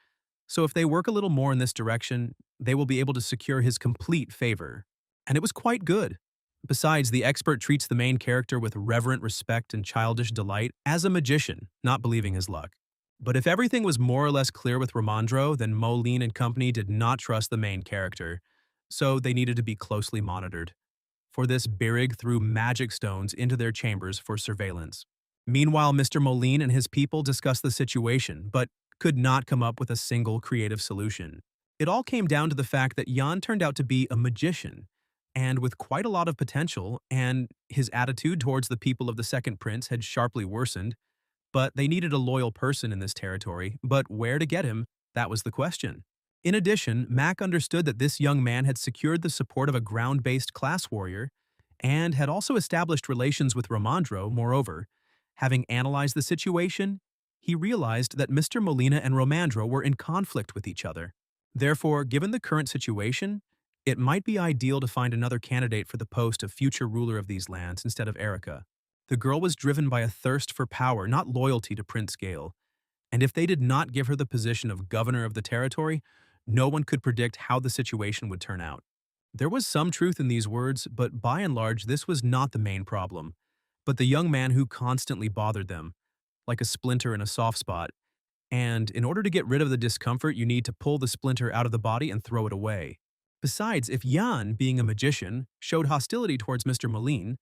so if they work a little more in this direction, they will be able to secure his complete favor. And it was quite good. Besides, the expert treats the main character with reverent respect and childish delight as a magician, not believing his luck. But if everything was more or less clear with Romandro, then Moline and company did not trust the main character, so they needed to be closely monitored. For this, Birig threw magic stones into their chambers for surveillance. Meanwhile, Mr. Moline and his people discussed the situation, but could not come up with a single creative solution. It all came down to the fact that Jan turned out to be a magician, and with quite a lot of potential, and his attitude towards the people of the Second Prince had sharply worsened, but they needed a loyal person in this territory, but where to get him, that was the question. In addition, Mac understood that this young man had secured the support of a ground-based class warrior, and had also established relations with Romandro. Moreover, having analyzed the situation, he realized that Mr. Molina and Romandro were in conflict with each other. Therefore, given the current situation, it might be ideal to find another candidate for the post of future ruler of these lands instead of Erica. The girl was driven by a thirst for power, not loyalty to Prince Gale, and if they did not give her the position of governor of the territory, no one could predict how the situation would turn out. There was some truth in these words, but by and large this was not the main problem, but the young man who constantly bothered them, like a splinter in a soft spot, and in order to get rid of the discomfort you need to pull the splinter out of the body and throw it away. Besides, if Jan, being a magician, showed hostility towards Mr. Moline,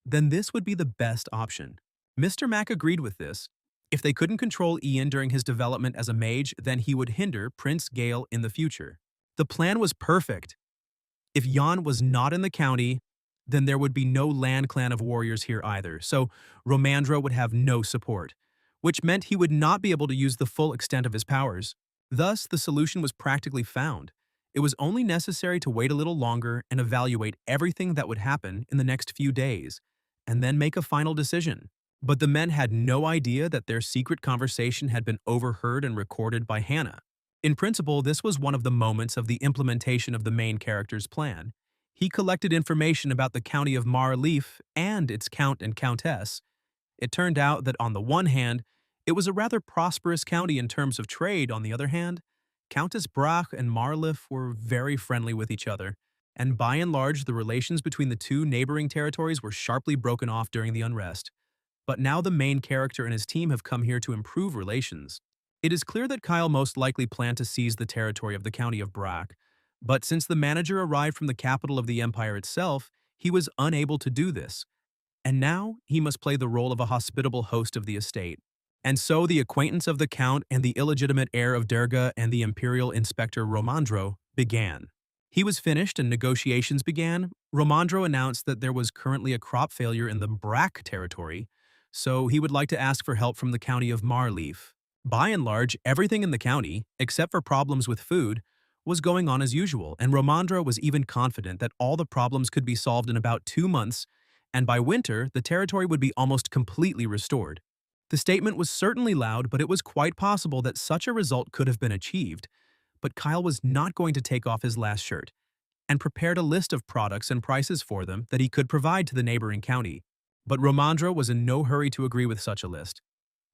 then this would be the best option. Mr. Mac agreed with this. If they couldn't control Ian during his development as a mage, then he would hinder Prince Gale in the future. The plan was perfect. If Jan was not in the county, then there would be no land clan of warriors here either, so Romandro would have no support, which meant he would not be able to use the full extent of his powers. Thus, the solution was practically found. It was only necessary to wait a little longer and evaluate everything that would happen in the next few days, and then make a final decision. But the men had no idea that their secret conversation had been overheard and recorded by Hannah. In principle, this was one of the moments of the implementation of the main character's plan. He collected information about the county of Marleaf and its count and countess. It turned out that on the one hand, it was a rather prosperous county in terms of trade. On the other hand, Countess Brach and Marleaf were very friendly with each other, and by and large the relations between the two neighboring territories were sharply broken off during the unrest. But now the main character and his team have come here to improve relations. It is clear that Kyle most likely planned to seize the territory of the county of Brach, but since the manager arrived from the capital of the empire itself, he was unable to do this, and now he must play the role of a hospitable host of the estate. And so the acquaintance of the Count and the illegitimate heir of Durga and the imperial inspector Romandro began. He was finished and negotiations began. Romandro announced that there was currently a crop failure in the Brack territory, so he would like to ask for help from the county of Marleaf. By and large, everything in the county, except for problems with food, was going on as usual, and Romandro was even confident that all the problems could be solved in about 2 months, and by winter, the territory would be almost completely restored. The statement was certainly loud, but it was quite possible that such a result could have been achieved. But Kyle was not going to take off his last shirt, and prepared a list of products and prices for them that he could provide to the neighboring county. But Romandro was in no hurry to agree with such a list.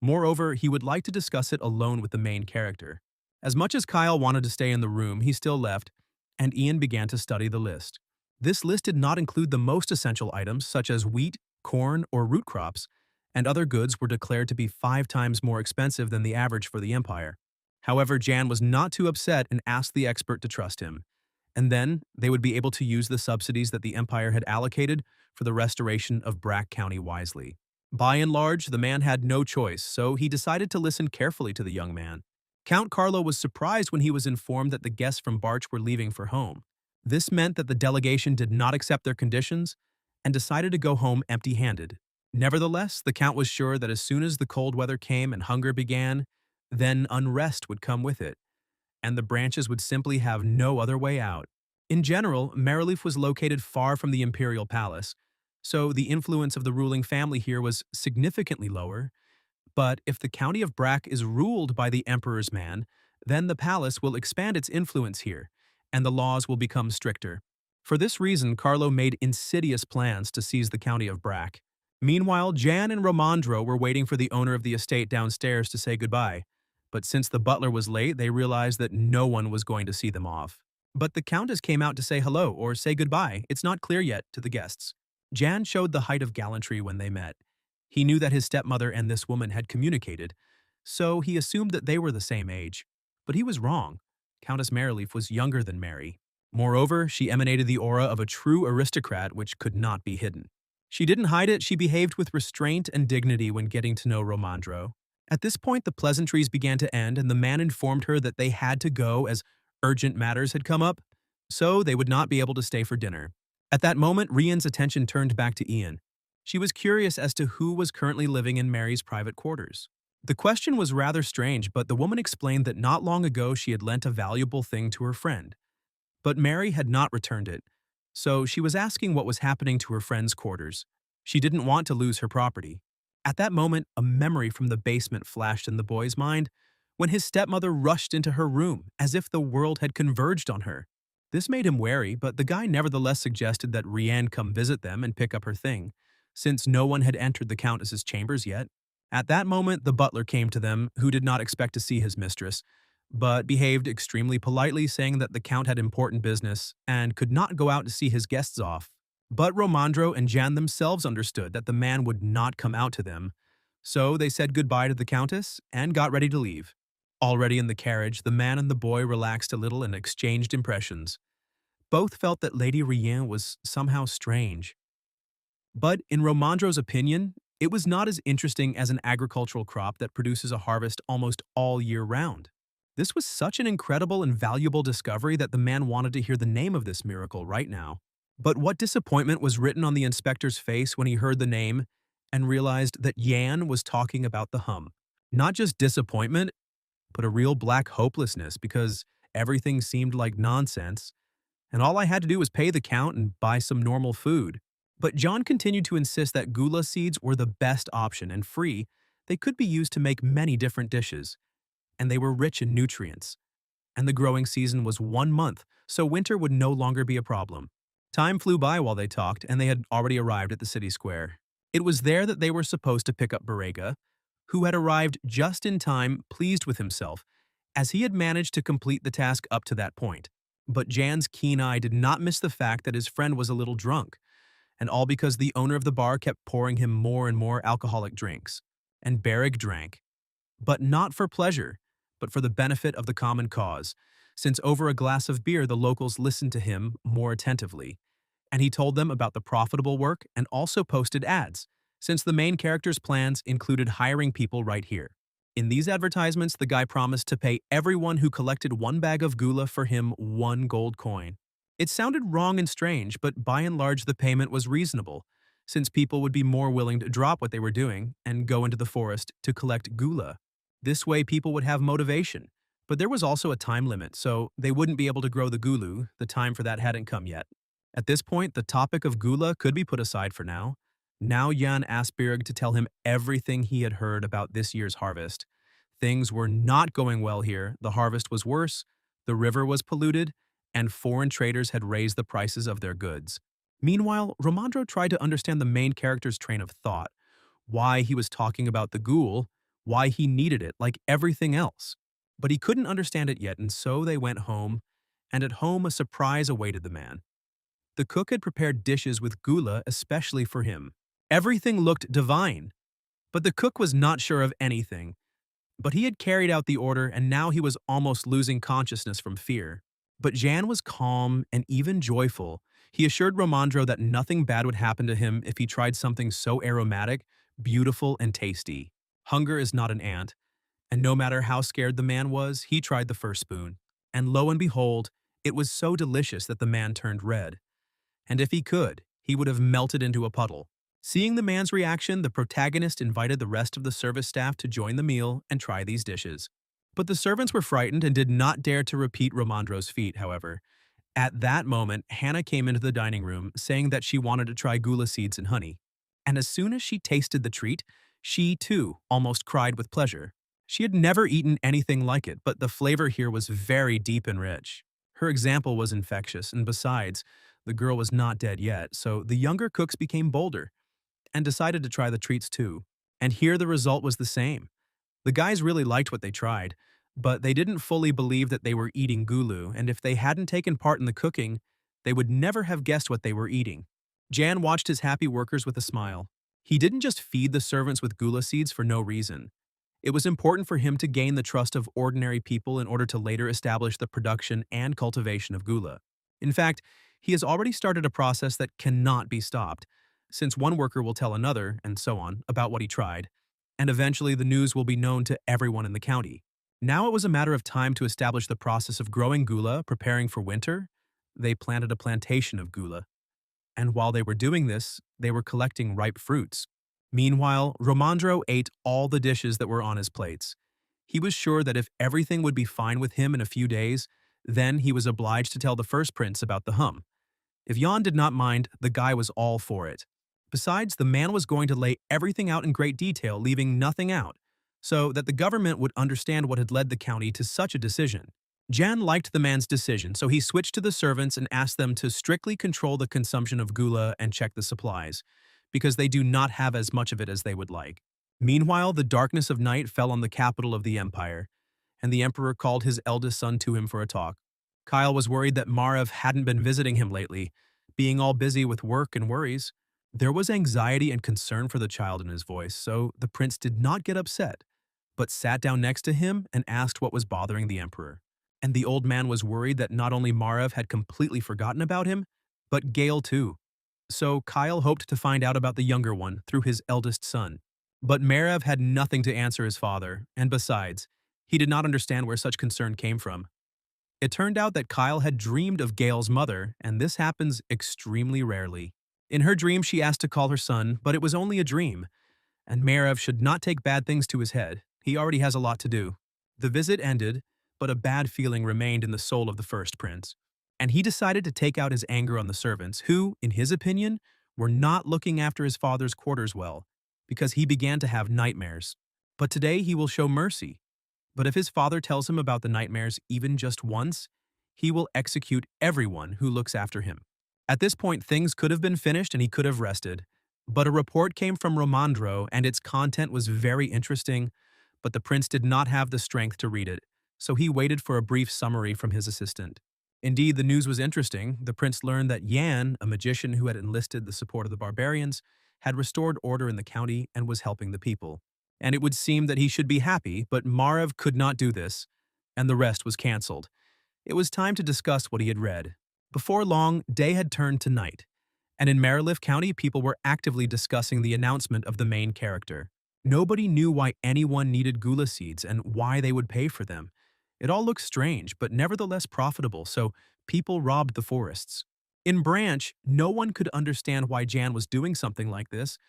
Moreover, he would like to discuss it alone with the main character. As much as Kyle wanted to stay in the room, he still left, and Ian began to study the list. This list did not include the most essential items such as wheat, corn, or root crops, and other goods were declared to be 5 times more expensive than the average for the empire. However, Jan was not too upset and asked the expert to trust him. And then they would be able to use the subsidies that the empire had allocated for the restoration of Brack County wisely. By and large, the man had no choice, so he decided to listen carefully to the young man. Count Carlo was surprised when he was informed that the guests from Barch were leaving for home. This meant that the delegation did not accept their conditions and decided to go home empty-handed. Nevertheless, the Count was sure that as soon as the cold weather came and hunger began, then unrest would come with it, and the branches would simply have no other way out. In general, Marleaf was located far from the imperial palace, so the influence of the ruling family here was significantly lower. But if the county of Brack is ruled by the emperor's man, then the palace will expand its influence here, and the laws will become stricter. For this reason, Carlo made insidious plans to seize the county of Brack. Meanwhile, Jan and Romandro were waiting for the owner of the estate downstairs to say goodbye. But since the butler was late, they realized that no one was going to see them off. But the countess came out to say hello or say goodbye, it's not clear yet, to the guests. Jan showed the height of gallantry when they met. He knew that his stepmother and this woman had communicated, so he assumed that they were the same age. But he was wrong. Countess Marleaf was younger than Mary. Moreover, she emanated the aura of a true aristocrat which could not be hidden. She didn't hide it, she behaved with restraint and dignity when getting to know Romandro. At this point, the pleasantries began to end, and the man informed her that they had to go as urgent matters had come up, so they would not be able to stay for dinner. At that moment, Rian's attention turned back to Ian. She was curious as to who was currently living in Mary's private quarters. The question was rather strange, but the woman explained that not long ago she had lent a valuable thing to her friend. But Mary had not returned it, so she was asking what was happening to her friend's quarters. She didn't want to lose her property. At that moment, a memory from the basement flashed in the boy's mind when his stepmother rushed into her room as if the world had converged on her. This made him wary, but the guy nevertheless suggested that Rian come visit them and pick up her thing, since no one had entered the Countess's chambers yet. At that moment, the butler came to them, who did not expect to see his mistress, but behaved extremely politely, saying that the Count had important business and could not go out to see his guests off. But Romandro and Jan themselves understood that the man would not come out to them, so they said goodbye to the Countess and got ready to leave. Already in the carriage, the man and the boy relaxed a little and exchanged impressions. Both felt that Lady Rian was somehow strange. But in Romandro's opinion, it was not as interesting as an agricultural crop that produces a harvest almost all year round. This was such an incredible and valuable discovery that the man wanted to hear the name of this miracle right now. But what disappointment was written on the inspector's face when he heard the name and realized that Jan was talking about the hum. Not just disappointment, but a real black hopelessness because everything seemed like nonsense, and all I had to do was pay the Count and buy some normal food. But John continued to insist that gula seeds were the best option and free. They could be used to make many different dishes, and they were rich in nutrients. And the growing season was 1 month, so winter would no longer be a problem. Time flew by while they talked, and they had already arrived at the city square. It was there that they were supposed to pick up Barega, who had arrived just in time, pleased with himself, as he had managed to complete the task up to that point. But Jan's keen eye did not miss the fact that his friend was a little drunk, and all because the owner of the bar kept pouring him more and more alcoholic drinks. And Bareg drank. But not for pleasure, but for the benefit of the common cause, since over a glass of beer the locals listened to him more attentively. And he told them about the profitable work and also posted ads, since the main character's plans included hiring people right here. In these advertisements, the guy promised to pay everyone who collected 1 bag of gula for him 1 gold coin. It sounded wrong and strange, but by and large the payment was reasonable, since people would be more willing to drop what they were doing and go into the forest to collect gula. This way people would have motivation. But there was also a time limit, so they wouldn't be able to grow the gulu. The time for that hadn't come yet. At this point, the topic of gula could be put aside for now. Now Jan asked Birg to tell him everything he had heard about this year's harvest. Things were not going well here. The harvest was worse, the river was polluted, and foreign traders had raised the prices of their goods. Meanwhile, Romandro tried to understand the main character's train of thought, why he was talking about the ghoul, why he needed it like everything else. But he couldn't understand it yet, and so they went home, and at home a surprise awaited the man. The cook had prepared dishes with gula especially for him. Everything looked divine, but the cook was not sure of anything. But he had carried out the order, and now he was almost losing consciousness from fear. But Jan was calm and even joyful. He assured Romandro that nothing bad would happen to him if he tried something so aromatic, beautiful, and tasty. Hunger is not an ant, and no matter how scared the man was, he tried the first spoon. And lo and behold, it was so delicious that the man turned red. And if he could, he would have melted into a puddle. Seeing the man's reaction, the protagonist invited the rest of the service staff to join the meal and try these dishes. But the servants were frightened and did not dare to repeat Romandro's feat, however. At that moment, Hannah came into the dining room, saying that she wanted to try gula seeds and honey. And as soon as she tasted the treat, she, too, almost cried with pleasure. She had never eaten anything like it, but the flavor here was very deep and rich. Her example was infectious, and besides, the girl was not dead yet, so the younger cooks became bolder and decided to try the treats too. And here the result was the same. The guys really liked what they tried, but they didn't fully believe that they were eating gulu, and if they hadn't taken part in the cooking, they would never have guessed what they were eating. Jan watched his happy workers with a smile. He didn't just feed the servants with gula seeds for no reason. It was important for him to gain the trust of ordinary people in order to later establish the production and cultivation of gula. In fact, he has already started a process that cannot be stopped, since one worker will tell another, and so on, about what he tried, and eventually the news will be known to everyone in the county. Now it was a matter of time to establish the process of growing gula, preparing for winter. They planted a plantation of gula. And while they were doing this, they were collecting ripe fruits. Meanwhile, Romandro ate all the dishes that were on his plates. He was sure that if everything would be fine with him in a few days, then he was obliged to tell the first prince about the hum. If Jan did not mind, the guy was all for it. Besides, the man was going to lay everything out in great detail, leaving nothing out, so that the government would understand what had led the county to such a decision. Jan liked the man's decision, so he switched to the servants and asked them to strictly control the consumption of gula and check the supplies, because they do not have as much of it as they would like. Meanwhile, the darkness of night fell on the capital of the empire, and the emperor called his eldest son to him for a talk. Kyle was worried that Marev hadn't been visiting him lately, being all busy with work and worries. There was anxiety and concern for the child in his voice, so the prince did not get upset, but sat down next to him and asked what was bothering the emperor. And the old man was worried that not only Marev had completely forgotten about him, but Gale too. So Kyle hoped to find out about the younger one through his eldest son. But Marev had nothing to answer his father, and besides, he did not understand where such concern came from. It turned out that Kyle had dreamed of Gale's mother, and this happens extremely rarely. In her dream, she asked to call her son, but it was only a dream, and Marev should not take bad things to his head. He already has a lot to do. The visit ended, but a bad feeling remained in the soul of the first prince, and he decided to take out his anger on the servants, who, in his opinion, were not looking after his father's quarters well, because he began to have nightmares. But today he will show mercy. But if his father tells him about the nightmares even just once, he will execute everyone who looks after him. At this point, things could have been finished and he could have rested. But a report came from Romandro, and its content was very interesting, but the prince did not have the strength to read it, so he waited for a brief summary from his assistant. Indeed, the news was interesting. The prince learned that Yan, a magician who had enlisted the support of the barbarians, had restored order in the county and was helping the people. And it would seem that he should be happy, but Marev could not do this, and the rest was cancelled. It was time to discuss what he had read. Before long, day had turned to night, and in Maryliff County, people were actively discussing the announcement of the main character. Nobody knew why anyone needed gula seeds and why they would pay for them. It all looked strange, but nevertheless profitable, so people robbed the forests. In Branch, no one could understand why Jan was doing something like this,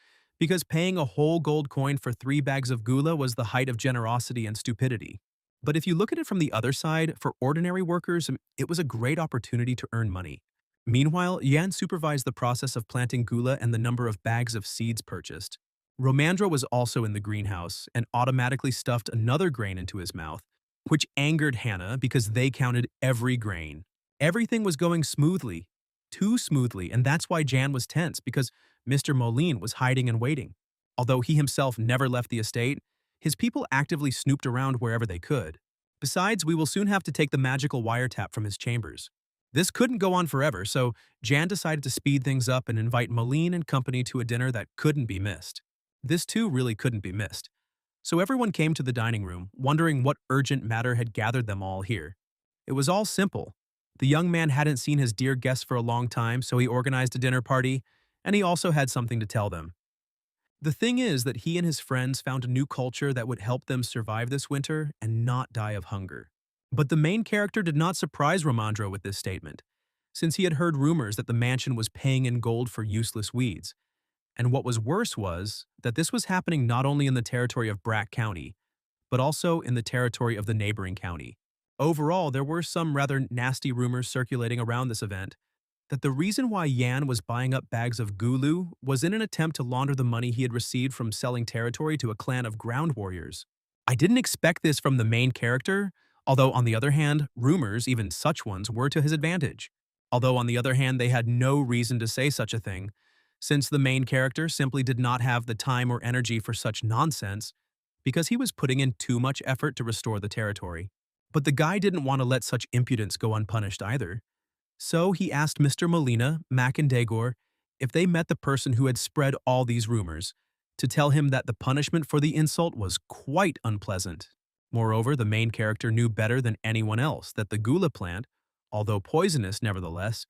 because paying a whole gold coin for 3 bags of gula was the height of generosity and stupidity. But if you look at it from the other side, for ordinary workers, it was a great opportunity to earn money. Meanwhile, Yan supervised the process of planting gula and the number of bags of seeds purchased. Romandro was also in the greenhouse and automatically stuffed another grain into his mouth, which angered Hannah because they counted every grain. Everything was going smoothly, too smoothly, and that's why Jan was tense, because Mr. Moline was hiding and waiting. Although he himself never left the estate, his people actively snooped around wherever they could. Besides, we will soon have to take the magical wiretap from his chambers. This couldn't go on forever, so Jan decided to speed things up and invite Moline and company to a dinner that couldn't be missed. This too really couldn't be missed. So everyone came to the dining room, wondering what urgent matter had gathered them all here. It was all simple. The young man hadn't seen his dear guests for a long time, so he organized a dinner party, and he also had something to tell them. The thing is that he and his friends found a new culture that would help them survive this winter and not die of hunger. But the main character did not surprise Romandro with this statement, since he had heard rumors that the mansion was paying in gold for useless weeds. And what was worse was that this was happening not only in the territory of Brack County, but also in the territory of the neighboring county. Overall, there were some rather nasty rumors circulating around this event, that the reason why Yan was buying up bags of gulu was in an attempt to launder the money he had received from selling territory to a clan of ground warriors. I didn't expect this from the main character, although on the other hand, rumors, even such ones, were to his advantage. Although on the other hand, they had no reason to say such a thing, since the main character simply did not have the time or energy for such nonsense, because he was putting in too much effort to restore the territory. But the guy didn't want to let such impudence go unpunished either. So he asked Mr. Molina, Mac and Dagor, if they met the person who had spread all these rumors, to tell him that the punishment for the insult was quite unpleasant. Moreover, the main character knew better than anyone else that the gula plant, although poisonous nevertheless,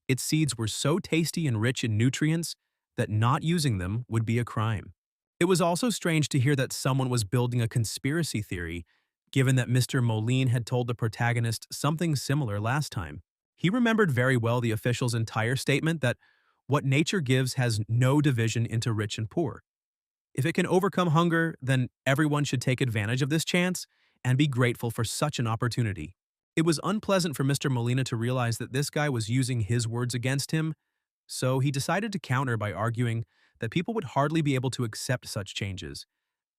its seeds were so tasty and rich in nutrients that not using them would be a crime. It was also strange to hear that someone was building a conspiracy theory, given that Mr. Moline had told the protagonist something similar last time. He remembered very well the official's entire statement that what nature gives has no division into rich and poor. If it can overcome hunger, then everyone should take advantage of this chance and be grateful for such an opportunity. It was unpleasant for Mr. Molina to realize that this guy was using his words against him, so he decided to counter by arguing that people would hardly be able to accept such changes,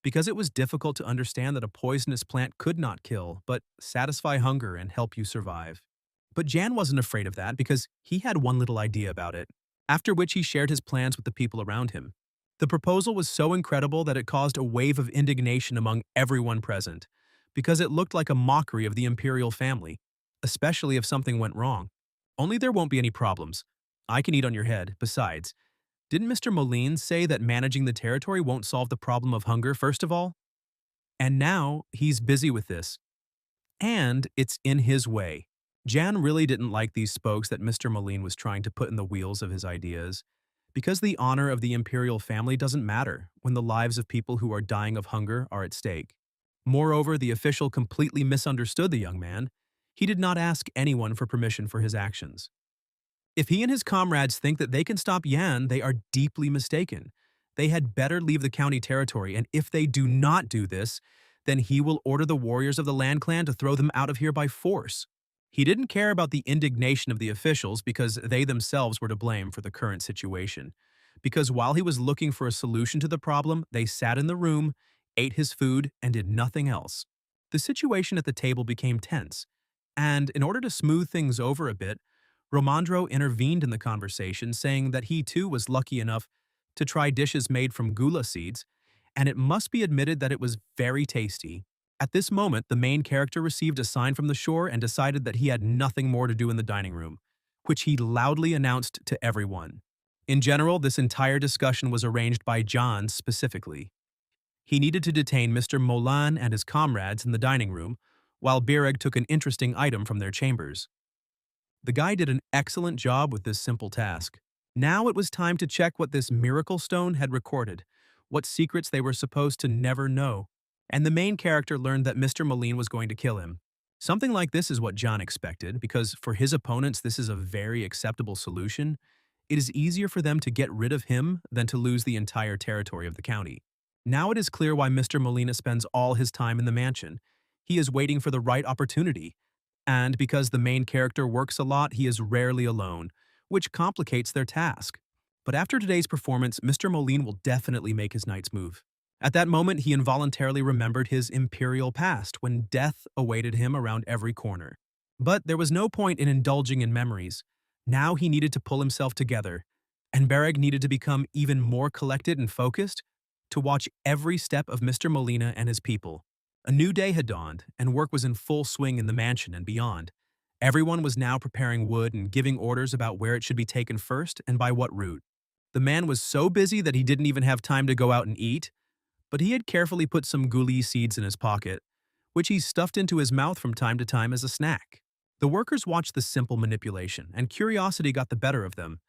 because it was difficult to understand that a poisonous plant could not kill, but satisfy hunger and help you survive. But Jan wasn't afraid of that because he had one little idea about it, after which he shared his plans with the people around him. The proposal was so incredible that it caused a wave of indignation among everyone present, because it looked like a mockery of the imperial family, especially if something went wrong. Only there won't be any problems. I can eat on your head. Besides, didn't Mr. Moline say that managing the territory won't solve the problem of hunger first of all? And now he's busy with this. And it's in his way. Jan really didn't like these spokes that Mr. Moline was trying to put in the wheels of his ideas, because the honor of the imperial family doesn't matter when the lives of people who are dying of hunger are at stake. Moreover, the official completely misunderstood the young man. He did not ask anyone for permission for his actions. If he and his comrades think that they can stop Yan, they are deeply mistaken. They had better leave the county territory, and if they do not do this, then he will order the warriors of the Land Clan to throw them out of here by force. He didn't care about the indignation of the officials because they themselves were to blame for the current situation. Because while he was looking for a solution to the problem, they sat in the room, ate his food, and did nothing else. The situation at the table became tense, and in order to smooth things over a bit, Romandro intervened in the conversation, saying that he too was lucky enough to try dishes made from gula seeds, and it must be admitted that it was very tasty. At this moment, the main character received a sign from the shore and decided that he had nothing more to do in the dining room, which he loudly announced to everyone. In general, this entire discussion was arranged by John specifically. He needed to detain Mr. Molan and his comrades in the dining room, while Bireg took an interesting item from their chambers. The guy did an excellent job with this simple task. Now it was time to check what this miracle stone had recorded, what secrets they were supposed to never know. And the main character learned that Mr. Moline was going to kill him. Something like this is what John expected, because for his opponents this is a very acceptable solution. It is easier for them to get rid of him than to lose the entire territory of the county. Now it is clear why Mr. Molina spends all his time in the mansion. He is waiting for the right opportunity. And because the main character works a lot, he is rarely alone, which complicates their task. But after today's performance, Mr. Moline will definitely make his night's move. At that moment, he involuntarily remembered his imperial past when death awaited him around every corner. But there was no point in indulging in memories. Now he needed to pull himself together, and Bereg needed to become even more collected and focused to watch every step of Mr. Molina and his people. A new day had dawned, and work was in full swing in the mansion and beyond. Everyone was now preparing wood and giving orders about where it should be taken first and by what route. The man was so busy that he didn't even have time to go out and eat, but he had carefully put some guli seeds in his pocket, which he stuffed into his mouth from time to time as a snack. The workers watched the simple manipulation, and curiosity got the better of them,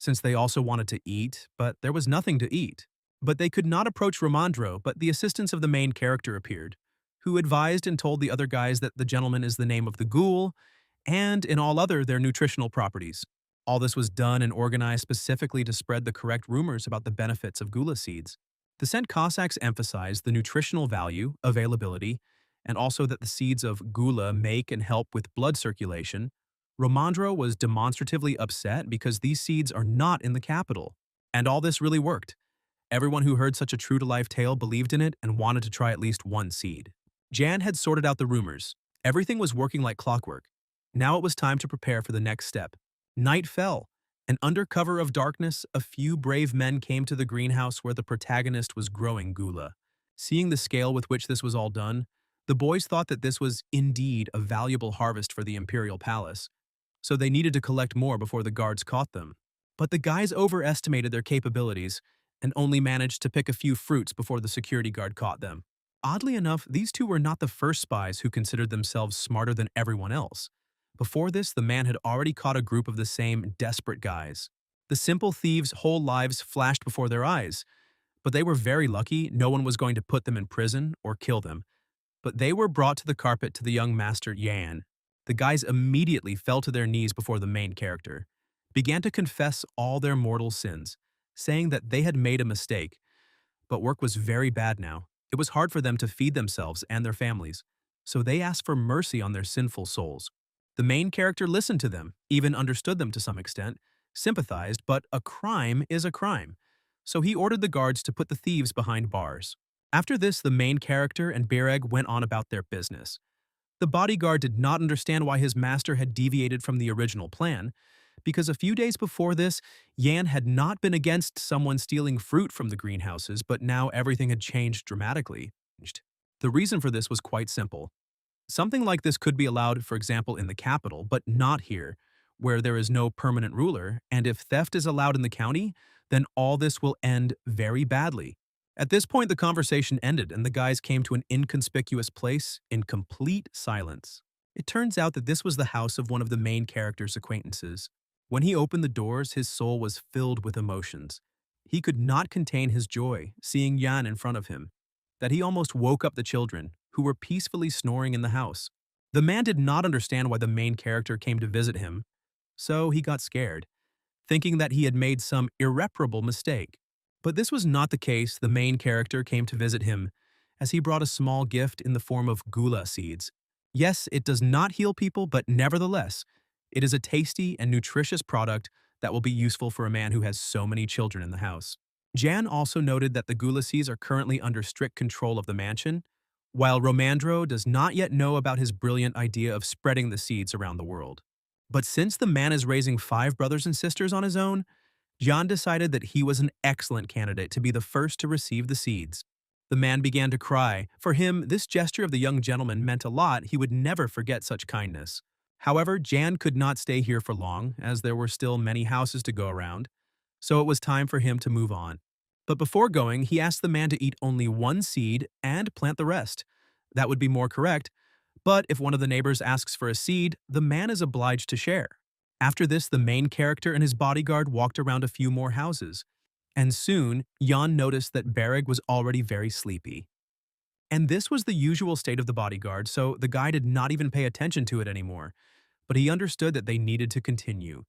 since they also wanted to eat, but there was nothing to eat. But they could not approach Romandro, but the assistance of the main character appeared, who advised and told the other guys that the gentleman is the name of the ghoul, and in all other their nutritional properties. All this was done and organized specifically to spread the correct rumors about the benefits of gula seeds. The Scent Cossacks emphasized the nutritional value, availability, and also that the seeds of gula make and help with blood circulation. Romandro was demonstratively upset because these seeds are not in the capital. And all this really worked. Everyone who heard such a true-to-life tale believed in it and wanted to try at least one seed. Jan had sorted out the rumors. Everything was working like clockwork. Now it was time to prepare for the next step. Night fell, and under cover of darkness, a few brave men came to the greenhouse where the protagonist was growing gula. Seeing the scale with which this was all done, the boys thought that this was indeed a valuable harvest for the imperial palace, so they needed to collect more before the guards caught them. But the guys overestimated their capabilities and only managed to pick a few fruits before the security guard caught them. Oddly enough, these two were not the first spies who considered themselves smarter than everyone else. Before this, the man had already caught a group of the same desperate guys. The simple thieves' whole lives flashed before their eyes, but they were very lucky no one was going to put them in prison or kill them. But they were brought to the carpet to the young master Yan. The guys immediately fell to their knees before the main character, began to confess all their mortal sins, saying that they had made a mistake. But work was very bad now. It was hard for them to feed themselves and their families, so they asked for mercy on their sinful souls. The main character listened to them, even understood them to some extent, sympathized, but a crime is a crime. So he ordered the guards to put the thieves behind bars. After this, the main character and Bereg went on about their business. The bodyguard did not understand why his master had deviated from the original plan, because a few days before this, Yan had not been against someone stealing fruit from the greenhouses, but now everything had changed dramatically. The reason for this was quite simple. Something like this could be allowed, for example, in the capital, but not here, where there is no permanent ruler, and if theft is allowed in the county, then all this will end very badly. At this point, the conversation ended, and the guys came to an inconspicuous place in complete silence. It turns out that this was the house of one of the main character's acquaintances. When he opened the doors, his soul was filled with emotions. He could not contain his joy, seeing Yan in front of him, that he almost woke up the children, who were peacefully snoring in the house. The man did not understand why the main character came to visit him, so he got scared, thinking that he had made some irreparable mistake. But this was not the case. The main character came to visit him, as he brought a small gift in the form of gula seeds. Yes, it does not heal people, but nevertheless, it is a tasty and nutritious product that will be useful for a man who has so many children in the house. Jan also noted that the gula seeds are currently under strict control of the mansion, while Romandro does not yet know about his brilliant idea of spreading the seeds around the world. But since the man is raising 5 brothers and sisters on his own, Jan decided that he was an excellent candidate to be the first to receive the seeds. The man began to cry. For him, this gesture of the young gentleman meant a lot. He would never forget such kindness. However, Jan could not stay here for long, as there were still many houses to go around, so it was time for him to move on. But before going, he asked the man to eat only 1 seed and plant the rest. That would be more correct, but if one of the neighbors asks for a seed, the man is obliged to share. After this, the main character and his bodyguard walked around a few more houses, and soon Jan noticed that Bereg was already very sleepy. And this was the usual state of the bodyguard, so the guy did not even pay attention to it anymore. But he understood that they needed to continue,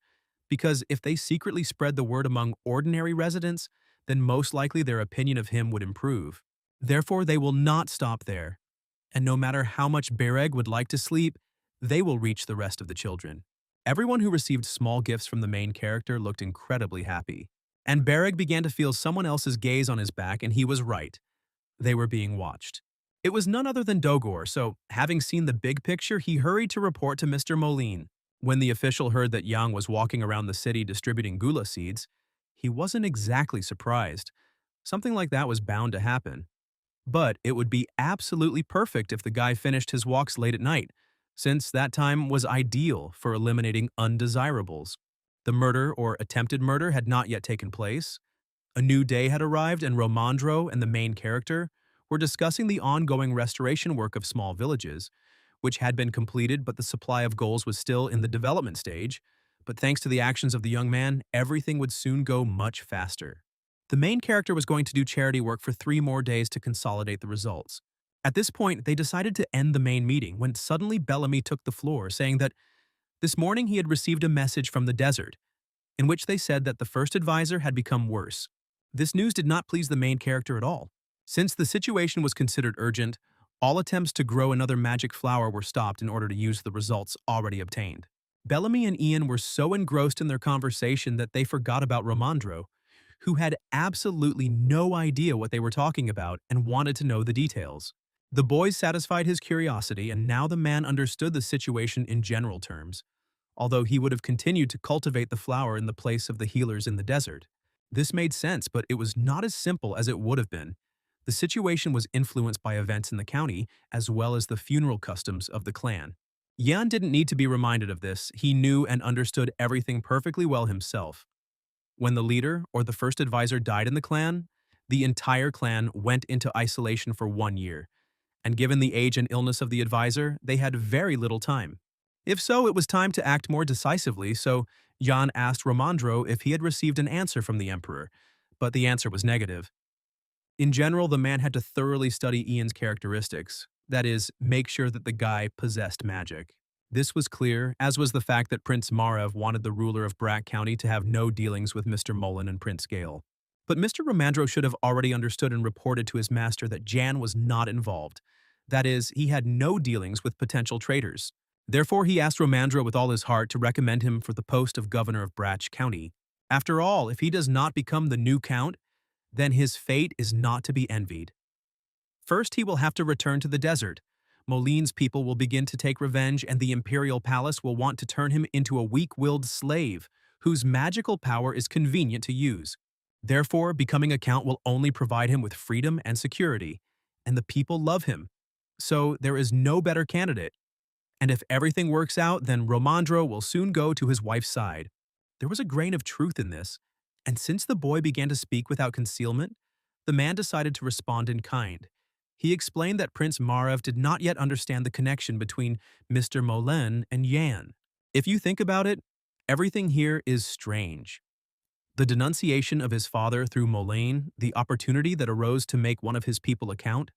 because if they secretly spread the word among ordinary residents, then most likely their opinion of him would improve. Therefore, they will not stop there. And no matter how much Bereg would like to sleep, they will reach the rest of the children. Everyone who received small gifts from the main character looked incredibly happy. And Bereg began to feel someone else's gaze on his back, and he was right. They were being watched. It was none other than Dogor, so having seen the big picture, he hurried to report to Mr. Moline. When the official heard that Yang was walking around the city distributing gula seeds, he wasn't exactly surprised. Something like that was bound to happen. But it would be absolutely perfect if the guy finished his walks late at night, since that time was ideal for eliminating undesirables. The murder or attempted murder had not yet taken place. A new day had arrived, and Romandro and the main character were discussing the ongoing restoration work of small villages, which had been completed, but the supply of goals was still in the development stage. But thanks to the actions of the young man, everything would soon go much faster. The main character was going to do charity work for 3 more days to consolidate the results. At this point, they decided to end the main meeting when suddenly Bellamy took the floor, saying that this morning he had received a message from the desert, in which they said that the first advisor had become worse. This news did not please the main character at all. Since the situation was considered urgent, all attempts to grow another magic flower were stopped in order to use the results already obtained. Bellamy and Ian were so engrossed in their conversation that they forgot about Romandro, who had absolutely no idea what they were talking about and wanted to know the details. The boys satisfied his curiosity, and now the man understood the situation in general terms, although he would have continued to cultivate the flower in the place of the healers in the desert. This made sense, but it was not as simple as it would have been. The situation was influenced by events in the county as well as the funeral customs of the clan. Yan didn't need to be reminded of this. He knew and understood everything perfectly well himself. When the leader or the first advisor died in the clan, the entire clan went into isolation for 1 year, and given the age and illness of the advisor, they had very little time. If so, it was time to act more decisively, so Yan asked Romandro if he had received an answer from the emperor, but the answer was negative. In general, the man had to thoroughly study Ian's characteristics, that is, make sure that the guy possessed magic. This was clear, as was the fact that Prince Marev wanted the ruler of Brack County to have no dealings with Mr. Mullen and Prince Gale. But Mr. Romandro should have already understood and reported to his master that Jan was not involved. That is, he had no dealings with potential traitors. Therefore, he asked Romandro with all his heart to recommend him for the post of governor of Brack County. After all, if he does not become the new count, then his fate is not to be envied. First, he will have to return to the desert. Moline's people will begin to take revenge, and the imperial palace will want to turn him into a weak-willed slave, whose magical power is convenient to use. Therefore, becoming a count will only provide him with freedom and security, and the people love him. So there is no better candidate. And if everything works out, then Romandro will soon go to his wife's side. There was a grain of truth in this, and since the boy began to speak without concealment, the man decided to respond in kind. He explained that Prince Marev did not yet understand the connection between Mr. Molen and Yan. If you think about it, everything here is strange. The denunciation of his father through Moline, the opportunity that arose to make one of his people a count,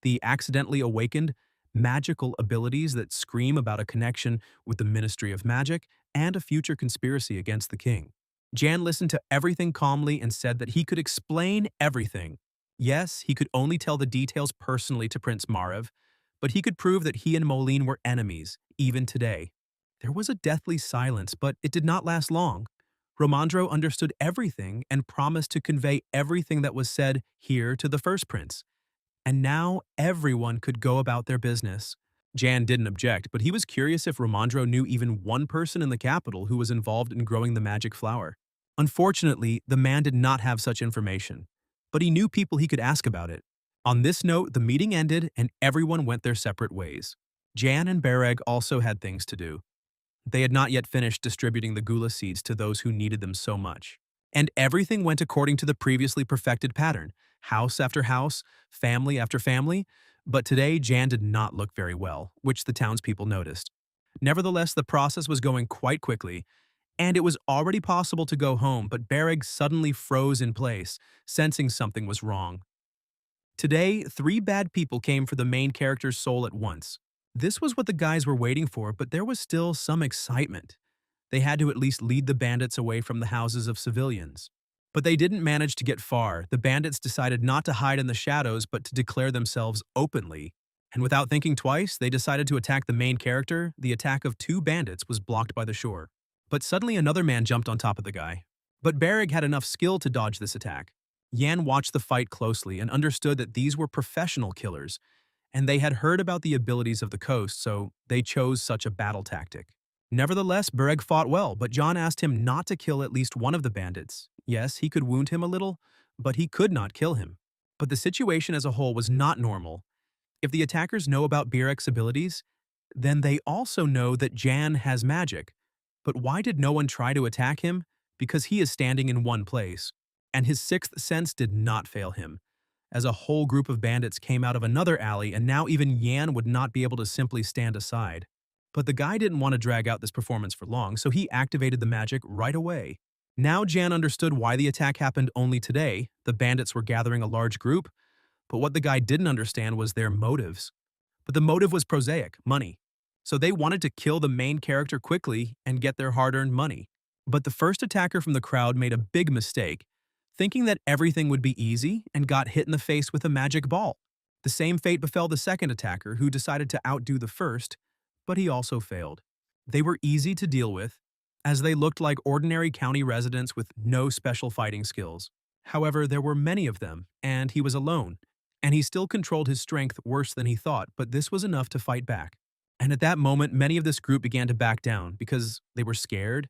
the accidentally awakened magical abilities that scream about a connection with the Ministry of Magic and a future conspiracy against the king. Jan listened to everything calmly and said that he could explain everything. Yes, he could only tell the details personally to Prince Marev, but he could prove that he and Moline were enemies, even today. There was a deathly silence, but it did not last long. Romandro understood everything and promised to convey everything that was said here to the first prince. And now everyone could go about their business. Jan didn't object, but he was curious if Romandro knew even one person in the capital who was involved in growing the magic flower. Unfortunately, the man did not have such information, but he knew people he could ask about it. On this note, the meeting ended and everyone went their separate ways. Jan and Bereg also had things to do. They had not yet finished distributing the gula seeds to those who needed them so much. And everything went according to the previously perfected pattern, house after house, family after family, but today Jan did not look very well, which the townspeople noticed. Nevertheless, the process was going quite quickly, and it was already possible to go home, but Bereg suddenly froze in place, sensing something was wrong. Today, three bad people came for the main character's soul at once. This was what the guys were waiting for, but there was still some excitement. They had to at least lead the bandits away from the houses of civilians. But they didn't manage to get far. The bandits decided not to hide in the shadows, but to declare themselves openly. And without thinking twice, they decided to attack the main character. The attack of two bandits was blocked by the shore. But suddenly another man jumped on top of the guy. But Bereg had enough skill to dodge this attack. Yan watched the fight closely and understood that these were professional killers, and they had heard about the abilities of the coast, so they chose such a battle tactic. Nevertheless, Bereg fought well, but John asked him not to kill at least one of the bandits. Yes, he could wound him a little, but he could not kill him. But the situation as a whole was not normal. If the attackers know about Berek's abilities, then they also know that Jan has magic. But why did no one try to attack him? Because he is standing in one place. And his sixth sense did not fail him, as a whole group of bandits came out of another alley, and now even Yan would not be able to simply stand aside. But the guy didn't want to drag out this performance for long, so he activated the magic right away. Now Jan understood why the attack happened only today. The bandits were gathering a large group, but what the guy didn't understand was their motives. But the motive was prosaic, money. So they wanted to kill the main character quickly and get their hard-earned money. But the first attacker from the crowd made a big mistake, thinking that everything would be easy, and got hit in the face with a magic ball. The same fate befell the second attacker, who decided to outdo the first, but he also failed. They were easy to deal with, as they looked like ordinary county residents with no special fighting skills. However, there were many of them, and he was alone, and he still controlled his strength worse than he thought, but this was enough to fight back. And at that moment, many of this group began to back down because they were scared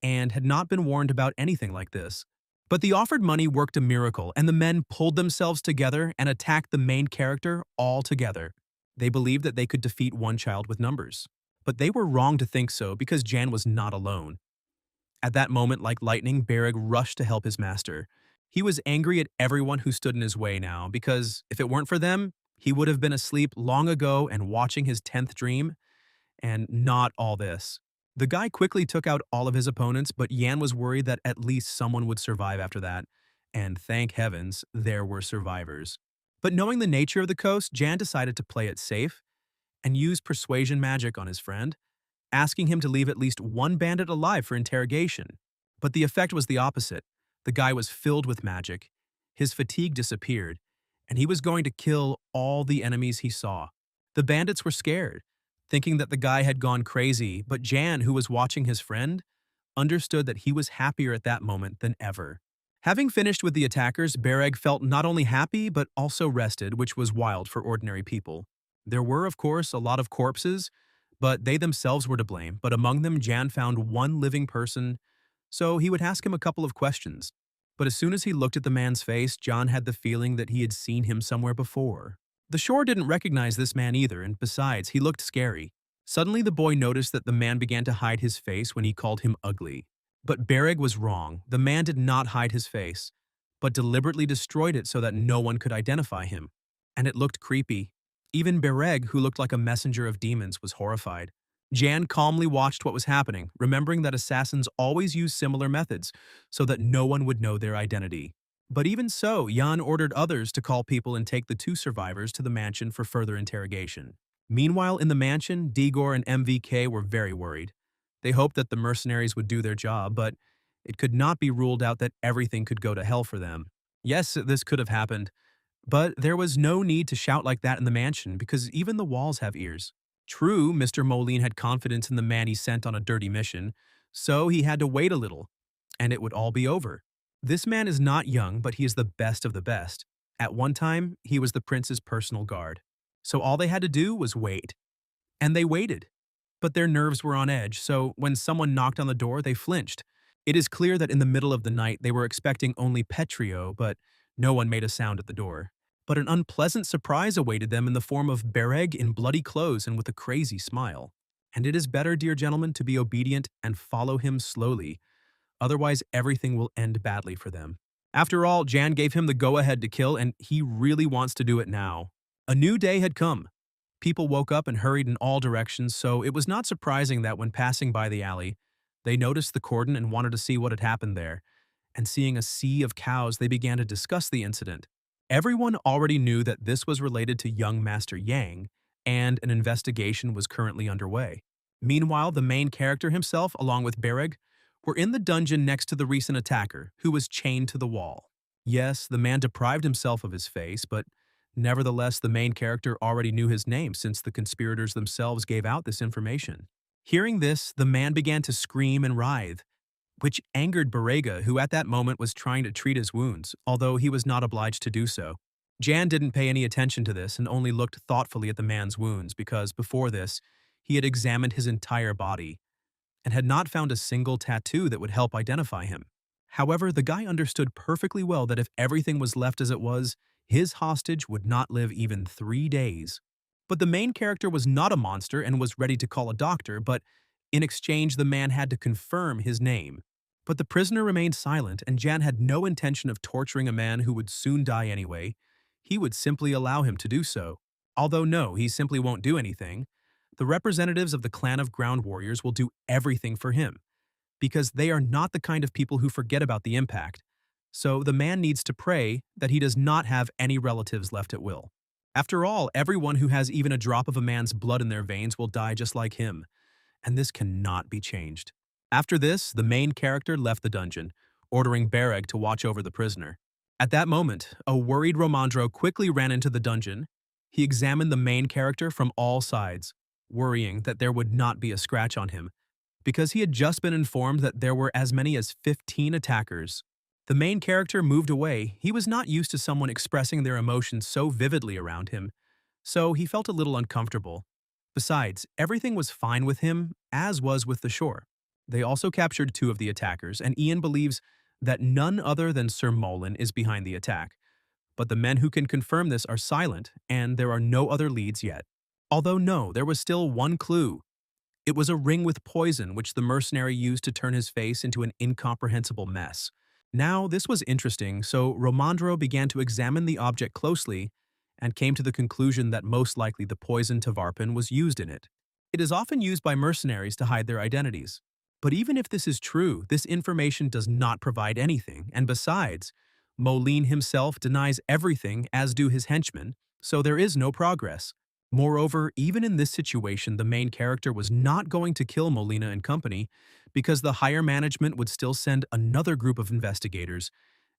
and had not been warned about anything like this. But the offered money worked a miracle, and the men pulled themselves together and attacked the main character all together. They believed that they could defeat one child with numbers. But they were wrong to think so, because Jan was not alone. At that moment, like lightning, Bereg rushed to help his master. He was angry at everyone who stood in his way now, because if it weren't for them, he would have been asleep long ago and watching his 10th dream, and not all this. The guy quickly took out all of his opponents, but Yan was worried that at least someone would survive after that. And thank heavens, there were survivors. But knowing the nature of the coast, Jan decided to play it safe and use persuasion magic on his friend, asking him to leave at least one bandit alive for interrogation. But the effect was the opposite. The guy was filled with magic, his fatigue disappeared, and he was going to kill all the enemies he saw. The bandits were scared, thinking that the guy had gone crazy, but Jan, who was watching his friend, understood that he was happier at that moment than ever. Having finished with the attackers, Bereg felt not only happy but also rested, which was wild for ordinary people. There were, of course, a lot of corpses, but they themselves were to blame. But among them, Jan found one living person, so he would ask him a couple of questions. But as soon as he looked at the man's face, John had the feeling that he had seen him somewhere before. The shore didn't recognize this man either, and besides, he looked scary. Suddenly, the boy noticed that the man began to hide his face when he called him ugly. But Bereg was wrong. The man did not hide his face, but deliberately destroyed it so that no one could identify him. And it looked creepy. Even Bereg, who looked like a messenger of demons, was horrified. Jan calmly watched what was happening, remembering that assassins always use similar methods so that no one would know their identity. But even so, Jan ordered others to call people and take the two survivors to the mansion for further interrogation. Meanwhile, in the mansion, Digor and MVK were very worried. They hoped that the mercenaries would do their job, but it could not be ruled out that everything could go to hell for them. Yes, this could have happened, but there was no need to shout like that in the mansion because even the walls have ears. True, Mr. Moline had confidence in the man he sent on a dirty mission, so he had to wait a little, and it would all be over. This man is not young, but he is the best of the best. At one time, he was the prince's personal guard. So all they had to do was wait. And they waited. But their nerves were on edge, so when someone knocked on the door, they flinched. It is clear that in the middle of the night, they were expecting only Petrio, but no one made a sound at the door. But an unpleasant surprise awaited them in the form of Bereg in bloody clothes and with a crazy smile. And it is better, dear gentlemen, to be obedient and follow him slowly. Otherwise, everything will end badly for them. After all, Jan gave him the go-ahead to kill, and he really wants to do it now. A new day had come. People woke up and hurried in all directions, so it was not surprising that when passing by the alley, they noticed the cordon and wanted to see what had happened there. And seeing a sea of cows, they began to discuss the incident. Everyone already knew that this was related to young Master Yang, and an investigation was currently underway. Meanwhile, the main character himself, along with Bereg, were in the dungeon next to the recent attacker, who was chained to the wall. Yes, the man deprived himself of his face, but nevertheless the main character already knew his name since the conspirators themselves gave out this information. Hearing this, the man began to scream and writhe, which angered Barega, who at that moment was trying to treat his wounds, although he was not obliged to do so. Jan didn't pay any attention to this and only looked thoughtfully at the man's wounds because, before this, he had examined his entire body and had not found a single tattoo that would help identify him. However, the guy understood perfectly well that if everything was left as it was, his hostage would not live even 3 days. But the main character was not a monster and was ready to call a doctor, but in exchange the man had to confirm his name. But the prisoner remained silent, and Jan had no intention of torturing a man who would soon die anyway. He would simply allow him to do so. Although no, he simply won't do anything. The representatives of the clan of ground warriors will do everything for him, because they are not the kind of people who forget about the impact. So the man needs to pray that he does not have any relatives left at will. After all, everyone who has even a drop of a man's blood in their veins will die just like him, and this cannot be changed. After this, the main character left the dungeon, ordering Bereg to watch over the prisoner. At that moment, a worried Romandro quickly ran into the dungeon. He examined the main character from all sides, worrying that there would not be a scratch on him, because he had just been informed that there were as many as 15 attackers. The main character moved away. He was not used to someone expressing their emotions so vividly around him, so he felt a little uncomfortable. Besides, everything was fine with him, as was with the shore. They also captured 2 of the attackers, and Ian believes that none other than Sir Molin is behind the attack. But the men who can confirm this are silent, and there are no other leads yet. Although no, there was still one clue. It was a ring with poison which the mercenary used to turn his face into an incomprehensible mess. Now, this was interesting, so Romandro began to examine the object closely and came to the conclusion that most likely the poison Tavarpin was used in it. It is often used by mercenaries to hide their identities. But even if this is true, this information does not provide anything, and besides, Moline himself denies everything, as do his henchmen, so there is no progress. Moreover, even in this situation, the main character was not going to kill Molina and company because the higher management would still send another group of investigators,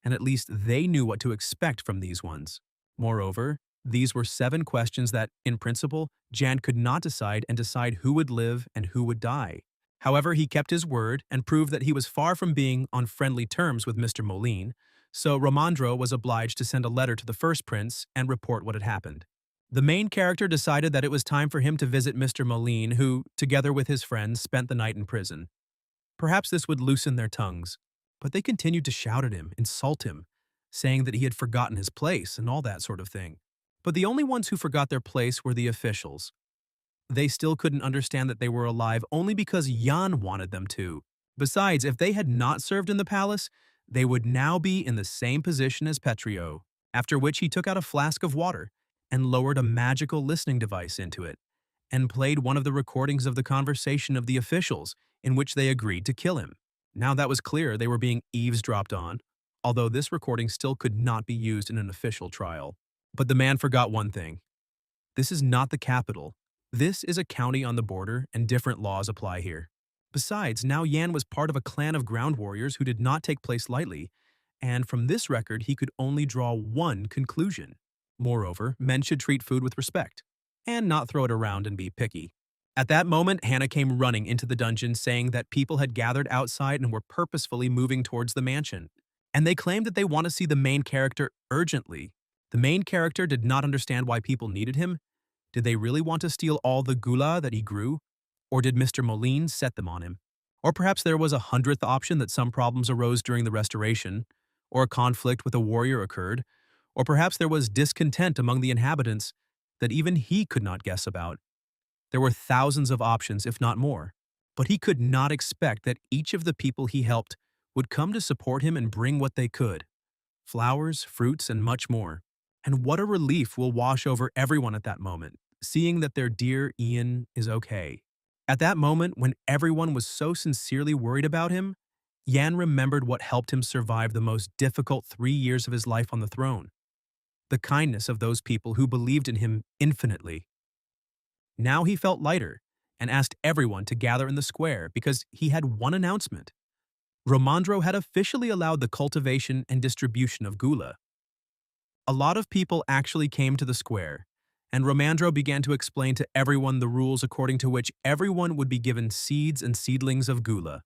and at least they knew what to expect from these ones. Moreover, these were 7 questions that, in principle, Jan could not decide who would live and who would die. However, he kept his word and proved that he was far from being on friendly terms with Mr. Moline, so Romandro was obliged to send a letter to the first prince and report what had happened. The main character decided that it was time for him to visit Mr. Moline, who, together with his friends, spent the night in prison. Perhaps this would loosen their tongues, but they continued to shout at him, insult him, saying that he had forgotten his place and all that sort of thing. But the only ones who forgot their place were the officials. They still couldn't understand that they were alive only because Jan wanted them to. Besides, if they had not served in the palace, they would now be in the same position as Petrio, after which he took out a flask of water and lowered a magical listening device into it, and played one of the recordings of the conversation of the officials in which they agreed to kill him. Now that was clear, they were being eavesdropped on, although this recording still could not be used in an official trial. But the man forgot one thing. This is not the capital. This is a county on the border, and different laws apply here. Besides, now Yan was part of a clan of ground warriors who did not take place lightly, and from this record he could only draw one conclusion. Moreover, men should treat food with respect, and not throw it around and be picky. At that moment, Hannah came running into the dungeon saying that people had gathered outside and were purposefully moving towards the mansion, and they claimed that they want to see the main character urgently. The main character did not understand why people needed him. Did they really want to steal all the gula that he grew? Or did Mr. Moline set them on him? Or perhaps there was a 100th option that some problems arose during the restoration, or a conflict with a warrior occurred, or perhaps there was discontent among the inhabitants that even he could not guess about. There were thousands of options, if not more, but he could not expect that each of the people he helped would come to support him and bring what they could. Flowers, fruits, and much more. And what a relief will wash over everyone at that moment, seeing that their dear Ian is okay. At that moment, when everyone was so sincerely worried about him, Yan remembered what helped him survive the most difficult 3 years of his life on the throne. the kindness of those people who believed in him infinitely. Now he felt lighter and asked everyone to gather in the square because he had one announcement. Romandro had officially allowed the cultivation and distribution of gula. A lot of people actually came to the square, and Romandro began to explain to everyone the rules according to which everyone would be given seeds and seedlings of gula.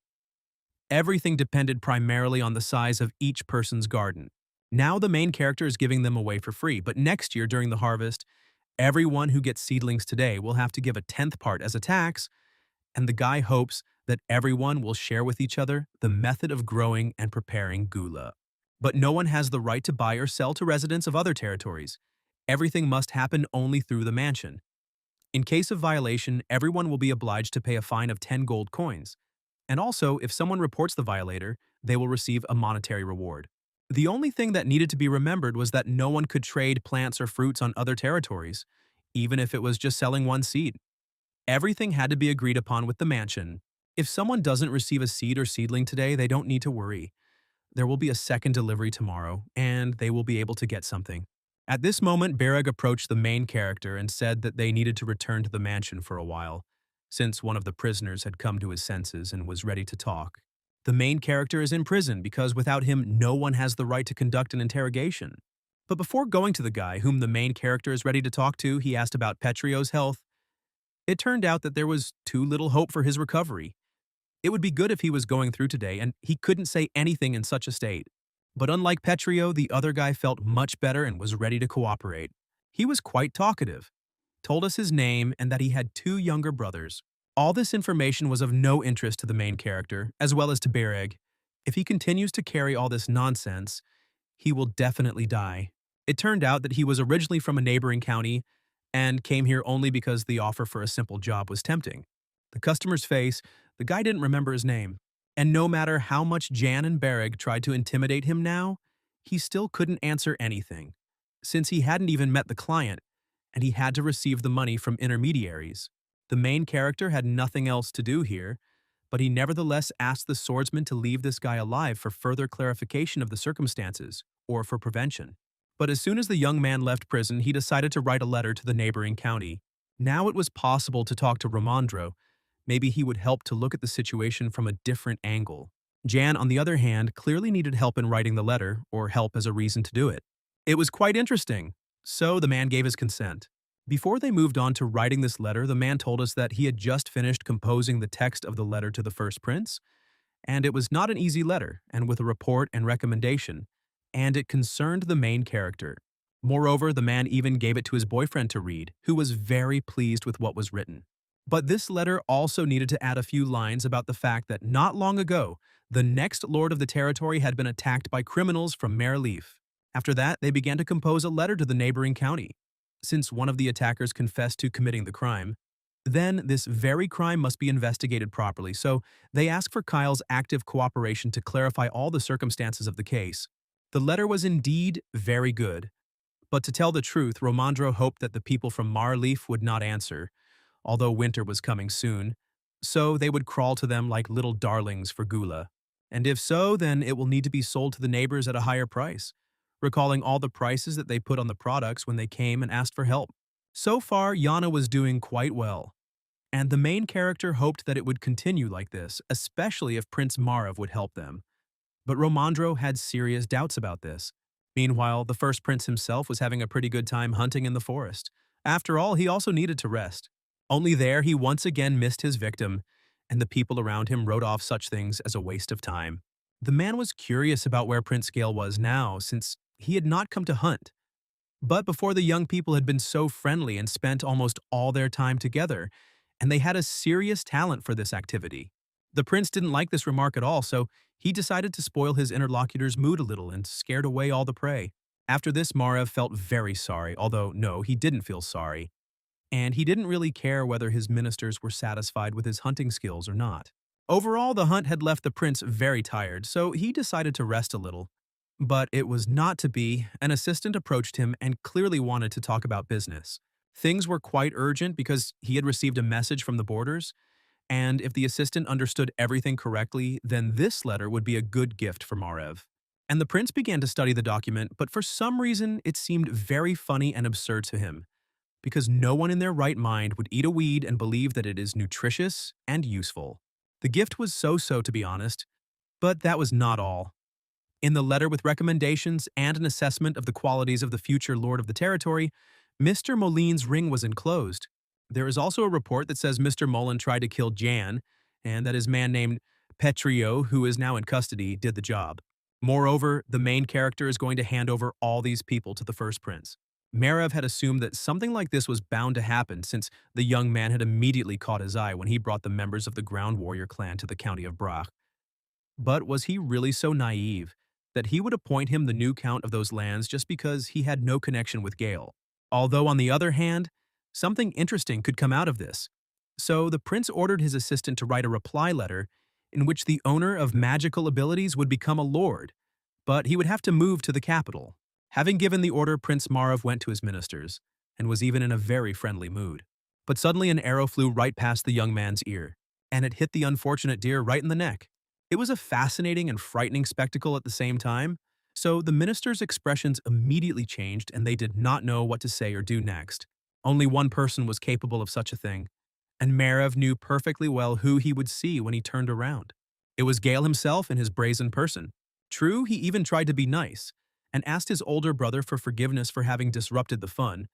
Everything depended primarily on the size of each person's garden. Now the main character is giving them away for free, but next year during the harvest, everyone who gets seedlings today will have to give a tenth part as a tax, and the guy hopes that everyone will share with each other the method of growing and preparing gula. But no one has the right to buy or sell to residents of other territories. Everything must happen only through the mansion. In case of violation, everyone will be obliged to pay a fine of 10 gold coins. And also, if someone reports the violator, they will receive a monetary reward. The only thing that needed to be remembered was that no one could trade plants or fruits on other territories, even if it was just selling one seed. Everything had to be agreed upon with the mansion. If someone doesn't receive a seed or seedling today, they don't need to worry. There will be a second delivery tomorrow, and they will be able to get something. At this moment, Bereg approached the main character and said that they needed to return to the mansion for a while, since one of the prisoners had come to his senses and was ready to talk. The main character is in prison because without him, no one has the right to conduct an interrogation. But before going to the guy whom the main character is ready to talk to, he asked about Petrio's health. It turned out that there was too little hope for his recovery. It would be good if he was going through today, and he couldn't say anything in such a state. But unlike Petrio, the other guy felt much better and was ready to cooperate. He was quite talkative, told us his name and that he had two younger brothers. All this information was of no interest to the main character, as well as to Bereg. If he continues to carry all this nonsense, he will definitely die. It turned out that he was originally from a neighboring county and came here only because the offer for a simple job was tempting. The customer's face, the guy didn't remember his name. And no matter how much Jan and Bereg tried to intimidate him now, he still couldn't answer anything, since he hadn't even met the client, and he had to receive the money from intermediaries. The main character had nothing else to do here, but he nevertheless asked the swordsman to leave this guy alive for further clarification of the circumstances, or for prevention. But as soon as the young man left prison, he decided to write a letter to the neighboring county. Now it was possible to talk to Romandro. Maybe he would help to look at the situation from a different angle. Jan, on the other hand, clearly needed help in writing the letter, or help as a reason to do it. It was quite interesting, so the man gave his consent. Before they moved on to writing this letter, the man told us that he had just finished composing the text of the letter to the first prince, and it was not an easy letter, and with a report and recommendation, and it concerned the main character. Moreover, the man even gave it to his boyfriend to read, who was very pleased with what was written. But this letter also needed to add a few lines about the fact that not long ago, the next lord of the territory had been attacked by criminals from Mare Leaf. After that, they began to compose a letter to the neighboring county. Since one of the attackers confessed to committing the crime, then this very crime must be investigated properly, so they asked for Kyle's active cooperation to clarify all the circumstances of the case. The letter was indeed very good, but to tell the truth, Romandro hoped that the people from Mare Leaf would not answer, although winter was coming soon, so they would crawl to them like little darlings for gula. And if so, then it will need to be sold to the neighbors at a higher price, recalling all the prices that they put on the products when they came and asked for help. So far, Yana was doing quite well, and the main character hoped that it would continue like this, especially if Prince Marav would help them. But Romandro had serious doubts about this. Meanwhile, the first prince himself was having a pretty good time hunting in the forest. After all, he also needed to rest. Only there he once again missed his victim, and the people around him wrote off such things as a waste of time. The man was curious about where Prince Gale was now, since he had not come to hunt. But before the young people had been so friendly and spent almost all their time together, and they had a serious talent for this activity. The prince didn't like this remark at all, so he decided to spoil his interlocutor's mood a little and scared away all the prey. After this, Marav felt very sorry, although no, he didn't feel sorry. And he didn't really care whether his ministers were satisfied with his hunting skills or not. Overall, the hunt had left the prince very tired, so he decided to rest a little. But it was not to be. An assistant approached him and clearly wanted to talk about business. Things were quite urgent because he had received a message from the borders, and if the assistant understood everything correctly, then this letter would be a good gift for Marav. And the prince began to study the document, but for some reason it seemed very funny and absurd to him, because no one in their right mind would eat a weed and believe that it is nutritious and useful. The gift was so-so, to be honest, but that was not all. In the letter with recommendations and an assessment of the qualities of the future lord of the territory, Mr. Moline's ring was enclosed. There is also a report that says Mr. Moline tried to kill Jan, and that his man named Petrio, who is now in custody, did the job. Moreover, the main character is going to hand over all these people to the first prince. Marev had assumed that something like this was bound to happen since the young man had immediately caught his eye when he brought the members of the Ground Warrior clan to the county of Brach. But was he really so naive that he would appoint him the new count of those lands just because he had no connection with Gale? Although, on the other hand, something interesting could come out of this. So the prince ordered his assistant to write a reply letter in which the owner of magical abilities would become a lord, but he would have to move to the capital. Having given the order, Prince Marav went to his ministers, and was even in a very friendly mood. But suddenly an arrow flew right past the young man's ear, and it hit the unfortunate deer right in the neck. It was a fascinating and frightening spectacle at the same time, so the ministers' expressions immediately changed and they did not know what to say or do next. Only one person was capable of such a thing, and Marev knew perfectly well who he would see when he turned around. It was Gale himself in his brazen person. True, he even tried to be nice, and asked his older brother for forgiveness for having disrupted the fun,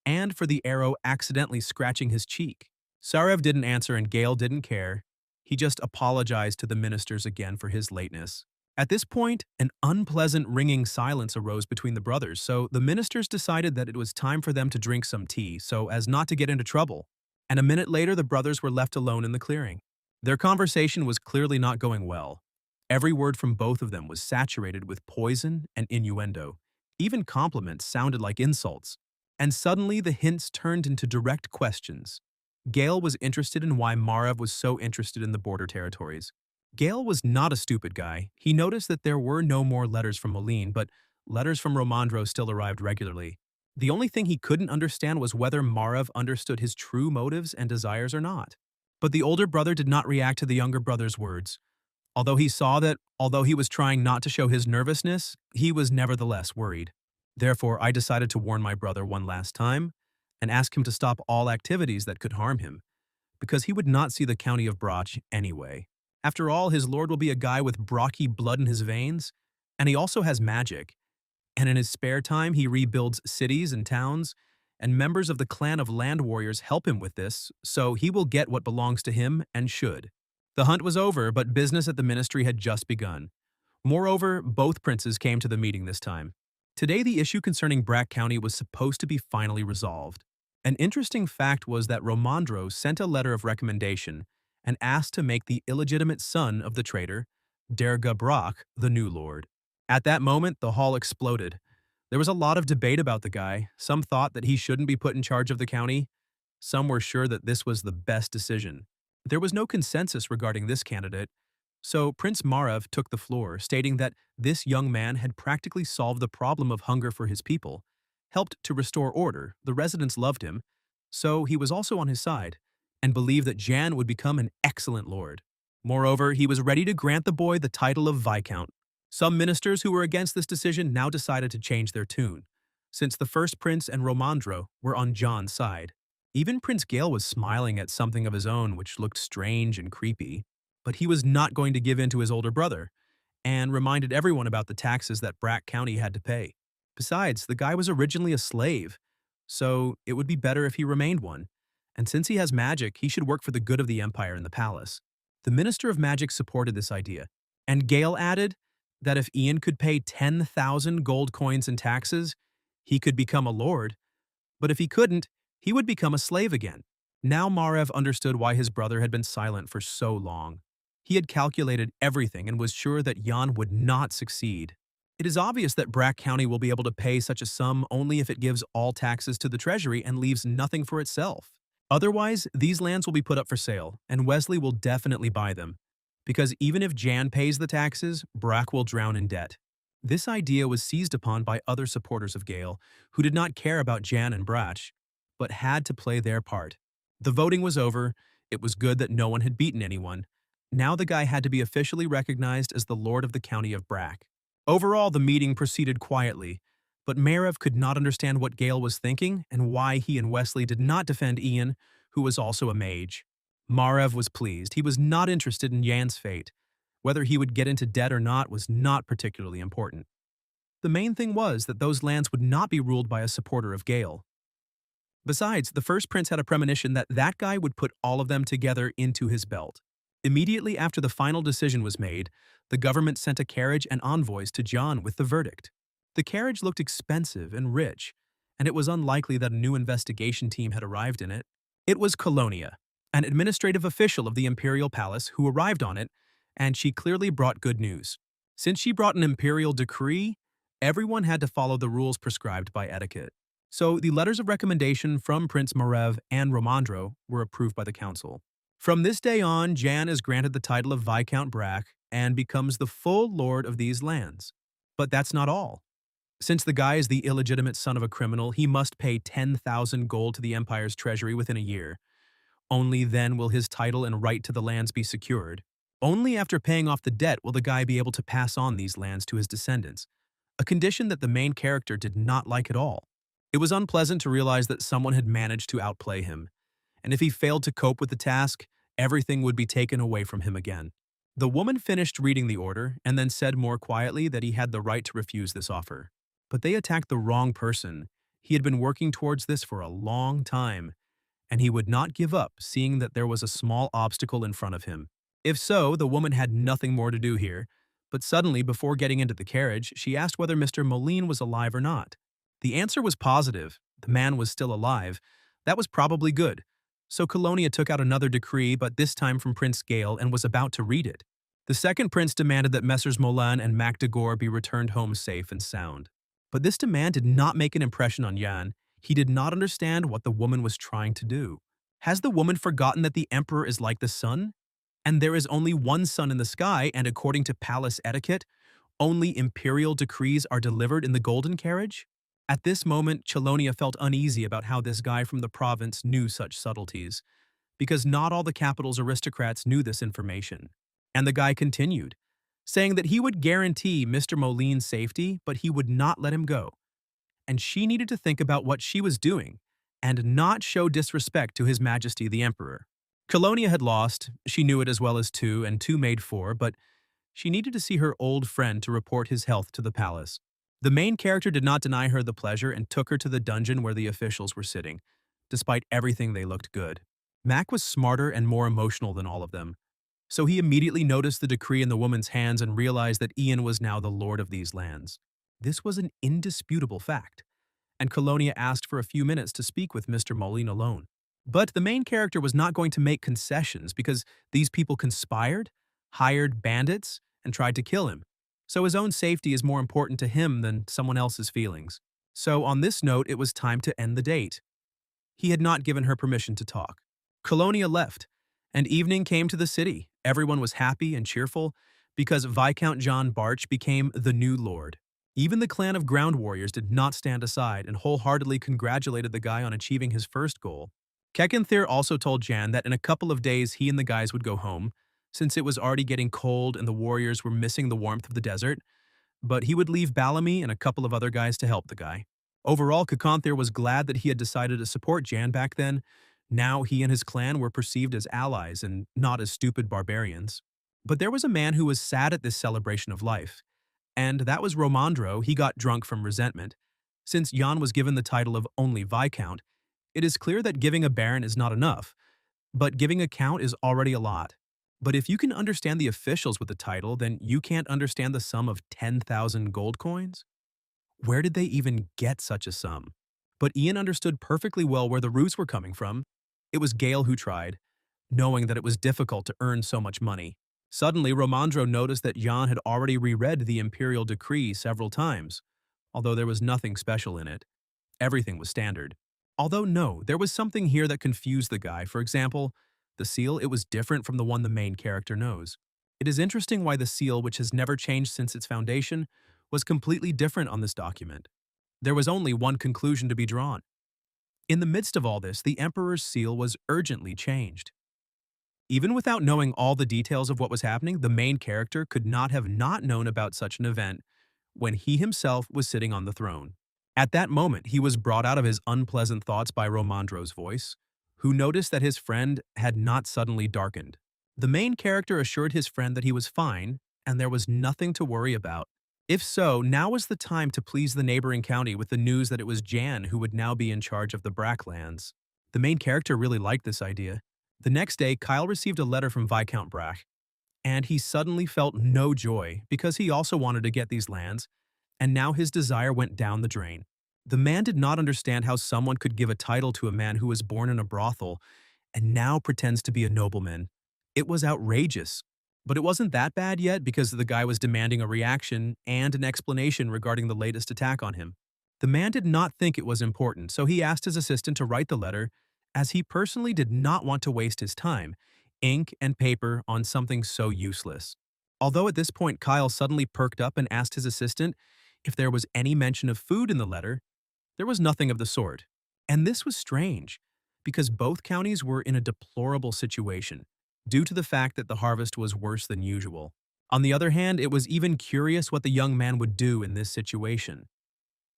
and for the arrow accidentally scratching his cheek. Sarev didn't answer and Gale didn't care. He just apologized to the ministers again for his lateness. At this point, an unpleasant ringing silence arose between the brothers, so the ministers decided that it was time for them to drink some tea so as not to get into trouble. And a minute later, the brothers were left alone in the clearing. Their conversation was clearly not going well. Every word from both of them was saturated with poison and innuendo. Even compliments sounded like insults. And suddenly the hints turned into direct questions. Gale was interested in why Marav was so interested in the border territories. Gale was not a stupid guy. He noticed that there were no more letters from Moline, but letters from Romandro still arrived regularly. The only thing he couldn't understand was whether Marav understood his true motives and desires or not. But the older brother did not react to the younger brother's words. Although he saw that, although he was trying not to show his nervousness, he was nevertheless worried. Therefore, I decided to warn my brother one last time and ask him to stop all activities that could harm him, because he would not see the county of Brach anyway. After all, his lord will be a guy with Brochy blood in his veins, and he also has magic. And in his spare time, he rebuilds cities and towns, and members of the clan of land warriors help him with this, so he will get what belongs to him and should. The hunt was over, but business at the ministry had just begun. Moreover, both princes came to the meeting this time. Today, the issue concerning Brach County was supposed to be finally resolved. An interesting fact was that Romandro sent a letter of recommendation and asked to make the illegitimate son of the traitor, Derga Brach, the new lord. At that moment, the hall exploded. There was a lot of debate about the guy. Some thought that he shouldn't be put in charge of the county. Some were sure that this was the best decision. There was no consensus regarding this candidate, so Prince Marav took the floor, stating that this young man had practically solved the problem of hunger for his people, helped to restore order, the residents loved him, so he was also on his side, and believed that Jan would become an excellent lord. Moreover, he was ready to grant the boy the title of Viscount. Some ministers who were against this decision now decided to change their tune, since the first prince and Romandro were on John's side. Even Prince Gale was smiling at something of his own which looked strange and creepy, but he was not going to give in to his older brother, and reminded everyone about the taxes that Brach County had to pay. Besides, the guy was originally a slave, so it would be better if he remained one, and since he has magic, he should work for the good of the empire and the palace. The Minister of Magic supported this idea, and Gale added that if Ian could pay 10,000 gold coins in taxes, he could become a lord, but if he couldn't, he would become a slave again. Now Marav understood why his brother had been silent for so long. He had calculated everything and was sure that Jan would not succeed. It is obvious that Brach County will be able to pay such a sum only if it gives all taxes to the treasury and leaves nothing for itself. Otherwise, these lands will be put up for sale, and Wesley will definitely buy them, because even if Jan pays the taxes, Brach will drown in debt. This idea was seized upon by other supporters of Gale, who did not care about Jan and Brach, but had to play their part. The voting was over. It was good that no one had beaten anyone. Now the guy had to be officially recognized as the lord of the county of Brach. Overall, the meeting proceeded quietly, but Marev could not understand what Gale was thinking and why he and Wesley did not defend Ian, who was also a mage. Marev was pleased. He was not interested in Yan's fate. Whether he would get into debt or not was not particularly important. The main thing was that those lands would not be ruled by a supporter of Gale. Besides, the first prince had a premonition that that guy would put all of them together into his belt. Immediately after the final decision was made, the government sent a carriage and envoys to John with the verdict. The carriage looked expensive and rich, and it was unlikely that a new investigation team had arrived in it. It was Colonia, an administrative official of the imperial palace, who arrived on it, and she clearly brought good news. Since she brought an imperial decree, everyone had to follow the rules prescribed by etiquette. So the letters of recommendation from Prince Marev and Romandro were approved by the council. From this day on, Jan is granted the title of Viscount Brack and becomes the full lord of these lands. But that's not all. Since the guy is the illegitimate son of a criminal, he must pay 10,000 gold to the Empire's treasury within a year. Only then will his title and right to the lands be secured. Only after paying off the debt will the guy be able to pass on these lands to his descendants, a condition that the main character did not like at all. It was unpleasant to realize that someone had managed to outplay him, and if he failed to cope with the task, everything would be taken away from him again. The woman finished reading the order and then said more quietly that he had the right to refuse this offer. But they attacked the wrong person. He had been working towards this for a long time, and he would not give up, seeing that there was a small obstacle in front of him. If so, the woman had nothing more to do here, but suddenly, before getting into the carriage, she asked whether Mr. Moline was alive or not. The answer was positive. The man was still alive. That was probably good. So Colonia took out another decree, but this time from Prince Gale, and was about to read it. The second prince demanded that Messrs. Molan and Macdegor be returned home safe and sound. But this demand did not make an impression on Jan. He did not understand what the woman was trying to do. Has the woman forgotten that the emperor is like the sun? And there is only one sun in the sky, and according to palace etiquette, only imperial decrees are delivered in the golden carriage? At this moment, Chelonia felt uneasy about how this guy from the province knew such subtleties, because not all the capital's aristocrats knew this information. And the guy continued, saying that he would guarantee Mr. Moline's safety, but he would not let him go. And she needed to think about what she was doing, and not show disrespect to His Majesty the Emperor. Colonia had lost, she knew it as well as two, and two made four, but she needed to see her old friend to report his health to the palace. The main character did not deny her the pleasure and took her to the dungeon where the officials were sitting. Despite everything, they looked good. Mac was smarter and more emotional than all of them, so he immediately noticed the decree in the woman's hands and realized that Ian was now the lord of these lands. This was an indisputable fact, and Colonia asked for a few minutes to speak with Mr. Moline alone. But the main character was not going to make concessions because these people conspired, hired bandits, and tried to kill him. So his own safety is more important to him than someone else's feelings. So on this note, it was time to end the date. He had not given her permission to talk. Colonia left, and evening came to the city. Everyone was happy and cheerful because Viscount John Barch became the new lord. Even the clan of ground warriors did not stand aside and wholeheartedly congratulated the guy on achieving his first goal. Kekenthir also told Jan that in a couple of days he and the guys would go home, since it was already getting cold and the warriors were missing the warmth of the desert, but he would leave Ballamy and a couple of other guys to help the guy. Overall, Kekenthir was glad that he had decided to support Jan back then. Now he and his clan were perceived as allies and not as stupid barbarians. But there was a man who was sad at this celebration of life, and that was Romandro. He got drunk from resentment. Since Jan was given the title of only Viscount, it is clear that giving a baron is not enough, but giving a count is already a lot. But if you can understand the officials with the title, then you can't understand the sum of 10,000 gold coins? Where did they even get such a sum? But Ian understood perfectly well where the roots were coming from. It was Gale who tried, knowing that it was difficult to earn so much money. Suddenly, Romandro noticed that Jan had already reread the imperial decree several times, although there was nothing special in it. Everything was standard. Although no, there was something here that confused the guy. For example, the seal, it was different from the one the main character knows. It is interesting why the seal, which has never changed since its foundation, was completely different on this document. There was only one conclusion to be drawn. In the midst of all this, the Emperor's seal was urgently changed. Even without knowing all the details of what was happening, the main character could not have not known about such an event when he himself was sitting on the throne. At that moment, he was brought out of his unpleasant thoughts by Romandro's voice, who noticed that his friend had not suddenly darkened. The main character assured his friend that he was fine and there was nothing to worry about. If so, now was the time to please the neighboring county with the news that it was Jan who would now be in charge of the Bracklands. The main character really liked this idea. The next day, Kyle received a letter from Viscount Brack, and he suddenly felt no joy because he also wanted to get these lands, and now his desire went down the drain. The man did not understand how someone could give a title to a man who was born in a brothel and now pretends to be a nobleman. It was outrageous. But it wasn't that bad yet because the guy was demanding a reaction and an explanation regarding the latest attack on him. The man did not think it was important, so he asked his assistant to write the letter, as he personally did not want to waste his time, ink and paper, on something so useless. Although at this point Kyle suddenly perked up and asked his assistant if there was any mention of food in the letter, there was nothing of the sort. And this was strange, because both counties were in a deplorable situation, due to the fact that the harvest was worse than usual. On the other hand, it was even curious what the young man would do in this situation.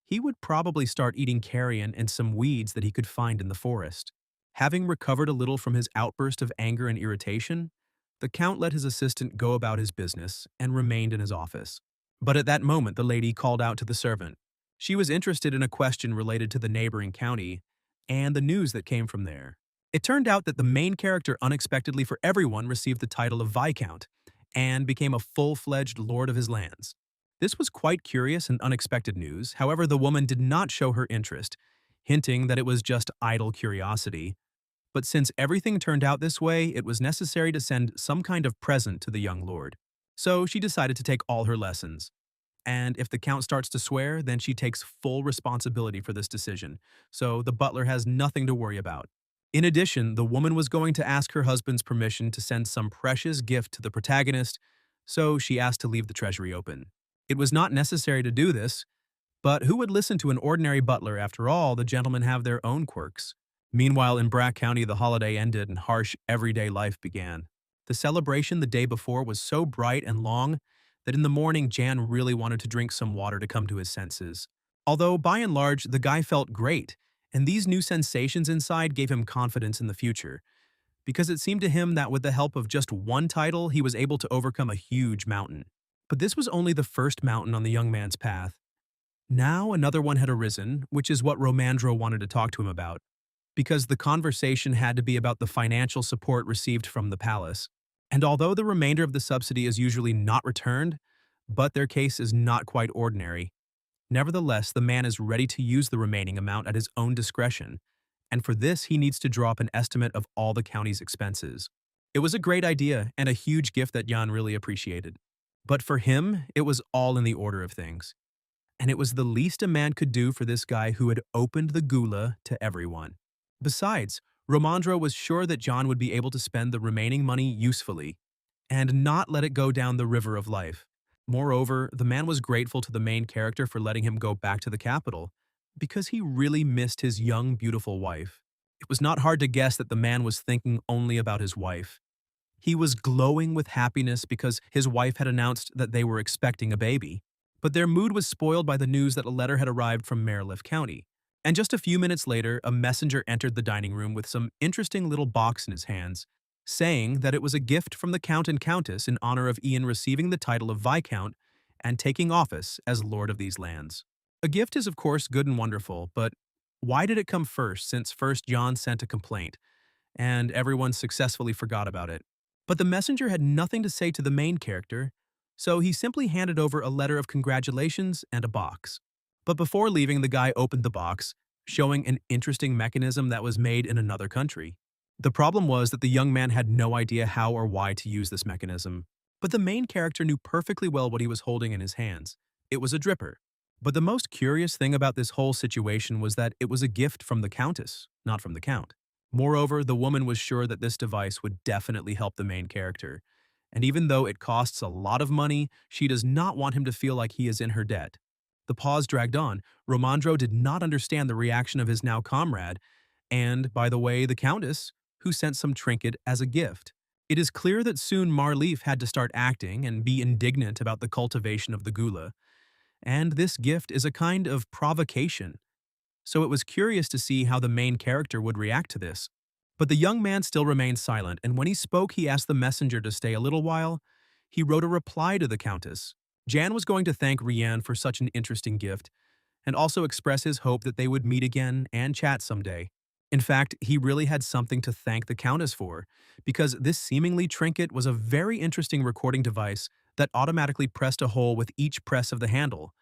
He would probably start eating carrion and some weeds that he could find in the forest. Having recovered a little from his outburst of anger and irritation, the Count let his assistant go about his business and remained in his office. But at that moment, the lady called out to the servant. She was interested in a question related to the neighboring county and the news that came from there. It turned out that the main character unexpectedly for everyone received the title of Viscount and became a full-fledged lord of his lands. This was quite curious and unexpected news. However, the woman did not show her interest, hinting that it was just idle curiosity. But since everything turned out this way, it was necessary to send some kind of present to the young lord. So she decided to take all her lessons. And if the Count starts to swear, then she takes full responsibility for this decision, so the butler has nothing to worry about. In addition, the woman was going to ask her husband's permission to send some precious gift to the protagonist, so she asked to leave the treasury open. It was not necessary to do this, but who would listen to an ordinary butler? After all, the gentlemen have their own quirks. Meanwhile, in Brack County, the holiday ended and harsh, everyday life began. The celebration the day before was so bright and long that in the morning Jan really wanted to drink some water to come to his senses. Although, by and large, the guy felt great, and these new sensations inside gave him confidence in the future, because it seemed to him that with the help of just one title, he was able to overcome a huge mountain. But this was only the first mountain on the young man's path. Now another one had arisen, which is what Romandro wanted to talk to him about, because the conversation had to be about the financial support received from the palace. And although the remainder of the subsidy is usually not returned, but their case is not quite ordinary, nevertheless, the man is ready to use the remaining amount at his own discretion, and for this he needs to draw up an estimate of all the county's expenses. It was a great idea and a huge gift that Jan really appreciated. But for him, it was all in the order of things. And it was the least a man could do for this guy who had opened the gula to everyone. Besides, Romandro was sure that John would be able to spend the remaining money usefully and not let it go down the river of life. Moreover, the man was grateful to the main character for letting him go back to the capital because he really missed his young, beautiful wife. It was not hard to guess that the man was thinking only about his wife. He was glowing with happiness because his wife had announced that they were expecting a baby. But their mood was spoiled by the news that a letter had arrived from Merliff County. And just a few minutes later, a messenger entered the dining room with some interesting little box in his hands, saying that it was a gift from the Count and Countess in honor of Ian receiving the title of Viscount and taking office as Lord of these lands. A gift is of course good and wonderful, but why did it come first, since first John sent a complaint, and everyone successfully forgot about it? But the messenger had nothing to say to the main character, so he simply handed over a letter of congratulations and a box. But before leaving, the guy opened the box, showing an interesting mechanism that was made in another country. The problem was that the young man had no idea how or why to use this mechanism. But the main character knew perfectly well what he was holding in his hands. It was a dripper. But the most curious thing about this whole situation was that it was a gift from the Countess, not from the Count. Moreover, the woman was sure that this device would definitely help the main character. And even though it costs a lot of money, she does not want him to feel like he is in her debt. The pause dragged on. Romandro did not understand the reaction of his now comrade, and, by the way, the Countess, who sent some trinket as a gift. It is clear that soon Marleaf had to start acting and be indignant about the cultivation of the gula, and this gift is a kind of provocation. So it was curious to see how the main character would react to this. But the young man still remained silent, and when he spoke, he asked the messenger to stay a little while. He wrote a reply to the Countess. Jan was going to thank Rian for such an interesting gift, and also express his hope that they would meet again and chat someday. In fact, he really had something to thank the Countess for, because this seemingly trinket was a very interesting recording device that automatically pressed a hole with each press of the handle.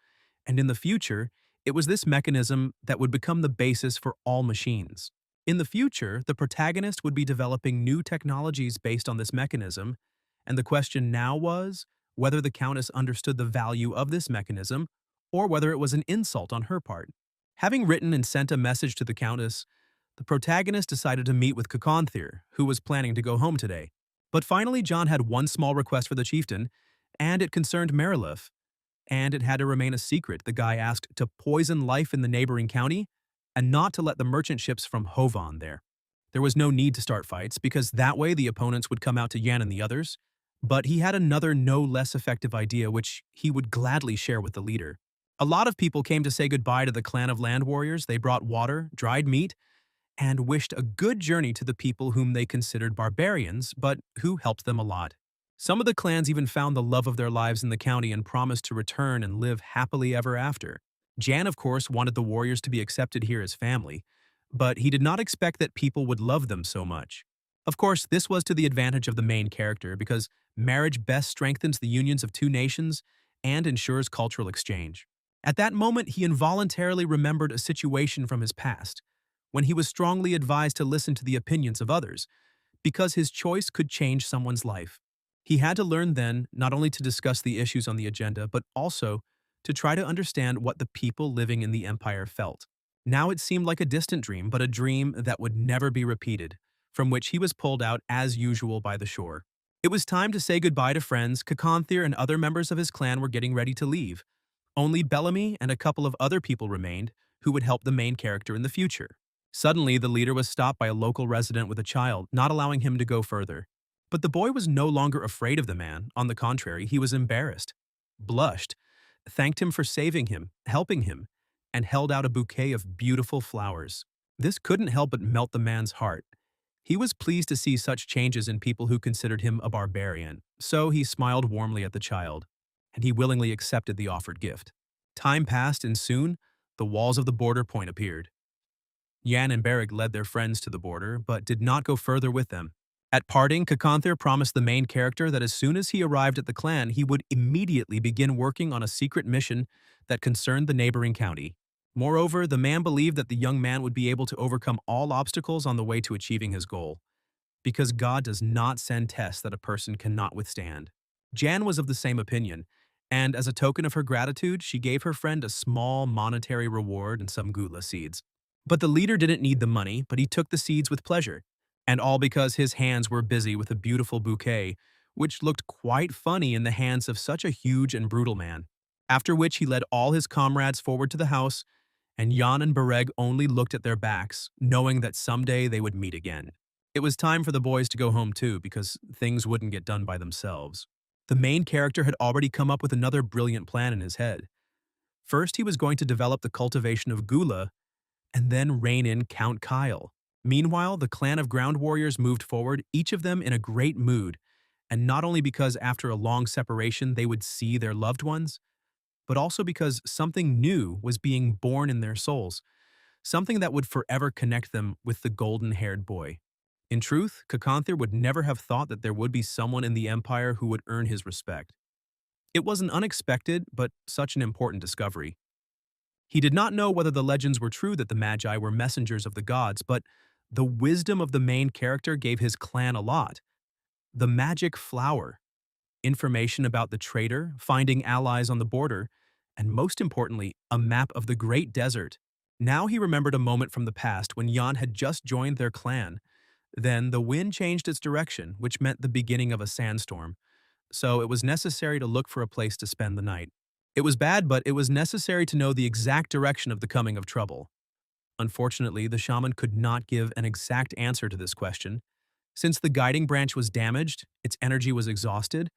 And in the future, it was this mechanism that would become the basis for all machines. In the future, the protagonist would be developing new technologies based on this mechanism, and the question now was whether the Countess understood the value of this mechanism or whether it was an insult on her part. Having written and sent a message to the Countess, the protagonist decided to meet with Kakonthir, who was planning to go home today. But finally, John had one small request for the chieftain, and it concerned Marilith, and it had to remain a secret. The guy asked to poison life in the neighboring county and not to let the merchant ships from Hovan there. There was no need to start fights, because that way the opponents would come out to Yan and the others, but he had another no less effective idea which he would gladly share with the leader. A lot of people came to say goodbye to the clan of land warriors. They brought water, dried meat, and wished a good journey to the people whom they considered barbarians, but who helped them a lot. Some of the clans even found the love of their lives in the county and promised to return and live happily ever after. Jan, of course, wanted the warriors to be accepted here as family, but he did not expect that people would love them so much. Of course, this was to the advantage of the main character, because marriage best strengthens the unions of two nations and ensures cultural exchange. At that moment, he involuntarily remembered a situation from his past, when he was strongly advised to listen to the opinions of others, because his choice could change someone's life. He had to learn then not only to discuss the issues on the agenda, but also to try to understand what the people living in the empire felt. Now it seemed like a distant dream, but a dream that would never be repeated, from which he was pulled out as usual by the shore. It was time to say goodbye to friends. Kakonthir and other members of his clan were getting ready to leave. Only Bellamy and a couple of other people remained who would help the main character in the future. Suddenly, the leader was stopped by a local resident with a child, not allowing him to go further. But the boy was no longer afraid of the man. On the contrary, he was embarrassed, blushed, thanked him for saving him, helping him, and held out a bouquet of beautiful flowers. This couldn't help but melt the man's heart. He was pleased to see such changes in people who considered him a barbarian, so he smiled warmly at the child, and he willingly accepted the offered gift. Time passed, and soon the walls of the border point appeared. Yan and Berig led their friends to the border, but did not go further with them. At parting, Kakonthir promised the main character that as soon as he arrived at the clan, he would immediately begin working on a secret mission that concerned the neighboring county. Moreover, the man believed that the young man would be able to overcome all obstacles on the way to achieving his goal, because God does not send tests that a person cannot withstand. Jan was of the same opinion, and as a token of her gratitude, she gave her friend a small monetary reward and some gula seeds. But the leader didn't need the money, but he took the seeds with pleasure, and all because his hands were busy with a beautiful bouquet, which looked quite funny in the hands of such a huge and brutal man. After which he led all his comrades forward to the house, and Jan and Bereg only looked at their backs, knowing that someday they would meet again. It was time for the boys to go home too, because things wouldn't get done by themselves. The main character had already come up with another brilliant plan in his head. First, he was going to develop the cultivation of gula, and then rein in Count Kyle. Meanwhile, the clan of ground warriors moved forward, each of them in a great mood, and not only because after a long separation they would see their loved ones, but also because something new was being born in their souls, something that would forever connect them with the golden-haired boy. In truth, Kakonthir would never have thought that there would be someone in the Empire who would earn his respect. It was an unexpected, but such an important discovery. He did not know whether the legends were true that the Magi were messengers of the gods, but the wisdom of the main character gave his clan a lot. The magic flower, information about the traitor, finding allies on the border, and most importantly, a map of the great desert. Now he remembered a moment from the past when Jan had just joined their clan. Then the wind changed its direction, which meant the beginning of a sandstorm, so it was necessary to look for a place to spend the night. It was bad, but it was necessary to know the exact direction of the coming of trouble. Unfortunately, the shaman could not give an exact answer to this question. Since the guiding branch was damaged, its energy was exhausted,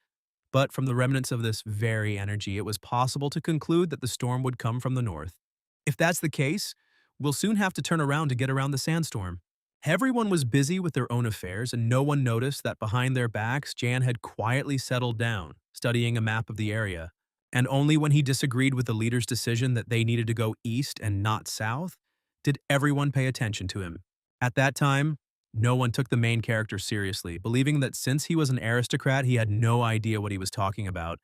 But from the remnants of this very energy, it was possible to conclude that the storm would come from the north. If that's the case, we'll soon have to turn around to get around the sandstorm. Everyone was busy with their own affairs, and no one noticed that behind their backs, Jan had quietly settled down, studying a map of the area. And only when he disagreed with the leader's decision that they needed to go east and not south, did everyone pay attention to him. At that time, no one took the main character seriously, believing that since he was an aristocrat, he had no idea what he was talking about,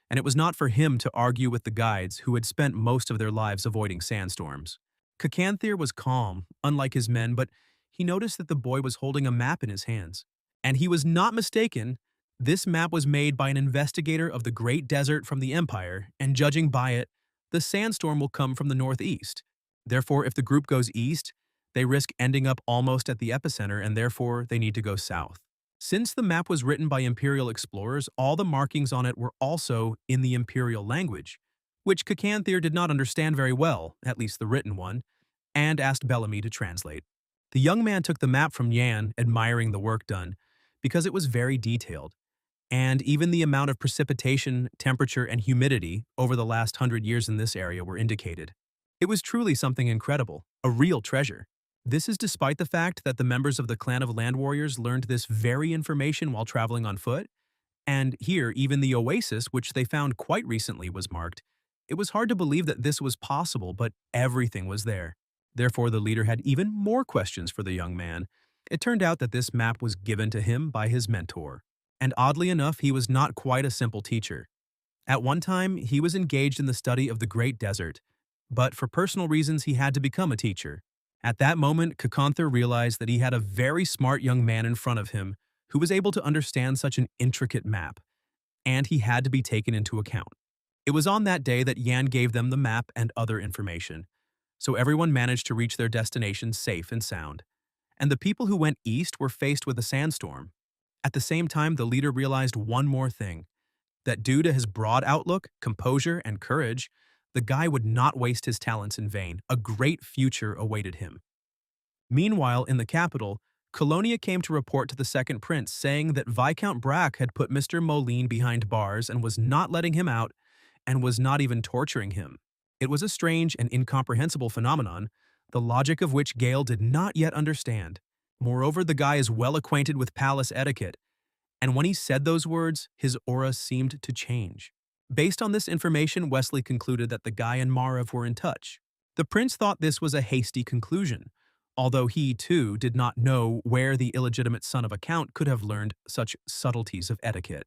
and it was not for him to argue with the guides who had spent most of their lives avoiding sandstorms. Kakanthir was calm, unlike his men, but he noticed that the boy was holding a map in his hands. And he was not mistaken. This map was made by an investigator of the Great Desert from the Empire, and judging by it, the sandstorm will come from the northeast. Therefore, if the group goes east, they risk ending up almost at the epicenter, and therefore they need to go south. Since the map was written by Imperial explorers, all the markings on it were also in the Imperial language, which Kakanthir did not understand very well, at least the written one, and asked Bellamy to translate. The young man took the map from Yan, admiring the work done, because it was very detailed, and even the amount of precipitation, temperature, and humidity over the last 100 years in this area were indicated. It was truly something incredible, a real treasure. This is despite the fact that the members of the clan of land warriors learned this very information while traveling on foot, and here even the oasis, which they found quite recently, was marked. It was hard to believe that this was possible, but everything was there. Therefore, the leader had even more questions for the young man. It turned out that this map was given to him by his mentor. And oddly enough, he was not quite a simple teacher. At one time, he was engaged in the study of the Great Desert, but for personal reasons, he had to become a teacher. At that moment, Kakanthir realized that he had a very smart young man in front of him who was able to understand such an intricate map, and he had to be taken into account. It was on that day that Yan gave them the map and other information, so everyone managed to reach their destination safe and sound. And the people who went east were faced with a sandstorm. At the same time, the leader realized one more thing, that due to his broad outlook, composure, and courage, the guy would not waste his talents in vain. A great future awaited him. Meanwhile, in the capital, Colonia came to report to the second prince, saying that Viscount Brack had put Mr. Moline behind bars and was not letting him out, and was not even torturing him. It was a strange and incomprehensible phenomenon, the logic of which Gale did not yet understand. Moreover, the guy is well acquainted with palace etiquette, and when he said those words, his aura seemed to change. Based on this information, Wesley concluded that the guy and Marav were in touch. The prince thought this was a hasty conclusion, although he, too, did not know where the illegitimate son of a count could have learned such subtleties of etiquette.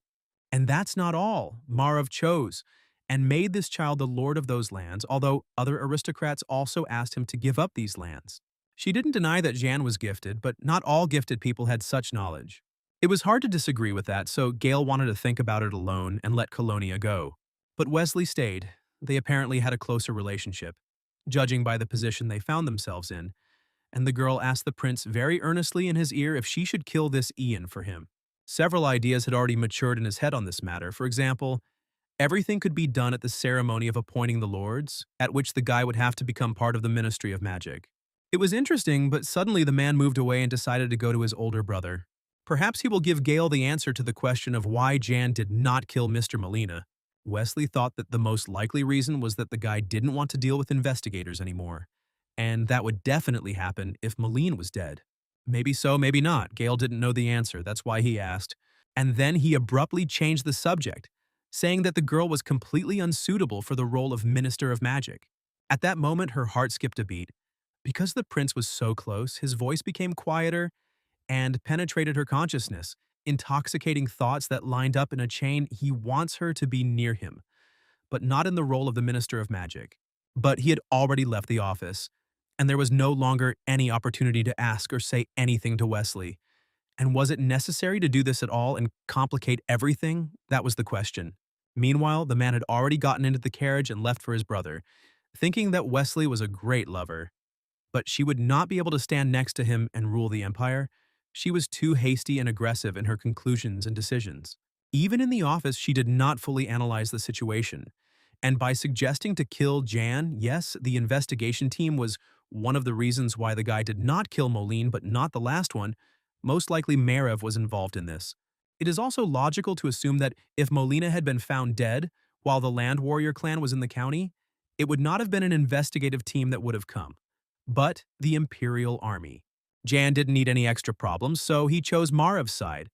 And that's not all. Marav chose and made this child the lord of those lands, although other aristocrats also asked him to give up these lands. She didn't deny that Jan was gifted, but not all gifted people had such knowledge. It was hard to disagree with that, so Gale wanted to think about it alone and let Colonia go. But Wesley stayed. They apparently had a closer relationship, judging by the position they found themselves in, and the girl asked the prince very earnestly in his ear if she should kill this Ian for him. Several ideas had already matured in his head on this matter. For example, everything could be done at the ceremony of appointing the lords, at which the guy would have to become part of the Ministry of Magic. It was interesting, but suddenly the man moved away and decided to go to his older brother. Perhaps he will give Gale the answer to the question of why Jan did not kill Mr. Molina. Wesley thought that the most likely reason was that the guy didn't want to deal with investigators anymore, and that would definitely happen if Moline was dead. Maybe so, maybe not. Gale didn't know the answer, that's why he asked. And then he abruptly changed the subject, saying that the girl was completely unsuitable for the role of Minister of Magic. At that moment, her heart skipped a beat. Because the prince was so close, his voice became quieter and penetrated her consciousness, intoxicating thoughts that lined up in a chain. He wants her to be near him, but not in the role of the Minister of Magic. But he had already left the office, and there was no longer any opportunity to ask or say anything to Wesley. And was it necessary to do this at all and complicate everything? That was the question. Meanwhile, the man had already gotten into the carriage and left for his brother, thinking that Wesley was a great lover. But she would not be able to stand next to him and rule the empire. She was too hasty and aggressive in her conclusions and decisions. Even in the office, she did not fully analyze the situation. And by suggesting to kill Jan, yes, the investigation team was one of the reasons why the guy did not kill Moline, but not the last one. Most likely Marev was involved in this. It is also logical to assume that if Molina had been found dead while the Land Warrior clan was in the county, it would not have been an investigative team that would have come, but the Imperial Army. Jan didn't need any extra problems, so he chose Marev's side,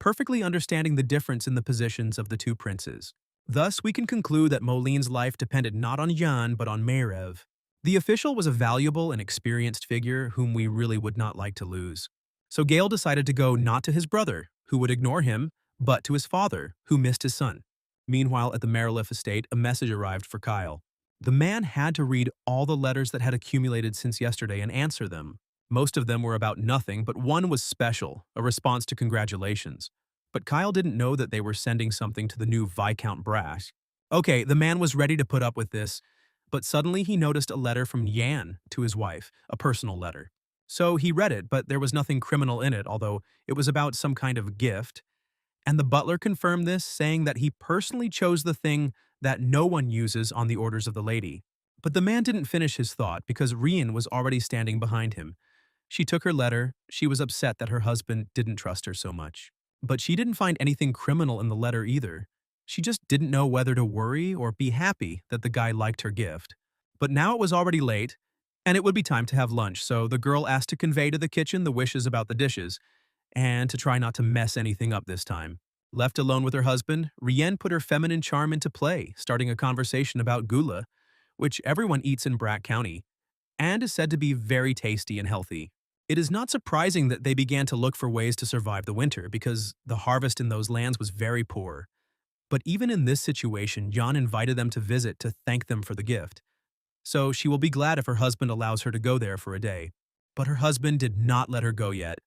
perfectly understanding the difference in the positions of the two princes. Thus, we can conclude that Moline's life depended not on Jan but on Marev. The official was a valuable and experienced figure whom we really would not like to lose. So Gale decided to go not to his brother, who would ignore him, but to his father, who missed his son. Meanwhile, at the Marilif estate, a message arrived for Kyle. The man had to read all the letters that had accumulated since yesterday and answer them. Most of them were about nothing, but one was special, a response to congratulations. But Kyle didn't know that they were sending something to the new Viscount Brash. Okay, the man was ready to put up with this, but suddenly he noticed a letter from Yan to his wife, a personal letter. So he read it, but there was nothing criminal in it, although it was about some kind of gift. And the butler confirmed this, saying that he personally chose the thing that no one uses on the orders of the lady. But the man didn't finish his thought because Rian was already standing behind him. She took her letter. She was upset that her husband didn't trust her so much. But she didn't find anything criminal in the letter either. She just didn't know whether to worry or be happy that the guy liked her gift. But now it was already late, and it would be time to have lunch, so the girl asked to convey to the kitchen the wishes about the dishes, and to try not to mess anything up this time. Left alone with her husband, Rien put her feminine charm into play, starting a conversation about gula, which everyone eats in Brack County, and is said to be very tasty and healthy. It is not surprising that they began to look for ways to survive the winter because the harvest in those lands was very poor. But even in this situation, Jan invited them to visit to thank them for the gift. So she will be glad if her husband allows her to go there for a day. But her husband did not let her go yet,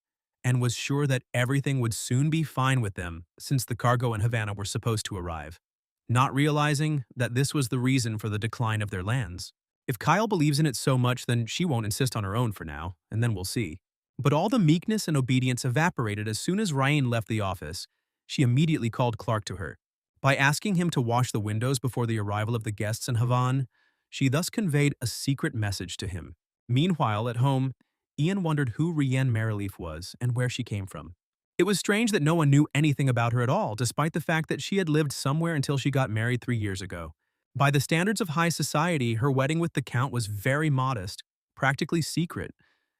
and was sure that everything would soon be fine with them since the cargo in Havana were supposed to arrive, not realizing that this was the reason for the decline of their lands. If Kyle believes in it so much, then she won't insist on her own for now, and then we'll see. But all the meekness and obedience evaporated as soon as Ryan left the office. She immediately called Clark to her. By asking him to wash the windows before the arrival of the guests in Havana, she thus conveyed a secret message to him. Meanwhile, at home, Ian wondered who Rien Merrileaf was and where she came from. It was strange that no one knew anything about her at all, despite the fact that she had lived somewhere until she got married 3 years ago. By the standards of high society, her wedding with the Count was very modest, practically secret,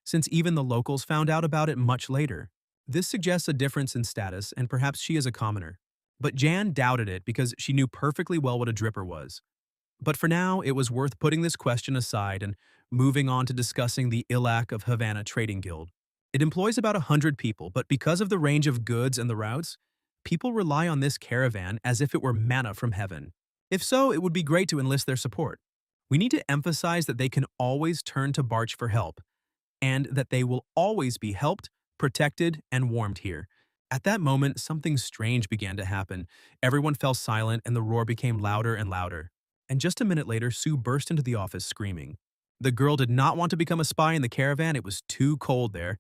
since even the locals found out about it much later. This suggests a difference in status, and perhaps she is a commoner. But Jan doubted it because she knew perfectly well what a dripper was. But for now, it was worth putting this question aside and moving on to discussing the Ilac of Havana Trading Guild. It employs about 100 people, but because of the range of goods and the routes, people rely on this caravan as if it were manna from heaven. If so, it would be great to enlist their support. We need to emphasize that they can always turn to Barch for help, and that they will always be helped, protected, and warmed here. At that moment, something strange began to happen. Everyone fell silent and the roar became louder and louder. And just a minute later, Sue burst into the office screaming. The girl did not want to become a spy in the caravan. It was too cold there.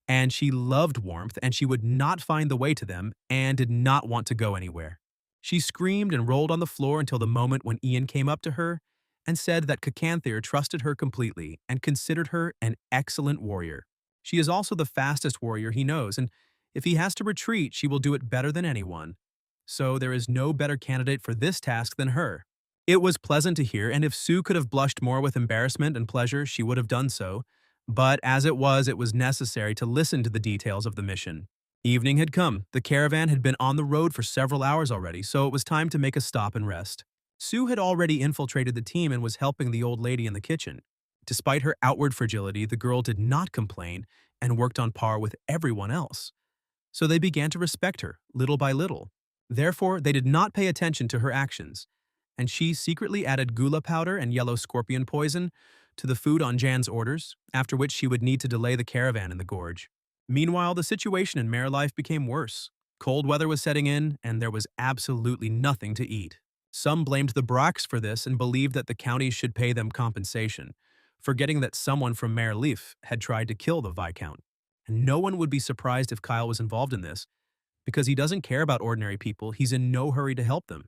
And she loved warmth, and she would not find the way to them and did not want to go anywhere. She screamed and rolled on the floor until the moment when Ian came up to her and said that Cacanthir trusted her completely and considered her an excellent warrior. She is also the fastest warrior he knows, and if he has to retreat, she will do it better than anyone. So there is no better candidate for this task than her. It was pleasant to hear, and if Sue could have blushed more with embarrassment and pleasure, she would have done so. But as it was necessary to listen to the details of the mission. Evening had come. The caravan had been on the road for several hours already, so it was time to make a stop and rest. Sue had already infiltrated the team and was helping the old lady in the kitchen. Despite her outward fragility, the girl did not complain and worked on par with everyone else. So they began to respect her, little by little. Therefore, they did not pay attention to her actions, and she secretly added gula powder and yellow scorpion poison to the food on Jan's orders, after which she would need to delay the caravan in the gorge. Meanwhile, the situation in Mare life became worse. Cold weather was setting in, and there was absolutely nothing to eat. Some blamed the Bracks for this and believed that the counties should pay them compensation, forgetting that someone from Mare Leaf had tried to kill the Viscount. And no one would be surprised if Kyle was involved in this, because he doesn't care about ordinary people. He's in no hurry to help them.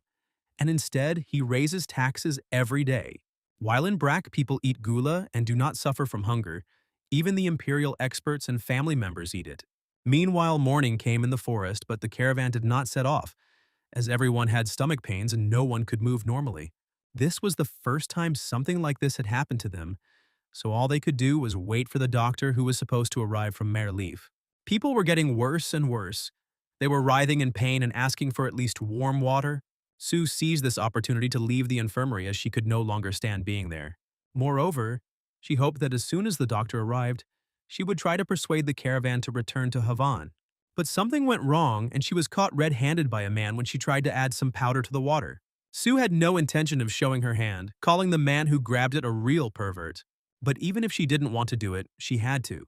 And instead, he raises taxes every day. While in Brack, people eat gula and do not suffer from hunger, even the imperial experts and family members eat it. Meanwhile, morning came in the forest, but the caravan did not set off, as everyone had stomach pains and no one could move normally. This was the first time something like this had happened to them, so all they could do was wait for the doctor who was supposed to arrive from Mare Leaf. People were getting worse and worse. They were writhing in pain and asking for at least warm water. Sue seized this opportunity to leave the infirmary as she could no longer stand being there. Moreover, she hoped that as soon as the doctor arrived, she would try to persuade the caravan to return to Havan. But something went wrong and she was caught red-handed by a man when she tried to add some powder to the water. Sue had no intention of showing her hand, calling the man who grabbed it a real pervert. But even if she didn't want to do it, she had to.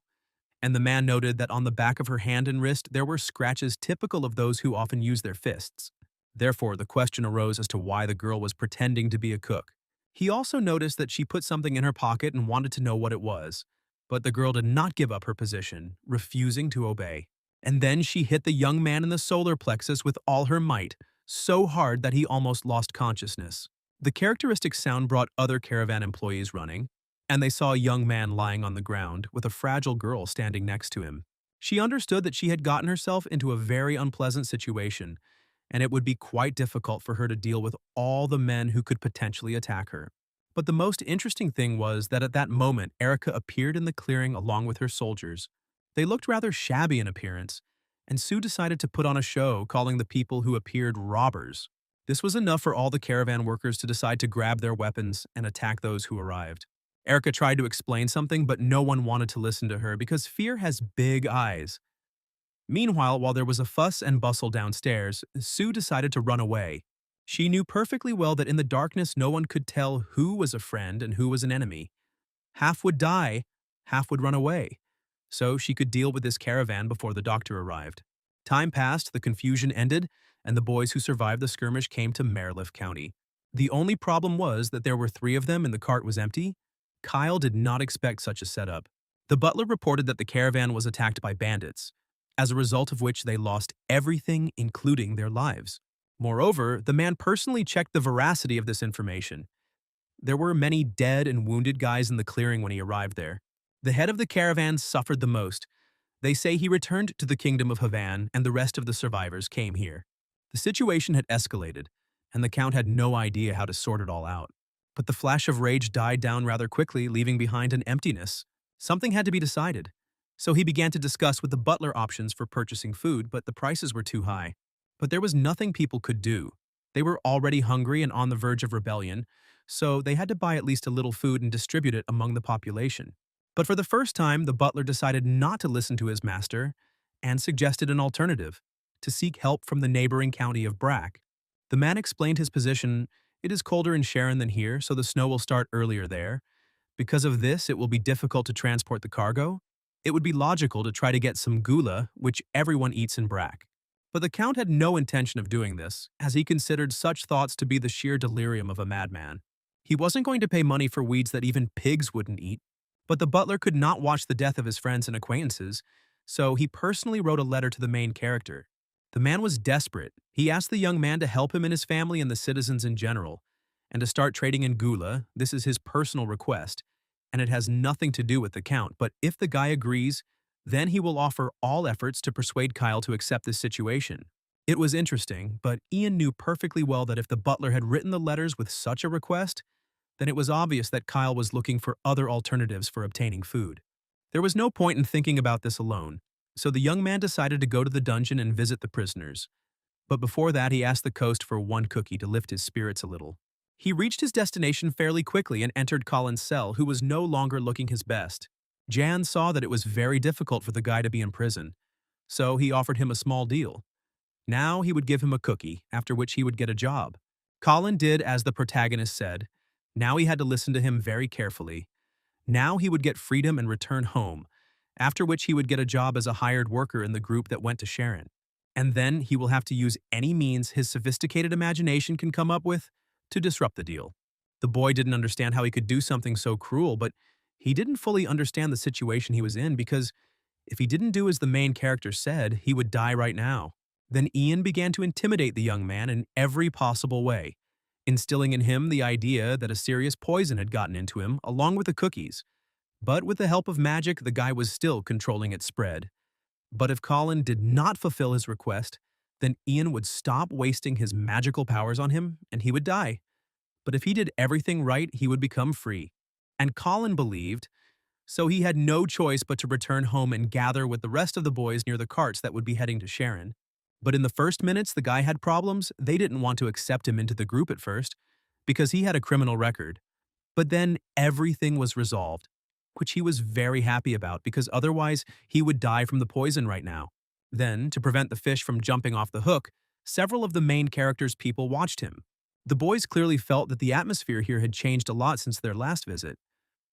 And the man noted that on the back of her hand and wrist there were scratches typical of those who often use their fists. Therefore, the question arose as to why the girl was pretending to be a cook. He also noticed that she put something in her pocket and wanted to know what it was. But the girl did not give up her position, refusing to obey. And then she hit the young man in the solar plexus with all her might, so hard that he almost lost consciousness. The characteristic sound brought other caravan employees running, and they saw a young man lying on the ground with a fragile girl standing next to him. She understood that she had gotten herself into a very unpleasant situation, and it would be quite difficult for her to deal with all the men who could potentially attack her. But the most interesting thing was that at that moment, Erica appeared in the clearing along with her soldiers. They looked rather shabby in appearance, and Sue decided to put on a show calling the people who appeared robbers. This was enough for all the caravan workers to decide to grab their weapons and attack those who arrived. Erica tried to explain something, but no one wanted to listen to her because fear has big eyes. Meanwhile, while there was a fuss and bustle downstairs, Sue decided to run away. She knew perfectly well that in the darkness no one could tell who was a friend and who was an enemy. Half would die, half would run away. So she could deal with this caravan before the doctor arrived. Time passed, the confusion ended, and the boys who survived the skirmish came to Marylift County. The only problem was that there were 3 of them and the cart was empty. Kyle did not expect such a setup. The butler reported that the caravan was attacked by bandits, as a result of which they lost everything, including their lives. Moreover, the man personally checked the veracity of this information. There were many dead and wounded guys in the clearing when he arrived there. The head of the caravan suffered the most. They say he returned to the kingdom of Havan and the rest of the survivors came here. The situation had escalated, and the count had no idea how to sort it all out. But the flash of rage died down rather quickly, leaving behind an emptiness. Something had to be decided. So he began to discuss with the butler options for purchasing food, but the prices were too high. But there was nothing people could do. They were already hungry and on the verge of rebellion, so they had to buy at least a little food and distribute it among the population. But for the first time, the butler decided not to listen to his master and suggested an alternative, to seek help from the neighboring county of Brack. The man explained his position. It is colder in Sharon than here, so the snow will start earlier there. Because of this, it will be difficult to transport the cargo. It would be logical to try to get some gula, which everyone eats in Brack. But the Count had no intention of doing this, as he considered such thoughts to be the sheer delirium of a madman. He wasn't going to pay money for weeds that even pigs wouldn't eat. But the butler could not watch the death of his friends and acquaintances, so he personally wrote a letter to the main character. The man was desperate. He asked the young man to help him and his family and the citizens in general, and to start trading in gula. This is his personal request, and it has nothing to do with the Count, but if the guy agrees, then he will offer all efforts to persuade Kyle to accept this situation. It was interesting, but Ian knew perfectly well that if the butler had written the letters with such a request, then it was obvious that Kyle was looking for other alternatives for obtaining food. There was no point in thinking about this alone, so the young man decided to go to the dungeon and visit the prisoners. But before that, he asked the Coast for one cookie to lift his spirits a little. He reached his destination fairly quickly and entered Colin's cell, who was no longer looking his best. Jan saw that it was very difficult for the guy to be in prison, so he offered him a small deal. Now he would give him a cookie, after which he would get a job. Colin did as the protagonist said. Now he had to listen to him very carefully. Now he would get freedom and return home, after which he would get a job as a hired worker in the group that went to Sharon. And then he will have to use any means his sophisticated imagination can come up with to disrupt the deal. The boy didn't understand how he could do something so cruel, but he didn't fully understand the situation he was in because if he didn't do as the main character said, he would die right now. Then Ian began to intimidate the young man in every possible way, instilling in him the idea that a serious poison had gotten into him along with the cookies. But with the help of magic, the guy was still controlling its spread. But if Colin did not fulfill his request, then Ian would stop wasting his magical powers on him and he would die. But if he did everything right, he would become free. And Colin believed, so he had no choice but to return home and gather with the rest of the boys near the carts that would be heading to Sharon. But in the first minutes the guy had problems, they didn't want to accept him into the group at first, because he had a criminal record. But then everything was resolved, which he was very happy about because otherwise he would die from the poison right now. Then, to prevent the fish from jumping off the hook, several of the main characters' people watched him. The boys clearly felt that the atmosphere here had changed a lot since their last visit,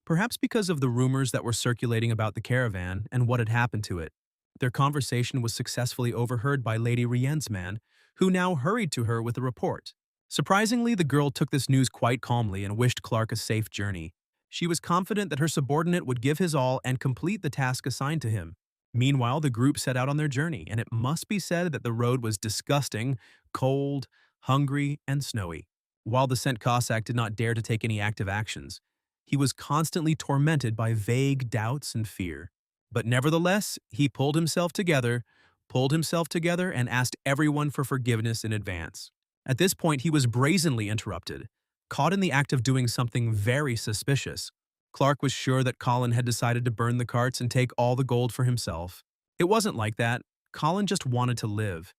perhaps because of the rumors that were circulating about the caravan and what had happened to it. Their conversation was successfully overheard by Lady Rienne's man, who now hurried to her with a report. Surprisingly, the girl took this news quite calmly and wished Clark a safe journey. She was confident that her subordinate would give his all and complete the task assigned to him. Meanwhile, the group set out on their journey, and it must be said that the road was disgusting, cold, hungry, and snowy. While the Scent Cossack did not dare to take any active actions, he was constantly tormented by vague doubts and fear. But nevertheless, he pulled himself together, and asked everyone for forgiveness in advance. At this point, he was brazenly interrupted, caught in the act of doing something very suspicious. Clark was sure that Colin had decided to burn the carts and take all the gold for himself. It wasn't like that. Colin just wanted to live.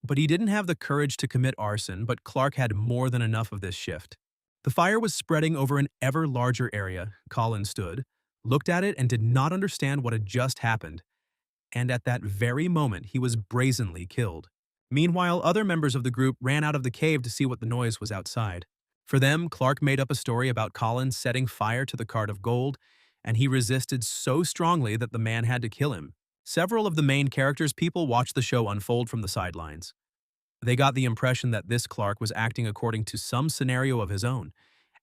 But he didn't have the courage to commit arson, but Clark had more than enough of this shift. The fire was spreading over an ever larger area. Colin stood, looked at it, and did not understand what had just happened. And at that very moment, he was brazenly killed. Meanwhile, other members of the group ran out of the cave to see what the noise was outside. For them, Clark made up a story about Colin setting fire to the cart of gold, and he resisted so strongly that the man had to kill him. Several of the main characters' people watched the show unfold from the sidelines. They got the impression that this Clark was acting according to some scenario of his own,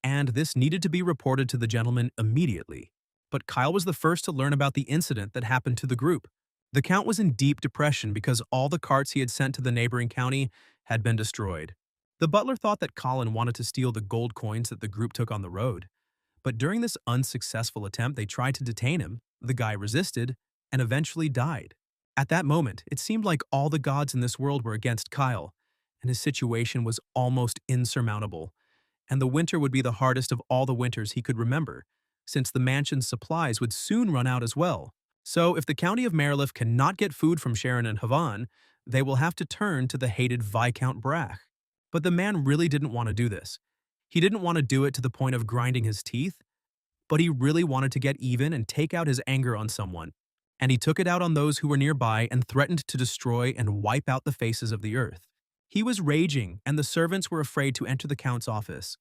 and this needed to be reported to the gentleman immediately. But Kyle was the first to learn about the incident that happened to the group. The Count was in deep depression because all the carts he had sent to the neighboring county had been destroyed. The butler thought that Colin wanted to steal the gold coins that the group took on the road. But during this unsuccessful attempt, they tried to detain him, the guy resisted, and eventually died. At that moment, it seemed like all the gods in this world were against Kyle, and his situation was almost insurmountable. And the winter would be the hardest of all the winters he could remember, since the mansion's supplies would soon run out as well. So if the county of Marilif cannot get food from Sharon and Havan, they will have to turn to the hated Viscount Brach. But the man really didn't want to do this. He didn't want to do it to the point of grinding his teeth, but he really wanted to get even and take out his anger on someone. And he took it out on those who were nearby and threatened to destroy and wipe out the faces of the earth. He was raging, and the servants were afraid to enter the Count's office.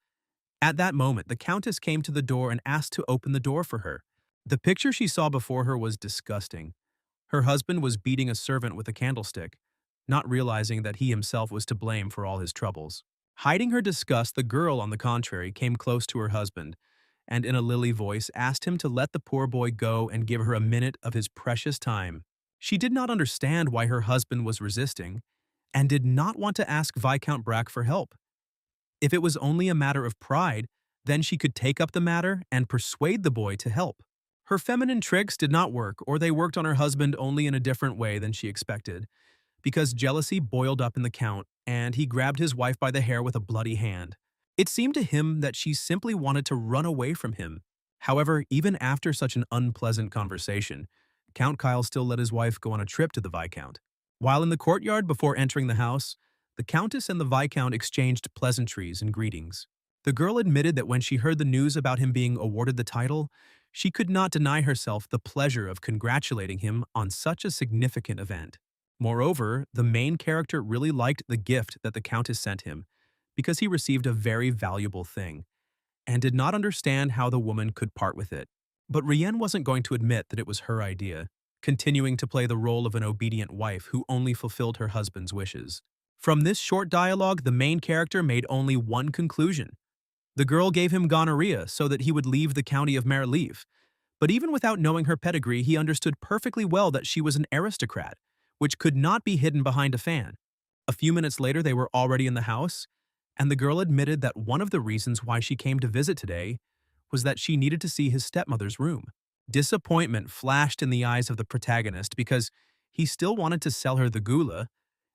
At that moment, the Countess came to the door and asked to open the door for her. The picture she saw before her was disgusting. Her husband was beating a servant with a candlestick, not realizing that he himself was to blame for all his troubles. Hiding her disgust, the girl, on the contrary, came close to her husband, and in a lily voice asked him to let the poor boy go and give her a minute of his precious time. She did not understand why her husband was resisting, and did not want to ask Viscount Brach for help. If it was only a matter of pride, then she could take up the matter and persuade the boy to help. Her feminine tricks did not work, or they worked on her husband only in a different way than she expected, because jealousy boiled up in the Count, and he grabbed his wife by the hair with a bloody hand. It seemed to him that she simply wanted to run away from him. However, even after such an unpleasant conversation, Count Kyle still let his wife go on a trip to the Viscount. While in the courtyard before entering the house, the Countess and the Viscount exchanged pleasantries and greetings. The girl admitted that when she heard the news about him being awarded the title, she could not deny herself the pleasure of congratulating him on such a significant event. Moreover, the main character really liked the gift that the Countess sent him, because he received a very valuable thing, and did not understand how the woman could part with it. But Rienne wasn't going to admit that it was her idea, continuing to play the role of an obedient wife who only fulfilled her husband's wishes. From this short dialogue, the main character made only one conclusion. The girl gave him gonorrhea so that he would leave the county of Marilive. But even without knowing her pedigree, he understood perfectly well that she was an aristocrat, which could not be hidden behind a fan. A few minutes later, they were already in the house, and the girl admitted that one of the reasons why she came to visit today was that she needed to see his stepmother's room. Disappointment flashed in the eyes of the protagonist because he still wanted to sell her the gula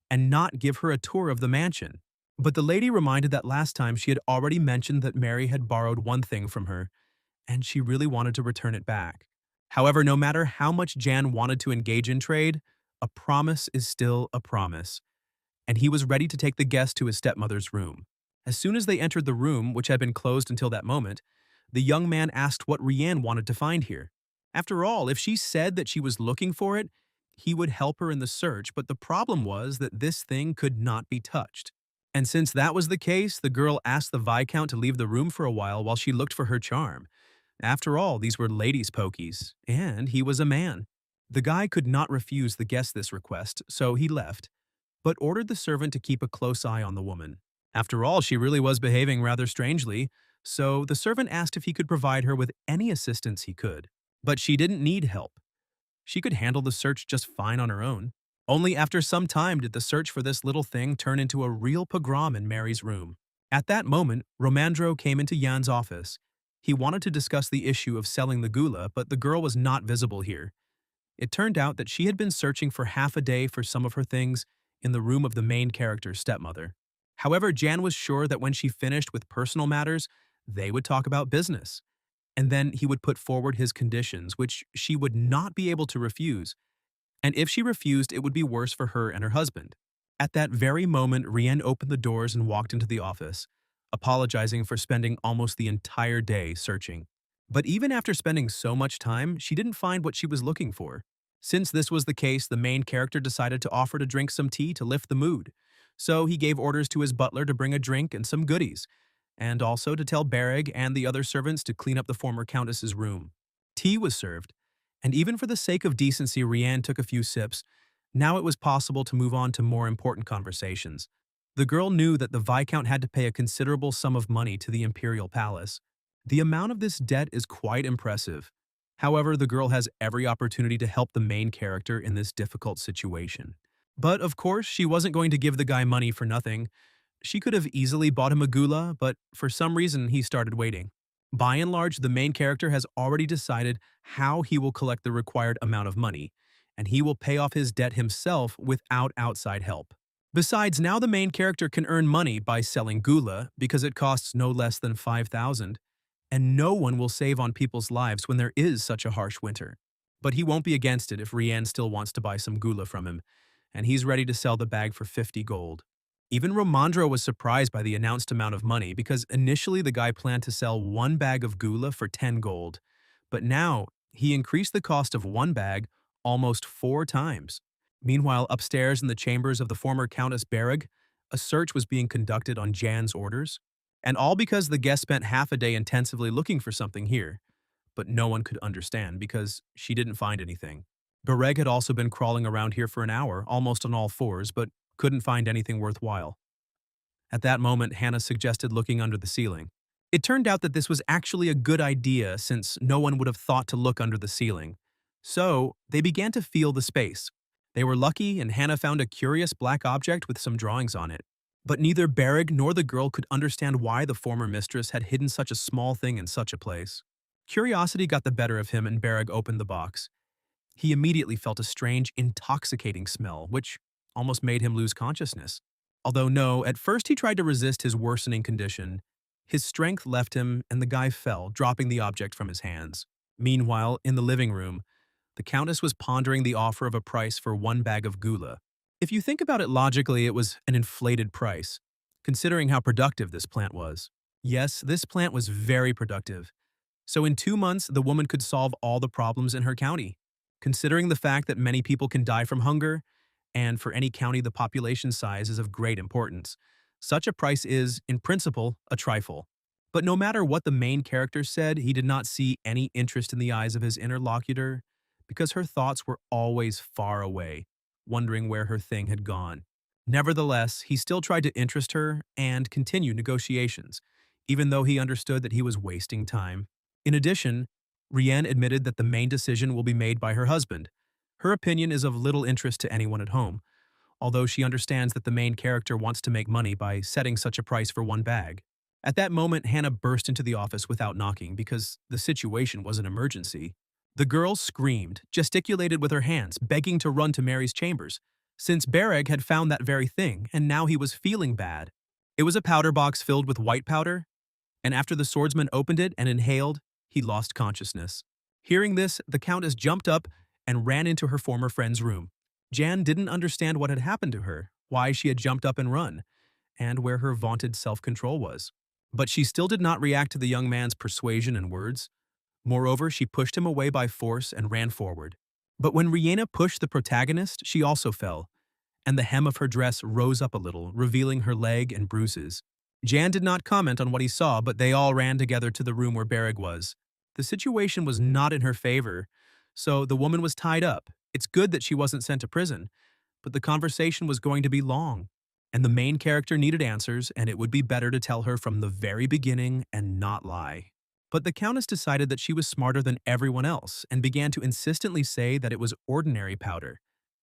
and not give her a tour of the mansion. But the lady reminded that last time she had already mentioned that Mary had borrowed one thing from her, and she really wanted to return it back. However, no matter how much Jan wanted to engage in trade, a promise is still a promise, and he was ready to take the guest to his stepmother's room. As soon as they entered the room, which had been closed until that moment, the young man asked what Rianne wanted to find here. After all, if she said that she was looking for it, he would help her in the search, but the problem was that this thing could not be touched. And since that was the case, the girl asked the Viscount to leave the room for a while she looked for her charm. After all, these were ladies' pokies, and he was a man. The guy could not refuse the guest this request, so he left, but ordered the servant to keep a close eye on the woman. After all, she really was behaving rather strangely, so the servant asked if he could provide her with any assistance he could. But she didn't need help. She could handle the search just fine on her own. Only after some time did the search for this little thing turn into a real pogrom in Mary's room. At that moment, Romandro came into Jan's office. He wanted to discuss the issue of selling the gula, but the girl was not visible here. It turned out that she had been searching for half a day for some of her things in the room of the main character's stepmother. However, Jan was sure that when she finished with personal matters, they would talk about business. And then he would put forward his conditions, which she would not be able to refuse. And if she refused, it would be worse for her and her husband. At that very moment, Rianne opened the doors and walked into the office, apologizing for spending almost the entire day searching. But even after spending so much time, she didn't find what she was looking for. Since this was the case, the main character decided to offer to drink some tea to lift the mood. So he gave orders to his butler to bring a drink and some goodies, and also to tell Bereg and the other servants to clean up the former countess's room. Tea was served, and even for the sake of decency, Rianne took a few sips. Now it was possible to move on to more important conversations. The girl knew that the Viscount had to pay a considerable sum of money to the imperial palace. The amount of this debt is quite impressive. However, the girl has every opportunity to help the main character in this difficult situation. But of course, she wasn't going to give the guy money for nothing. She could have easily bought him a gula, but for some reason he started waiting. By and large, the main character has already decided how he will collect the required amount of money, and he will pay off his debt himself without outside help. Besides, now the main character can earn money by selling gula because it costs no less than 5,000, and no one will save on people's lives when there is such a harsh winter. But he won't be against it if Rianne still wants to buy some gula from him, and he's ready to sell the bag for 50 gold. Even Romandro was surprised by the announced amount of money because initially the guy planned to sell one bag of gula for 10 gold, but now he increased the cost of one bag almost 4 times. Meanwhile, upstairs in the chambers of the former Countess Bereg, a search was being conducted on Jan's orders, and all because the guest spent half a day intensively looking for something here, but no one could understand because she didn't find anything. Bereg had also been crawling around here for an hour, almost on all fours, but couldn't find anything worthwhile. At that moment, Hannah suggested looking under the ceiling. It turned out that this was actually a good idea since no one would have thought to look under the ceiling. So, they began to feel the space. They were lucky and Hannah found a curious black object with some drawings on it. But neither Bereg nor the girl could understand why the former mistress had hidden such a small thing in such a place. Curiosity got the better of him and Bereg opened the box. He immediately felt a strange, intoxicating smell, which almost made him lose consciousness. Although no, at first he tried to resist his worsening condition. His strength left him and the guy fell, dropping the object from his hands. Meanwhile, in the living room, the Countess was pondering the offer of a price for one bag of gula. If you think about it logically, it was an inflated price, considering how productive this plant was. Yes, this plant was very productive. So in 2 months, the woman could solve all the problems in her county. Considering the fact that many people can die from hunger, and for any county the population size is of great importance, such a price is, in principle, a trifle. But no matter what the main character said, he did not see any interest in the eyes of his interlocutor, because her thoughts were always far away, wondering where her thing had gone. Nevertheless, he still tried to interest her and continue negotiations, even though he understood that he was wasting time. In addition, Rianne admitted that the main decision will be made by her husband. Her opinion is of little interest to anyone at home, although she understands that the main character wants to make money by setting such a price for one bag. At that moment, Hannah burst into the office without knocking because the situation was an emergency. The girl screamed, gesticulated with her hands, begging to run to Mary's chambers, since Bereg had found that very thing, and now he was feeling bad. It was a powder box filled with white powder, and after the swordsman opened it and inhaled, he lost consciousness. Hearing this, the Countess jumped up and ran into her former friend's room. Jan didn't understand what had happened to her, why she had jumped up and run, and where her vaunted self-control was. But she still did not react to the young man's persuasion and words. Moreover, she pushed him away by force and ran forward. But when Rihanna pushed the protagonist, she also fell, and the hem of her dress rose up a little, revealing her leg and bruises. Jan did not comment on what he saw, but they all ran together to the room where Bereg was. The situation was not in her favor, so the woman was tied up. It's good that she wasn't sent to prison, but the conversation was going to be long, and the main character needed answers, and it would be better to tell her from the very beginning and not lie. But the Countess decided that she was smarter than everyone else and began to insistently say that it was ordinary powder.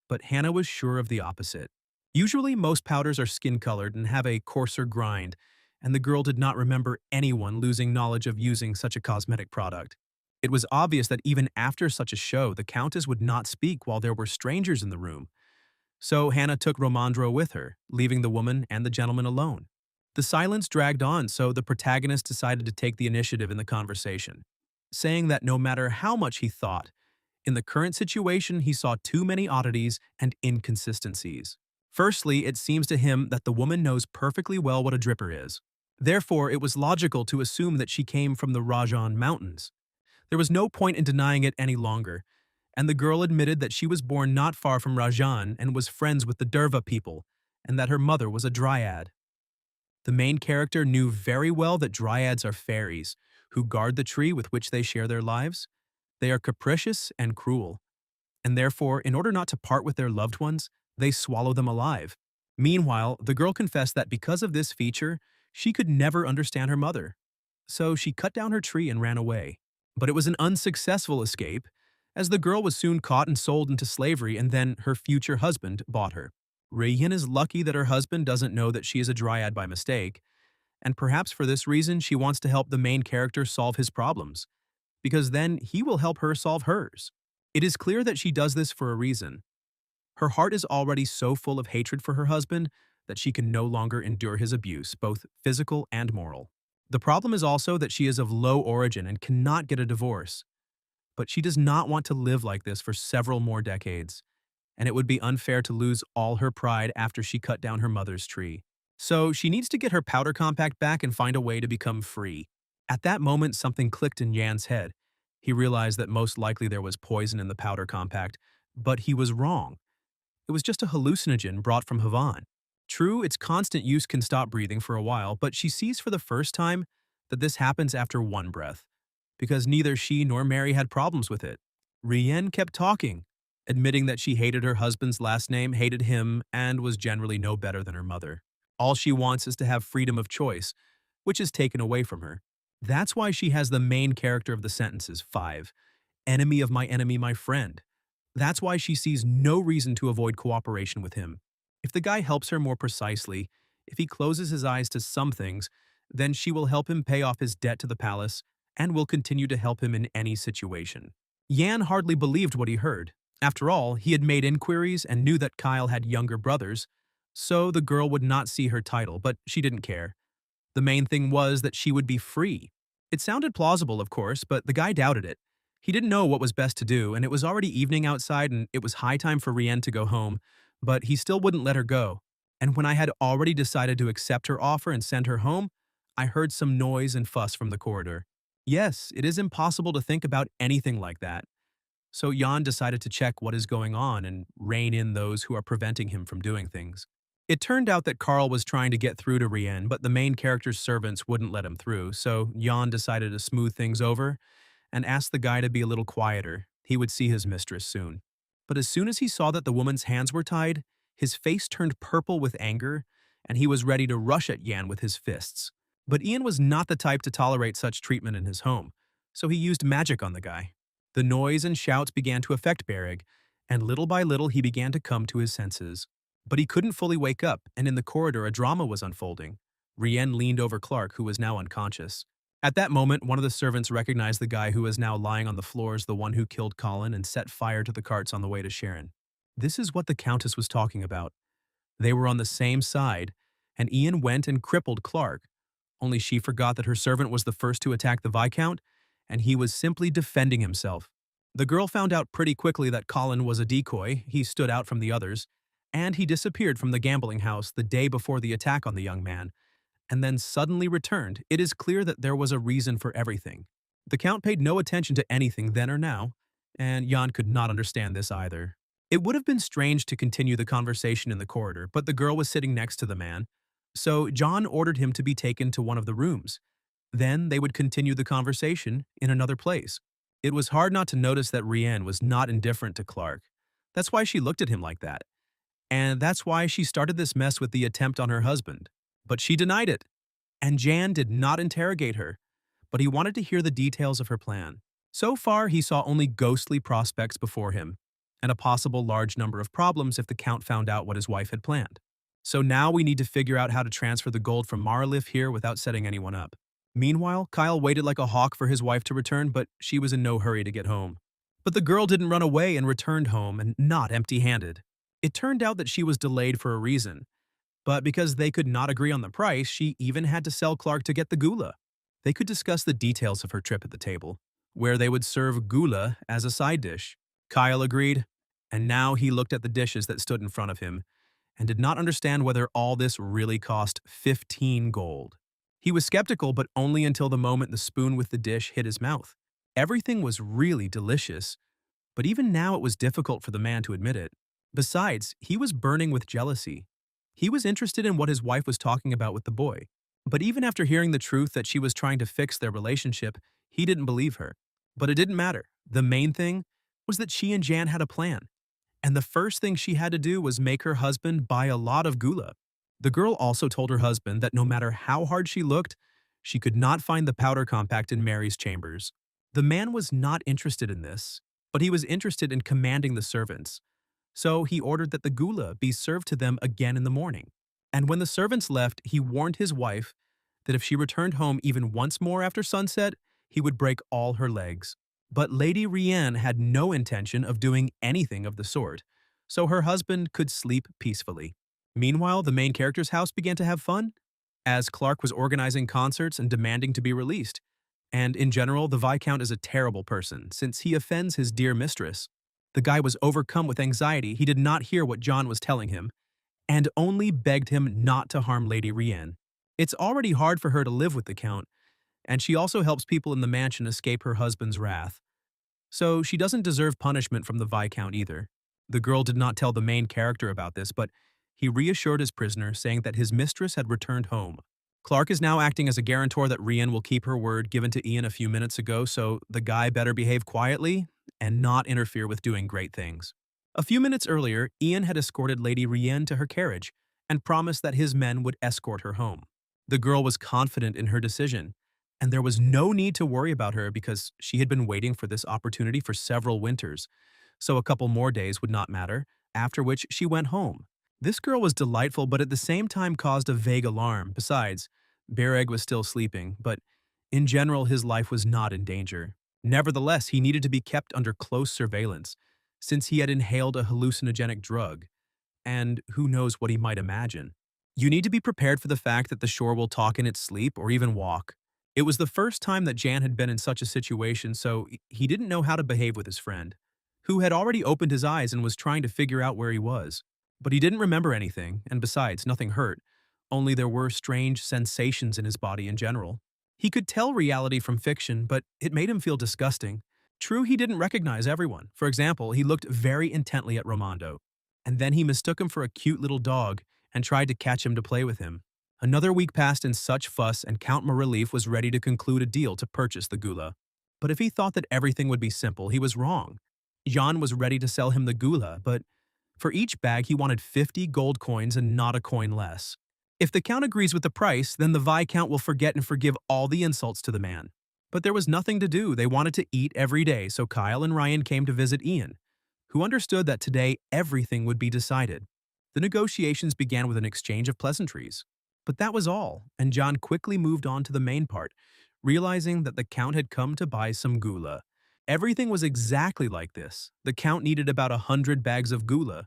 But Hannah was sure of the opposite. Usually, most powders are skin-colored and have a coarser grind, and the girl did not remember anyone losing knowledge of using such a cosmetic product. It was obvious that even after such a show, the Countess would not speak while there were strangers in the room. So Hannah took Romandro with her, leaving the woman and the gentleman alone. The silence dragged on, so the protagonist decided to take the initiative in the conversation, saying that no matter how much he thought, in the current situation he saw too many oddities and inconsistencies. Firstly, it seems to him that the woman knows perfectly well what a dripper is. Therefore, it was logical to assume that she came from the Rajan Mountains. There was no point in denying it any longer, and the girl admitted that she was born not far from Rajan and was friends with the Derva people, and that her mother was a dryad. The main character knew very well that dryads are fairies, who guard the tree with which they share their lives. They are capricious and cruel, and therefore, in order not to part with their loved ones, they swallow them alive. Meanwhile, the girl confessed that because of this feature, she could never understand her mother. So she cut down her tree and ran away. But it was an unsuccessful escape, as the girl was soon caught and sold into slavery, and then her future husband bought her. Rayyan is lucky that her husband doesn't know that she is a dryad by mistake, and perhaps for this reason she wants to help the main character solve his problems, because then he will help her solve hers. It is clear that she does this for a reason. Her heart is already so full of hatred for her husband that she can no longer endure his abuse, both physical and moral. The problem is also that she is of low origin and cannot get a divorce. But she does not want to live like this for several more decades, and it would be unfair to lose all her pride after she cut down her mother's tree. So she needs to get her powder compact back and find a way to become free. At that moment, something clicked in Yan's head. He realized that most likely there was poison in the powder compact, but he was wrong. It was just a hallucinogen brought from Havan. True, its constant use can stop breathing for a while, but she sees for the first time that this happens after one breath, because neither she nor Mary had problems with it. Rien kept talking, admitting that she hated her husband's last name, hated him, and was generally no better than her mother. All she wants is to have freedom of choice, which is taken away from her. That's why she has the main character of the sentences, 5. Enemy of my enemy, my friend. That's why she sees no reason to avoid cooperation with him. If the guy helps her more precisely, if he closes his eyes to some things, then she will help him pay off his debt to the palace and will continue to help him in any situation. Yan hardly believed what he heard. After all, he had made inquiries and knew that Kyle had younger brothers, so the girl would not see her title, but she didn't care. The main thing was that she would be free. It sounded plausible, of course, but the guy doubted it. He didn't know what was best to do, and it was already evening outside and it was high time for Rien to go home, but he still wouldn't let her go. And when I had already decided to accept her offer and send her home, I heard some noise and fuss from the corridor. Yes, it is impossible to think about anything like that. So Jan decided to check what is going on and rein in those who are preventing him from doing things. It turned out that Carl was trying to get through to Rien, but the main character's servants wouldn't let him through, so Jan decided to smooth things over and asked the guy to be a little quieter. He would see his mistress soon. But as soon as he saw that the woman's hands were tied, his face turned purple with anger, and he was ready to rush at Jan with his fists. But Ian was not the type to tolerate such treatment in his home, so he used magic on the guy. The noise and shouts began to affect Bereg, and little by little he began to come to his senses. But he couldn't fully wake up, and in the corridor a drama was unfolding. Rien leaned over Clark, who was now unconscious. At that moment, one of the servants recognized the guy who was now lying on the floor as the one who killed Colin and set fire to the carts on the way to Sharon. This is what the Countess was talking about. They were on the same side, and Ian went and crippled Clark. Only she forgot that her servant was the first to attack the Viscount, and he was simply defending himself. The girl found out pretty quickly that Colin was a decoy. He stood out from the others, and he disappeared from the gambling house the day before the attack on the young man, and then suddenly returned. It is clear that there was a reason for everything. The Count paid no attention to anything then or now, and Jan could not understand this either. It would have been strange to continue the conversation in the corridor, but the girl was sitting next to the man, so John ordered him to be taken to one of the rooms. Then they would continue the conversation in another place. It was hard not to notice that Rianne was not indifferent to Clark. That's why she looked at him like that. And that's why she started this mess with the attempt on her husband. But she denied it. And Jan did not interrogate her, but he wanted to hear the details of her plan. So far, he saw only ghostly prospects before him, and a possible large number of problems if the Count found out what his wife had planned. So now we need to figure out how to transfer the gold from Maralif here without setting anyone up. Meanwhile, Kyle waited like a hawk for his wife to return, but she was in no hurry to get home. But the girl didn't run away and returned home, and not empty-handed. It turned out that she was delayed for a reason. But because they could not agree on the price, she even had to sell Clark to get the gula. They could discuss the details of her trip at the table, where they would serve gula as a side dish. Kyle agreed, and now he looked at the dishes that stood in front of him and did not understand whether all this really cost 15 gold. He was skeptical, but only until the moment the spoon with the dish hit his mouth. Everything was really delicious, but even now it was difficult for the man to admit it. Besides, he was burning with jealousy. He was interested in what his wife was talking about with the boy. But even after hearing the truth that she was trying to fix their relationship, he didn't believe her. But it didn't matter. The main thing was that she and Jan had a plan. And the first thing she had to do was make her husband buy a lot of gula. The girl also told her husband that no matter how hard she looked, she could not find the powder compact in Mary's chambers. The man was not interested in this, but he was interested in commanding the servants. So he ordered that the gula be served to them again in the morning. And when the servants left, he warned his wife that if she returned home even once more after sunset, he would break all her legs. But Lady Rianne had no intention of doing anything of the sort, so her husband could sleep peacefully. Meanwhile, the main character's house began to have fun, as Clark was organizing concerts and demanding to be released. And in general, the Viscount is a terrible person, since he offends his dear mistress. The guy was overcome with anxiety. He did not hear what John was telling him, and only begged him not to harm Lady Rianne. It's already hard for her to live with the Count, and she also helps people in the mansion escape her husband's wrath. So she doesn't deserve punishment from the Viscount either. The girl did not tell the main character about this, but he reassured his prisoner, saying that his mistress had returned home. Clark is now acting as a guarantor that Rianne will keep her word given to Ian a few minutes ago, so the guy better behave quietly and not interfere with doing great things. A few minutes earlier, Ian had escorted Lady Rianne to her carriage and promised that his men would escort her home. The girl was confident in her decision, and there was no need to worry about her because she had been waiting for this opportunity for several winters, so a couple more days would not matter, after which she went home. This girl was delightful, but at the same time caused a vague alarm. Besides, Bereg was still sleeping, but in general his life was not in danger. Nevertheless, he needed to be kept under close surveillance, since he had inhaled a hallucinogenic drug, and who knows what he might imagine. You need to be prepared for the fact that the shore will talk in its sleep or even walk. It was the first time that Jan had been in such a situation, so he didn't know how to behave with his friend, who had already opened his eyes and was trying to figure out where he was. But he didn't remember anything, and besides, nothing hurt, only there were strange sensations in his body in general. He could tell reality from fiction, but it made him feel disgusting. True, he didn't recognize everyone. For example, he looked very intently at Romando, and then he mistook him for a cute little dog and tried to catch him to play with him. Another week passed in such fuss, and Count Maralif was ready to conclude a deal to purchase the gula. But if he thought that everything would be simple, he was wrong. Jan was ready to sell him the gula, but for each bag he wanted 50 gold coins and not a coin less. If the Count agrees with the price, then the Viscount will forget and forgive all the insults to the man. But there was nothing to do. They wanted to eat every day, so Kyle and Ryan came to visit Ian, who understood that today everything would be decided. The negotiations began with an exchange of pleasantries. But that was all, and John quickly moved on to the main part, realizing that the Count had come to buy some gula. Everything was exactly like this. The Count needed about 100 bags of gula,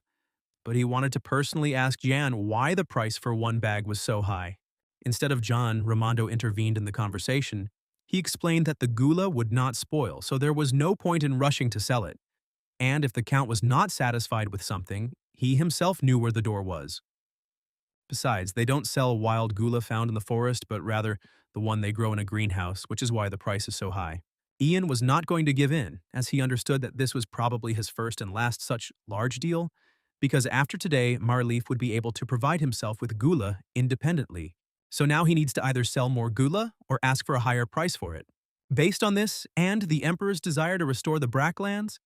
but he wanted to personally ask Jan why the price for one bag was so high. Instead of John, Ramondo intervened in the conversation. He explained that the gula would not spoil, so there was no point in rushing to sell it. And if the Count was not satisfied with something, he himself knew where the door was. Besides, they don't sell wild gula found in the forest, but rather the one they grow in a greenhouse, which is why the price is so high. Ian was not going to give in, as he understood that this was probably his first and last such large deal, because after today, Marleaf would be able to provide himself with gula independently. So now he needs to either sell more gula or ask for a higher price for it. Based on this, and the Emperor's desire to restore the Bracklands,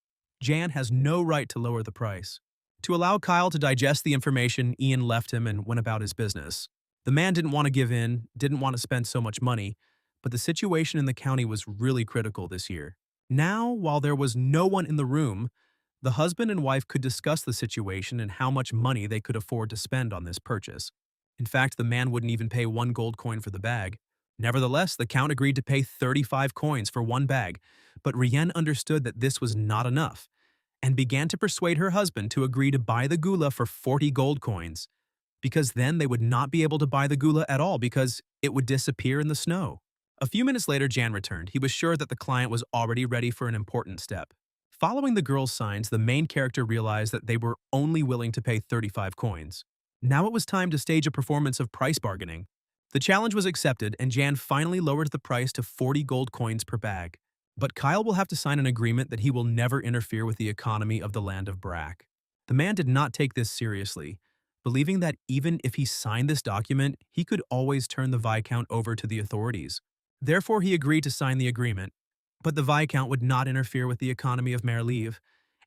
Jan has no right to lower the price. To allow Kyle to digest the information, Ian left him and went about his business. The man didn't want to give in, didn't want to spend so much money, but the situation in the county was really critical this year. Now, while there was no one in the room, the husband and wife could discuss the situation and how much money they could afford to spend on this purchase. In fact, the man wouldn't even pay 1 gold coin for the bag. Nevertheless, the Count agreed to pay 35 coins for one bag, but Rien understood that this was not enough, and began to persuade her husband to agree to buy the gula for 40 gold coins, because then they would not be able to buy the gula at all because it would disappear in the snow. A few minutes later, Jan returned. He was sure that the client was already ready for an important step. Following the girl's signs, the main character realized that they were only willing to pay 35 coins. Now it was time to stage a performance of price bargaining. The challenge was accepted, and Jan finally lowered the price to 40 gold coins per bag. But Kyle will have to sign an agreement that he will never interfere with the economy of the land of Brack. The man did not take this seriously, believing that even if he signed this document, he could always turn the Viscount over to the authorities. Therefore, he agreed to sign the agreement, but the Viscount would not interfere with the economy of Merleave,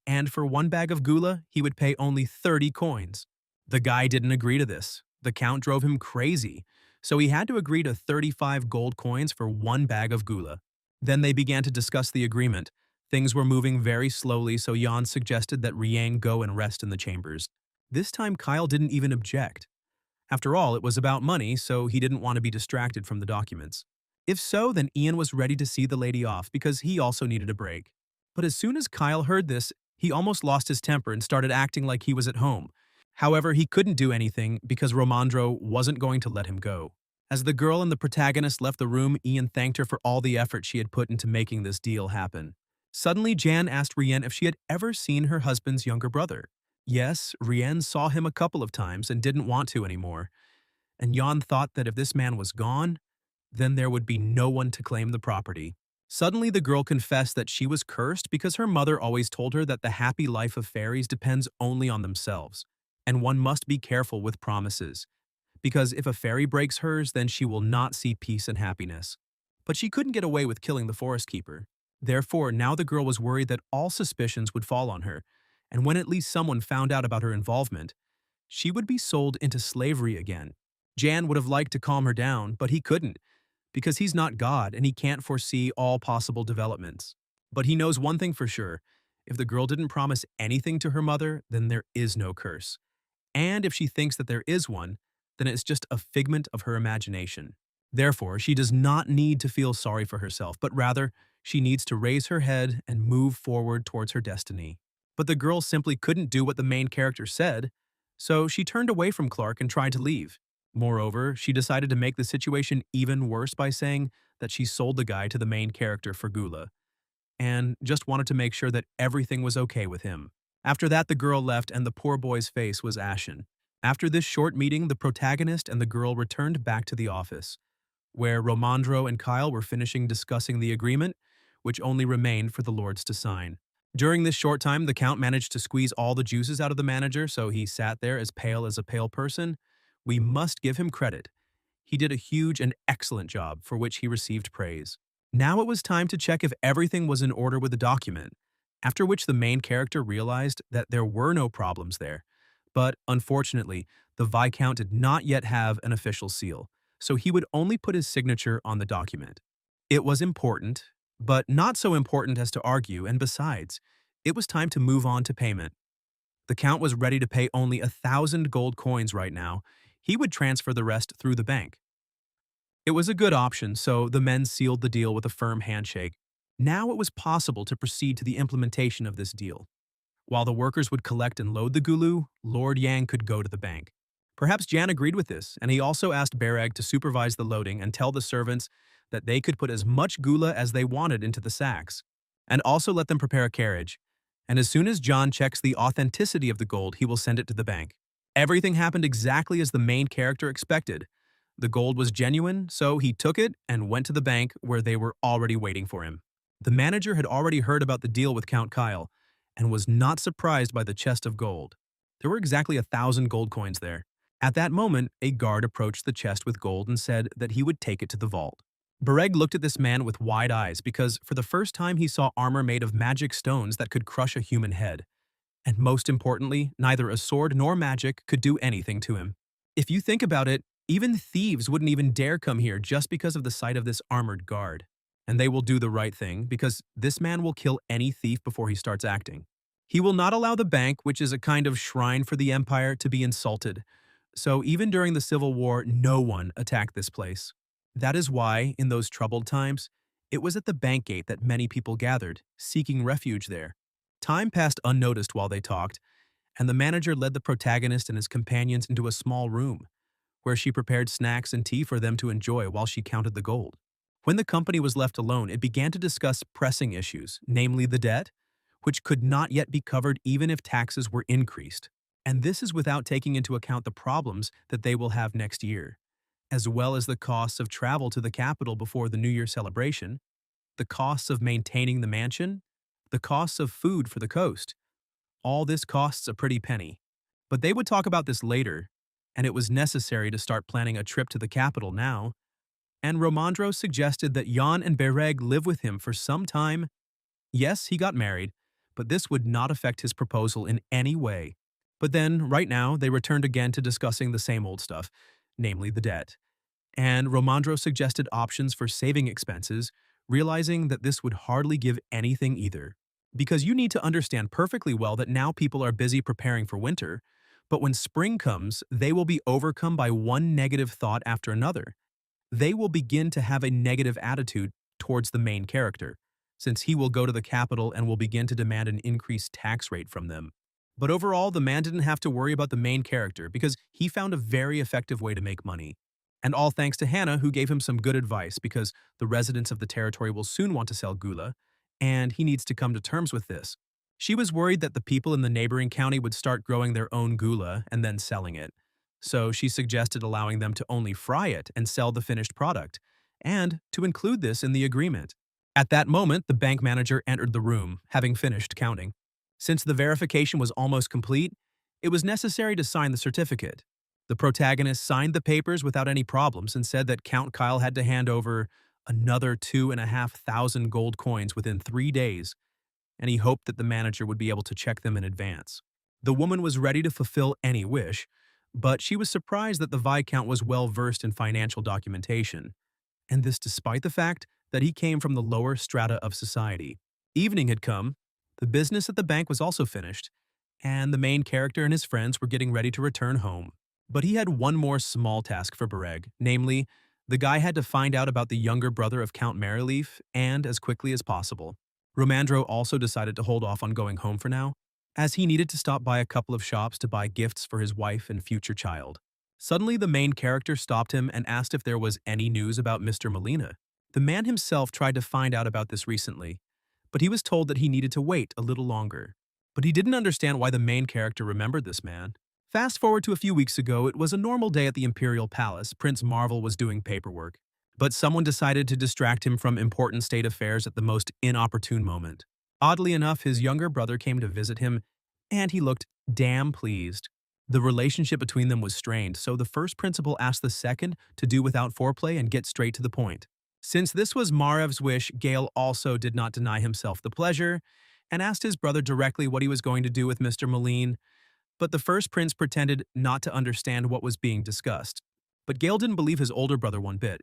and for one bag of gula, he would pay only 30 coins. The guy didn't agree to this. The Count drove him crazy, so he had to agree to 35 gold coins for one bag of gula. Then they began to discuss the agreement. Things were moving very slowly, so Jan suggested that Riang go and rest in the chambers. This time Kyle didn't even object. After all, it was about money, so he didn't want to be distracted from the documents. If so, then Ian was ready to see the lady off because he also needed a break. But as soon as Kyle heard this, he almost lost his temper and started acting like he was at home. However, he couldn't do anything because Romandro wasn't going to let him go. As the girl and the protagonist left the room, Ian thanked her for all the effort she had put into making this deal happen. Suddenly, Jan asked Rien if she had ever seen her husband's younger brother. Yes, Rien saw him a couple of times and didn't want to anymore. And Jan thought that if this man was gone, then there would be no one to claim the property. Suddenly, the girl confessed that she was cursed because her mother always told her that the happy life of fairies depends only on themselves, and one must be careful with promises, because if a fairy breaks hers, then she will not see peace and happiness. But she couldn't get away with killing the forest keeper. Therefore, now the girl was worried that all suspicions would fall on her, and when at least someone found out about her involvement, she would be sold into slavery again. Jan would have liked to calm her down, but he couldn't, because he's not God and he can't foresee all possible developments. But he knows one thing for sure. If the girl didn't promise anything to her mother, then there is no curse. And if she thinks that there is one, then it's just a figment of her imagination. Therefore, she does not need to feel sorry for herself, but rather, she needs to raise her head and move forward towards her destiny. But the girl simply couldn't do what the main character said, so she turned away from Clark and tried to leave. Moreover, she decided to make the situation even worse by saying that she sold the guy to the main character for gula, and just wanted to make sure that everything was okay with him. After that, the girl left and the poor boy's face was ashen. After this short meeting, the protagonist and the girl returned back to the office, where Romandro and Kyle were finishing discussing the agreement, which only remained for the lords to sign. During this short time, the Count managed to squeeze all the juices out of the manager, so he sat there as a pale person. We must give him credit. He did a huge and excellent job, for which he received praise. Now it was time to check if everything was in order with the document, after which the main character realized that there were no problems there. But unfortunately, the Viscount did not yet have an official seal, so he would only put his signature on the document. It was important, but not so important as to argue, and besides, it was time to move on to payment. The Count was ready to pay only 1,000 gold coins right now. He would transfer the rest through the bank. It was a good option, so the men sealed the deal with a firm handshake. Now it was possible to proceed to the implementation of this deal. While the workers would collect and load the gulu, Lord Yang could go to the bank. Perhaps Jan agreed with this, and he also asked Bereg to supervise the loading and tell the servants that they could put as much gula as they wanted into the sacks, and also let them prepare a carriage. And as soon as John checks the authenticity of the gold, he will send it to the bank. Everything happened exactly as the main character expected. The gold was genuine, so he took it and went to the bank where they were already waiting for him. The manager had already heard about the deal with Count Kyle and was not surprised by the chest of gold. There were exactly 1,000 gold coins there. At that moment, a guard approached the chest with gold and said that he would take it to the vault. Bereg looked at this man with wide eyes because for the first time he saw armor made of magic stones that could crush a human head. And most importantly, neither a sword nor magic could do anything to him. If you think about it, even thieves wouldn't even dare come here just because of the sight of this armored guard. And they will do the right thing because this man will kill any thief before he starts acting. He will not allow the bank, which is a kind of shrine for the empire, to be insulted. So even during the Civil War, no one attacked this place. That is why, in those troubled times, it was at the bank gate that many people gathered, seeking refuge there. Time passed unnoticed while they talked, and the manager led the protagonist and his companions into a small room, where she prepared snacks and tea for them to enjoy while she counted the gold. When the company was left alone, it began to discuss pressing issues, namely the debt, which could not yet be covered even if taxes were increased. And this is without taking into account the problems that they will have next year, as well as the costs of travel to the capital before the New Year celebration, the costs of maintaining the mansion, the costs of food for the coast. All this costs a pretty penny. But they would talk about this later, and it was necessary to start planning a trip to the capital now. And Romandro suggested that Jan and Bereg live with him for some time. Yes, he got married, but this would not affect his proposal in any way. But then, right now, they returned again to discussing the same old stuff, namely the debt. And Romandro suggested options for saving expenses, realizing that this would hardly give anything either. Because you need to understand perfectly well that now people are busy preparing for winter, but when spring comes, they will be overcome by one negative thought after another. They will begin to have a negative attitude towards the main character, since he will go to the capital and will begin to demand an increased tax rate from them. But overall, the man didn't have to worry about the main character because he found a very effective way to make money. And all thanks to Hannah, who gave him some good advice because the residents of the territory will soon want to sell gula, and he needs to come to terms with this. She was worried that the people in the neighboring county would start growing their own gula and then selling it. So she suggested allowing them to only fry it and sell the finished product, and to include this in the agreement. At that moment, the bank manager entered the room, having finished counting. Since the verification was almost complete, it was necessary to sign the certificate. The protagonist signed the papers without any problems and said that Count Kyle had to hand over another 2,500 gold coins within 3 days, and he hoped that the manager would be able to check them in advance. The woman was ready to fulfill any wish, but she was surprised that the Viscount was well versed in financial documentation, and this despite the fact that he came from the lower strata of society. Evening had come, the business at the bank was also finished, and the main character and his friends were getting ready to return home. But he had one more small task for Bereg, namely, the guy had to find out about the younger brother of Count Merryleaf, and as quickly as possible. Romandro also decided to hold off on going home for now, as he needed to stop by a couple of shops to buy gifts for his wife and future child. Suddenly, the main character stopped him and asked if there was any news about Mr. Molina. The man himself tried to find out about this recently, but he was told that he needed to wait a little longer. But he didn't understand why the main character remembered this man. Fast forward to a few weeks ago, it was a normal day at the Imperial Palace. Prince Marvel was doing paperwork, but someone decided to distract him from important state affairs at the most inopportune moment. Oddly enough, his younger brother came to visit him, and he looked damn pleased. The relationship between them was strained, so the first principal asked the second to do without foreplay and get straight to the point. Since this was Marev's wish, Gale also did not deny himself the pleasure, and asked his brother directly what he was going to do with Mr. Moline. But the first prince pretended not to understand what was being discussed. But Gale didn't believe his older brother one bit,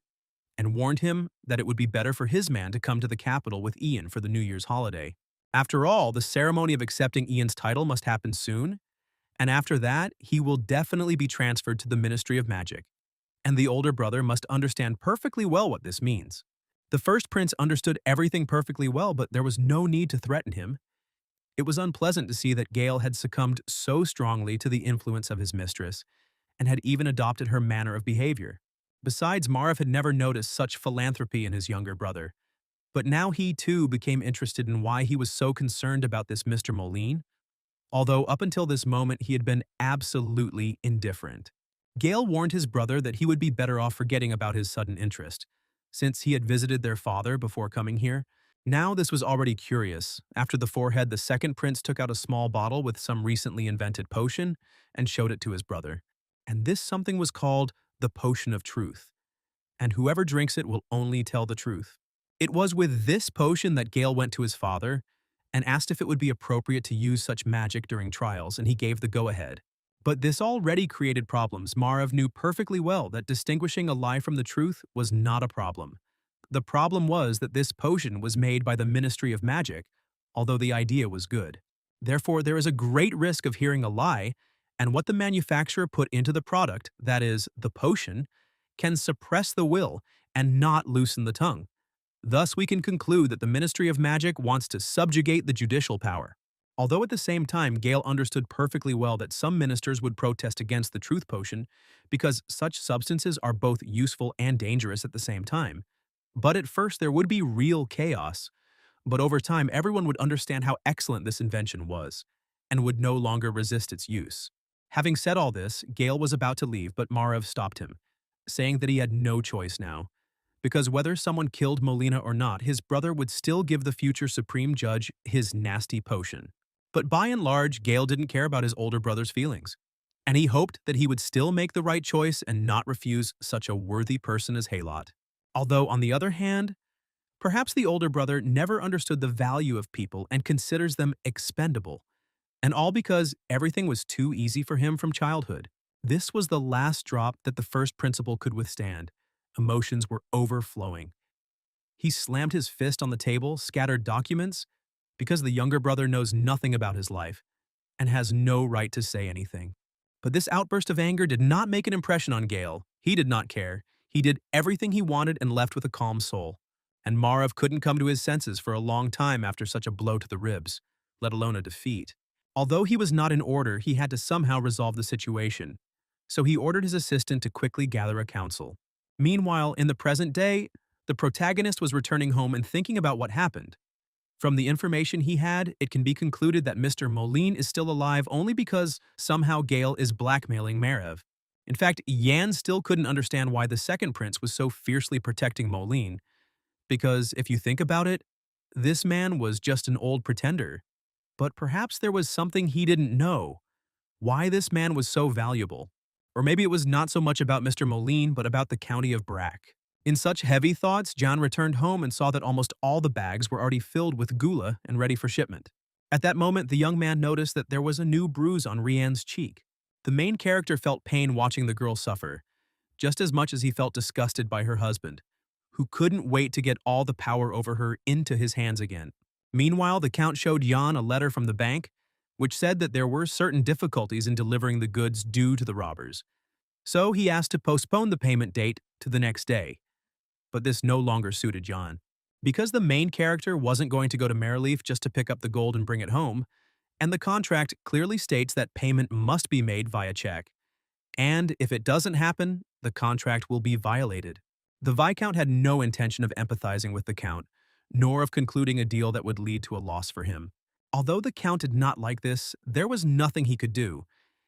and warned him that it would be better for his man to come to the capital with Ian for the New Year's holiday. After all, the ceremony of accepting Ian's title must happen soon, and after that, he will definitely be transferred to the Ministry of Magic. and the older brother must understand perfectly well what this means. The first prince understood everything perfectly well, but there was no need to threaten him. It was unpleasant to see that Gale had succumbed so strongly to the influence of his mistress, and had even adopted her manner of behavior. Besides, Marv had never noticed such philanthropy in his younger brother. But now he too became interested in why he was so concerned about this Mr. Moline, although up until this moment he had been absolutely indifferent. Gale warned his brother that he would be better off forgetting about his sudden interest, since he had visited their father before coming here. Now this was already curious. After the forehead, the second prince took out a small bottle with some recently invented potion and showed it to his brother. And this something was called the Potion of Truth, and whoever drinks it will only tell the truth. It was with this potion that Gale went to his father and asked if it would be appropriate to use such magic during trials, and he gave the go-ahead. But this already created problems. Marv knew perfectly well that distinguishing a lie from the truth was not a problem. The problem was that this potion was made by the Ministry of Magic, although the idea was good. Therefore, there is a great risk of hearing a lie, and what the manufacturer put into the product, that is, the potion, can suppress the will and not loosen the tongue. Thus, we can conclude that the Ministry of Magic wants to subjugate the judicial power. Although at the same time, Gale understood perfectly well that some ministers would protest against the truth potion because such substances are both useful and dangerous at the same time. But at first, there would be real chaos. But over time, everyone would understand how excellent this invention was and would no longer resist its use. Having said all this, Gale was about to leave, but Marv stopped him, saying that he had no choice now, because whether someone killed Molina or not, his brother would still give the future Supreme Judge his nasty potion. But by and large, Gale didn't care about his older brother's feelings, and he hoped that he would still make the right choice and not refuse such a worthy person as Halot. Although, on the other hand, perhaps the older brother never understood the value of people and considers them expendable, and all because everything was too easy for him from childhood. This was the last drop that the first principal could withstand. Emotions were overflowing. He slammed his fist on the table, scattered documents, because the younger brother knows nothing about his life and has no right to say anything. But this outburst of anger did not make an impression on Gale. He did not care. He did everything he wanted and left with a calm soul. And Marv couldn't come to his senses for a long time after such a blow to the ribs, let alone a defeat. Although he was not in order, he had to somehow resolve the situation, so he ordered his assistant to quickly gather a council. Meanwhile, in the present day, the protagonist was returning home and thinking about what happened. From the information he had, it can be concluded that Mr. Moline is still alive only because somehow Gale is blackmailing Marev. In fact, Yan still couldn't understand why the second prince was so fiercely protecting Moline, because if you think about it, this man was just an old pretender. But perhaps there was something he didn't know, why this man was so valuable. Or maybe it was not so much about Mr. Moline, but about the county of Brack. In such heavy thoughts, John returned home and saw that almost all the bags were already filled with gula and ready for shipment. At that moment, the young man noticed that there was a new bruise on Rian's cheek. The main character felt pain watching the girl suffer, just as much as he felt disgusted by her husband, who couldn't wait to get all the power over her into his hands again. Meanwhile, the Count showed Jan a letter from the bank, which said that there were certain difficulties in delivering the goods due to the robbers. So he asked to postpone the payment date to the next day. But this no longer suited Jan. Because the main character wasn't going to go to Mareleaf just to pick up the gold and bring it home, and the contract clearly states that payment must be made via check. And if it doesn't happen, the contract will be violated. The Viscount had no intention of empathizing with the Count, nor of concluding a deal that would lead to a loss for him. Although the Count did not like this, there was nothing he could do,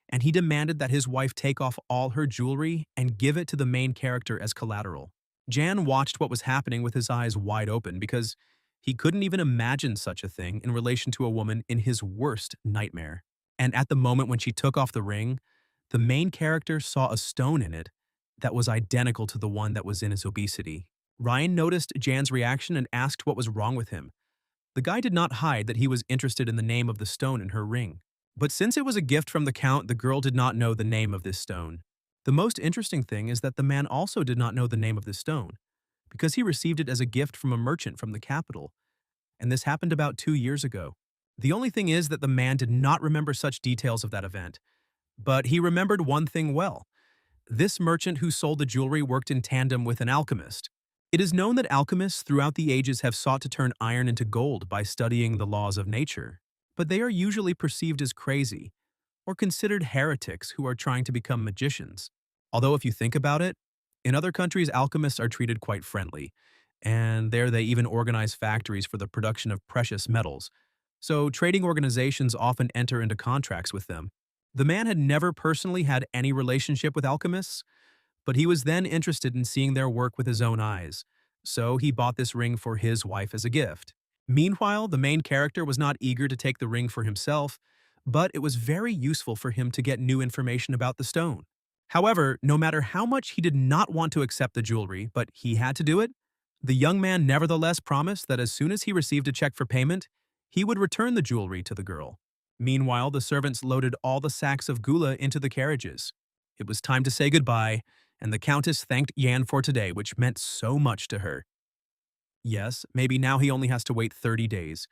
and he demanded that his wife take off all her jewelry and give it to the main character as collateral. Jan watched what was happening with his eyes wide open because he couldn't even imagine such a thing in relation to a woman in his worst nightmare. And at the moment when she took off the ring, the main character saw a stone in it that was identical to the one that was in his obesity. Ryan noticed Jan's reaction and asked what was wrong with him. The guy did not hide that he was interested in the name of the stone in her ring. But since it was a gift from the Count, the girl did not know the name of this stone. The most interesting thing is that the man also did not know the name of this stone, because he received it as a gift from a merchant from the capital, and this happened about 2 years ago. The only thing is that the man did not remember such details of that event, but he remembered one thing well. This merchant who sold the jewelry worked in tandem with an alchemist. It is known that alchemists throughout the ages have sought to turn iron into gold by studying the laws of nature, but they are usually perceived as crazy or considered heretics who are trying to become magicians. Although if you think about it, in other countries alchemists are treated quite friendly, and there they even organize factories for the production of precious metals. So trading organizations often enter into contracts with them. The man had never personally had any relationship with alchemists, but he was then interested in seeing their work with his own eyes, so he bought this ring for his wife as a gift. Meanwhile, the main character was not eager to take the ring for himself, but it was very useful for him to get new information about the stone. However, no matter how much he did not want to accept the jewelry, but he had to do it, the young man nevertheless promised that as soon as he received a check for payment, he would return the jewelry to the girl. Meanwhile, the servants loaded all the sacks of gula into the carriages. It was time to say goodbye, and the Countess thanked Yan for today, which meant so much to her. Yes, maybe now he only has to wait 30 days,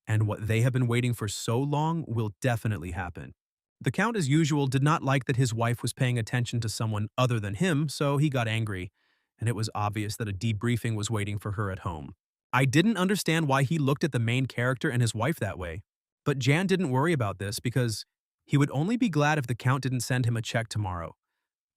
and what they have been waiting for so long will definitely happen. The Count, as usual, did not like that his wife was paying attention to someone other than him, so he got angry, and it was obvious that a debriefing was waiting for her at home. I didn't understand why he looked at the main character and his wife that way, but Jan didn't worry about this because he would only be glad if the Count didn't send him a check tomorrow.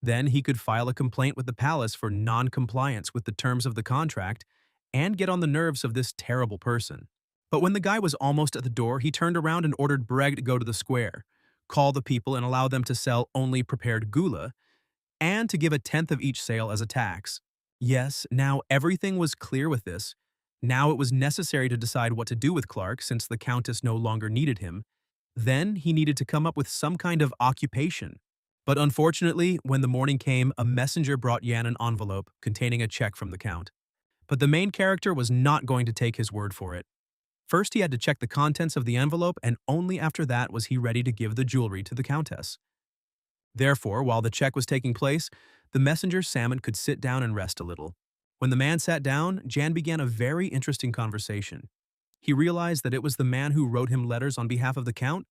Then he could file a complaint with the palace for non-compliance with the terms of the contract and get on the nerves of this terrible person. But when the guy was almost at the door, he turned around and ordered Breg to go to the square, call the people and allow them to sell only prepared gula, and to give a tenth of each sale as a tax. Yes, now everything was clear with this. Now it was necessary to decide what to do with Clark since the Countess no longer needed him. Then he needed to come up with some kind of occupation. But unfortunately, when the morning came, a messenger brought Yan an envelope containing a check from the Count. But the main character was not going to take his word for it. First, he had to check the contents of the envelope, and only after that was he ready to give the jewelry to the Countess. Therefore, while the check was taking place, the messenger Salmon could sit down and rest a little. When the man sat down, Jan began a very interesting conversation. He realized that it was the man who wrote him letters on behalf of the Count,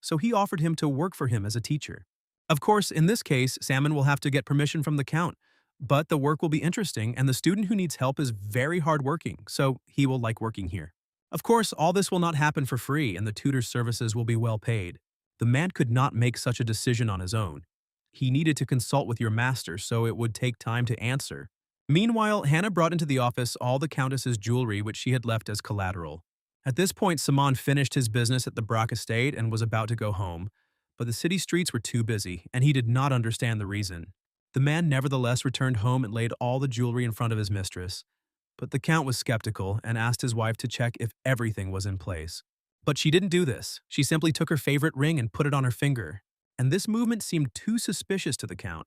so he offered him to work for him as a teacher. Of course, in this case, Salmon will have to get permission from the Count, but the work will be interesting and the student who needs help is very hardworking, so he will like working here. Of course, all this will not happen for free and the tutor's services will be well paid. The man could not make such a decision on his own. He needed to consult with your master, so it would take time to answer. Meanwhile, Hannah brought into the office all the Countess's jewelry which she had left as collateral. At this point, Saman finished his business at the Brock estate and was about to go home, but the city streets were too busy, and he did not understand the reason. The man nevertheless returned home and laid all the jewelry in front of his mistress. But the Count was skeptical and asked his wife to check if everything was in place. But she didn't do this. She simply took her favorite ring and put it on her finger. And this movement seemed too suspicious to the Count,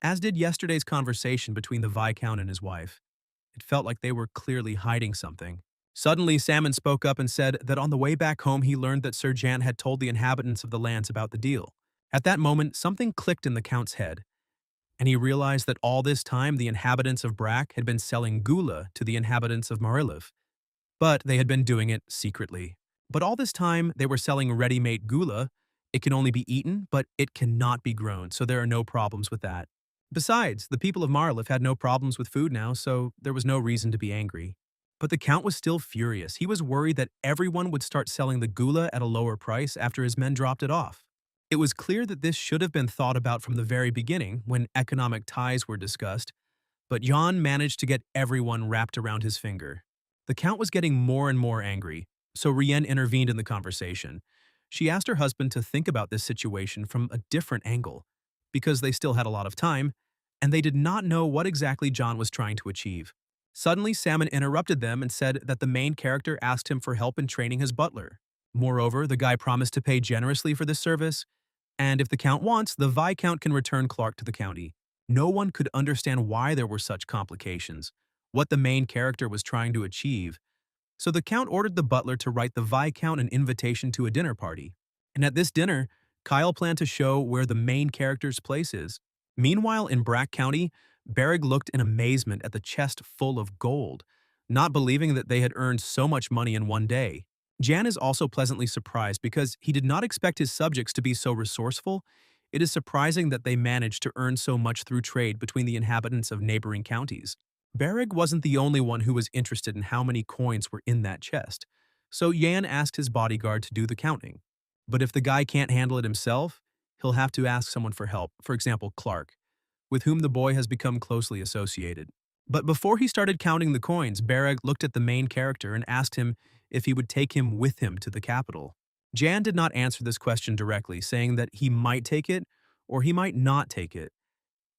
as did yesterday's conversation between the Viscount and his wife. It felt like they were clearly hiding something. Suddenly, Salmon spoke up and said that on the way back home he learned that Sir Jan had told the inhabitants of the lands about the deal. At that moment, something clicked in the Count's head, and he realized that all this time the inhabitants of Brack had been selling gula to the inhabitants of Marilov, but they had been doing it secretly. But all this time they were selling ready-made gula. It can only be eaten, but it cannot be grown, so there are no problems with that. Besides, the people of Marilov had no problems with food now, so there was no reason to be angry. But the Count was still furious. He was worried that everyone would start selling the gula at a lower price after his men dropped it off. It was clear that this should have been thought about from the very beginning when economic ties were discussed, but Jan managed to get everyone wrapped around his finger. The Count was getting more and more angry, so Rien intervened in the conversation. She asked her husband to think about this situation from a different angle, because they still had a lot of time, and they did not know what exactly John was trying to achieve. Suddenly, Salmon interrupted them and said that the main character asked him for help in training his butler. Moreover, the guy promised to pay generously for this service, and if the Count wants, the Viscount can return Clark to the county. No one could understand why there were such complications, what the main character was trying to achieve. So the Count ordered the butler to write the Viscount an invitation to a dinner party. And at this dinner, Kyle planned to show where the main character's place is. Meanwhile, in Brack County, Berrig looked in amazement at the chest full of gold, not believing that they had earned so much money in one day. Jan is also pleasantly surprised because he did not expect his subjects to be so resourceful It is surprising that they managed to earn so much through trade between the inhabitants of neighboring counties. Bereg wasn't the only one who was interested in how many coins were in that chest, so Yan asked his bodyguard to do the counting. But if the guy can't handle it himself, he'll have to ask someone for help, for example, Clark, with whom the boy has become closely associated. But before he started counting the coins, Bereg looked at the main character and asked him if he would take him with him to the capital. Jan did not answer this question directly, saying that he might take it or he might not take it.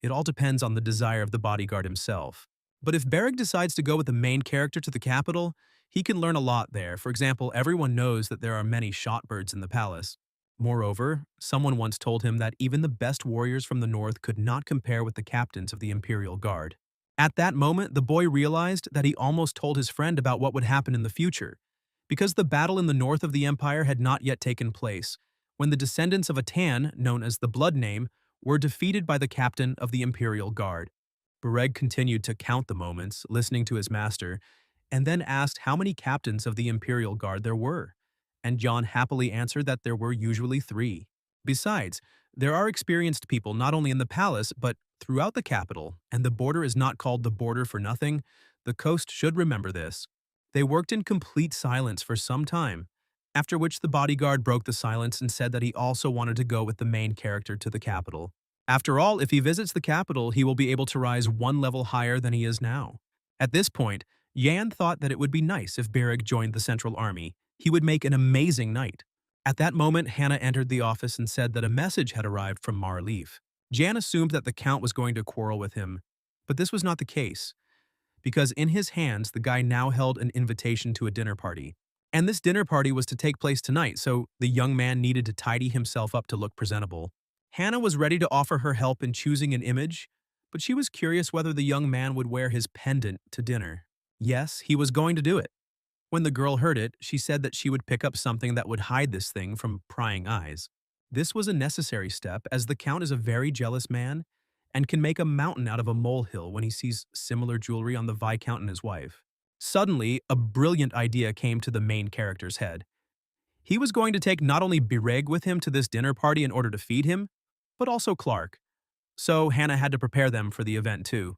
It all depends on the desire of the bodyguard himself. But if Bereg decides to go with the main character to the capital, he can learn a lot there. For example, everyone knows that there are many shotbirds in the palace. Moreover, someone once told him that even the best warriors from the north could not compare with the captains of the Imperial Guard. At that moment, the boy realized that he almost told his friend about what would happen in the future, because the battle in the north of the empire had not yet taken place, when the descendants of Atan, known as the Blood Name, were defeated by the captain of the Imperial Guard. Bereg continued to count the moments, listening to his master, and then asked how many captains of the Imperial Guard there were, and John happily answered that there were usually 3. Besides, there are experienced people not only in the palace, but throughout the capital, and the border is not called the border for nothing. The coast should remember this. They worked in complete silence for some time, after which the bodyguard broke the silence and said that he also wanted to go with the main character to the capital. After all, if he visits the capital, he will be able to rise 1 level higher than he is now. At this point, Yan thought that it would be nice if Bereg joined the Central Army. He would make an amazing knight. At that moment, Hannah entered the office and said that a message had arrived from Marleaf. Jan assumed that the Count was going to quarrel with him, but this was not the case, because in his hands the guy now held an invitation to a dinner party. And this dinner party was to take place tonight, so the young man needed to tidy himself up to look presentable. Hannah was ready to offer her help in choosing an image, but she was curious whether the young man would wear his pendant to dinner. Yes, he was going to do it. When the girl heard it, she said that she would pick up something that would hide this thing from prying eyes. This was a necessary step, as the Count is a very jealous man and can make a mountain out of a molehill when he sees similar jewelry on the Viscount and his wife. Suddenly, a brilliant idea came to the main character's head. He was going to take not only Bereg with him to this dinner party in order to feed him, but also Clark. So Hannah had to prepare them for the event too.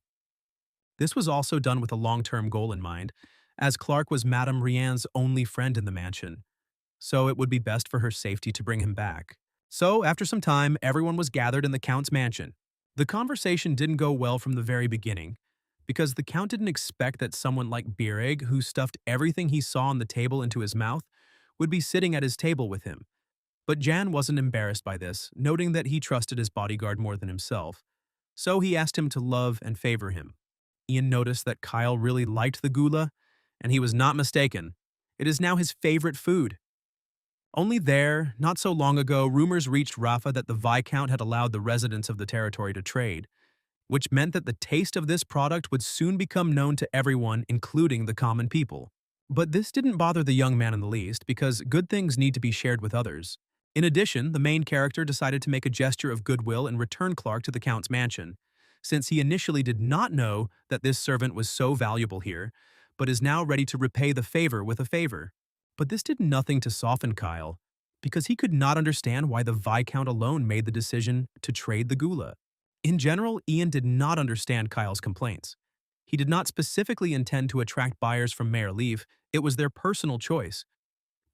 This was also done with a long-term goal in mind, as Clark was Madame Rianne's only friend in the mansion, so it would be best for her safety to bring him back. So, after some time, everyone was gathered in the Count's mansion. The conversation didn't go well from the very beginning, because the Count didn't expect that someone like Bereg, who stuffed everything he saw on the table into his mouth, would be sitting at his table with him. But Jan wasn't embarrassed by this, noting that he trusted his bodyguard more than himself, so he asked him to love and favor him. Ian noticed that Kyle really liked the gula, and he was not mistaken. It is now his favorite food. Only there, not so long ago, rumors reached Rafa that the Viscount had allowed the residents of the territory to trade, which meant that the taste of this product would soon become known to everyone, including the common people. But this didn't bother the young man in the least, because good things need to be shared with others. In addition, the main character decided to make a gesture of goodwill and return Clark to the Count's mansion, since he initially did not know that this servant was so valuable here, but is now ready to repay the favor with a favor. But this did nothing to soften Kyle, because he could not understand why the Viscount alone made the decision to trade the gula. In general, Ian did not understand Kyle's complaints. He did not specifically intend to attract buyers from Mayor Leaf, it was their personal choice.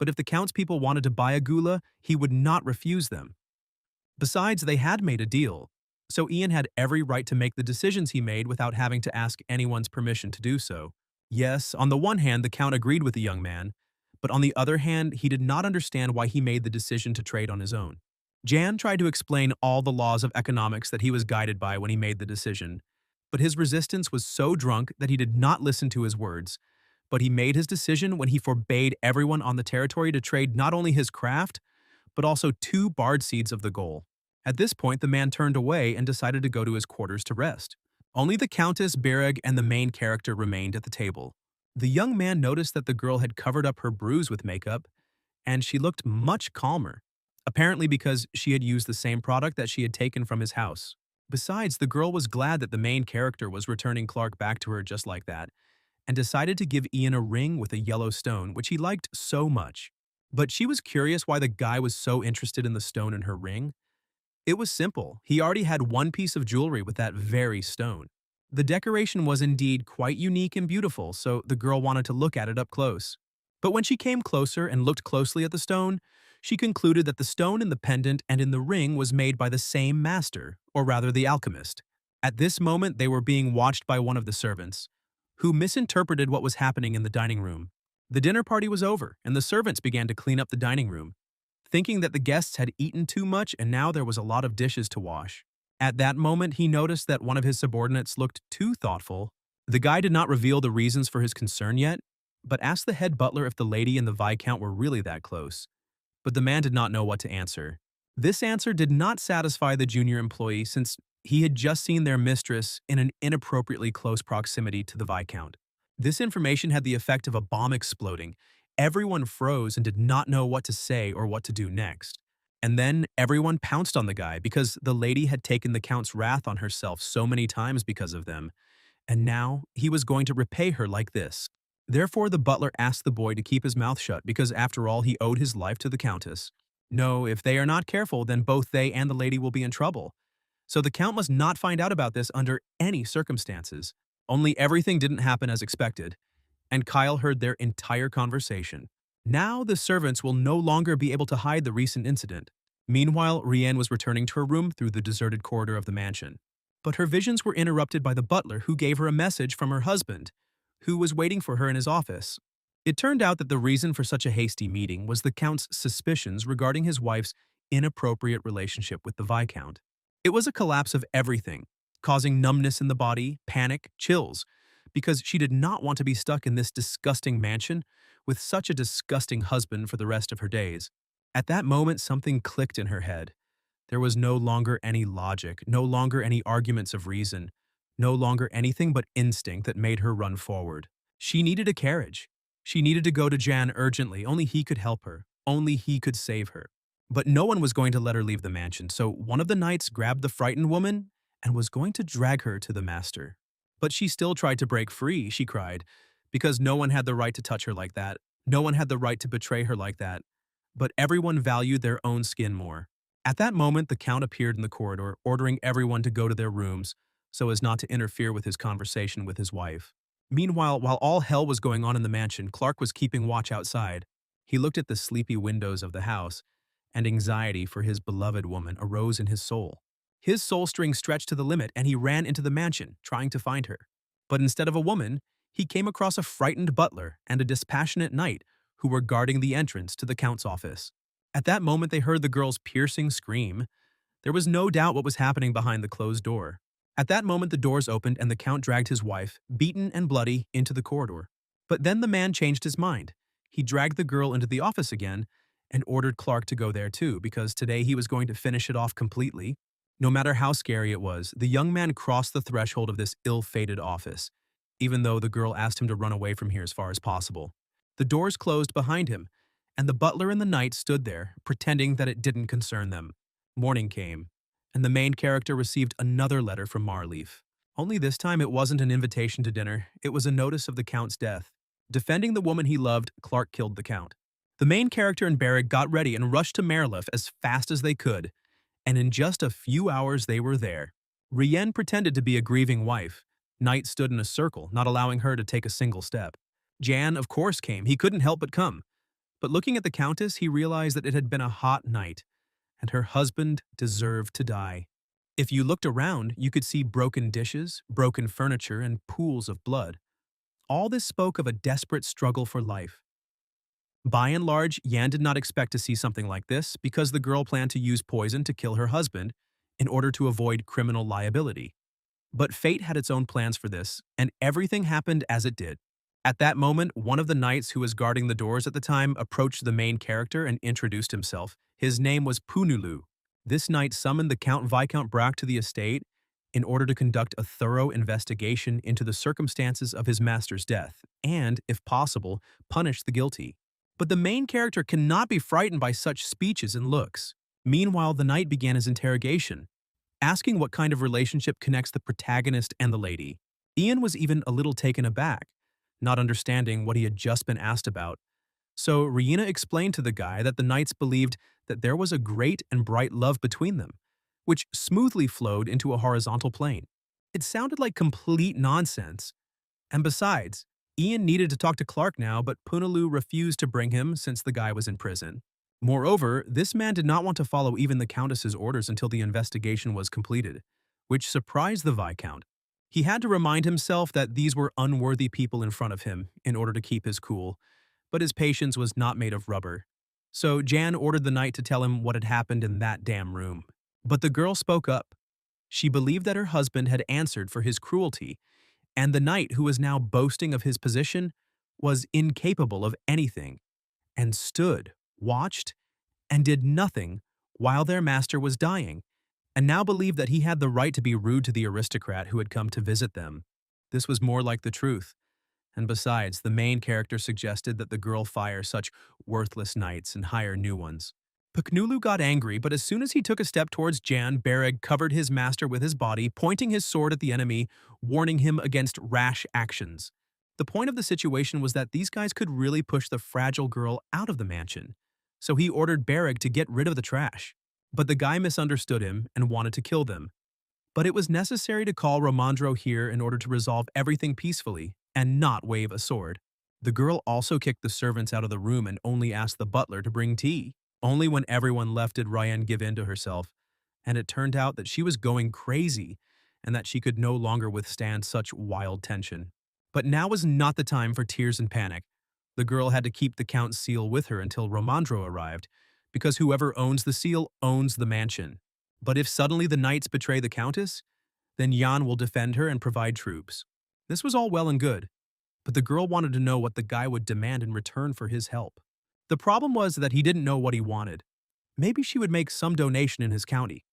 But if the Count's people wanted to buy a gula, he would not refuse them. Besides, they had made a deal, so Ian had every right to make the decisions he made without having to ask anyone's permission to do so. Yes, on the one hand, the Count agreed with the young man, but on the other hand, he did not understand why he made the decision to trade on his own. Jan tried to explain all the laws of economics that he was guided by when he made the decision, but his resistance was so drunk that he did not listen to his words. But he made his decision when he forbade everyone on the territory to trade not only his craft, but also 2 barred seeds of the goal. At this point, the man turned away and decided to go to his quarters to rest. Only the Countess, Bereg, and the main character remained at the table. The young man noticed that the girl had covered up her bruise with makeup, and she looked much calmer, apparently because she had used the same product that she had taken from his house. Besides, the girl was glad that the main character was returning Clark back to her just like that, and decided to give Ian a ring with a yellow stone, which he liked so much. But she was curious why the guy was so interested in the stone in her ring, It was simple. He already had one piece of jewelry with that very stone. The decoration was indeed quite unique and beautiful, so the girl wanted to look at it up close. But when she came closer and looked closely at the stone, she concluded that the stone in the pendant and in the ring was made by the same master, or rather the alchemist. At this moment, they were being watched by one of the servants, who misinterpreted what was happening in the dining room. The dinner party was over, and the servants began to clean up the dining room, thinking that the guests had eaten too much and now there was a lot of dishes to wash. At that moment, he noticed that one of his subordinates looked too thoughtful. The guy did not reveal the reasons for his concern yet, but asked the head butler if the lady and the viscount were really that close. But the man did not know what to answer. This answer did not satisfy the junior employee since he had just seen their mistress in an inappropriately close proximity to the viscount. This information had the effect of a bomb exploding. Everyone froze and did not know what to say or what to do next. And then everyone pounced on the guy because the lady had taken the count's wrath on herself so many times because of them, and now he was going to repay her like this. Therefore, the butler asked the boy to keep his mouth shut because, after all, he owed his life to the countess. No, if they are not careful, then both they and the lady will be in trouble. So the count must not find out about this under any circumstances. Only everything didn't happen as expected, and Kyle heard their entire conversation. Now the servants will no longer be able to hide the recent incident. Meanwhile, Rienne was returning to her room through the deserted corridor of the mansion. But her visions were interrupted by the butler who gave her a message from her husband, who was waiting for her in his office. It turned out that the reason for such a hasty meeting was the Count's suspicions regarding his wife's inappropriate relationship with the Viscount. It was a collapse of everything, causing numbness in the body, panic, chills, because she did not want to be stuck in this disgusting mansion with such a disgusting husband for the rest of her days. At that moment, something clicked in her head. There was no longer any logic, no longer any arguments of reason, no longer anything but instinct that made her run forward. She needed a carriage. She needed to go to Jan urgently. Only he could help her. Only he could save her. But no one was going to let her leave the mansion, so one of the knights grabbed the frightened woman and was going to drag her to the master. But she still tried to break free, she cried, because no one had the right to touch her like that. No one had the right to betray her like that. But everyone valued their own skin more. At that moment, the Count appeared in the corridor, ordering everyone to go to their rooms so as not to interfere with his conversation with his wife. Meanwhile, while all hell was going on in the mansion, Clark was keeping watch outside. He looked at the sleepy windows of the house, and anxiety for his beloved woman arose in his soul. His soul string stretched to the limit, and he ran into the mansion, trying to find her. But instead of a woman, he came across a frightened butler and a dispassionate knight who were guarding the entrance to the Count's office. At that moment, they heard the girl's piercing scream. There was no doubt what was happening behind the closed door. At that moment, the doors opened and the Count dragged his wife, beaten and bloody, into the corridor. But then the man changed his mind. He dragged the girl into the office again and ordered Clark to go there too, because today he was going to finish it off completely. No matter how scary it was, the young man crossed the threshold of this ill-fated office, even though the girl asked him to run away from here as far as possible. The doors closed behind him, and the butler and the knight stood there, pretending that it didn't concern them. Morning came, and the main character received another letter from Marleaf. Only this time it wasn't an invitation to dinner, it was a notice of the Count's death. Defending the woman he loved, Clark killed the Count. The main character and Barrick got ready and rushed to Marleaf as fast as they could, and in just a few hours they were there. Rienne pretended to be a grieving wife. Knight stood in a circle, not allowing her to take a single step. Jan, of course, came. He couldn't help but come. But looking at the Countess, he realized that it had been a hot night, and her husband deserved to die. If you looked around, you could see broken dishes, broken furniture, and pools of blood. All this spoke of a desperate struggle for life. By and large, Yan did not expect to see something like this because the girl planned to use poison to kill her husband in order to avoid criminal liability. But fate had its own plans for this, and everything happened as it did. At that moment, one of the knights who was guarding the doors at the time approached the main character and introduced himself. His name was Punulu. This knight summoned the Count Viscount Brack to the estate in order to conduct a thorough investigation into the circumstances of his master's death and, if possible, punish the guilty. But the main character cannot be frightened by such speeches and looks. Meanwhile, the knight began his interrogation, asking what kind of relationship connects the protagonist and the lady. Ian was even a little taken aback, not understanding what he had just been asked about. So Rihanna explained to the guy that the knights believed that there was a great and bright love between them, which smoothly flowed into a horizontal plane. It sounded like complete nonsense. And besides, Ian needed to talk to Clark now, but Punaloo refused to bring him since the guy was in prison. Moreover, this man did not want to follow even the Countess's orders until the investigation was completed, which surprised the Viscount. He had to remind himself that these were unworthy people in front of him in order to keep his cool, but his patience was not made of rubber. So Jan ordered the knight to tell him what had happened in that damn room. But the girl spoke up. She believed that her husband had answered for his cruelty, and the knight, who was now boasting of his position, was incapable of anything, and stood, watched, and did nothing while their master was dying, and now believed that he had the right to be rude to the aristocrat who had come to visit them. This was more like the truth. And besides, the main character suggested that the girl fire such worthless knights and hire new ones. Puknulu got angry, but as soon as he took a step towards Jan, Bereg covered his master with his body, pointing his sword at the enemy, warning him against rash actions. The point of the situation was that these guys could really push the fragile girl out of the mansion, so he ordered Bereg to get rid of the trash. But the guy misunderstood him and wanted to kill them. But it was necessary to call Romandro here in order to resolve everything peacefully and not wave a sword. The girl also kicked the servants out of the room and only asked the butler to bring tea. Only when everyone left did Ryan give in to herself, and it turned out that she was going crazy and that she could no longer withstand such wild tension. But now was not the time for tears and panic. The girl had to keep the Count's seal with her until Romandro arrived, because whoever owns the seal owns the mansion. But if suddenly the knights betray the Countess, then Jan will defend her and provide troops. This was all well and good, but the girl wanted to know what the guy would demand in return for his help. The problem was that he didn't know what he wanted. Maybe she would make some donation in his county.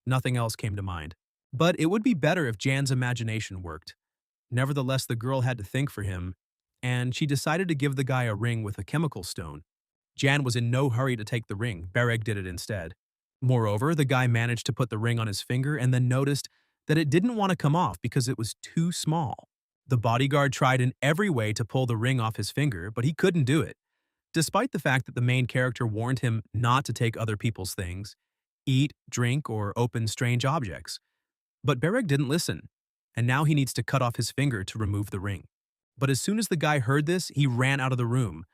Nothing else came to mind. But it would be better if Jan's imagination worked. Nevertheless, the girl had to think for him, and she decided to give the guy a ring with a chemical stone. Jan was in no hurry to take the ring. Bereg did it instead. Moreover, the guy managed to put the ring on his finger and then noticed that it didn't want to come off because it was too small. The bodyguard tried in every way to pull the ring off his finger, but he couldn't do it. Despite the fact that the main character warned him not to take other people's things, eat, drink, or open strange objects. But Bereg didn't listen, and now he needs to cut off his finger to remove the ring. But as soon as the guy heard this, he ran out of the room.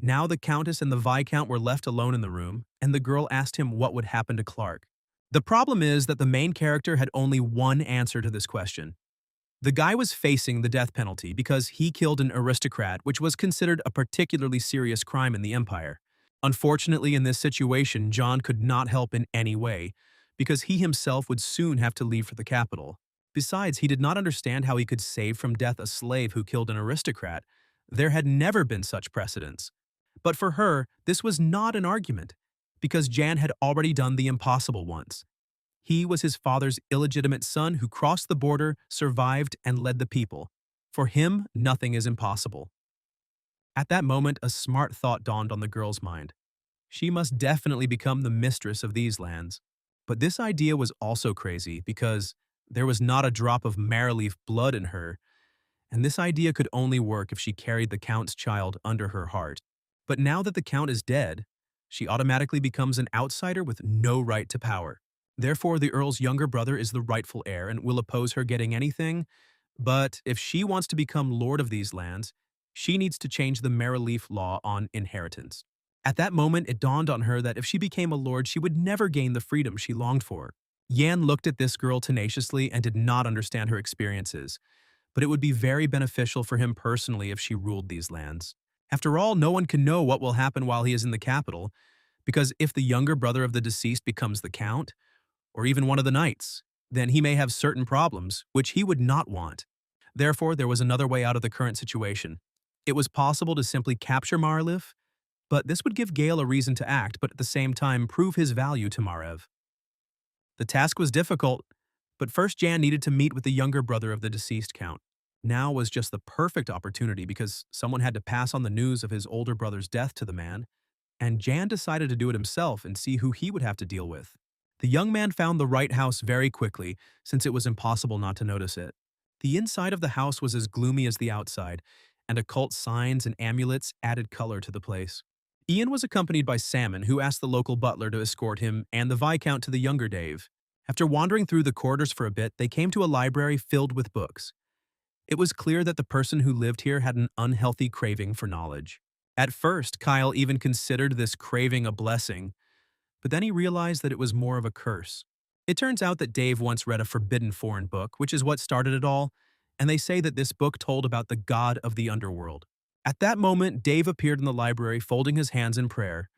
Now the Countess and the Viscount were left alone in the room, and the girl asked him what would happen to Clark. The problem is that the main character had only one answer to this question. The guy was facing the death penalty because he killed an aristocrat, which was considered a particularly serious crime in the Empire. Unfortunately, in this situation, John could not help in any way, because he himself would soon have to leave for the capital. Besides, he did not understand how he could save from death a slave who killed an aristocrat. There had never been such precedents. But for her, this was not an argument, because Jan had already done the impossible once. He was his father's illegitimate son who crossed the border, survived, and led the people. For him, nothing is impossible. At that moment, a smart thought dawned on the girl's mind. She must definitely become the mistress of these lands. But this idea was also crazy because there was not a drop of Maraleaf blood in her, and this idea could only work if she carried the Count's child under her heart. But now that the Count is dead, she automatically becomes an outsider with no right to power. Therefore, the Earl's younger brother is the rightful heir and will oppose her getting anything. But if she wants to become lord of these lands, she needs to change the Maraleaf law on inheritance. At that moment, it dawned on her that if she became a lord, she would never gain the freedom she longed for. Yan looked at this girl tenaciously and did not understand her experiences, but it would be very beneficial for him personally if she ruled these lands. After all, no one can know what will happen while he is in the capital, because if the younger brother of the deceased becomes the Count, or even one of the knights, then he may have certain problems, which he would not want. Therefore, there was another way out of the current situation. It was possible to simply capture Maraleaf, but this would give Gale a reason to act, but at the same time prove his value to Marev. The task was difficult, but first Jan needed to meet with the younger brother of the deceased Count. Now was just the perfect opportunity because someone had to pass on the news of his older brother's death to the man, and Jan decided to do it himself and see who he would have to deal with. The young man found the right house very quickly, since it was impossible not to notice it. The inside of the house was as gloomy as the outside, and occult signs and amulets added color to the place. Ian was accompanied by Salmon, who asked the local butler to escort him and the Viscount to the younger Dave. After wandering through the corridors for a bit, they came to a library filled with books. It was clear that the person who lived here had an unhealthy craving for knowledge. At first, Kyle even considered this craving a blessing, but then he realized that it was more of a curse. It turns out that Dave once read a forbidden foreign book, which is what started it all, and they say that this book told about the god of the underworld. At that moment, Dave appeared in the library folding his hands in prayer,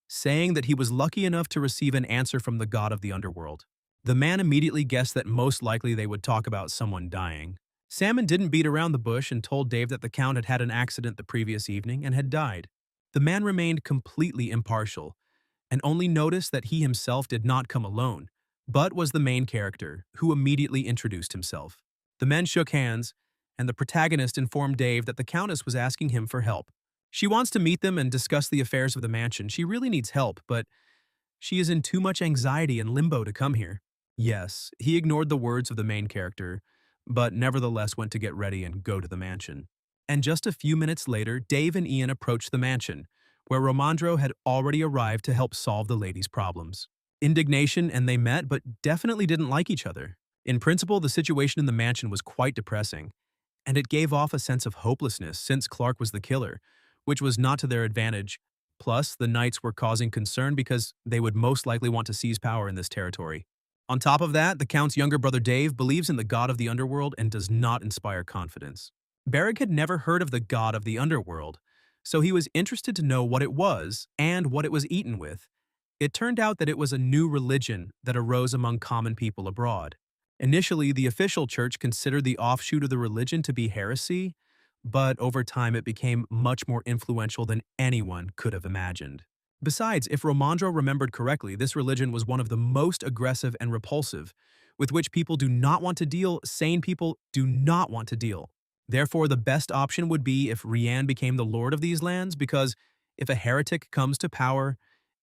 saying that he was lucky enough to receive an answer from the god of the underworld. The man immediately guessed that most likely they would talk about someone dying. Salmon didn't beat around the bush and told Dave that the Count had had an accident the previous evening and had died. The man remained completely impartial, and only noticed that he himself did not come alone, but was the main character, who immediately introduced himself. The men shook hands, and the protagonist informed Dave that the Countess was asking him for help. She wants to meet them and discuss the affairs of the mansion. She really needs help, but she is in too much anxiety and limbo to come here. Yes, he ignored the words of the main character, but nevertheless went to get ready and go to the mansion. And just a few minutes later, Dave and Ian approached the mansion, where Romandro had already arrived to help solve the lady's problems. Indignation and they met, but definitely didn't like each other. In principle, the situation in the mansion was quite depressing, and it gave off a sense of hopelessness since Clark was the killer, which was not to their advantage. Plus, the Knights were causing concern because they would most likely want to seize power in this territory. On top of that, the Count's younger brother Dave believes in the god of the underworld and does not inspire confidence. Beric had never heard of the god of the underworld, so he was interested to know what it was and what it was eaten with. It turned out that it was a new religion that arose among common people abroad. Initially, the official church considered the offshoot of the religion to be heresy, but over time it became much more influential than anyone could have imagined. Besides, if Romandro remembered correctly, this religion was one of the most aggressive and repulsive, with which people do not want to deal, sane people do not want to deal. Therefore, the best option would be if Rian became the lord of these lands, because if a heretic comes to power,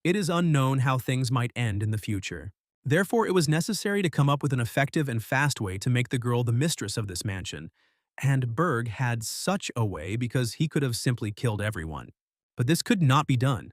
it is unknown how things might end in the future. Therefore, it was necessary to come up with an effective and fast way to make the girl the mistress of this mansion, and Berg had such a way because he could have simply killed everyone. But this could not be done,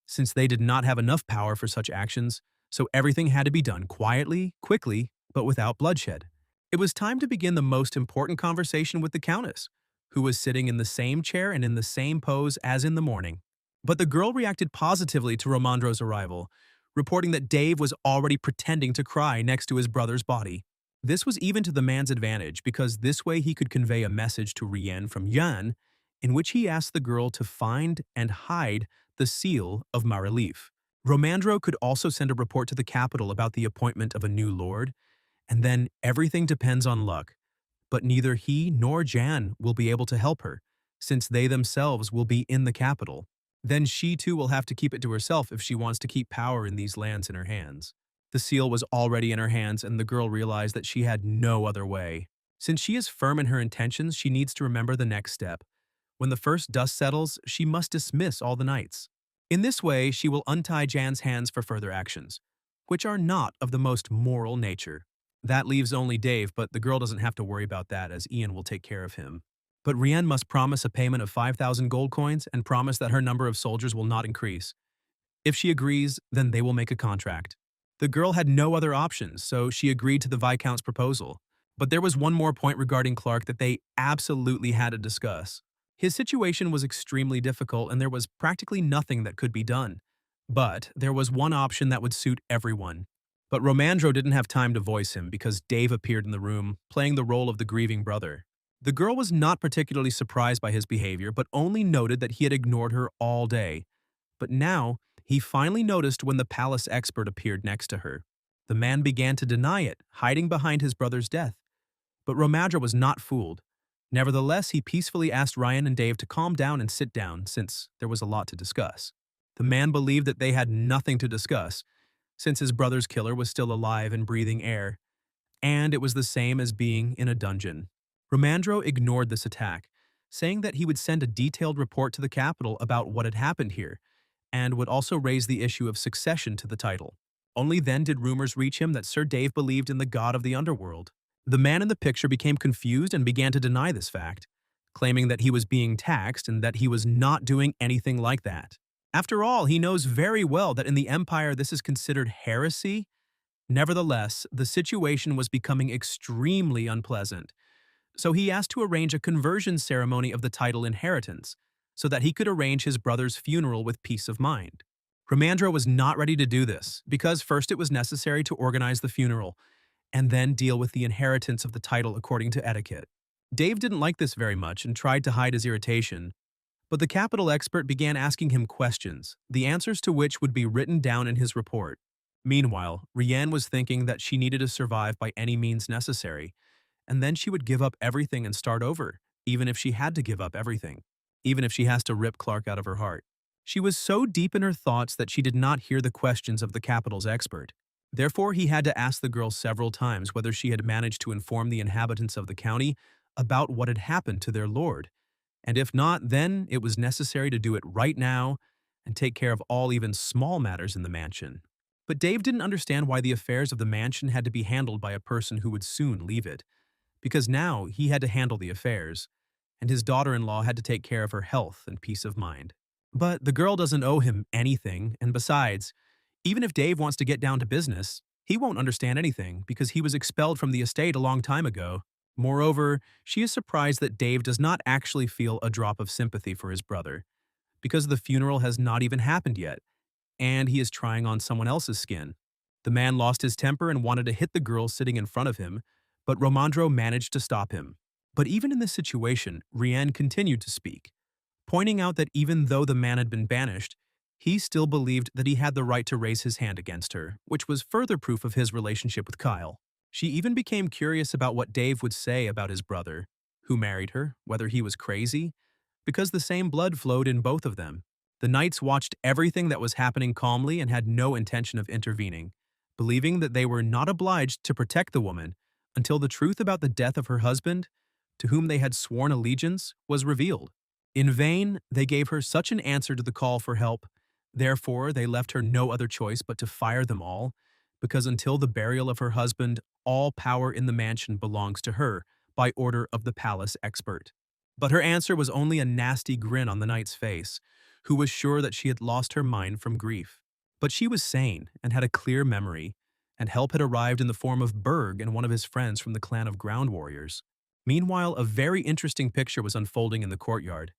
since they did not have enough power for such actions, so everything had to be done quietly, quickly, but without bloodshed. It was time to begin the most important conversation with the Countess, who was sitting in the same chair and in the same pose as in the morning. But the girl reacted positively to Romandro's arrival, reporting that Dave was already pretending to cry next to his brother's body. This was even to the man's advantage because this way he could convey a message to Rian from Yan, in which he asked the girl to find and hide the seal of Maraleaf. Romandro could also send a report to the capital about the appointment of a new lord, and then everything depends on luck. But neither he nor Jan will be able to help her, since they themselves will be in the capital. Then she too will have to keep it to herself if she wants to keep power in these lands in her hands. The seal was already in her hands, and the girl realized that she had no other way. Since she is firm in her intentions, she needs to remember the next step. When the first dust settles, she must dismiss all the knights. In this way, she will untie Jan's hands for further actions, which are not of the most moral nature. That leaves only Dave, but the girl doesn't have to worry about that as Ian will take care of him. But Rian must promise a payment of 5,000 gold coins and promise that her number of soldiers will not increase. If she agrees, then they will make a contract. The girl had no other options, so she agreed to the Viscount's proposal. But there was one more point regarding Clark that they absolutely had to discuss. His situation was extremely difficult and there was practically nothing that could be done. But there was one option that would suit everyone. But Romandro didn't have time to voice him because Dave appeared in the room, playing the role of the grieving brother. The girl was not particularly surprised by his behavior, but only noted that he had ignored her all day. But now, he finally noticed when the palace expert appeared next to her. The man began to deny it, hiding behind his brother's death. But Romandro was not fooled. Nevertheless, he peacefully asked Ryan and Dave to calm down and sit down, since there was a lot to discuss. The man believed that they had nothing to discuss, since his brother's killer was still alive and breathing air, and it was the same as being in a dungeon. Romandro ignored this attack, saying that he would send a detailed report to the capital about what had happened here, and would also raise the issue of succession to the title. Only then did rumors reach him that Sir Dave believed in the god of the underworld. The man in the picture became confused and began to deny this fact, claiming that he was being taxed and that he was not doing anything like that. After all, he knows very well that in the Empire this is considered heresy. Nevertheless, the situation was becoming extremely unpleasant, so he asked to arrange a conversion ceremony of the title inheritance, so that he could arrange his brother's funeral with peace of mind. Ramandra was not ready to do this, because first it was necessary to organize the funeral, and then deal with the inheritance of the title according to etiquette. Dave didn't like this very much and tried to hide his irritation, but the capital expert began asking him questions, the answers to which would be written down in his report. Meanwhile, Rian was thinking that she needed to survive by any means necessary, and then she would give up everything and start over, even if she had to give up everything, even if she has to rip Clark out of her heart. She was so deep in her thoughts that she did not hear the questions of the capital's expert. Therefore, he had to ask the girl several times whether she had managed to inform the inhabitants of the county about what had happened to their lord, and if not, then it was necessary to do it right now and take care of all even small matters in the mansion. But Dave didn't understand why the affairs of the mansion had to be handled by a person who would soon leave it, because now he had to handle the affairs, and his daughter-in-law had to take care of her health and peace of mind. But the girl doesn't owe him anything, and besides, even if Dave wants to get down to business, he won't understand anything because he was expelled from the estate a long time ago. Moreover, she is surprised that Dave does not actually feel a drop of sympathy for his brother, because the funeral has not even happened yet, and he is trying on someone else's skin. The man lost his temper and wanted to hit the girl sitting in front of him, but Romandro managed to stop him. But even in this situation, Rian continued to speak, pointing out that even though the man had been banished, he still believed that he had the right to raise his hand against her, which was further proof of his relationship with Kyle. She even became curious about what Dave would say about his brother, who married her, whether he was crazy, because the same blood flowed in both of them. The knights watched everything that was happening calmly and had no intention of intervening, believing that they were not obliged to protect the woman until the truth about the death of her husband, to whom they had sworn allegiance, was revealed. In vain, they gave her such an answer to the call for help. Therefore, they left her no other choice but to fire them all, because until the burial of her husband, all power in the mansion belongs to her, by order of the palace expert. But her answer was only a nasty grin on the knight's face, who was sure that she had lost her mind from grief. But she was sane and had a clear memory, and help had arrived in the form of Berg and one of his friends from the clan of ground warriors. Meanwhile, a very interesting picture was unfolding in the courtyard.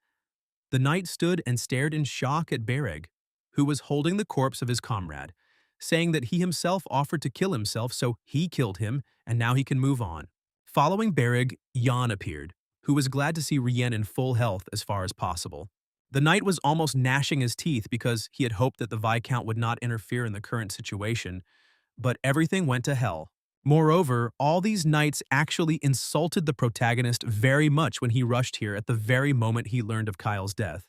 The knight stood and stared in shock at Bereg, who was holding the corpse of his comrade, saying that he himself offered to kill himself, so he killed him, and now he can move on. Following Bereg, Jan appeared, who was glad to see Rien in full health as far as possible. The knight was almost gnashing his teeth because he had hoped that the Viscount would not interfere in the current situation, but everything went to hell. Moreover, all these knights actually insulted the protagonist very much when he rushed here at the very moment he learned of Kyle's death.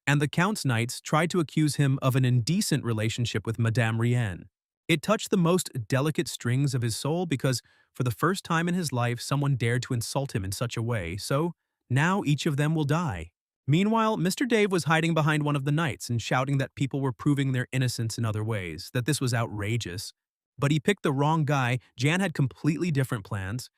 And the Count's knights tried to accuse him of an indecent relationship with Madame Rien. It touched the most delicate strings of his soul because, for the first time in his life, someone dared to insult him in such a way, so now each of them will die. Meanwhile, Mr. Dave was hiding behind one of the knights and shouting that people were proving their innocence in other ways, that this was outrageous. But he picked the wrong guy. Jan had completely different plans,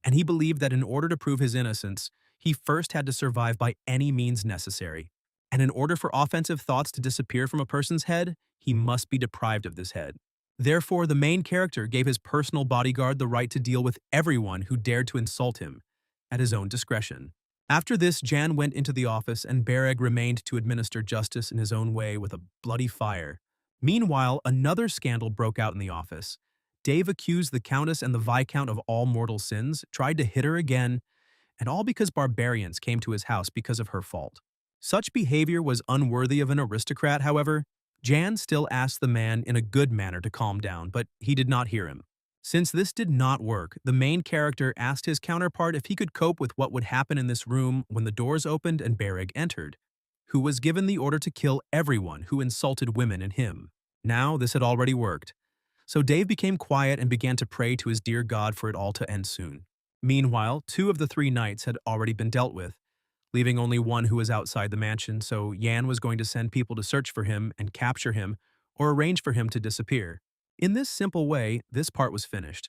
and he believed that in order to prove his innocence, he first had to survive by any means necessary. And in order for offensive thoughts to disappear from a person's head, he must be deprived of this head. Therefore, the main character gave his personal bodyguard the right to deal with everyone who dared to insult him, at his own discretion. After this, Jan went into the office and Bereg remained to administer justice in his own way with a bloody fire. Meanwhile, another scandal broke out in the office. Dave accused the Countess and the Viscount of all mortal sins, tried to hit her again, and all because barbarians came to his house because of her fault. Such behavior was unworthy of an aristocrat, however. Jan still asked the man in a good manner to calm down, but he did not hear him. Since this did not work, the main character asked his counterpart if he could cope with what would happen in this room when the doors opened and Bereg entered, who was given the order to kill everyone who insulted women and him. Now, this had already worked. So Dave became quiet and began to pray to his dear God for it all to end soon. Meanwhile, 2 of the 3 knights had already been dealt with, leaving only one who was outside the mansion, so Jan was going to send people to search for him and capture him or arrange for him to disappear. In this simple way, this part was finished.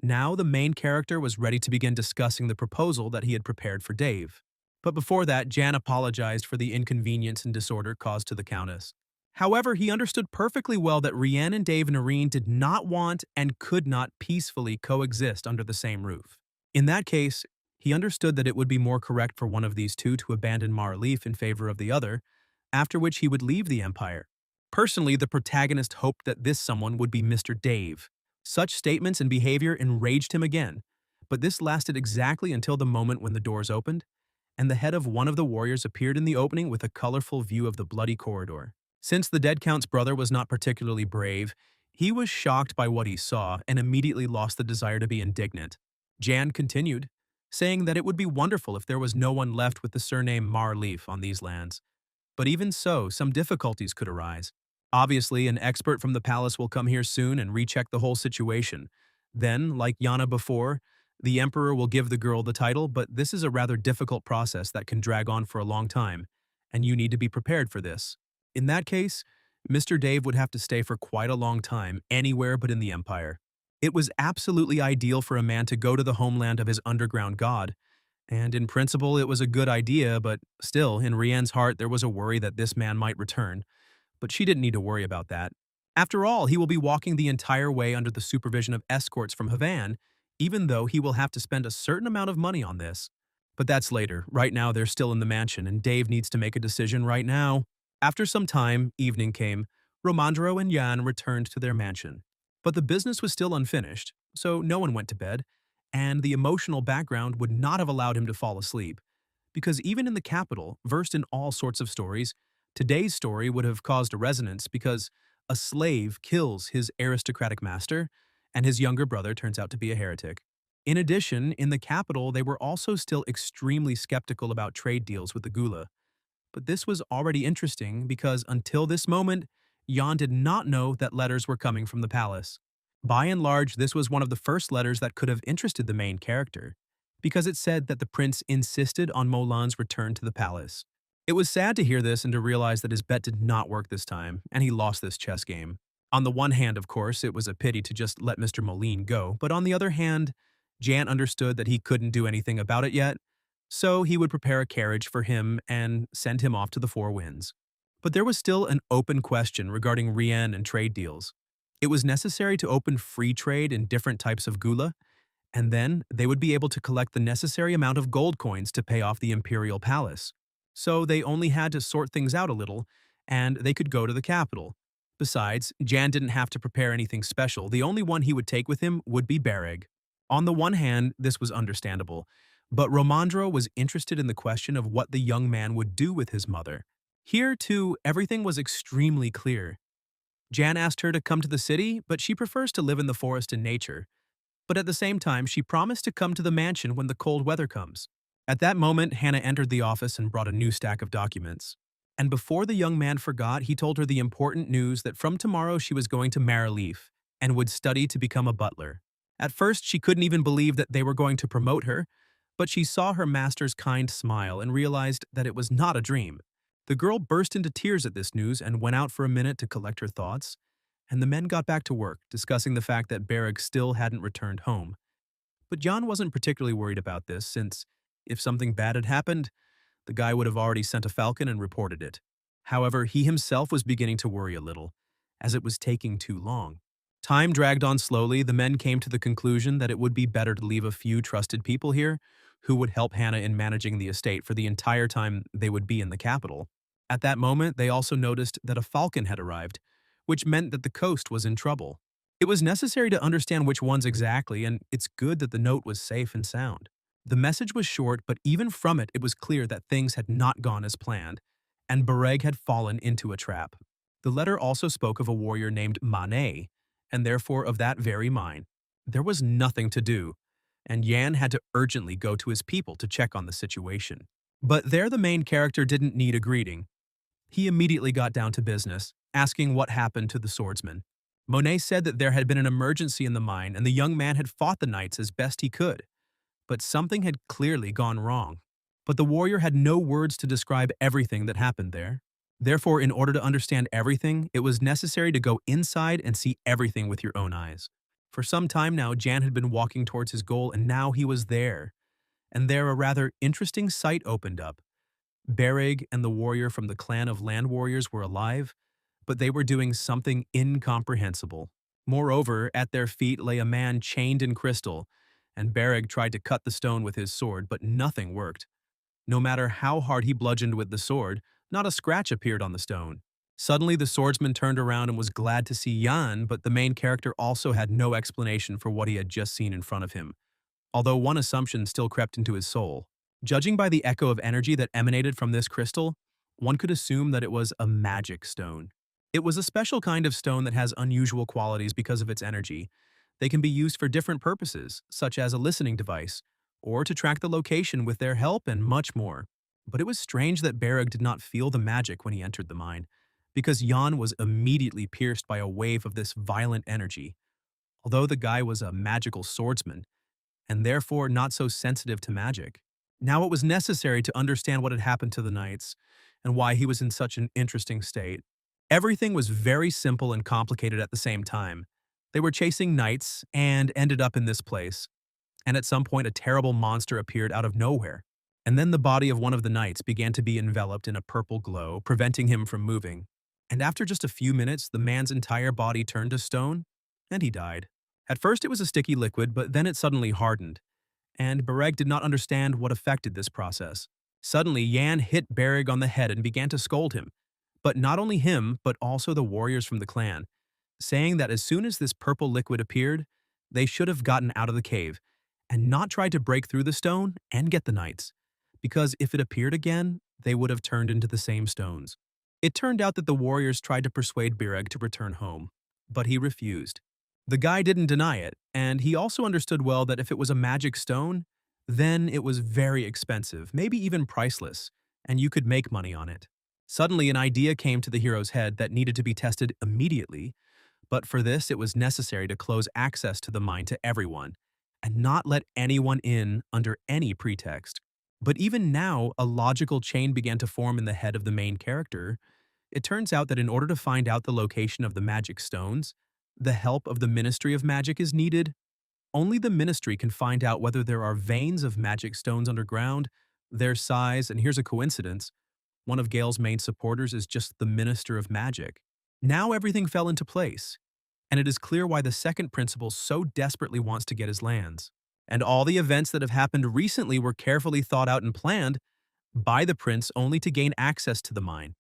Now the main character was ready to begin discussing the proposal that he had prepared for Dave. But before that, Jan apologized for the inconvenience and disorder caused to the Countess. However, he understood perfectly well that Rian and Dave Nareen did not want and could not peacefully coexist under the same roof. In that case, he understood that it would be more correct for one of these two to abandon Marleaf in favor of the other, after which he would leave the Empire. Personally, the protagonist hoped that this someone would be Mr. Dave. Such statements and behavior enraged him again, but this lasted exactly until the moment when the doors opened, and the head of one of the warriors appeared in the opening with a colorful view of the bloody corridor. Since the dead Count's brother was not particularly brave, he was shocked by what he saw and immediately lost the desire to be indignant. Jan continued, saying that it would be wonderful if there was no one left with the surname Marleaf on these lands. But even so, some difficulties could arise. Obviously, an expert from the palace will come here soon and recheck the whole situation. Then, like Yana before, the Emperor will give the girl the title, but this is a rather difficult process that can drag on for a long time, and you need to be prepared for this. In that case, Mr. Dave would have to stay for quite a long time anywhere but in the Empire. It was absolutely ideal for a man to go to the homeland of his underground god, and in principle it was a good idea, but still, in Rienne's heart there was a worry that this man might return. But she didn't need to worry about that. After all, he will be walking the entire way under the supervision of escorts from Havan, even though he will have to spend a certain amount of money on this. But that's later. Right now they're still in the mansion, and Dave needs to make a decision right now. After some time, evening came. Romandro and Jan returned to their mansion. But the business was still unfinished, so no one went to bed, and the emotional background would not have allowed him to fall asleep. Because even in the capital, versed in all sorts of stories, today's story would have caused a resonance because a slave kills his aristocratic master, and his younger brother turns out to be a heretic. In addition, in the capital, they were also still extremely skeptical about trade deals with the Gula. But this was already interesting because until this moment, Jan did not know that letters were coming from the palace. By and large, this was one of the first letters that could have interested the main character, because it said that the prince insisted on Molan's return to the palace. It was sad to hear this and to realize that his bet did not work this time, and he lost this chess game. On the one hand, of course, it was a pity to just let Mr. Moline go, but on the other hand, Jan understood that he couldn't do anything about it yet, so he would prepare a carriage for him and send him off to the Four Winds. But there was still an open question regarding Rian and trade deals. It was necessary to open free trade in different types of gula, and then they would be able to collect the necessary amount of gold coins to pay off the imperial palace. So they only had to sort things out a little, and they could go to the capital. Besides, Jan didn't have to prepare anything special. The only one he would take with him would be Bereg. On the one hand, this was understandable, but Romandro was interested in the question of what the young man would do with his mother. Here, too, everything was extremely clear. Jan asked her to come to the city, but she prefers to live in the forest and nature. But at the same time, she promised to come to the mansion when the cold weather comes. At that moment, Hannah entered the office and brought a new stack of documents. And before the young man forgot, he told her the important news that from tomorrow she was going to Marleaf and would study to become a butler. At first, she couldn't even believe that they were going to promote her, but she saw her master's kind smile and realized that it was not a dream. The girl burst into tears at this news and went out for a minute to collect her thoughts, and the men got back to work, discussing the fact that Bereg still hadn't returned home. But Jan wasn't particularly worried about this, since if something bad had happened, the guy would have already sent a falcon and reported it. However, he himself was beginning to worry a little, as it was taking too long. Time dragged on slowly. The men came to the conclusion that it would be better to leave a few trusted people here who would help Hannah in managing the estate for the entire time they would be in the capital. At that moment, they also noticed that a falcon had arrived, which meant that the coast was in trouble. It was necessary to understand which ones exactly, and it's good that the note was safe and sound. The message was short, but even from it, it was clear that things had not gone as planned, and Bereg had fallen into a trap. The letter also spoke of a warrior named Mane, and therefore of that very mine. There was nothing to do, and Jan had to urgently go to his people to check on the situation. But there the main character didn't need a greeting. He immediately got down to business, asking what happened to the swordsman. Monet said that there had been an emergency in the mine and the young man had fought the knights as best he could. But something had clearly gone wrong. But the warrior had no words to describe everything that happened there. Therefore, in order to understand everything, it was necessary to go inside and see everything with your own eyes. For some time now, Jan had been walking towards his goal, and now he was there. And there a rather interesting sight opened up. Bereg and the warrior from the clan of land warriors were alive, but they were doing something incomprehensible. Moreover, at their feet lay a man chained in crystal, and Bereg tried to cut the stone with his sword, but nothing worked. No matter how hard he bludgeoned with the sword, not a scratch appeared on the stone. Suddenly, the swordsman turned around and was glad to see Jan, but the main character also had no explanation for what he had just seen in front of him, although one assumption still crept into his soul. Judging by the echo of energy that emanated from this crystal, one could assume that it was a magic stone. It was a special kind of stone that has unusual qualities because of its energy. They can be used for different purposes, such as a listening device, or to track the location with their help and much more. But it was strange that Bereg did not feel the magic when he entered the mine, because Jan was immediately pierced by a wave of this violent energy. Although the guy was a magical swordsman, and therefore not so sensitive to magic. Now it was necessary to understand what had happened to the knights, and why he was in such an interesting state. Everything was very simple and complicated at the same time. They were chasing knights and ended up in this place, and at some point a terrible monster appeared out of nowhere. And then the body of one of the knights began to be enveloped in a purple glow, preventing him from moving. And after just a few minutes, the man's entire body turned to stone, and he died. At first it was a sticky liquid, but then it suddenly hardened, and Bereg did not understand what affected this process. Suddenly, Jan hit Bereg on the head and began to scold him, but not only him, but also the warriors from the clan, saying that as soon as this purple liquid appeared, they should have gotten out of the cave and not tried to break through the stone and get the knights, because if it appeared again, they would have turned into the same stones. It turned out that the warriors tried to persuade Bereg to return home, but he refused. The guy didn't deny it, and he also understood well that if it was a magic stone, then it was very expensive, maybe even priceless, and you could make money on it. Suddenly, an idea came to the hero's head that needed to be tested immediately, but for this it was necessary to close access to the mine to everyone, and not let anyone in under any pretext. But even now, a logical chain began to form in the head of the main character. It turns out that in order to find out the location of the magic stones, the help of the Ministry of Magic is needed. Only the Ministry can find out whether there are veins of magic stones underground, their size, and here's a coincidence. One of Gale's main supporters is just the Minister of Magic. Now everything fell into place, and it is clear why the second principal so desperately wants to get his lands. And all the events that have happened recently were carefully thought out and planned by the prince only to gain access to the mine.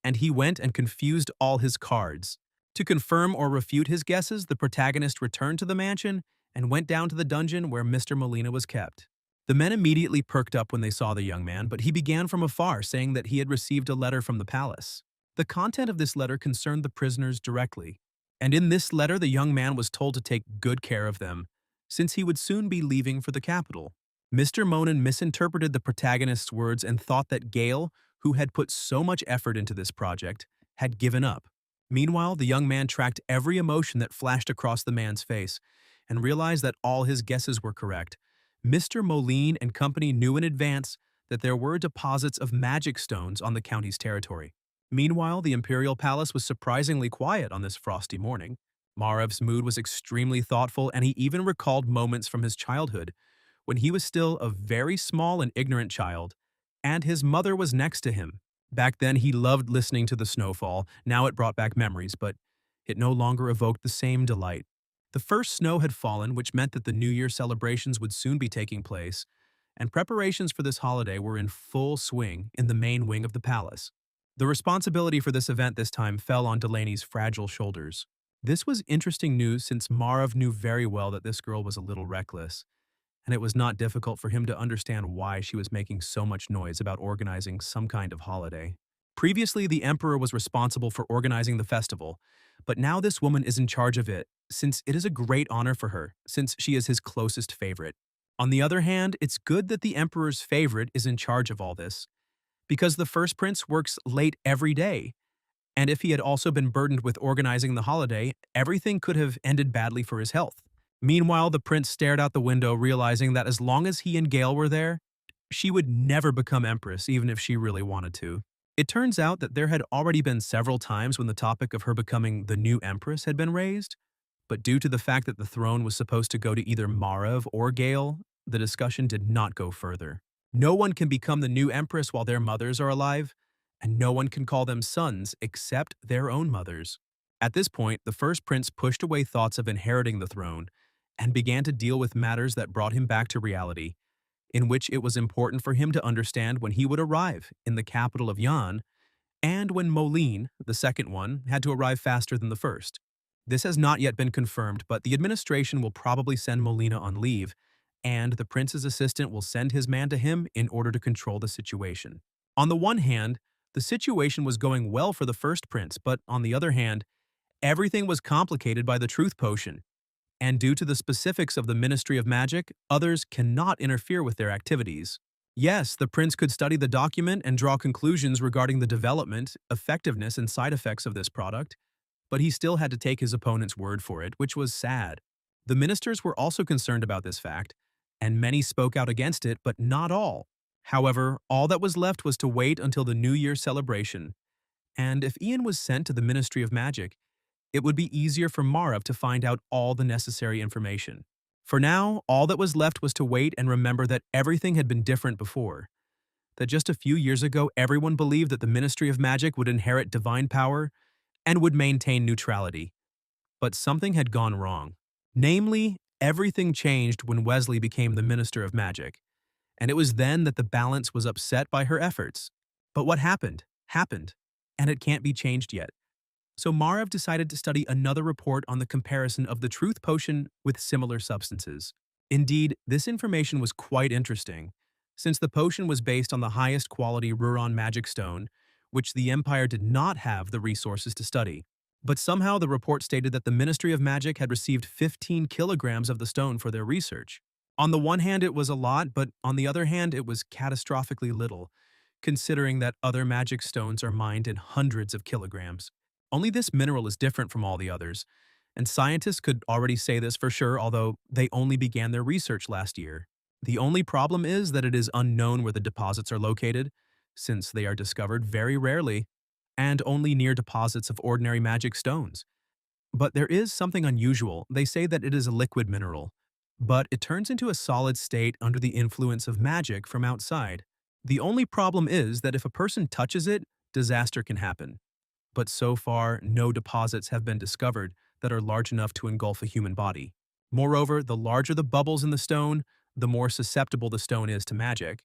And he went and confused all his cards. To confirm or refute his guesses, the protagonist returned to the mansion and went down to the dungeon where Mr. Molina was kept. The men immediately perked up when they saw the young man, but he began from afar, saying that he had received a letter from the palace. The content of this letter concerned the prisoners directly, and in this letter the young man was told to take good care of them, since he would soon be leaving for the capital. Mr. Monin misinterpreted the protagonist's words and thought that Gale, who had put so much effort into this project, had given up. Meanwhile, the young man tracked every emotion that flashed across the man's face and realized that all his guesses were correct. Mr. Moline and company knew in advance that there were deposits of magic stones on the county's territory. Meanwhile, the imperial palace was surprisingly quiet on this frosty morning. Marev's mood was extremely thoughtful, and he even recalled moments from his childhood when he was still a very small and ignorant child, and his mother was next to him. Back then, he loved listening to the snowfall. Now it brought back memories, but it no longer evoked the same delight. The first snow had fallen, which meant that the New Year celebrations would soon be taking place, and preparations for this holiday were in full swing in the main wing of the palace. The responsibility for this event this time fell on Delaney's fragile shoulders. This was interesting news since Marev knew very well that this girl was a little reckless, and it was not difficult for him to understand why she was making so much noise about organizing some kind of holiday. Previously, the emperor was responsible for organizing the festival, but now this woman is in charge of it, since it is a great honor for her, since she is his closest favorite. On the other hand, it's good that the emperor's favorite is in charge of all this, because the first prince works late every day, and if he had also been burdened with organizing the holiday, everything could have ended badly for his health. Meanwhile, the prince stared out the window, realizing that as long as he and Gale were there, she would never become empress, even if she really wanted to. It turns out that there had already been several times when the topic of her becoming the new empress had been raised, but due to the fact that the throne was supposed to go to either Marev or Gale, the discussion did not go further. No one can become the new empress while their mothers are alive, and no one can call them sons except their own mothers. At this point, the first prince pushed away thoughts of inheriting the throne and began to deal with matters that brought him back to reality, in which it was important for him to understand when he would arrive in the capital of Yan and when Moline, the second one, had to arrive faster than the first. This has not yet been confirmed, but the administration will probably send Molina on leave, and the prince's assistant will send his man to him in order to control the situation. On the one hand, the situation was going well for the first prince, but on the other hand, everything was complicated by the truth potion, and due to the specifics of the Ministry of Magic, others cannot interfere with their activities. Yes, the prince could study the document and draw conclusions regarding the development, effectiveness, and side effects of this product, but he still had to take his opponent's word for it, which was sad. The ministers were also concerned about this fact, and many spoke out against it, but not all. However, all that was left was to wait until the New Year celebration, and if Ian was sent to the Ministry of Magic, it would be easier for Marav to find out all the necessary information. For now, all that was left was to wait and remember that everything had been different before. That just a few years ago, everyone believed that the Ministry of Magic would inherit divine power and would maintain neutrality. But something had gone wrong. Namely, everything changed when Wesley became the Minister of Magic, and it was then that the balance was upset by her efforts. But what happened, and it can't be changed yet. So Marav decided to study another report on the comparison of the truth potion with similar substances. Indeed, this information was quite interesting, since the potion was based on the highest quality Ruron magic stone, which the Empire did not have the resources to study. But somehow the report stated that the Ministry of Magic had received 15 kilograms of the stone for their research. On the one hand, it was a lot, but on the other hand, it was catastrophically little, considering that other magic stones are mined in hundreds of kilograms. Only this mineral is different from all the others, and scientists could already say this for sure, although they only began their research last year. The only problem is that it is unknown where the deposits are located, since they are discovered very rarely, and only near deposits of ordinary magic stones. But there is something unusual. They say that it is a liquid mineral, but it turns into a solid state under the influence of magic from outside. The only problem is that if a person touches it, disaster can happen. But so far, no deposits have been discovered that are large enough to engulf a human body. Moreover, the larger the bubbles in the stone, the more susceptible the stone is to magic.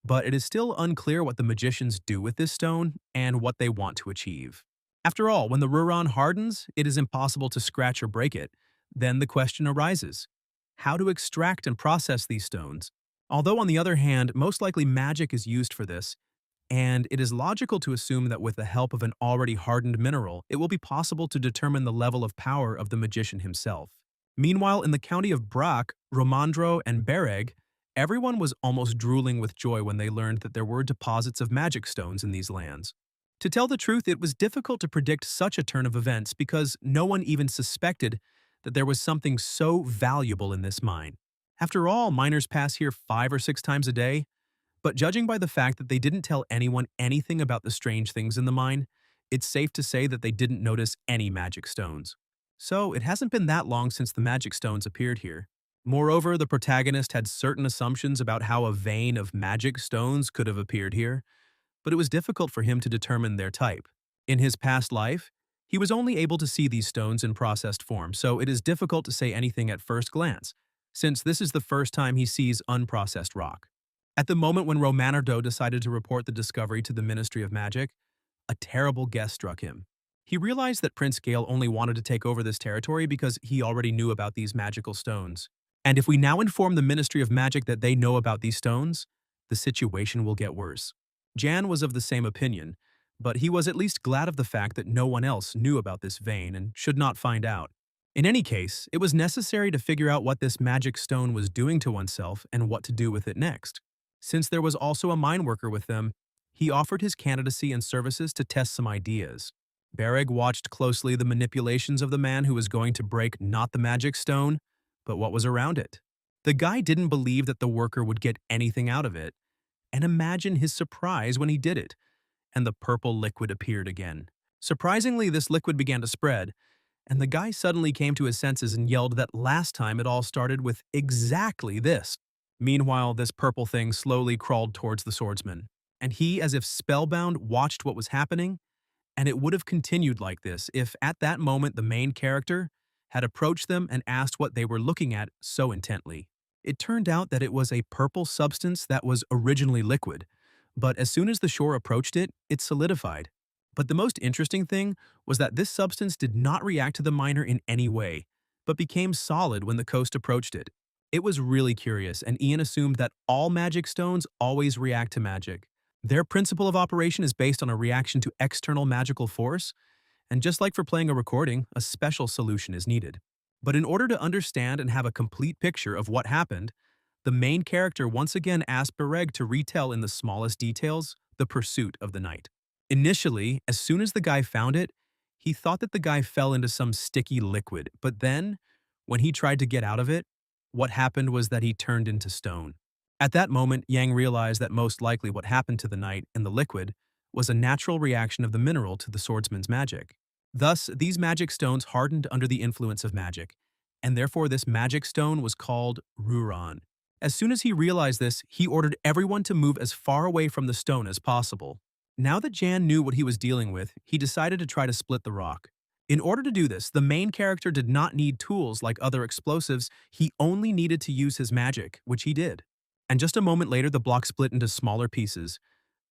But it is still unclear what the magicians do with this stone and what they want to achieve. After all, when the Ruron hardens, it is impossible to scratch or break it. Then the question arises, how to extract and process these stones? Although on the other hand, most likely magic is used for this, and it is logical to assume that with the help of an already hardened mineral, it will be possible to determine the level of power of the magician himself. Meanwhile, in the county of Brac, Romandro, and Bereg, everyone was almost drooling with joy when they learned that there were deposits of magic stones in these lands. To tell the truth, it was difficult to predict such a turn of events because no one even suspected that there was something so valuable in this mine. After all, miners pass here 5 or 6 times a day, but judging by the fact that they didn't tell anyone anything about the strange things in the mine, it's safe to say that they didn't notice any magic stones. So it hasn't been that long since the magic stones appeared here. Moreover, the protagonist had certain assumptions about how a vein of magic stones could have appeared here, but it was difficult for him to determine their type. In his past life, he was only able to see these stones in processed form, so it is difficult to say anything at first glance, since this is the first time he sees unprocessed rock. At the moment when Romanardo decided to report the discovery to the Ministry of Magic, a terrible guess struck him. He realized that Prince Gale only wanted to take over this territory because he already knew about these magical stones. And if we now inform the Ministry of Magic that they know about these stones, the situation will get worse. Jan was of the same opinion, but he was at least glad of the fact that no one else knew about this vein and should not find out. In any case, it was necessary to figure out what this magic stone was doing to oneself and what to do with it next. Since there was also a mine worker with them, he offered his candidacy and services to test some ideas. Bereg watched closely the manipulations of the man who was going to break not the magic stone, but what was around it. The guy didn't believe that the worker would get anything out of it, and imagine his surprise when he did it, and the purple liquid appeared again. Surprisingly, this liquid began to spread, and the guy suddenly came to his senses and yelled that last time it all started with exactly this. Meanwhile, this purple thing slowly crawled towards the swordsman. and he, as if spellbound, watched what was happening, and it would have continued like this if, at that moment, the main character had approached them and asked what they were looking at so intently. It turned out that it was a purple substance that was originally liquid, but as soon as the shore approached it, it solidified. But the most interesting thing was that this substance did not react to the miner in any way, but became solid when the coast approached it. It was really curious, and Ian assumed that all magic stones always react to magic. Their principle of operation is based on a reaction to external magical force, and just like for playing a recording, a special solution is needed. But in order to understand and have a complete picture of what happened, the main character once again asked Bereg to retell in the smallest details the pursuit of the knight. Initially, as soon as the guy found it, he thought that the guy fell into some sticky liquid, but then, when he tried to get out of it, what happened was that he turned into stone. At that moment, Yang realized that most likely what happened to the knight and the liquid was a natural reaction of the mineral to the swordsman's magic. Thus, these magic stones hardened under the influence of magic, and therefore this magic stone was called Ruran. As soon as he realized this, he ordered everyone to move as far away from the stone as possible. Now that Jan knew what he was dealing with, he decided to try to split the rock. In order to do this, the main character did not need tools like other explosives, he only needed to use his magic, which he did. And just a moment later, the block split into smaller pieces.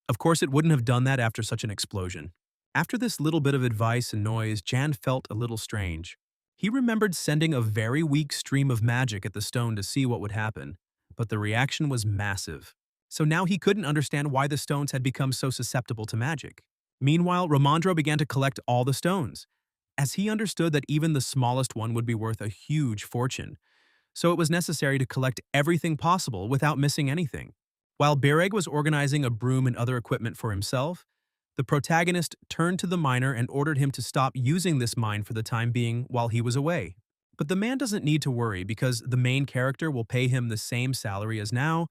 Of course, it wouldn't have done that after such an explosion. After this little bit of advice and noise, Jan felt a little strange. He remembered sending a very weak stream of magic at the stone to see what would happen, but the reaction was massive. So now he couldn't understand why the stones had become so susceptible to magic. Meanwhile, Ramondro began to collect all the stones, as he understood that even the smallest one would be worth a huge fortune. So it was necessary to collect everything possible without missing anything. While Bereg was organizing a broom and other equipment for himself, the protagonist turned to the miner and ordered him to stop using this mine for the time being while he was away. But the man doesn't need to worry because the main character will pay him the same salary as now,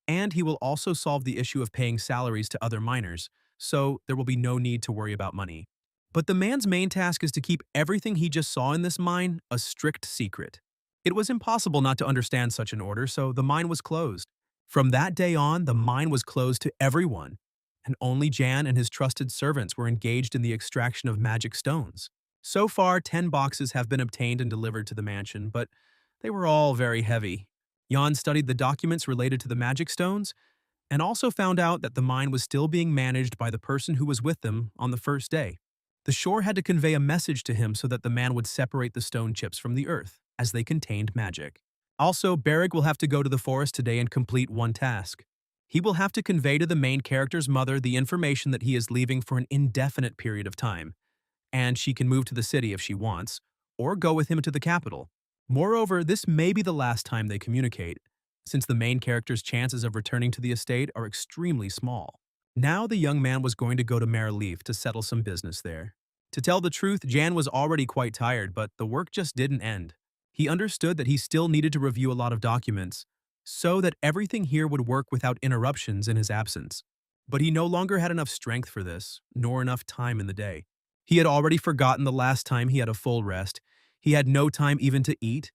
and he will also solve the issue of paying salaries to other miners, so there will be no need to worry about money. But the man's main task is to keep everything he just saw in this mine a strict secret. It was impossible not to understand such an order, so the mine was closed. From that day on, the mine was closed to everyone, and only Jan and his trusted servants were engaged in the extraction of magic stones. So far, 10 boxes have been obtained and delivered to the mansion, but they were all very heavy. Jan studied the documents related to the magic stones, and also found out that the mine was still being managed by the person who was with them on the first day. The shore had to convey a message to him so that the man would separate the stone chips from the earth, as they contained magic. Also, Bereg will have to go to the forest today and complete one task. He will have to convey to the main character's mother the information that he is leaving for an indefinite period of time, and she can move to the city if she wants, or go with him to the capital. Moreover, this may be the last time they communicate, since the main character's chances of returning to the estate are extremely small. Now the young man was going to go to Maraleaf to settle some business there. To tell the truth, Jan was already quite tired, but the work just didn't end. He understood that he still needed to review a lot of documents, so that everything here would work without interruptions in his absence. But he no longer had enough strength for this, nor enough time in the day. He had already forgotten the last time he had a full rest, he had no time even to eat,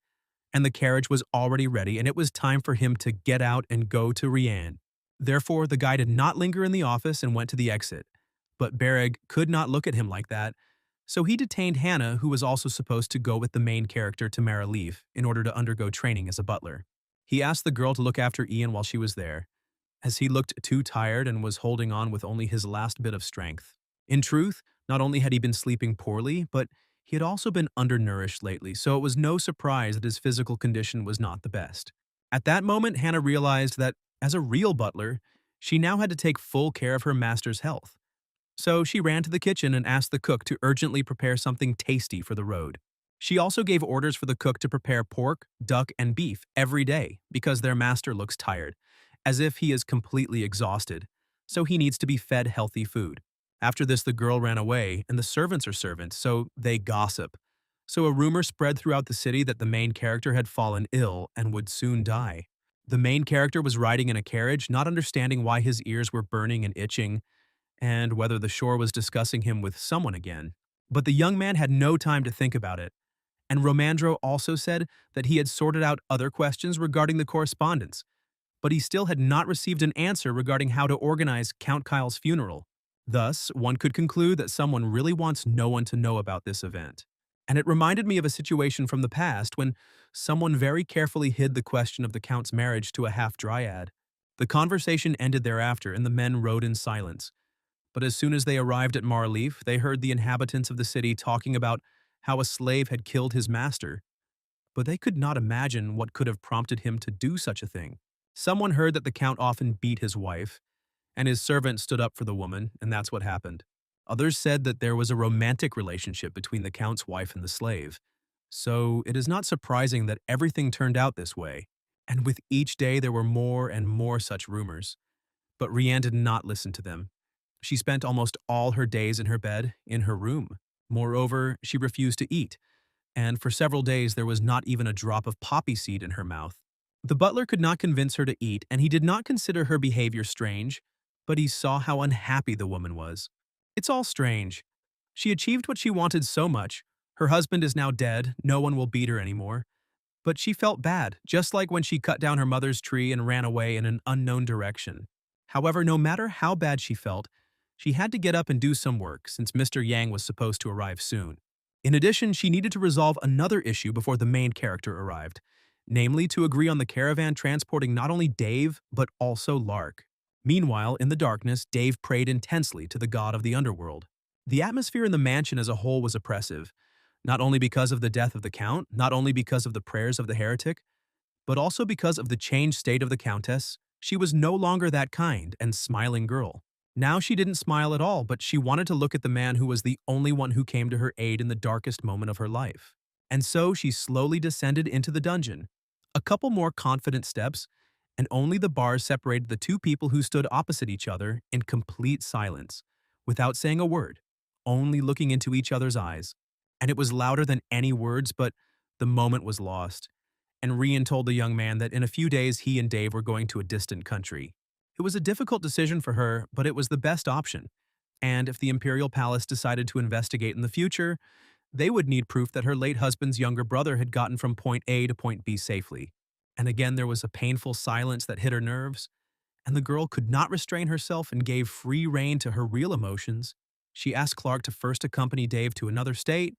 and the carriage was already ready and it was time for him to get out and go to Rian. Therefore, the guy did not linger in the office and went to the exit. But Bereg could not look at him like that, so he detained Hannah, who was also supposed to go with the main character to Maraleaf in order to undergo training as a butler. He asked the girl to look after Ian while she was there, as he looked too tired and was holding on with only his last bit of strength. In truth, not only had he been sleeping poorly, but he had also been undernourished lately, so it was no surprise that his physical condition was not the best. At that moment, Hannah realized that, as a real butler, she now had to take full care of her master's health. So she ran to the kitchen and asked the cook to urgently prepare something tasty for the road. She also gave orders for the cook to prepare pork, duck, and beef every day because their master looks tired, as if he is completely exhausted, so he needs to be fed healthy food. After this, the girl ran away, and the servants are servants, so they gossip. So a rumor spread throughout the city that the main character had fallen ill and would soon die. The main character was riding in a carriage, not understanding why his ears were burning and itching, and whether the shore was discussing him with someone again. But the young man had no time to think about it, and Romandro also said that he had sorted out other questions regarding the correspondence, but he still had not received an answer regarding how to organize Count Kyle's funeral. Thus, one could conclude that someone really wants no one to know about this event. And it reminded me of a situation from the past when someone very carefully hid the question of the Count's marriage to a half-dryad. The conversation ended thereafter and the men rode in silence. But as soon as they arrived at Marleaf, they heard the inhabitants of the city talking about how a slave had killed his master. But they could not imagine what could have prompted him to do such a thing. Someone heard that the Count often beat his wife, and his servant stood up for the woman, and that's what happened. Others said that there was a romantic relationship between the Count's wife and the slave. So it is not surprising that everything turned out this way, and with each day there were more and more such rumors. But Rianne did not listen to them. She spent almost all her days in her bed, in her room. Moreover, she refused to eat, and for several days there was not even a drop of poppy seed in her mouth. The butler could not convince her to eat, and he did not consider her behavior strange, but he saw how unhappy the woman was. It's all strange. She achieved what she wanted so much. Her husband is now dead, no one will beat her anymore. But she felt bad, just like when she cut down her mother's tree and ran away in an unknown direction. However, no matter how bad she felt, she had to get up and do some work since Mr. Yang was supposed to arrive soon. In addition, she needed to resolve another issue before the main character arrived, namely to agree on the caravan transporting not only Dave, but also Lark. Meanwhile, in the darkness, Dave prayed intensely to the god of the underworld. The atmosphere in the mansion as a whole was oppressive, not only because of the death of the Count, not only because of the prayers of the heretic, but also because of the changed state of the Countess. She was no longer that kind and smiling girl. Now she didn't smile at all, but she wanted to look at the man who was the only one who came to her aid in the darkest moment of her life. And so she slowly descended into the dungeon. A couple more confident steps, and only the bars separated the two people who stood opposite each other in complete silence, without saying a word, only looking into each other's eyes. And it was louder than any words, but the moment was lost. And Rian told the young man that in a few days he and Dave were going to a distant country. It was a difficult decision for her, but it was the best option. And if the Imperial Palace decided to investigate in the future, they would need proof that her late husband's younger brother had gotten from point A to point B safely. And again there was a painful silence that hit her nerves, and the girl could not restrain herself and gave free rein to her real emotions. She asked Clark to first accompany Dave to another state,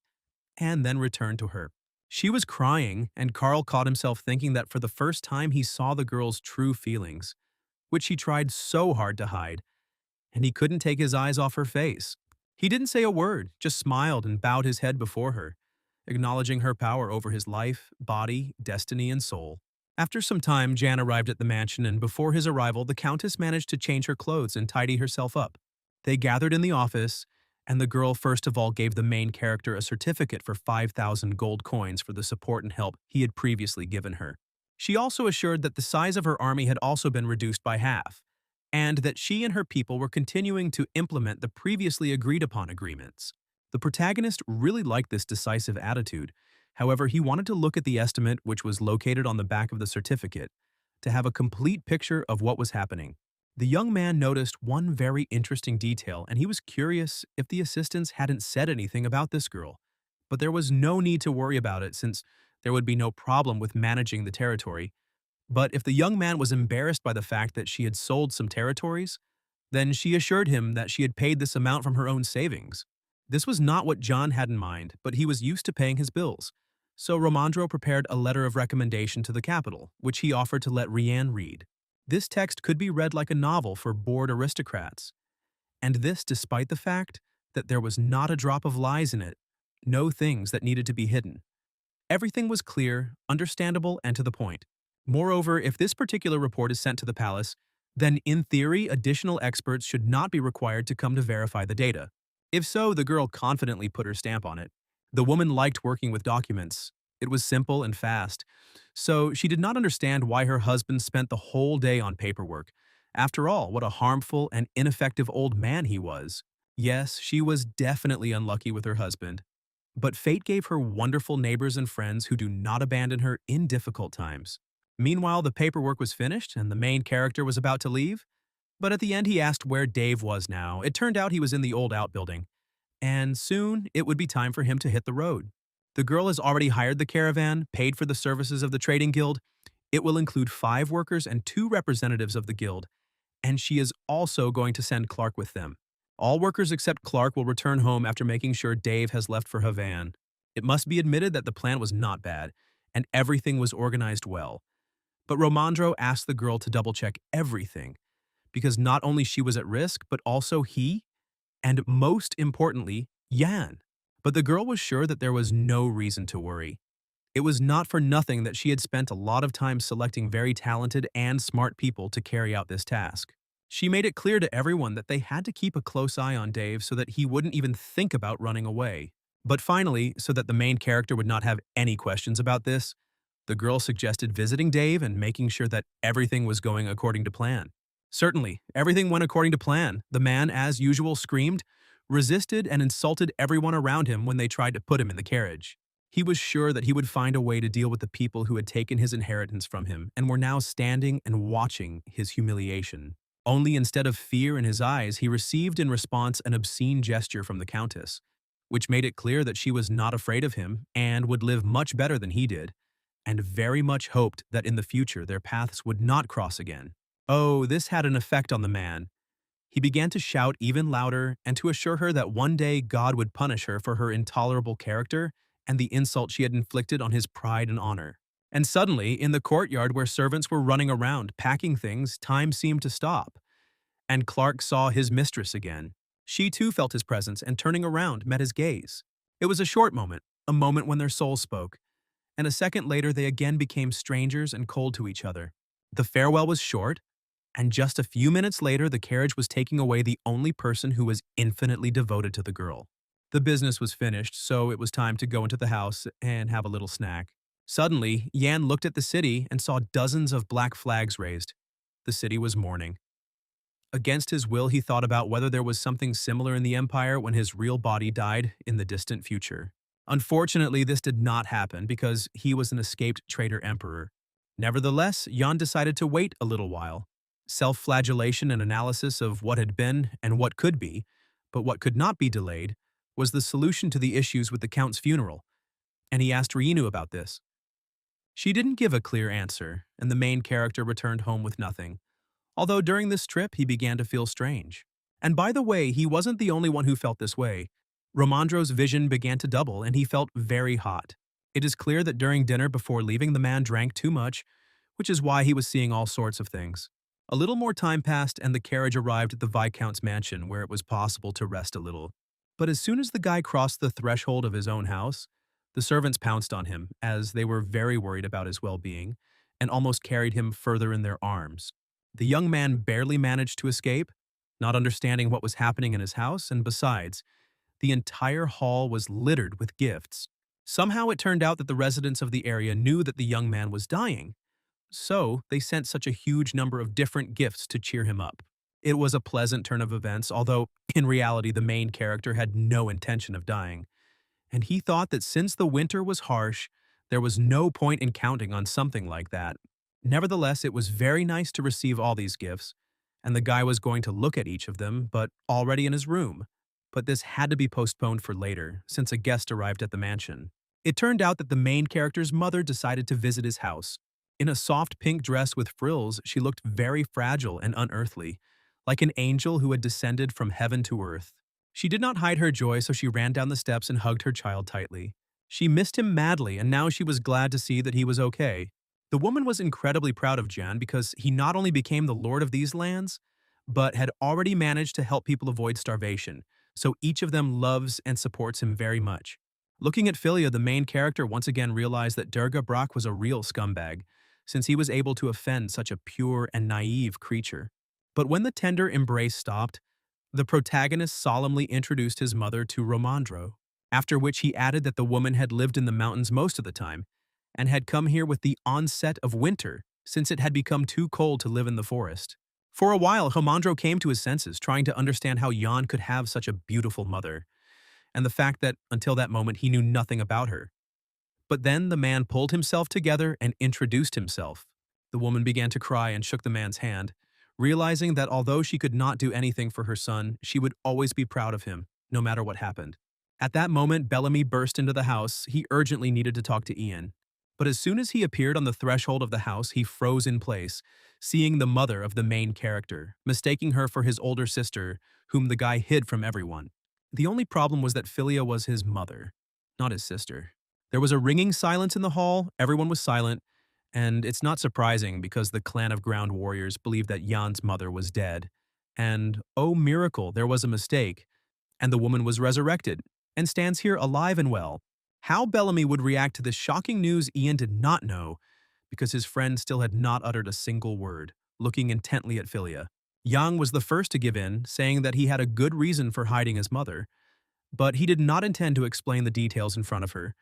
and then return to her. She was crying, and Carl caught himself thinking that for the first time he saw the girl's true feelings, which he tried so hard to hide, and he couldn't take his eyes off her face. He didn't say a word, just smiled and bowed his head before her, acknowledging her power over his life, body, destiny, and soul. After some time, Jan arrived at the mansion, and before his arrival, the Countess managed to change her clothes and tidy herself up. They gathered in the office, and the girl first of all gave the main character a certificate for 5,000 gold coins for the support and help he had previously given her. She also assured that the size of her army had also been reduced by half, and that she and her people were continuing to implement the previously agreed-upon agreements. The protagonist really liked this decisive attitude. However, he wanted to look at the estimate, which was located on the back of the certificate, to have a complete picture of what was happening. The young man noticed one very interesting detail, and he was curious if the assistants hadn't said anything about this girl. But there was no need to worry about it since there would be no problem with managing the territory. But if the young man was embarrassed by the fact that she had sold some territories, then she assured him that she had paid this amount from her own savings. This was not what John had in mind, but he was used to paying his bills. So Romandro prepared a letter of recommendation to the capital, which he offered to let Rianne read. This text could be read like a novel for bored aristocrats. And this despite the fact that there was not a drop of lies in it, no things that needed to be hidden. Everything was clear, understandable, and to the point. Moreover, if this particular report is sent to the palace, then in theory additional experts should not be required to come to verify the data. If so, the girl confidently put her stamp on it. The woman liked working with documents. It was simple and fast. So she did not understand why her husband spent the whole day on paperwork. After all, what a harmful and ineffective old man he was. Yes, she was definitely unlucky with her husband. But fate gave her wonderful neighbors and friends who do not abandon her in difficult times. Meanwhile, the paperwork was finished and the main character was about to leave. But at the end he asked where Dave was now. It turned out he was in the old outbuilding. And soon it would be time for him to hit the road. The girl has already hired the caravan, paid for the services of the trading guild. It will include 5 workers and 2 representatives of the guild, and she is also going to send Clark with them. All workers except Clark will return home after making sure Dave has left for Havana. It must be admitted that the plan was not bad, and everything was organized well. But Romandro asked the girl to double-check everything, because not only she was at risk, but also he, and most importantly, Yan. But the girl was sure that there was no reason to worry. It was not for nothing that she had spent a lot of time selecting very talented and smart people to carry out this task. She made it clear to everyone that they had to keep a close eye on Dave so that he wouldn't even think about running away. But finally, so that the main character would not have any questions about this, the girl suggested visiting Dave and making sure that everything was going according to plan. Certainly, everything went according to plan. The man, as usual, screamed, resisted, and insulted everyone around him when they tried to put him in the carriage. He was sure that he would find a way to deal with the people who had taken his inheritance from him and were now standing and watching his humiliation. Only instead of fear in his eyes, he received in response an obscene gesture from the Countess, which made it clear that she was not afraid of him and would live much better than he did, and very much hoped that in the future their paths would not cross again. Oh, this had an effect on the man. He began to shout even louder and to assure her that one day God would punish her for her intolerable character and the insult she had inflicted on his pride and honor. And suddenly, in the courtyard where servants were running around, packing things, time seemed to stop. And Clark saw his mistress again. She too felt his presence and turning around, met his gaze. It was a moment when their souls spoke. And a second later they again became strangers and cold to each other. The farewell was short, and just a few minutes later the carriage was taking away the only person who was infinitely devoted to the girl. The business was finished, so it was time to go into the house and have a little snack. Suddenly, Yan looked at the city and saw dozens of black flags raised. The city was mourning. Against his will, he thought about whether there was something similar in the empire when his real body died in the distant future. Unfortunately, this did not happen because he was an escaped traitor emperor. Nevertheless, Yan decided to wait a little while. Self-flagellation and analysis of what had been and what could be, but what could not be delayed, was the solution to the issues with the Count's funeral, and he asked Riinu about this. She didn't give a clear answer, and the main character returned home with nothing, although during this trip he began to feel strange. And by the way, he wasn't the only one who felt this way. Romandro's vision began to double, and he felt very hot. It is clear that during dinner before leaving the man drank too much, which is why he was seeing all sorts of things. A little more time passed and the carriage arrived at the Viscount's mansion where it was possible to rest a little. But as soon as the guy crossed the threshold of his own house, the servants pounced on him, as they were very worried about his well-being, and almost carried him further in their arms. The young man barely managed to escape, not understanding what was happening in his house, and besides, the entire hall was littered with gifts. Somehow it turned out that the residents of the area knew that the young man was dying, so they sent such a huge number of different gifts to cheer him up. It was a pleasant turn of events, although in reality the main character had no intention of dying, and he thought that since the winter was harsh, there was no point in counting on something like that. Nevertheless, it was very nice to receive all these gifts, and the guy was going to look at each of them, but already in his room. But this had to be postponed for later, since a guest arrived at the mansion. It turned out that the main character's mother decided to visit his house. In a soft pink dress with frills, she looked very fragile and unearthly, like an angel who had descended from heaven to earth. She did not hide her joy, so she ran down the steps and hugged her child tightly. She missed him madly, and now she was glad to see that he was okay. The woman was incredibly proud of Jan because he not only became the lord of these lands, but had already managed to help people avoid starvation, so each of them loves and supports him very much. Looking at Philia, the main character once again realized that Durga Brock was a real scumbag, since he was able to offend such a pure and naive creature. But when the tender embrace stopped, the protagonist solemnly introduced his mother to Romandro, after which he added that the woman had lived in the mountains most of the time, and had come here with the onset of winter, since it had become too cold to live in the forest. For a while, Romandro came to his senses, trying to understand how Jan could have such a beautiful mother, and the fact that, until that moment, he knew nothing about her. But then the man pulled himself together and introduced himself. The woman began to cry and shook the man's hand, realizing that although she could not do anything for her son, she would always be proud of him, no matter what happened. At that moment, Bellamy burst into the house. He urgently needed to talk to Ian. But as soon as he appeared on the threshold of the house, he froze in place, seeing the mother of the main character, mistaking her for his older sister, whom the guy hid from everyone. The only problem was that Philia was his mother, not his sister. There was a ringing silence in the hall, everyone was silent, and it's not surprising because the clan of ground warriors believed that Jan's mother was dead. And, oh miracle, there was a mistake, and the woman was resurrected, and stands here alive and well. How Bellamy would react to this shocking news Ian did not know, because his friend still had not uttered a single word, looking intently at Philia. Yang was the first to give in, saying that he had a good reason for hiding his mother, but he did not intend to explain the details in front of her.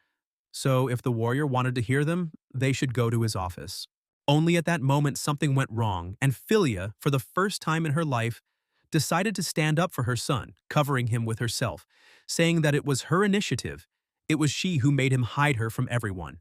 So if the warrior wanted to hear them, they should go to his office. Only at that moment something went wrong, and Philia, for the first time in her life, decided to stand up for her son, covering him with herself, saying that it was her initiative. It was she who made him hide her from everyone.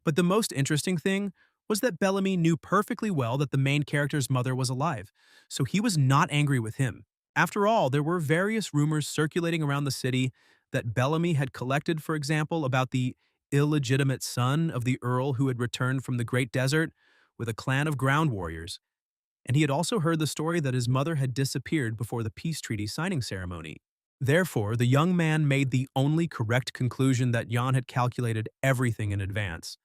But the most interesting thing was that Bellamy knew perfectly well that the main character's mother was alive, so he was not angry with him. After all, there were various rumors circulating around the city that Bellamy had collected, for example, about the illegitimate son of the earl who had returned from the Great Desert with a clan of ground warriors. And he had also heard the story that his mother had disappeared before the peace treaty signing ceremony. Therefore, the young man made the only correct conclusion that Jan had calculated everything in advance,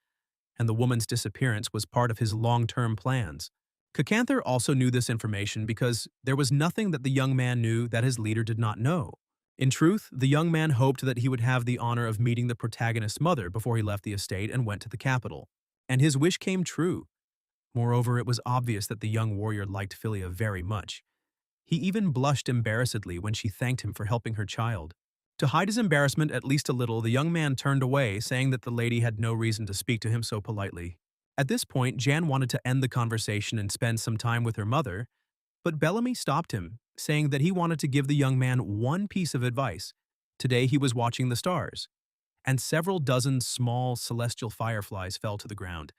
and the woman's disappearance was part of his long-term plans. Kakanther also knew this information because there was nothing that the young man knew that his leader did not know. In truth, the young man hoped that he would have the honor of meeting the protagonist's mother before he left the estate and went to the capital. And his wish came true. Moreover, it was obvious that the young warrior liked Philia very much. He even blushed embarrassedly when she thanked him for helping her child. To hide his embarrassment at least a little, the young man turned away, saying that the lady had no reason to speak to him so politely. At this point, Jan wanted to end the conversation and spend some time with her mother, but Bellamy stopped him, saying that he wanted to give the young man one piece of advice. Today he was watching the stars, and several dozen small celestial fireflies fell to the ground.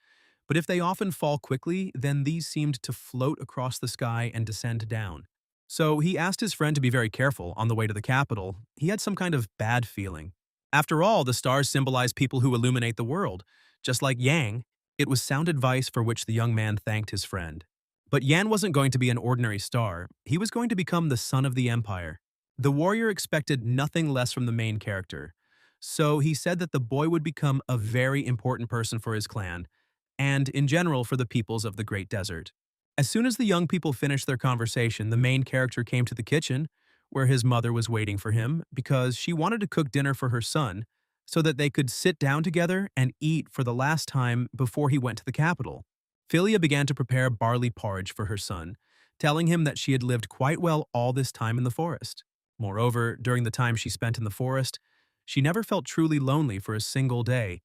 But if they often fall quickly, then these seemed to float across the sky and descend down. So he asked his friend to be very careful on the way to the capital. He had some kind of bad feeling. After all, the stars symbolize people who illuminate the world. Just like Yang, it was sound advice for which the young man thanked his friend. But Yan wasn't going to be an ordinary star. He was going to become the son of the Empire. The warrior expected nothing less from the main character. So he said that the boy would become a very important person for his clan, and in general for the peoples of the Great Desert. As soon as the young people finished their conversation, the main character came to the kitchen, where his mother was waiting for him because she wanted to cook dinner for her son so that they could sit down together and eat for the last time before he went to the capital. Philia began to prepare barley porridge for her son, telling him that she had lived quite well all this time in the forest. Moreover, during the time she spent in the forest, she never felt truly lonely for a single day,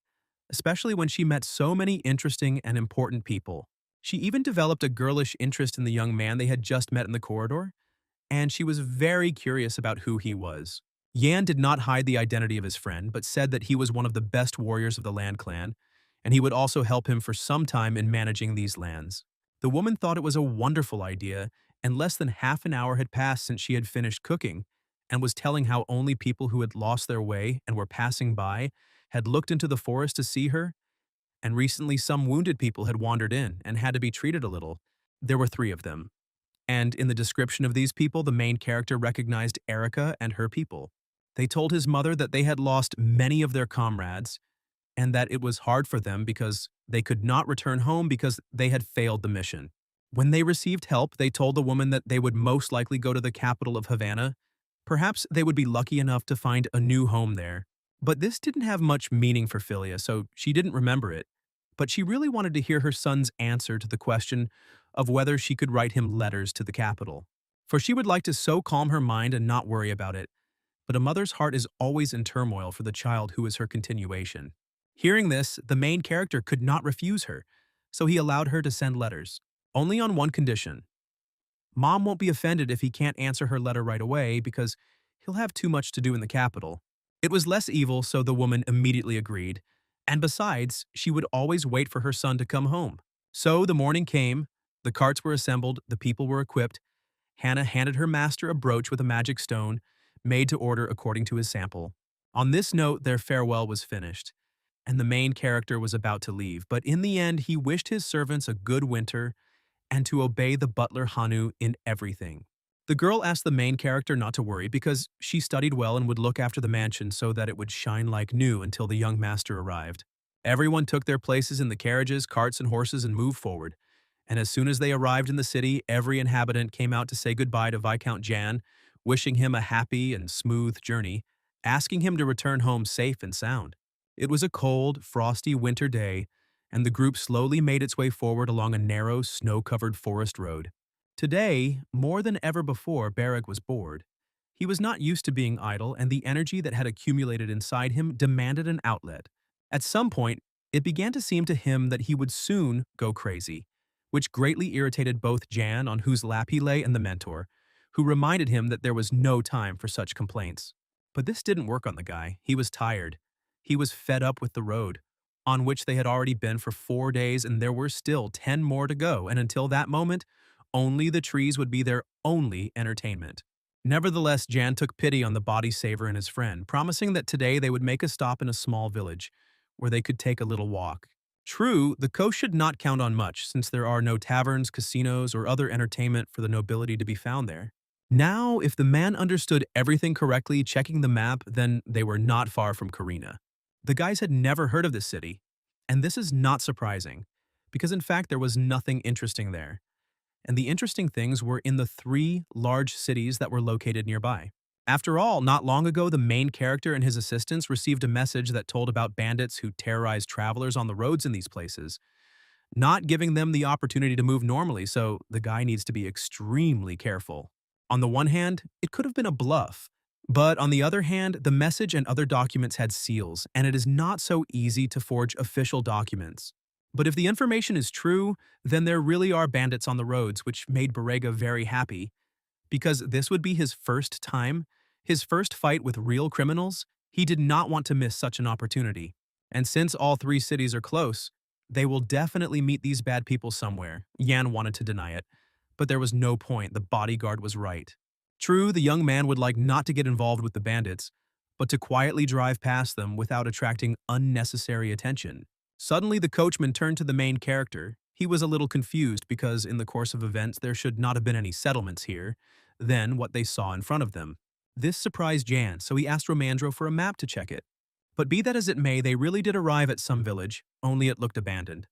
especially when she met so many interesting and important people. She even developed a girlish interest in the young man they had just met in the corridor, and she was very curious about who he was. Yan did not hide the identity of his friend, but said that he was one of the best warriors of the Land Clan, and he would also help him for some time in managing these lands. The woman thought it was a wonderful idea, and less than half an hour had passed since she had finished cooking, and was telling how only people who had lost their way and were passing by had looked into the forest to see her, and recently some wounded people had wandered in and had to be treated a little. There were 3 of them. And in the description of these people, the main character recognized Erica and her people. They told his mother that they had lost many of their comrades and that it was hard for them because they could not return home because they had failed the mission. When they received help, they told the woman that they would most likely go to the capital of Havana. Perhaps they would be lucky enough to find a new home there. But this didn't have much meaning for Philia, so she didn't remember it. But she really wanted to hear her son's answer to the question of whether she could write him letters to the capital. For she would like to so calm her mind and not worry about it. But a mother's heart is always in turmoil for the child who is her continuation. Hearing this, the main character could not refuse her, so he allowed her to send letters. Only on one condition. Mom won't be offended if he can't answer her letter right away because he'll have too much to do in the capital. It was less evil, so the woman immediately agreed. And besides, she would always wait for her son to come home. So the morning came, the carts were assembled, the people were equipped. Hannah handed her master a brooch with a magic stone, made to order according to his sample. On this note, their farewell was finished. and the main character was about to leave, but in the end he wished his servants a good winter and to obey the butler Hanu in everything. The girl asked the main character not to worry because she studied well and would look after the mansion so that it would shine like new until the young master arrived. Everyone took their places in the carriages, carts, and horses and moved forward. And as soon as they arrived in the city, every inhabitant came out to say goodbye to Viscount Jan, wishing him a happy and smooth journey, asking him to return home safe and sound. It was a cold, frosty winter day, and the group slowly made its way forward along a narrow, snow-covered forest road. Today, more than ever before, Bereg was bored. He was not used to being idle, and the energy that had accumulated inside him demanded an outlet. At some point, it began to seem to him that he would soon go crazy, which greatly irritated both Jan, on whose lap he lay, and the mentor, who reminded him that there was no time for such complaints. But this didn't work on the guy. He was tired. He was fed up with the road, on which they had already been for 4 days, and there were still 10 more to go, and until that moment, only the trees would be their only entertainment. Nevertheless, Jan took pity on the body saver and his friend, promising that today they would make a stop in a small village, where they could take a little walk. True, the coast should not count on much, since there are no taverns, casinos, or other entertainment for the nobility to be found there. Now, if the man understood everything correctly, checking the map, then they were not far from Karina. The guys had never heard of this city, and this is not surprising, because in fact there was nothing interesting there. And the interesting things were in the 3 large cities that were located nearby. After all, not long ago the main character and his assistants received a message that told about bandits who terrorized travelers on the roads in these places, not giving them the opportunity to move normally, so the guy needs to be extremely careful. On the one hand, it could have been a bluff, but on the other hand, the message and other documents had seals, and it is not so easy to forge official documents. But if the information is true, then there really are bandits on the roads, which made Borrega very happy. Because this would be his first time, his first fight with real criminals, he did not want to miss such an opportunity. And since all 3 cities are close, they will definitely meet these bad people somewhere. Yan wanted to deny it, but there was no point. The bodyguard was right. True, the young man would like not to get involved with the bandits, but to quietly drive past them without attracting unnecessary attention. Suddenly, the coachman turned to the main character. He was a little confused because in the course of events there should not have been any settlements here, than what they saw in front of them. This surprised Jan, so he asked Romandro for a map to check it. But be that as it may, they really did arrive at some village, only it looked abandoned.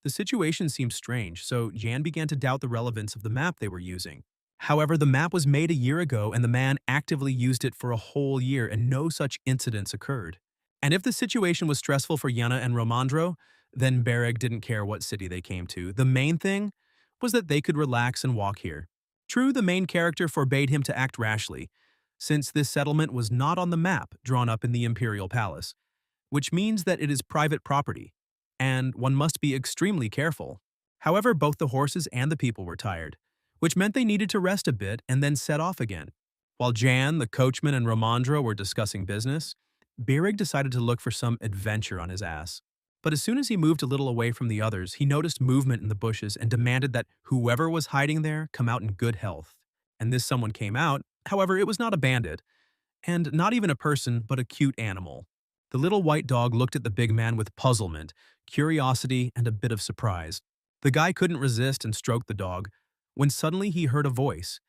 The situation seemed strange, so Jan began to doubt the relevance of the map they were using. However, the map was made a year ago and the man actively used it for a whole year and no such incidents occurred. And if the situation was stressful for Yana and Romandro, then Bereg didn't care what city they came to. The main thing was that they could relax and walk here. True, the main character forbade him to act rashly, since this settlement was not on the map drawn up in the Imperial Palace, which means that it is private property, and one must be extremely careful. However, both the horses and the people were tired, which meant they needed to rest a bit and then set off again. While Jan, the coachman, and Romandro were discussing business, Bereg decided to look for some adventure on his ass. But as soon as he moved a little away from the others, he noticed movement in the bushes and demanded that whoever was hiding there come out in good health. And this someone came out. However, it was not a bandit, and not even a person, but a cute animal. The little white dog looked at the big man with puzzlement, curiosity, and a bit of surprise. The guy couldn't resist and stroked the dog, when suddenly he heard a voice.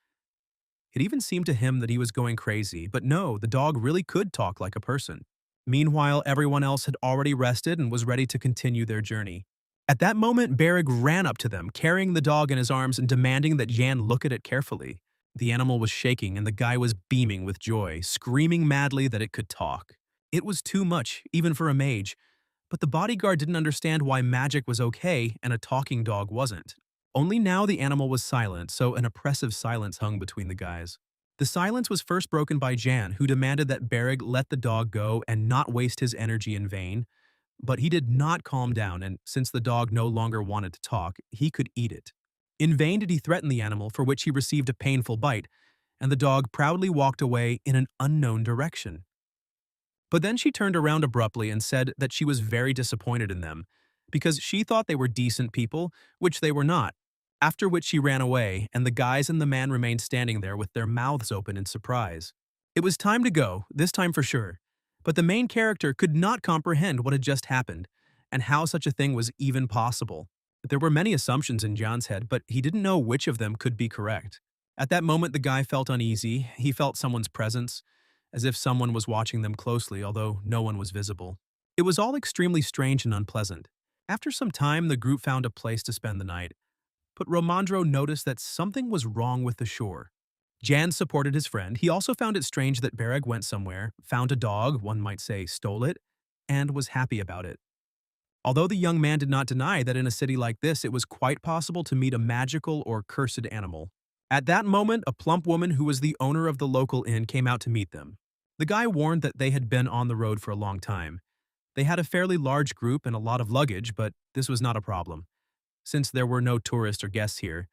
It even seemed to him that he was going crazy, but no, the dog really could talk like a person. Meanwhile, everyone else had already rested and was ready to continue their journey. At that moment, Bereg ran up to them, carrying the dog in his arms and demanding that Jan look at it carefully. The animal was shaking and the guy was beaming with joy, screaming madly that it could talk. It was too much, even for a mage, but the bodyguard didn't understand why magic was okay and a talking dog wasn't. Only now the animal was silent, so an oppressive silence hung between the guys. The silence was first broken by Jan, who demanded that Bereg let the dog go and not waste his energy in vain. But he did not calm down, and since the dog no longer wanted to talk, he could eat it. In vain did he threaten the animal, for which he received a painful bite, and the dog proudly walked away in an unknown direction. But then she turned around abruptly and said that she was very disappointed in them, because she thought they were decent people, which they were not. After which she ran away, and the guys and the man remained standing there with their mouths open in surprise. It was time to go, this time for sure. But the main character could not comprehend what had just happened, and how such a thing was even possible. There were many assumptions in John's head, but he didn't know which of them could be correct. At that moment, the guy felt uneasy. He felt someone's presence, as if someone was watching them closely, although no one was visible. It was all extremely strange and unpleasant. After some time, the group found a place to spend the night, but Romandro noticed that something was wrong with the shore. Jan supported his friend. He also found it strange that Bereg went somewhere, found a dog, one might say stole it, and was happy about it. Although the young man did not deny that in a city like this it was quite possible to meet a magical or cursed animal. At that moment, a plump woman who was the owner of the local inn came out to meet them. The guy warned that they had been on the road for a long time. They had a fairly large group and a lot of luggage, but this was not a problem, since there were no tourists or guests here.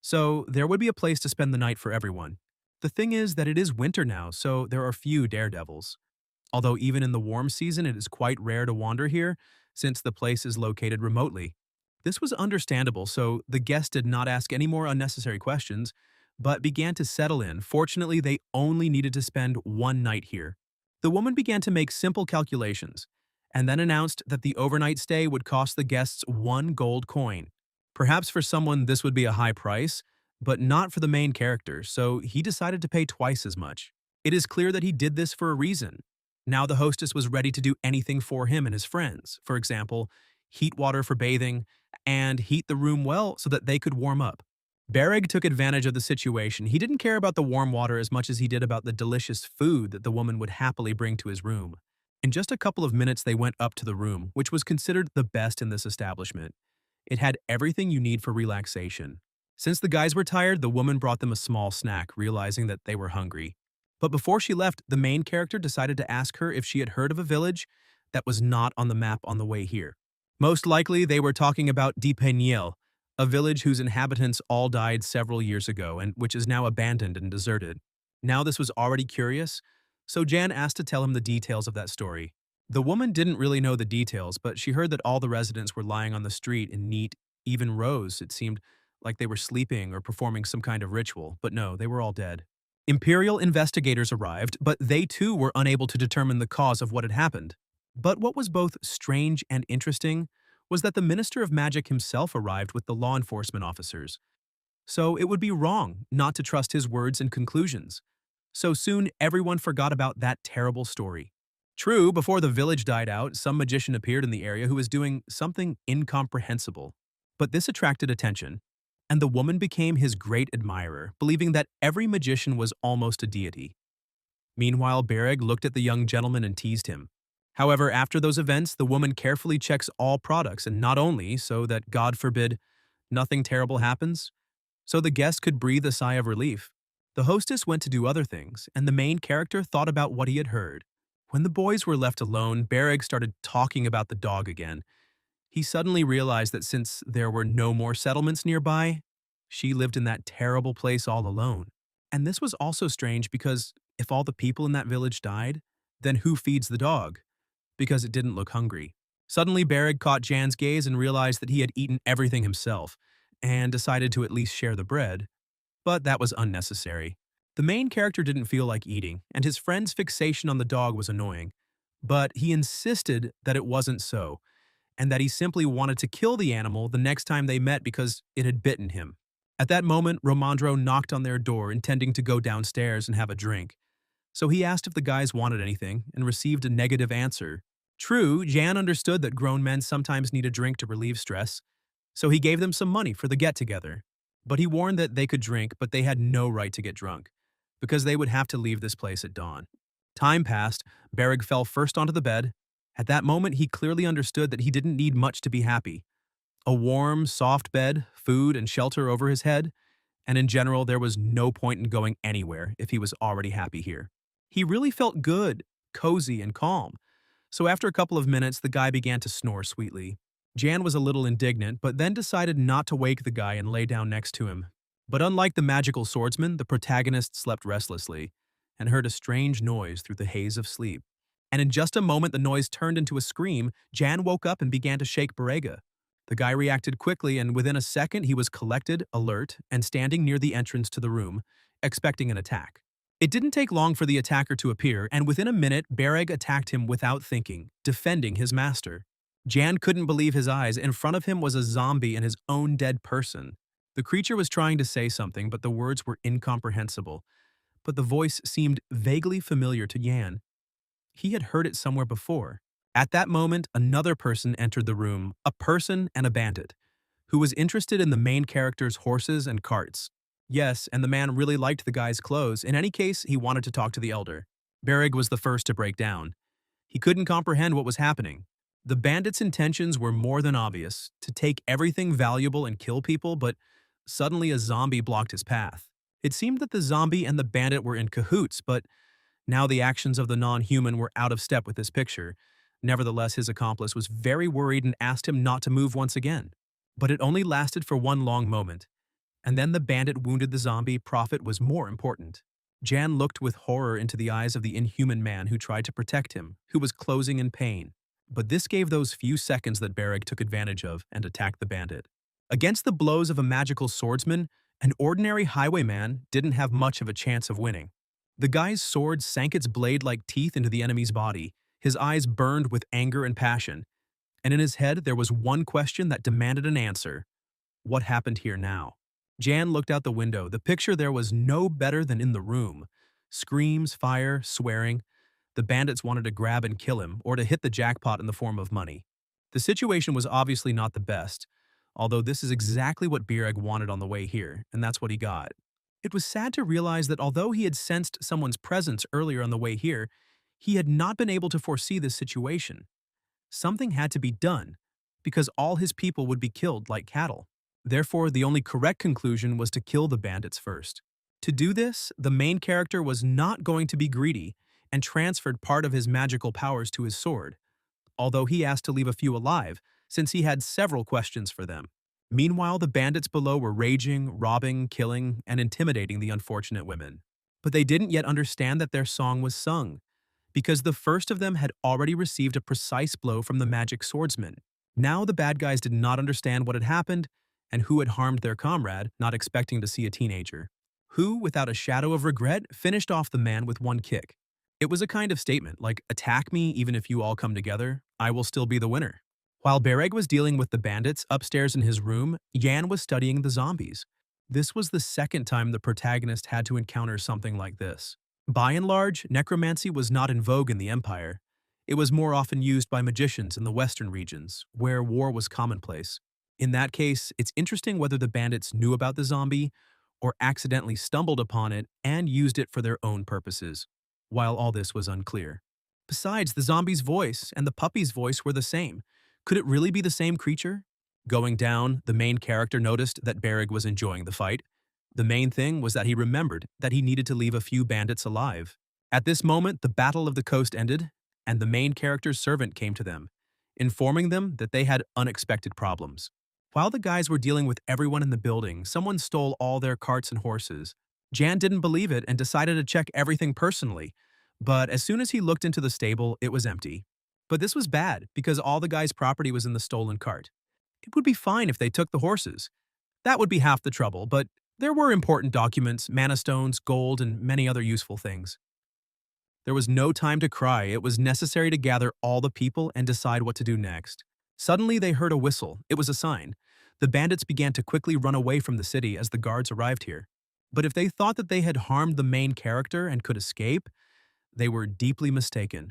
So there would be a place to spend the night for everyone. The thing is that it is winter now, so there are few daredevils. Although even in the warm season it is quite rare to wander here, since the place is located remotely. This was understandable, so the guests did not ask any more unnecessary questions, but began to settle in. Fortunately, they only needed to spend one night here. The woman began to make simple calculations, and then announced that the overnight stay would cost the guests 1 gold coin. Perhaps for someone this would be a high price, but not for the main character, so he decided to pay twice as much. It is clear that he did this for a reason. Now the hostess was ready to do anything for him and his friends. For example, heat water for bathing, and heat the room well so that they could warm up. Bereg took advantage of the situation. He didn't care about the warm water as much as he did about the delicious food that the woman would happily bring to his room. In just a couple of minutes they went up to the room, which was considered the best in this establishment. It had everything you need for relaxation. Since the guys were tired, the woman brought them a small snack, realizing that they were hungry. But before she left, the main character decided to ask her if she had heard of a village that was not on the map on the way here. Most likely, they were talking about Dipeniel, a village whose inhabitants all died several years ago and which is now abandoned and deserted. Now this was already curious, so Jan asked to tell him the details of that story. The woman didn't really know the details, but she heard that all the residents were lying on the street in neat, even rows. It seemed like they were sleeping or performing some kind of ritual, but no, they were all dead. Imperial investigators arrived, but they too were unable to determine the cause of what had happened. But what was both strange and interesting was that the Minister of Magic himself arrived with the law enforcement officers. So it would be wrong not to trust his words and conclusions. So soon everyone forgot about that terrible story. True, before the village died out, some magician appeared in the area who was doing something incomprehensible. But this attracted attention, and the woman became his great admirer, believing that every magician was almost a deity. Meanwhile, Bereg looked at the young gentleman and teased him. However, after those events, the woman carefully checks all products, and not only so that, God forbid, nothing terrible happens, so the guest could breathe a sigh of relief. The hostess went to do other things, and the main character thought about what he had heard. When the boys were left alone, Bereg started talking about the dog again. He suddenly realized that since there were no more settlements nearby, she lived in that terrible place all alone. And this was also strange because if all the people in that village died, then who feeds the dog? Because it didn't look hungry. Suddenly, Bereg caught Jan's gaze and realized that he had eaten everything himself, and decided to at least share the bread. But that was unnecessary. The main character didn't feel like eating, and his friend's fixation on the dog was annoying. But he insisted that it wasn't so, and that he simply wanted to kill the animal the next time they met because it had bitten him. At that moment, Romandro knocked on their door, intending to go downstairs and have a drink. So he asked if the guys wanted anything, and received a negative answer. True, Jan understood that grown men sometimes need a drink to relieve stress, so he gave them some money for the get-together. But he warned that they could drink, but they had no right to get drunk, because they would have to leave this place at dawn. Time passed. Bereg fell first onto the bed. At that moment, he clearly understood that he didn't need much to be happy. A warm, soft bed, food, and shelter over his head, and in general, there was no point in going anywhere if he was already happy here. He really felt good, cozy, and calm. So after a couple of minutes, the guy began to snore sweetly. Jan was a little indignant, but then decided not to wake the guy and lay down next to him. But unlike the magical swordsman, the protagonist slept restlessly and heard a strange noise through the haze of sleep. And in just a moment, the noise turned into a scream. Jan woke up and began to shake Berega. The guy reacted quickly, and within a second, he was collected, alert, and standing near the entrance to the room, expecting an attack. It didn't take long for the attacker to appear, and within a minute, Bereg attacked him without thinking, defending his master. Jan couldn't believe his eyes. In front of him was a zombie and his own dead person. The creature was trying to say something, but the words were incomprehensible. But the voice seemed vaguely familiar to Jan. He had heard it somewhere before. At that moment, another person entered the room, a person and a bandit, who was interested in the main character's horses and carts. Yes, and the man really liked the guy's clothes. In any case, he wanted to talk to the elder. Bereg was the first to break down. He couldn't comprehend what was happening. The bandit's intentions were more than obvious, to take everything valuable and kill people, but suddenly a zombie blocked his path. It seemed that the zombie and the bandit were in cahoots, but now the actions of the non-human were out of step with this picture. Nevertheless, his accomplice was very worried and asked him not to move once again. But it only lasted for one long moment. And then the bandit wounded the zombie. Profit was more important. Jan looked with horror into the eyes of the inhuman man who tried to protect him, who was closing in pain. But this gave those few seconds that Bereg took advantage of and attacked the bandit. Against the blows of a magical swordsman, an ordinary highwayman didn't have much of a chance of winning. The guy's sword sank its blade like teeth into the enemy's body. His eyes burned with anger and passion. And in his head there was one question that demanded an answer. What happened here now? Jan looked out the window. The picture there was no better than in the room. Screams, fire, swearing. The bandits wanted to grab and kill him, or to hit the jackpot in the form of money. The situation was obviously not the best, although this is exactly what Bereg wanted on the way here, and that's what he got. It was sad to realize that although he had sensed someone's presence earlier on the way here, he had not been able to foresee this situation. Something had to be done, because all his people would be killed like cattle. Therefore, the only correct conclusion was to kill the bandits first. To do this, the main character was not going to be greedy and transferred part of his magical powers to his sword, although he asked to leave a few alive, since he had several questions for them. Meanwhile, the bandits below were raging, robbing, killing, and intimidating the unfortunate women. But they didn't yet understand that their song was sung, because the first of them had already received a precise blow from the magic swordsman. Now the bad guys did not understand what had happened and who had harmed their comrade, not expecting to see a teenager, who, without a shadow of regret, finished off the man with one kick. It was a kind of statement, like, attack me even if you all come together, I will still be the winner. While Bereg was dealing with the bandits upstairs in his room, Jan was studying the zombies. This was the second time the protagonist had to encounter something like this. By and large, necromancy was not in vogue in the Empire. It was more often used by magicians in the western regions, where war was commonplace. In that case, it's interesting whether the bandits knew about the zombie or accidentally stumbled upon it and used it for their own purposes, while all this was unclear. Besides, the zombie's voice and the puppy's voice were the same. Could it really be the same creature? Going down, the main character noticed that Bereg was enjoying the fight. The main thing was that he remembered that he needed to leave a few bandits alive. At this moment, the Battle of the Coast ended, and the main character's servant came to them, informing them that they had unexpected problems. While the guys were dealing with everyone in the building, someone stole all their carts and horses. Jan didn't believe it and decided to check everything personally, but as soon as he looked into the stable, it was empty. But this was bad, because all the guy's property was in the stolen cart. It would be fine if they took the horses. That would be half the trouble, but there were important documents, mana stones, gold, and many other useful things. There was no time to cry. It was necessary to gather all the people and decide what to do next. Suddenly they heard a whistle. It was a sign. The bandits began to quickly run away from the city as the guards arrived here. But if they thought that they had harmed the main character and could escape, they were deeply mistaken.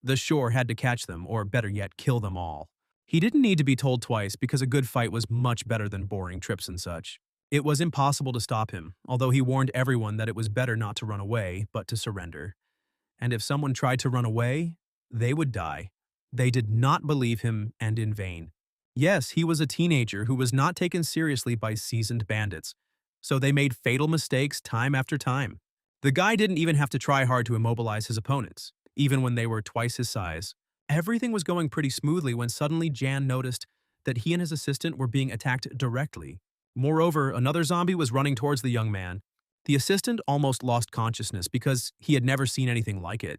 The shore had to catch them, or better yet, kill them all. He didn't need to be told twice, because a good fight was much better than boring trips and such. It was impossible to stop him, although he warned everyone that it was better not to run away, but to surrender. And if someone tried to run away, they would die. They did not believe him, and in vain. Yes, he was a teenager who was not taken seriously by seasoned bandits, so they made fatal mistakes time after time. The guy didn't even have to try hard to immobilize his opponents, even when they were twice his size. Everything was going pretty smoothly when suddenly Jan noticed that he and his assistant were being attacked directly. Moreover, another zombie was running towards the young man. The assistant almost lost consciousness because he had never seen anything like it.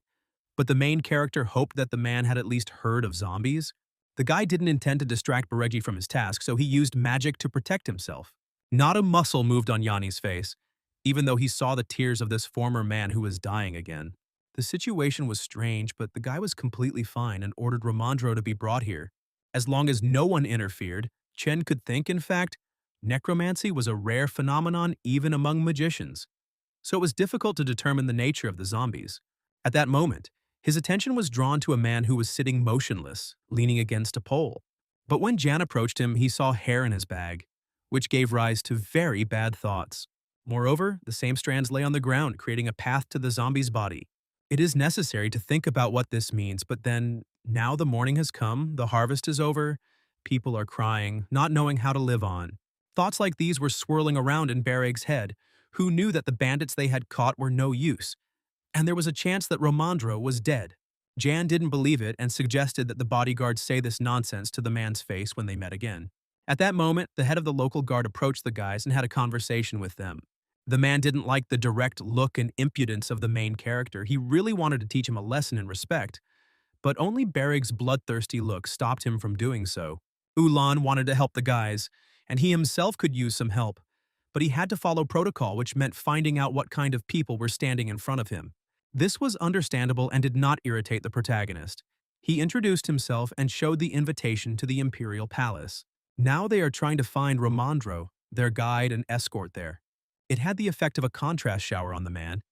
But the main character hoped that the man had at least heard of zombies. The guy didn't intend to distract Beregi from his task, so he used magic to protect himself. Not a muscle moved on Yanni's face. even though he saw the tears of this former man who was dying again. The situation was strange, but the guy was completely fine and ordered Ramandro to be brought here. As long as no one interfered, Chen could think, in fact, necromancy was a rare phenomenon even among magicians. So it was difficult to determine the nature of the zombies. At that moment, his attention was drawn to a man who was sitting motionless, leaning against a pole. But when Jan approached him, he saw hair in his bag, which gave rise to very bad thoughts. Moreover, the same strands lay on the ground, creating a path to the zombie's body. It is necessary to think about what this means, but then, now the morning has come, the harvest is over, people are crying, not knowing how to live on. Thoughts like these were swirling around in Bereg's head, who knew that the bandits they had caught were no use, and there was a chance that Romandro was dead. Jan didn't believe it and suggested that the bodyguards say this nonsense to the man's face when they met again. At that moment, the head of the local guard approached the guys and had a conversation with them. The man didn't like the direct look and impudence of the main character. He really wanted to teach him a lesson in respect, but only Bereg's bloodthirsty look stopped him from doing so. Ulan wanted to help the guys, and he himself could use some help, but he had to follow protocol, which meant finding out what kind of people were standing in front of him. This was understandable and did not irritate the protagonist. He introduced himself and showed the invitation to the Imperial Palace. Now they are trying to find Romandro, their guide and escort there. It had the effect of a contrast shower on the man.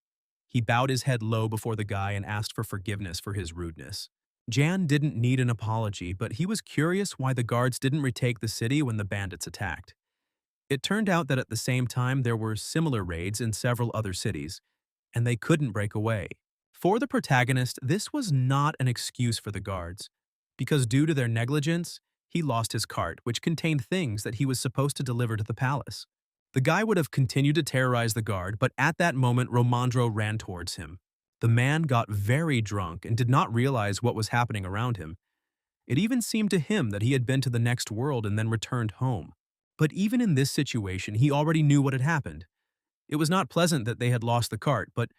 He bowed his head low before the guy and asked for forgiveness for his rudeness. Jan didn't need an apology, but he was curious why the guards didn't retake the city when the bandits attacked. It turned out that at the same time there were similar raids in several other cities, and they couldn't break away. For the protagonist, this was not an excuse for the guards, because due to their negligence, he lost his cart, which contained things that he was supposed to deliver to the palace. The guy would have continued to terrorize the guard, but at that moment Romandro ran towards him. The man got very drunk and did not realize what was happening around him. It even seemed to him that he had been to the next world and then returned home. But even in this situation, he already knew what had happened. It was not pleasant that they had lost the cart, but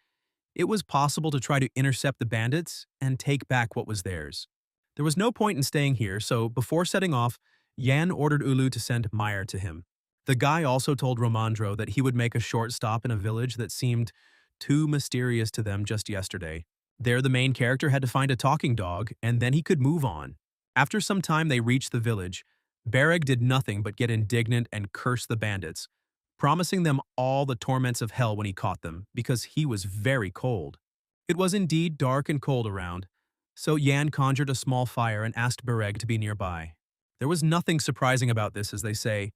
it was possible to try to intercept the bandits and take back what was theirs. There was no point in staying here, so before setting off, Yan ordered Ulu to send Meyer to him. The guy also told Romandro that he would make a short stop in a village that seemed too mysterious to them just yesterday. There the main character had to find a talking dog, and then he could move on. After some time they reached the village. Bereg did nothing but get indignant and curse the bandits, promising them all the torments of hell when he caught them, because he was very cold. It was indeed dark and cold around, so Yan conjured a small fire and asked Bereg to be nearby. There was nothing surprising about this, as they say,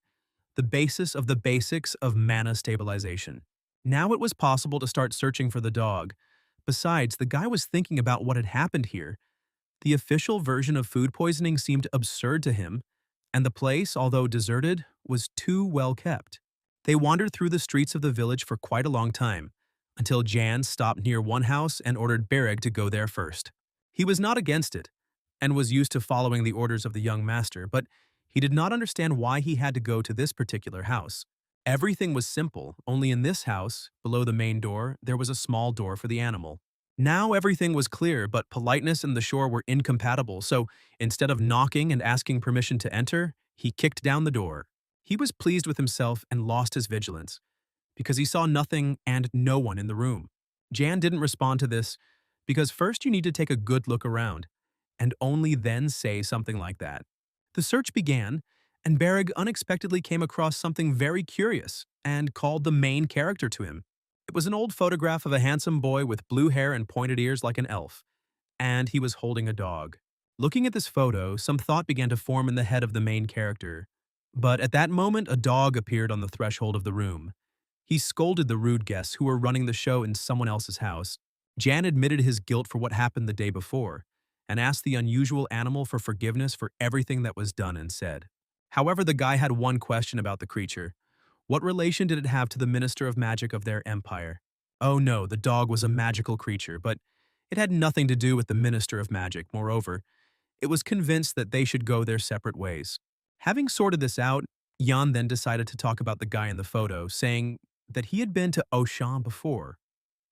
the basis of the basics of mana stabilization. Now it was possible to start searching for the dog. Besides, the guy was thinking about what had happened here. The official version of food poisoning seemed absurd to him, and the place, although deserted, was too well kept. They wandered through the streets of the village for quite a long time, until Jan stopped near one house and ordered Bereg to go there first. He was not against it, and was used to following the orders of the young master, but he did not understand why he had to go to this particular house. Everything was simple, only in this house, below the main door, there was a small door for the animal. Now everything was clear, but politeness and the shore were incompatible, so instead of knocking and asking permission to enter, he kicked down the door. He was pleased with himself and lost his vigilance, because he saw nothing and no one in the room. Jan didn't respond to this, because first you need to take a good look around, and only then say something like that. The search began, and Bereg unexpectedly came across something very curious and called the main character to him. It was an old photograph of a handsome boy with blue hair and pointed ears like an elf, and he was holding a dog. Looking at this photo, some thought began to form in the head of the main character. But at that moment, a dog appeared on the threshold of the room. He scolded the rude guests who were running the show in someone else's house. Jan admitted his guilt for what happened the day before, and asked the unusual animal for forgiveness for everything that was done and said. However, the guy had one question about the creature. What relation did it have to the Minister of Magic of their empire? Oh no, the dog was a magical creature, but it had nothing to do with the Minister of Magic. Moreover, it was convinced that they should go their separate ways. Having sorted this out, Jan then decided to talk about the guy in the photo, saying that he had been to Auchan before,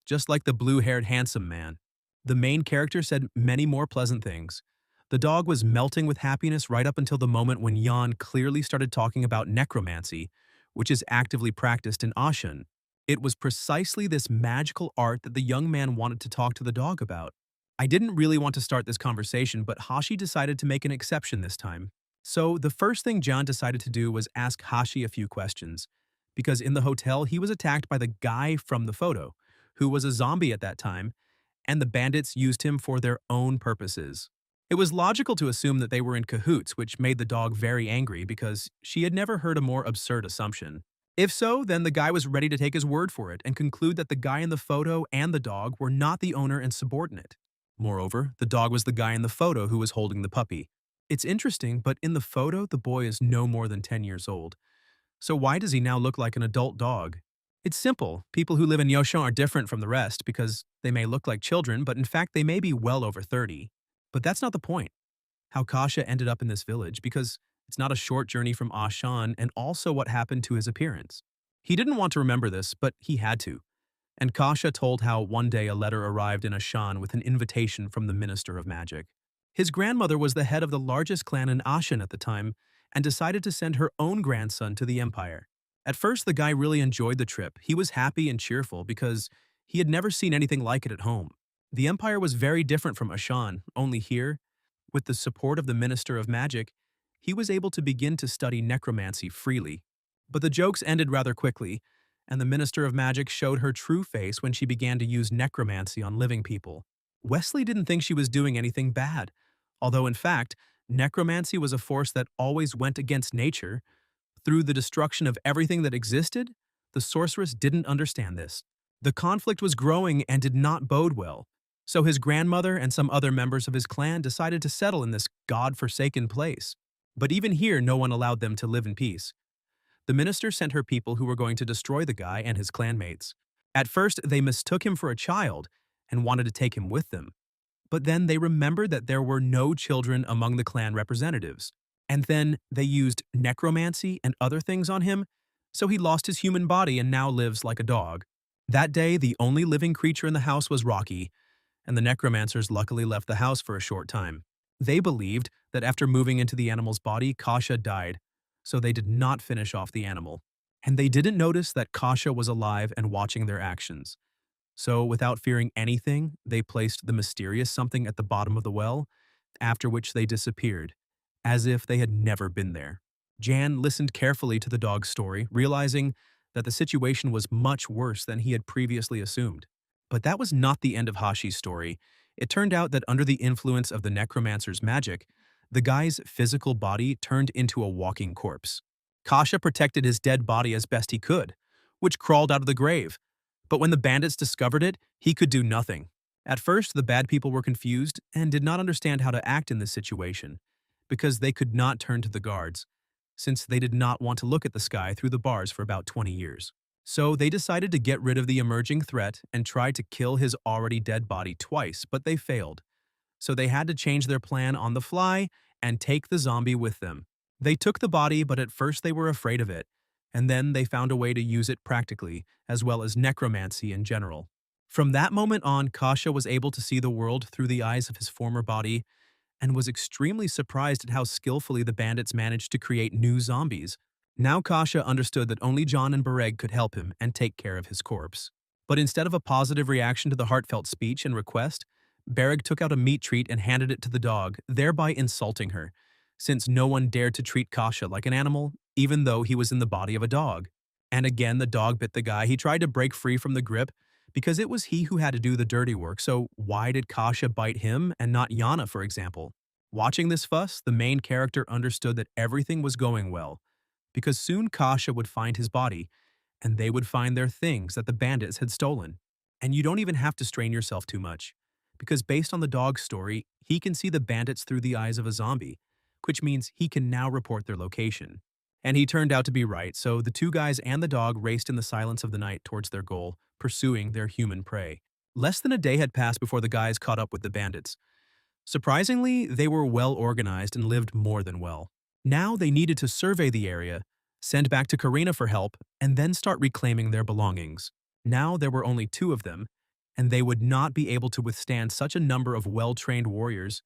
just like the blue-haired handsome man. The main character said many more pleasant things. The dog was melting with happiness right up until the moment when Jan clearly started talking about necromancy, which is actively practiced in Ashen. It was precisely this magical art that the young man wanted to talk to the dog about. I didn't really want to start this conversation, but Hashi decided to make an exception this time. So the first thing John decided to do was ask Hashi a few questions, because in the hotel he was attacked by the guy from the photo, who was a zombie at that time, and the bandits used him for their own purposes. It was logical to assume that they were in cahoots, which made the dog very angry because she had never heard a more absurd assumption. If so, then the guy was ready to take his word for it and conclude that the guy in the photo and the dog were not the owner and subordinate. Moreover, the dog was the guy in the photo who was holding the puppy. It's interesting, but in the photo, the boy is no more than 10 years old. So why does he now look like an adult dog? It's simple. People who live in Yoshon are different from the rest because they may look like children, but in fact they may be well over 30. But that's not the point. How Kasha ended up in this village, because it's not a short journey from Ashan, and also what happened to his appearance. He didn't want to remember this, but he had to. And Kasha told how one day a letter arrived in Ashan with an invitation from the Minister of Magic. His grandmother was the head of the largest clan in Ashan at the time and decided to send her own grandson to the empire. At first, the guy really enjoyed the trip. He was happy and cheerful because he had never seen anything like it at home. The empire was very different from Ashan, only here, with the support of the Minister of Magic, he was able to begin to study necromancy freely. But the jokes ended rather quickly, and the Minister of Magic showed her true face when she began to use necromancy on living people. Wesley didn't think she was doing anything bad, although in fact, necromancy was a force that always went against nature. Through the destruction of everything that existed, the sorceress didn't understand this. The conflict was growing and did not bode well. So his grandmother and some other members of his clan decided to settle in this god-forsaken place. But even here, no one allowed them to live in peace. The minister sent her people who were going to destroy the guy and his clanmates. At first, they mistook him for a child and wanted to take him with them. But then they remembered that there were no children among the clan representatives. And then they used necromancy and other things on him, so he lost his human body and now lives like a dog. That day, the only living creature in the house was Rocky, and the necromancers luckily left the house for a short time. They believed that after moving into the animal's body, Kasha died, so they did not finish off the animal. And they didn't notice that Kasha was alive and watching their actions. So, without fearing anything, they placed the mysterious something at the bottom of the well, after which they disappeared, as if they had never been there. Jan listened carefully to the dog's story, realizing that the situation was much worse than he had previously assumed. But that was not the end of Hashi's story. It turned out that under the influence of the necromancer's magic, the guy's physical body turned into a walking corpse. Kasha protected his dead body as best he could, which crawled out of the grave. But when the bandits discovered it, he could do nothing. At first, the bad people were confused and did not understand how to act in this situation, because they could not turn to the guards, since they did not want to look at the sky through the bars for about 20 years. So they decided to get rid of the emerging threat and tried to kill his already dead body twice, but they failed. So they had to change their plan on the fly and take the zombie with them. They took the body, but at first they were afraid of it, and then they found a way to use it practically, as well as necromancy in general. From that moment on, Kasha was able to see the world through the eyes of his former body and was extremely surprised at how skillfully the bandits managed to create new zombies. Now Kasha understood that only John and Bereg could help him and take care of his corpse. But instead of a positive reaction to the heartfelt speech and request, Bereg took out a meat treat and handed it to the dog, thereby insulting her, since no one dared to treat Kasha like an animal, even though he was in the body of a dog. And again, the dog bit the guy. He tried to break free from the grip because it was he who had to do the dirty work, so why did Kasha bite him and not Yana, for example? Watching this fuss, the main character understood that everything was going well, because soon Kasha would find his body, and they would find their things that the bandits had stolen. And you don't even have to strain yourself too much, because based on the dog's story, he can see the bandits through the eyes of a zombie, which means he can now report their location. And he turned out to be right, so the two guys and the dog raced in the silence of the night towards their goal, pursuing their human prey. Less than a day had passed before the guys caught up with the bandits. Surprisingly, they were well organized and lived more than well. Now they needed to survey the area, send back to Karina for help, and then start reclaiming their belongings. Now there were only two of them, and they would not be able to withstand such a number of well-trained warriors.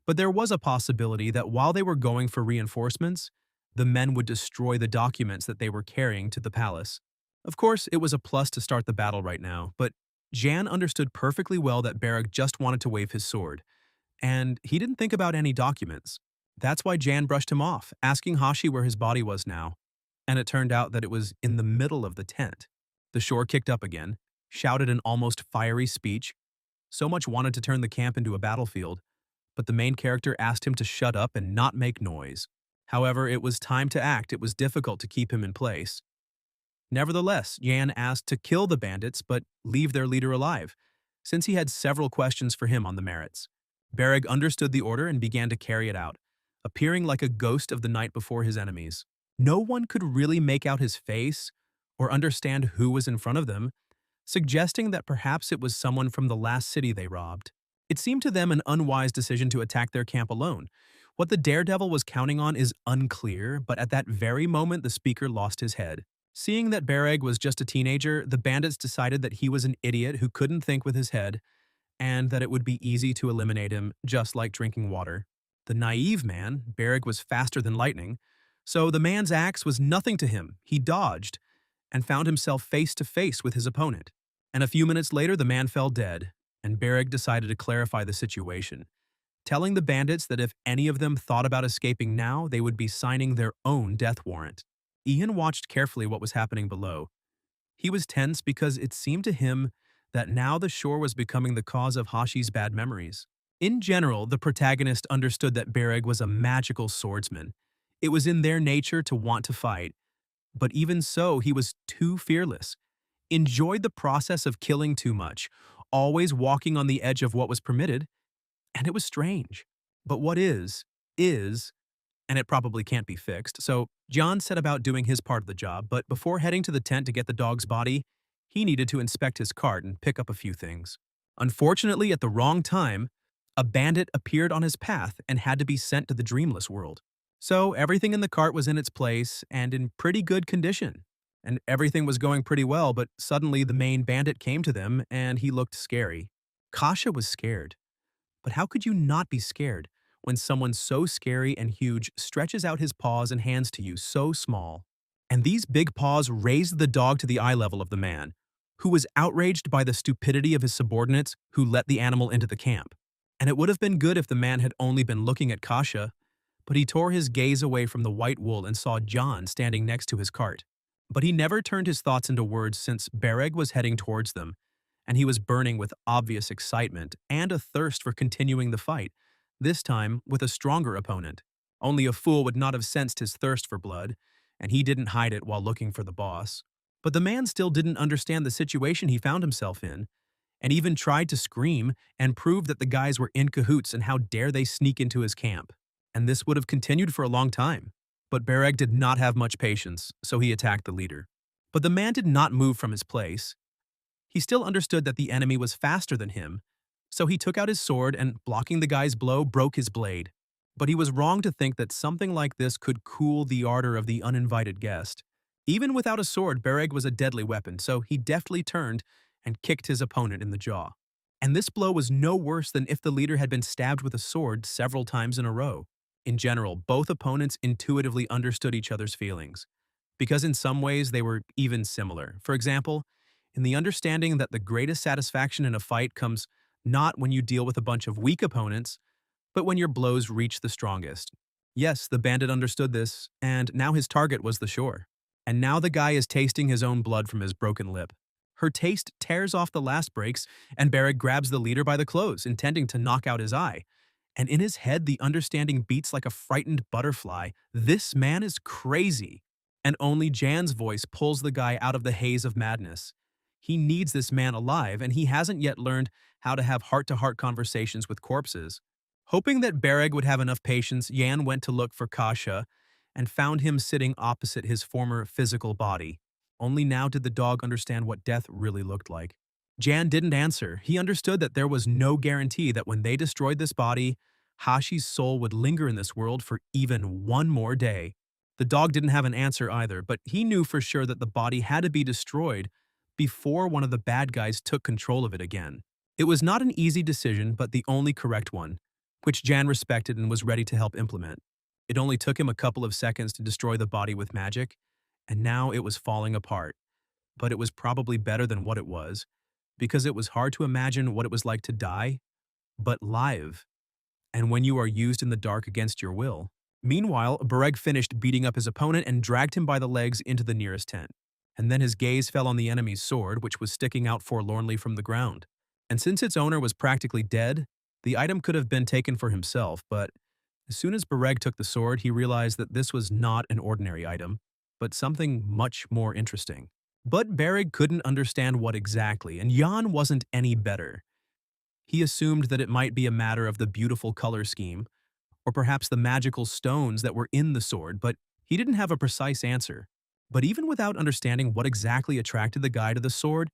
But there was a possibility that while they were going for reinforcements, the men would destroy the documents that they were carrying to the palace. Of course, it was a plus to start the battle right now, but Jan understood perfectly well that Barrack just wanted to wave his sword, and he didn't think about any documents. That's why Jan brushed him off, asking Hashi where his body was now, and it turned out that it was in the middle of the tent. The shore kicked up again, shouted an almost fiery speech, so much wanted to turn the camp into a battlefield, but the main character asked him to shut up and not make noise. However, it was time to act. It was difficult to keep him in place. Nevertheless, Yan asked to kill the bandits but leave their leader alive, since he had several questions for him on the merits. Bereg understood the order and began to carry it out, appearing like a ghost of the night before his enemies. No one could really make out his face or understand who was in front of them, suggesting that perhaps it was someone from the last city they robbed. It seemed to them an unwise decision to attack their camp alone. What the daredevil was counting on is unclear, but at that very moment the speaker lost his head. Seeing that Bereg was just a teenager, the bandits decided that he was an idiot who couldn't think with his head, and that it would be easy to eliminate him, just like drinking water. The naive man, Bereg, was faster than lightning, so the man's axe was nothing to him. He dodged, and found himself face to face with his opponent. And a few minutes later, the man fell dead, and Bereg decided to clarify the situation, telling the bandits that if any of them thought about escaping now, they would be signing their own death warrant. Ian watched carefully what was happening below. He was tense because it seemed to him that now the shore was becoming the cause of Hashi's bad memories. In general, the protagonist understood that Bereg was a magical swordsman. It was in their nature to want to fight, but even so, he was too fearless, enjoyed the process of killing too much, always walking on the edge of what was permitted, and it was strange. But what is, and it probably can't be fixed, so John set about doing his part of the job, but before heading to the tent to get the dog's body, he needed to inspect his cart and pick up a few things. Unfortunately, at the wrong time, a bandit appeared on his path and had to be sent to the dreamless world. So everything in the cart was in its place and in pretty good condition. And everything was going pretty well, but suddenly the main bandit came to them and he looked scary. Kasha was scared. But how could you not be scared when someone so scary and huge stretches out his paws and hands to you so small? And these big paws raised the dog to the eye level of the man, who was outraged by the stupidity of his subordinates who let the animal into the camp. And it would have been good if the man had only been looking at Kasha, but he tore his gaze away from the white wool and saw John standing next to his cart. But he never turned his thoughts into words since Bereg was heading towards them, and he was burning with obvious excitement and a thirst for continuing the fight, this time with a stronger opponent. Only a fool would not have sensed his thirst for blood, and he didn't hide it while looking for the boss. But the man still didn't understand the situation he found himself in, and even tried to scream and prove that the guys were in cahoots and how dare they sneak into his camp. And this would have continued for a long time. But Bereg did not have much patience, so he attacked the leader. But the man did not move from his place. He still understood that the enemy was faster than him, so he took out his sword and, blocking the guy's blow, broke his blade. But he was wrong to think that something like this could cool the ardor of the uninvited guest. Even without a sword, Bereg was a deadly weapon, so he deftly turned and kicked his opponent in the jaw. And this blow was no worse than if the leader had been stabbed with a sword several times in a row. In general, both opponents intuitively understood each other's feelings, because in some ways they were even similar. For example, in the understanding that the greatest satisfaction in a fight comes not when you deal with a bunch of weak opponents, but when your blows reach the strongest. Yes, the bandit understood this, and now his target was the shore. And now the guy is tasting his own blood from his broken lip. Her taste tears off the last breaks, and Bereg grabs the leader by the clothes, intending to knock out his eye. And in his head, the understanding beats like a frightened butterfly. This man is crazy. And only Jan's voice pulls the guy out of the haze of madness. He needs this man alive, and he hasn't yet learned how to have heart-to-heart conversations with corpses. Hoping that Bereg would have enough patience, Jan went to look for Kasha and found him sitting opposite his former physical body. Only now did the dog understand what death really looked like. Jan didn't answer. He understood that there was no guarantee that when they destroyed this body, Hashi's soul would linger in this world for even one more day. The dog didn't have an answer either, but he knew for sure that the body had to be destroyed before one of the bad guys took control of it again. It was not an easy decision, but the only correct one, which Jan respected and was ready to help implement. It only took him a couple of seconds to destroy the body with magic, and now it was falling apart. but it was probably better than what it was, because it was hard to imagine what it was like to die, but live, and when you are used in the dark against your will. Meanwhile, Bareg finished beating up his opponent and dragged him by the legs into the nearest tent. And then his gaze fell on the enemy's sword, which was sticking out forlornly from the ground. And since its owner was practically dead, the item could have been taken for himself, but as soon as Bareg took the sword, he realized that this was not an ordinary item, but something much more interesting. But Bareg couldn't understand what exactly, and Jan wasn't any better. He assumed that it might be a matter of the beautiful color scheme, or perhaps the magical stones that were in the sword, but he didn't have a precise answer. But even without understanding what exactly attracted the guy to the sword,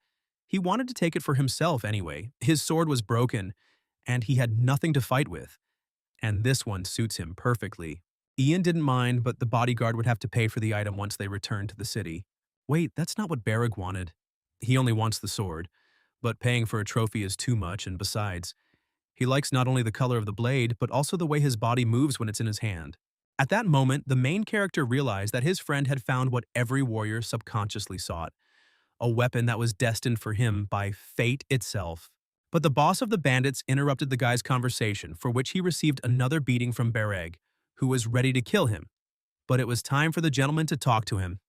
he wanted to take it for himself anyway. His sword was broken, and he had nothing to fight with. And this one suits him perfectly. Ian didn't mind, but the bodyguard would have to pay for the item once they returned to the city. Wait, that's not what Barag wanted. He only wants the sword, but paying for a trophy is too much, and besides, he likes not only the color of the blade, but also the way his body moves when it's in his hand. At that moment, the main character realized that his friend had found what every warrior subconsciously sought, a weapon that was destined for him by fate itself. But the boss of the bandits interrupted the guy's conversation, for which he received another beating from Bareg, who was ready to kill him. But it was time for the gentleman to talk to him.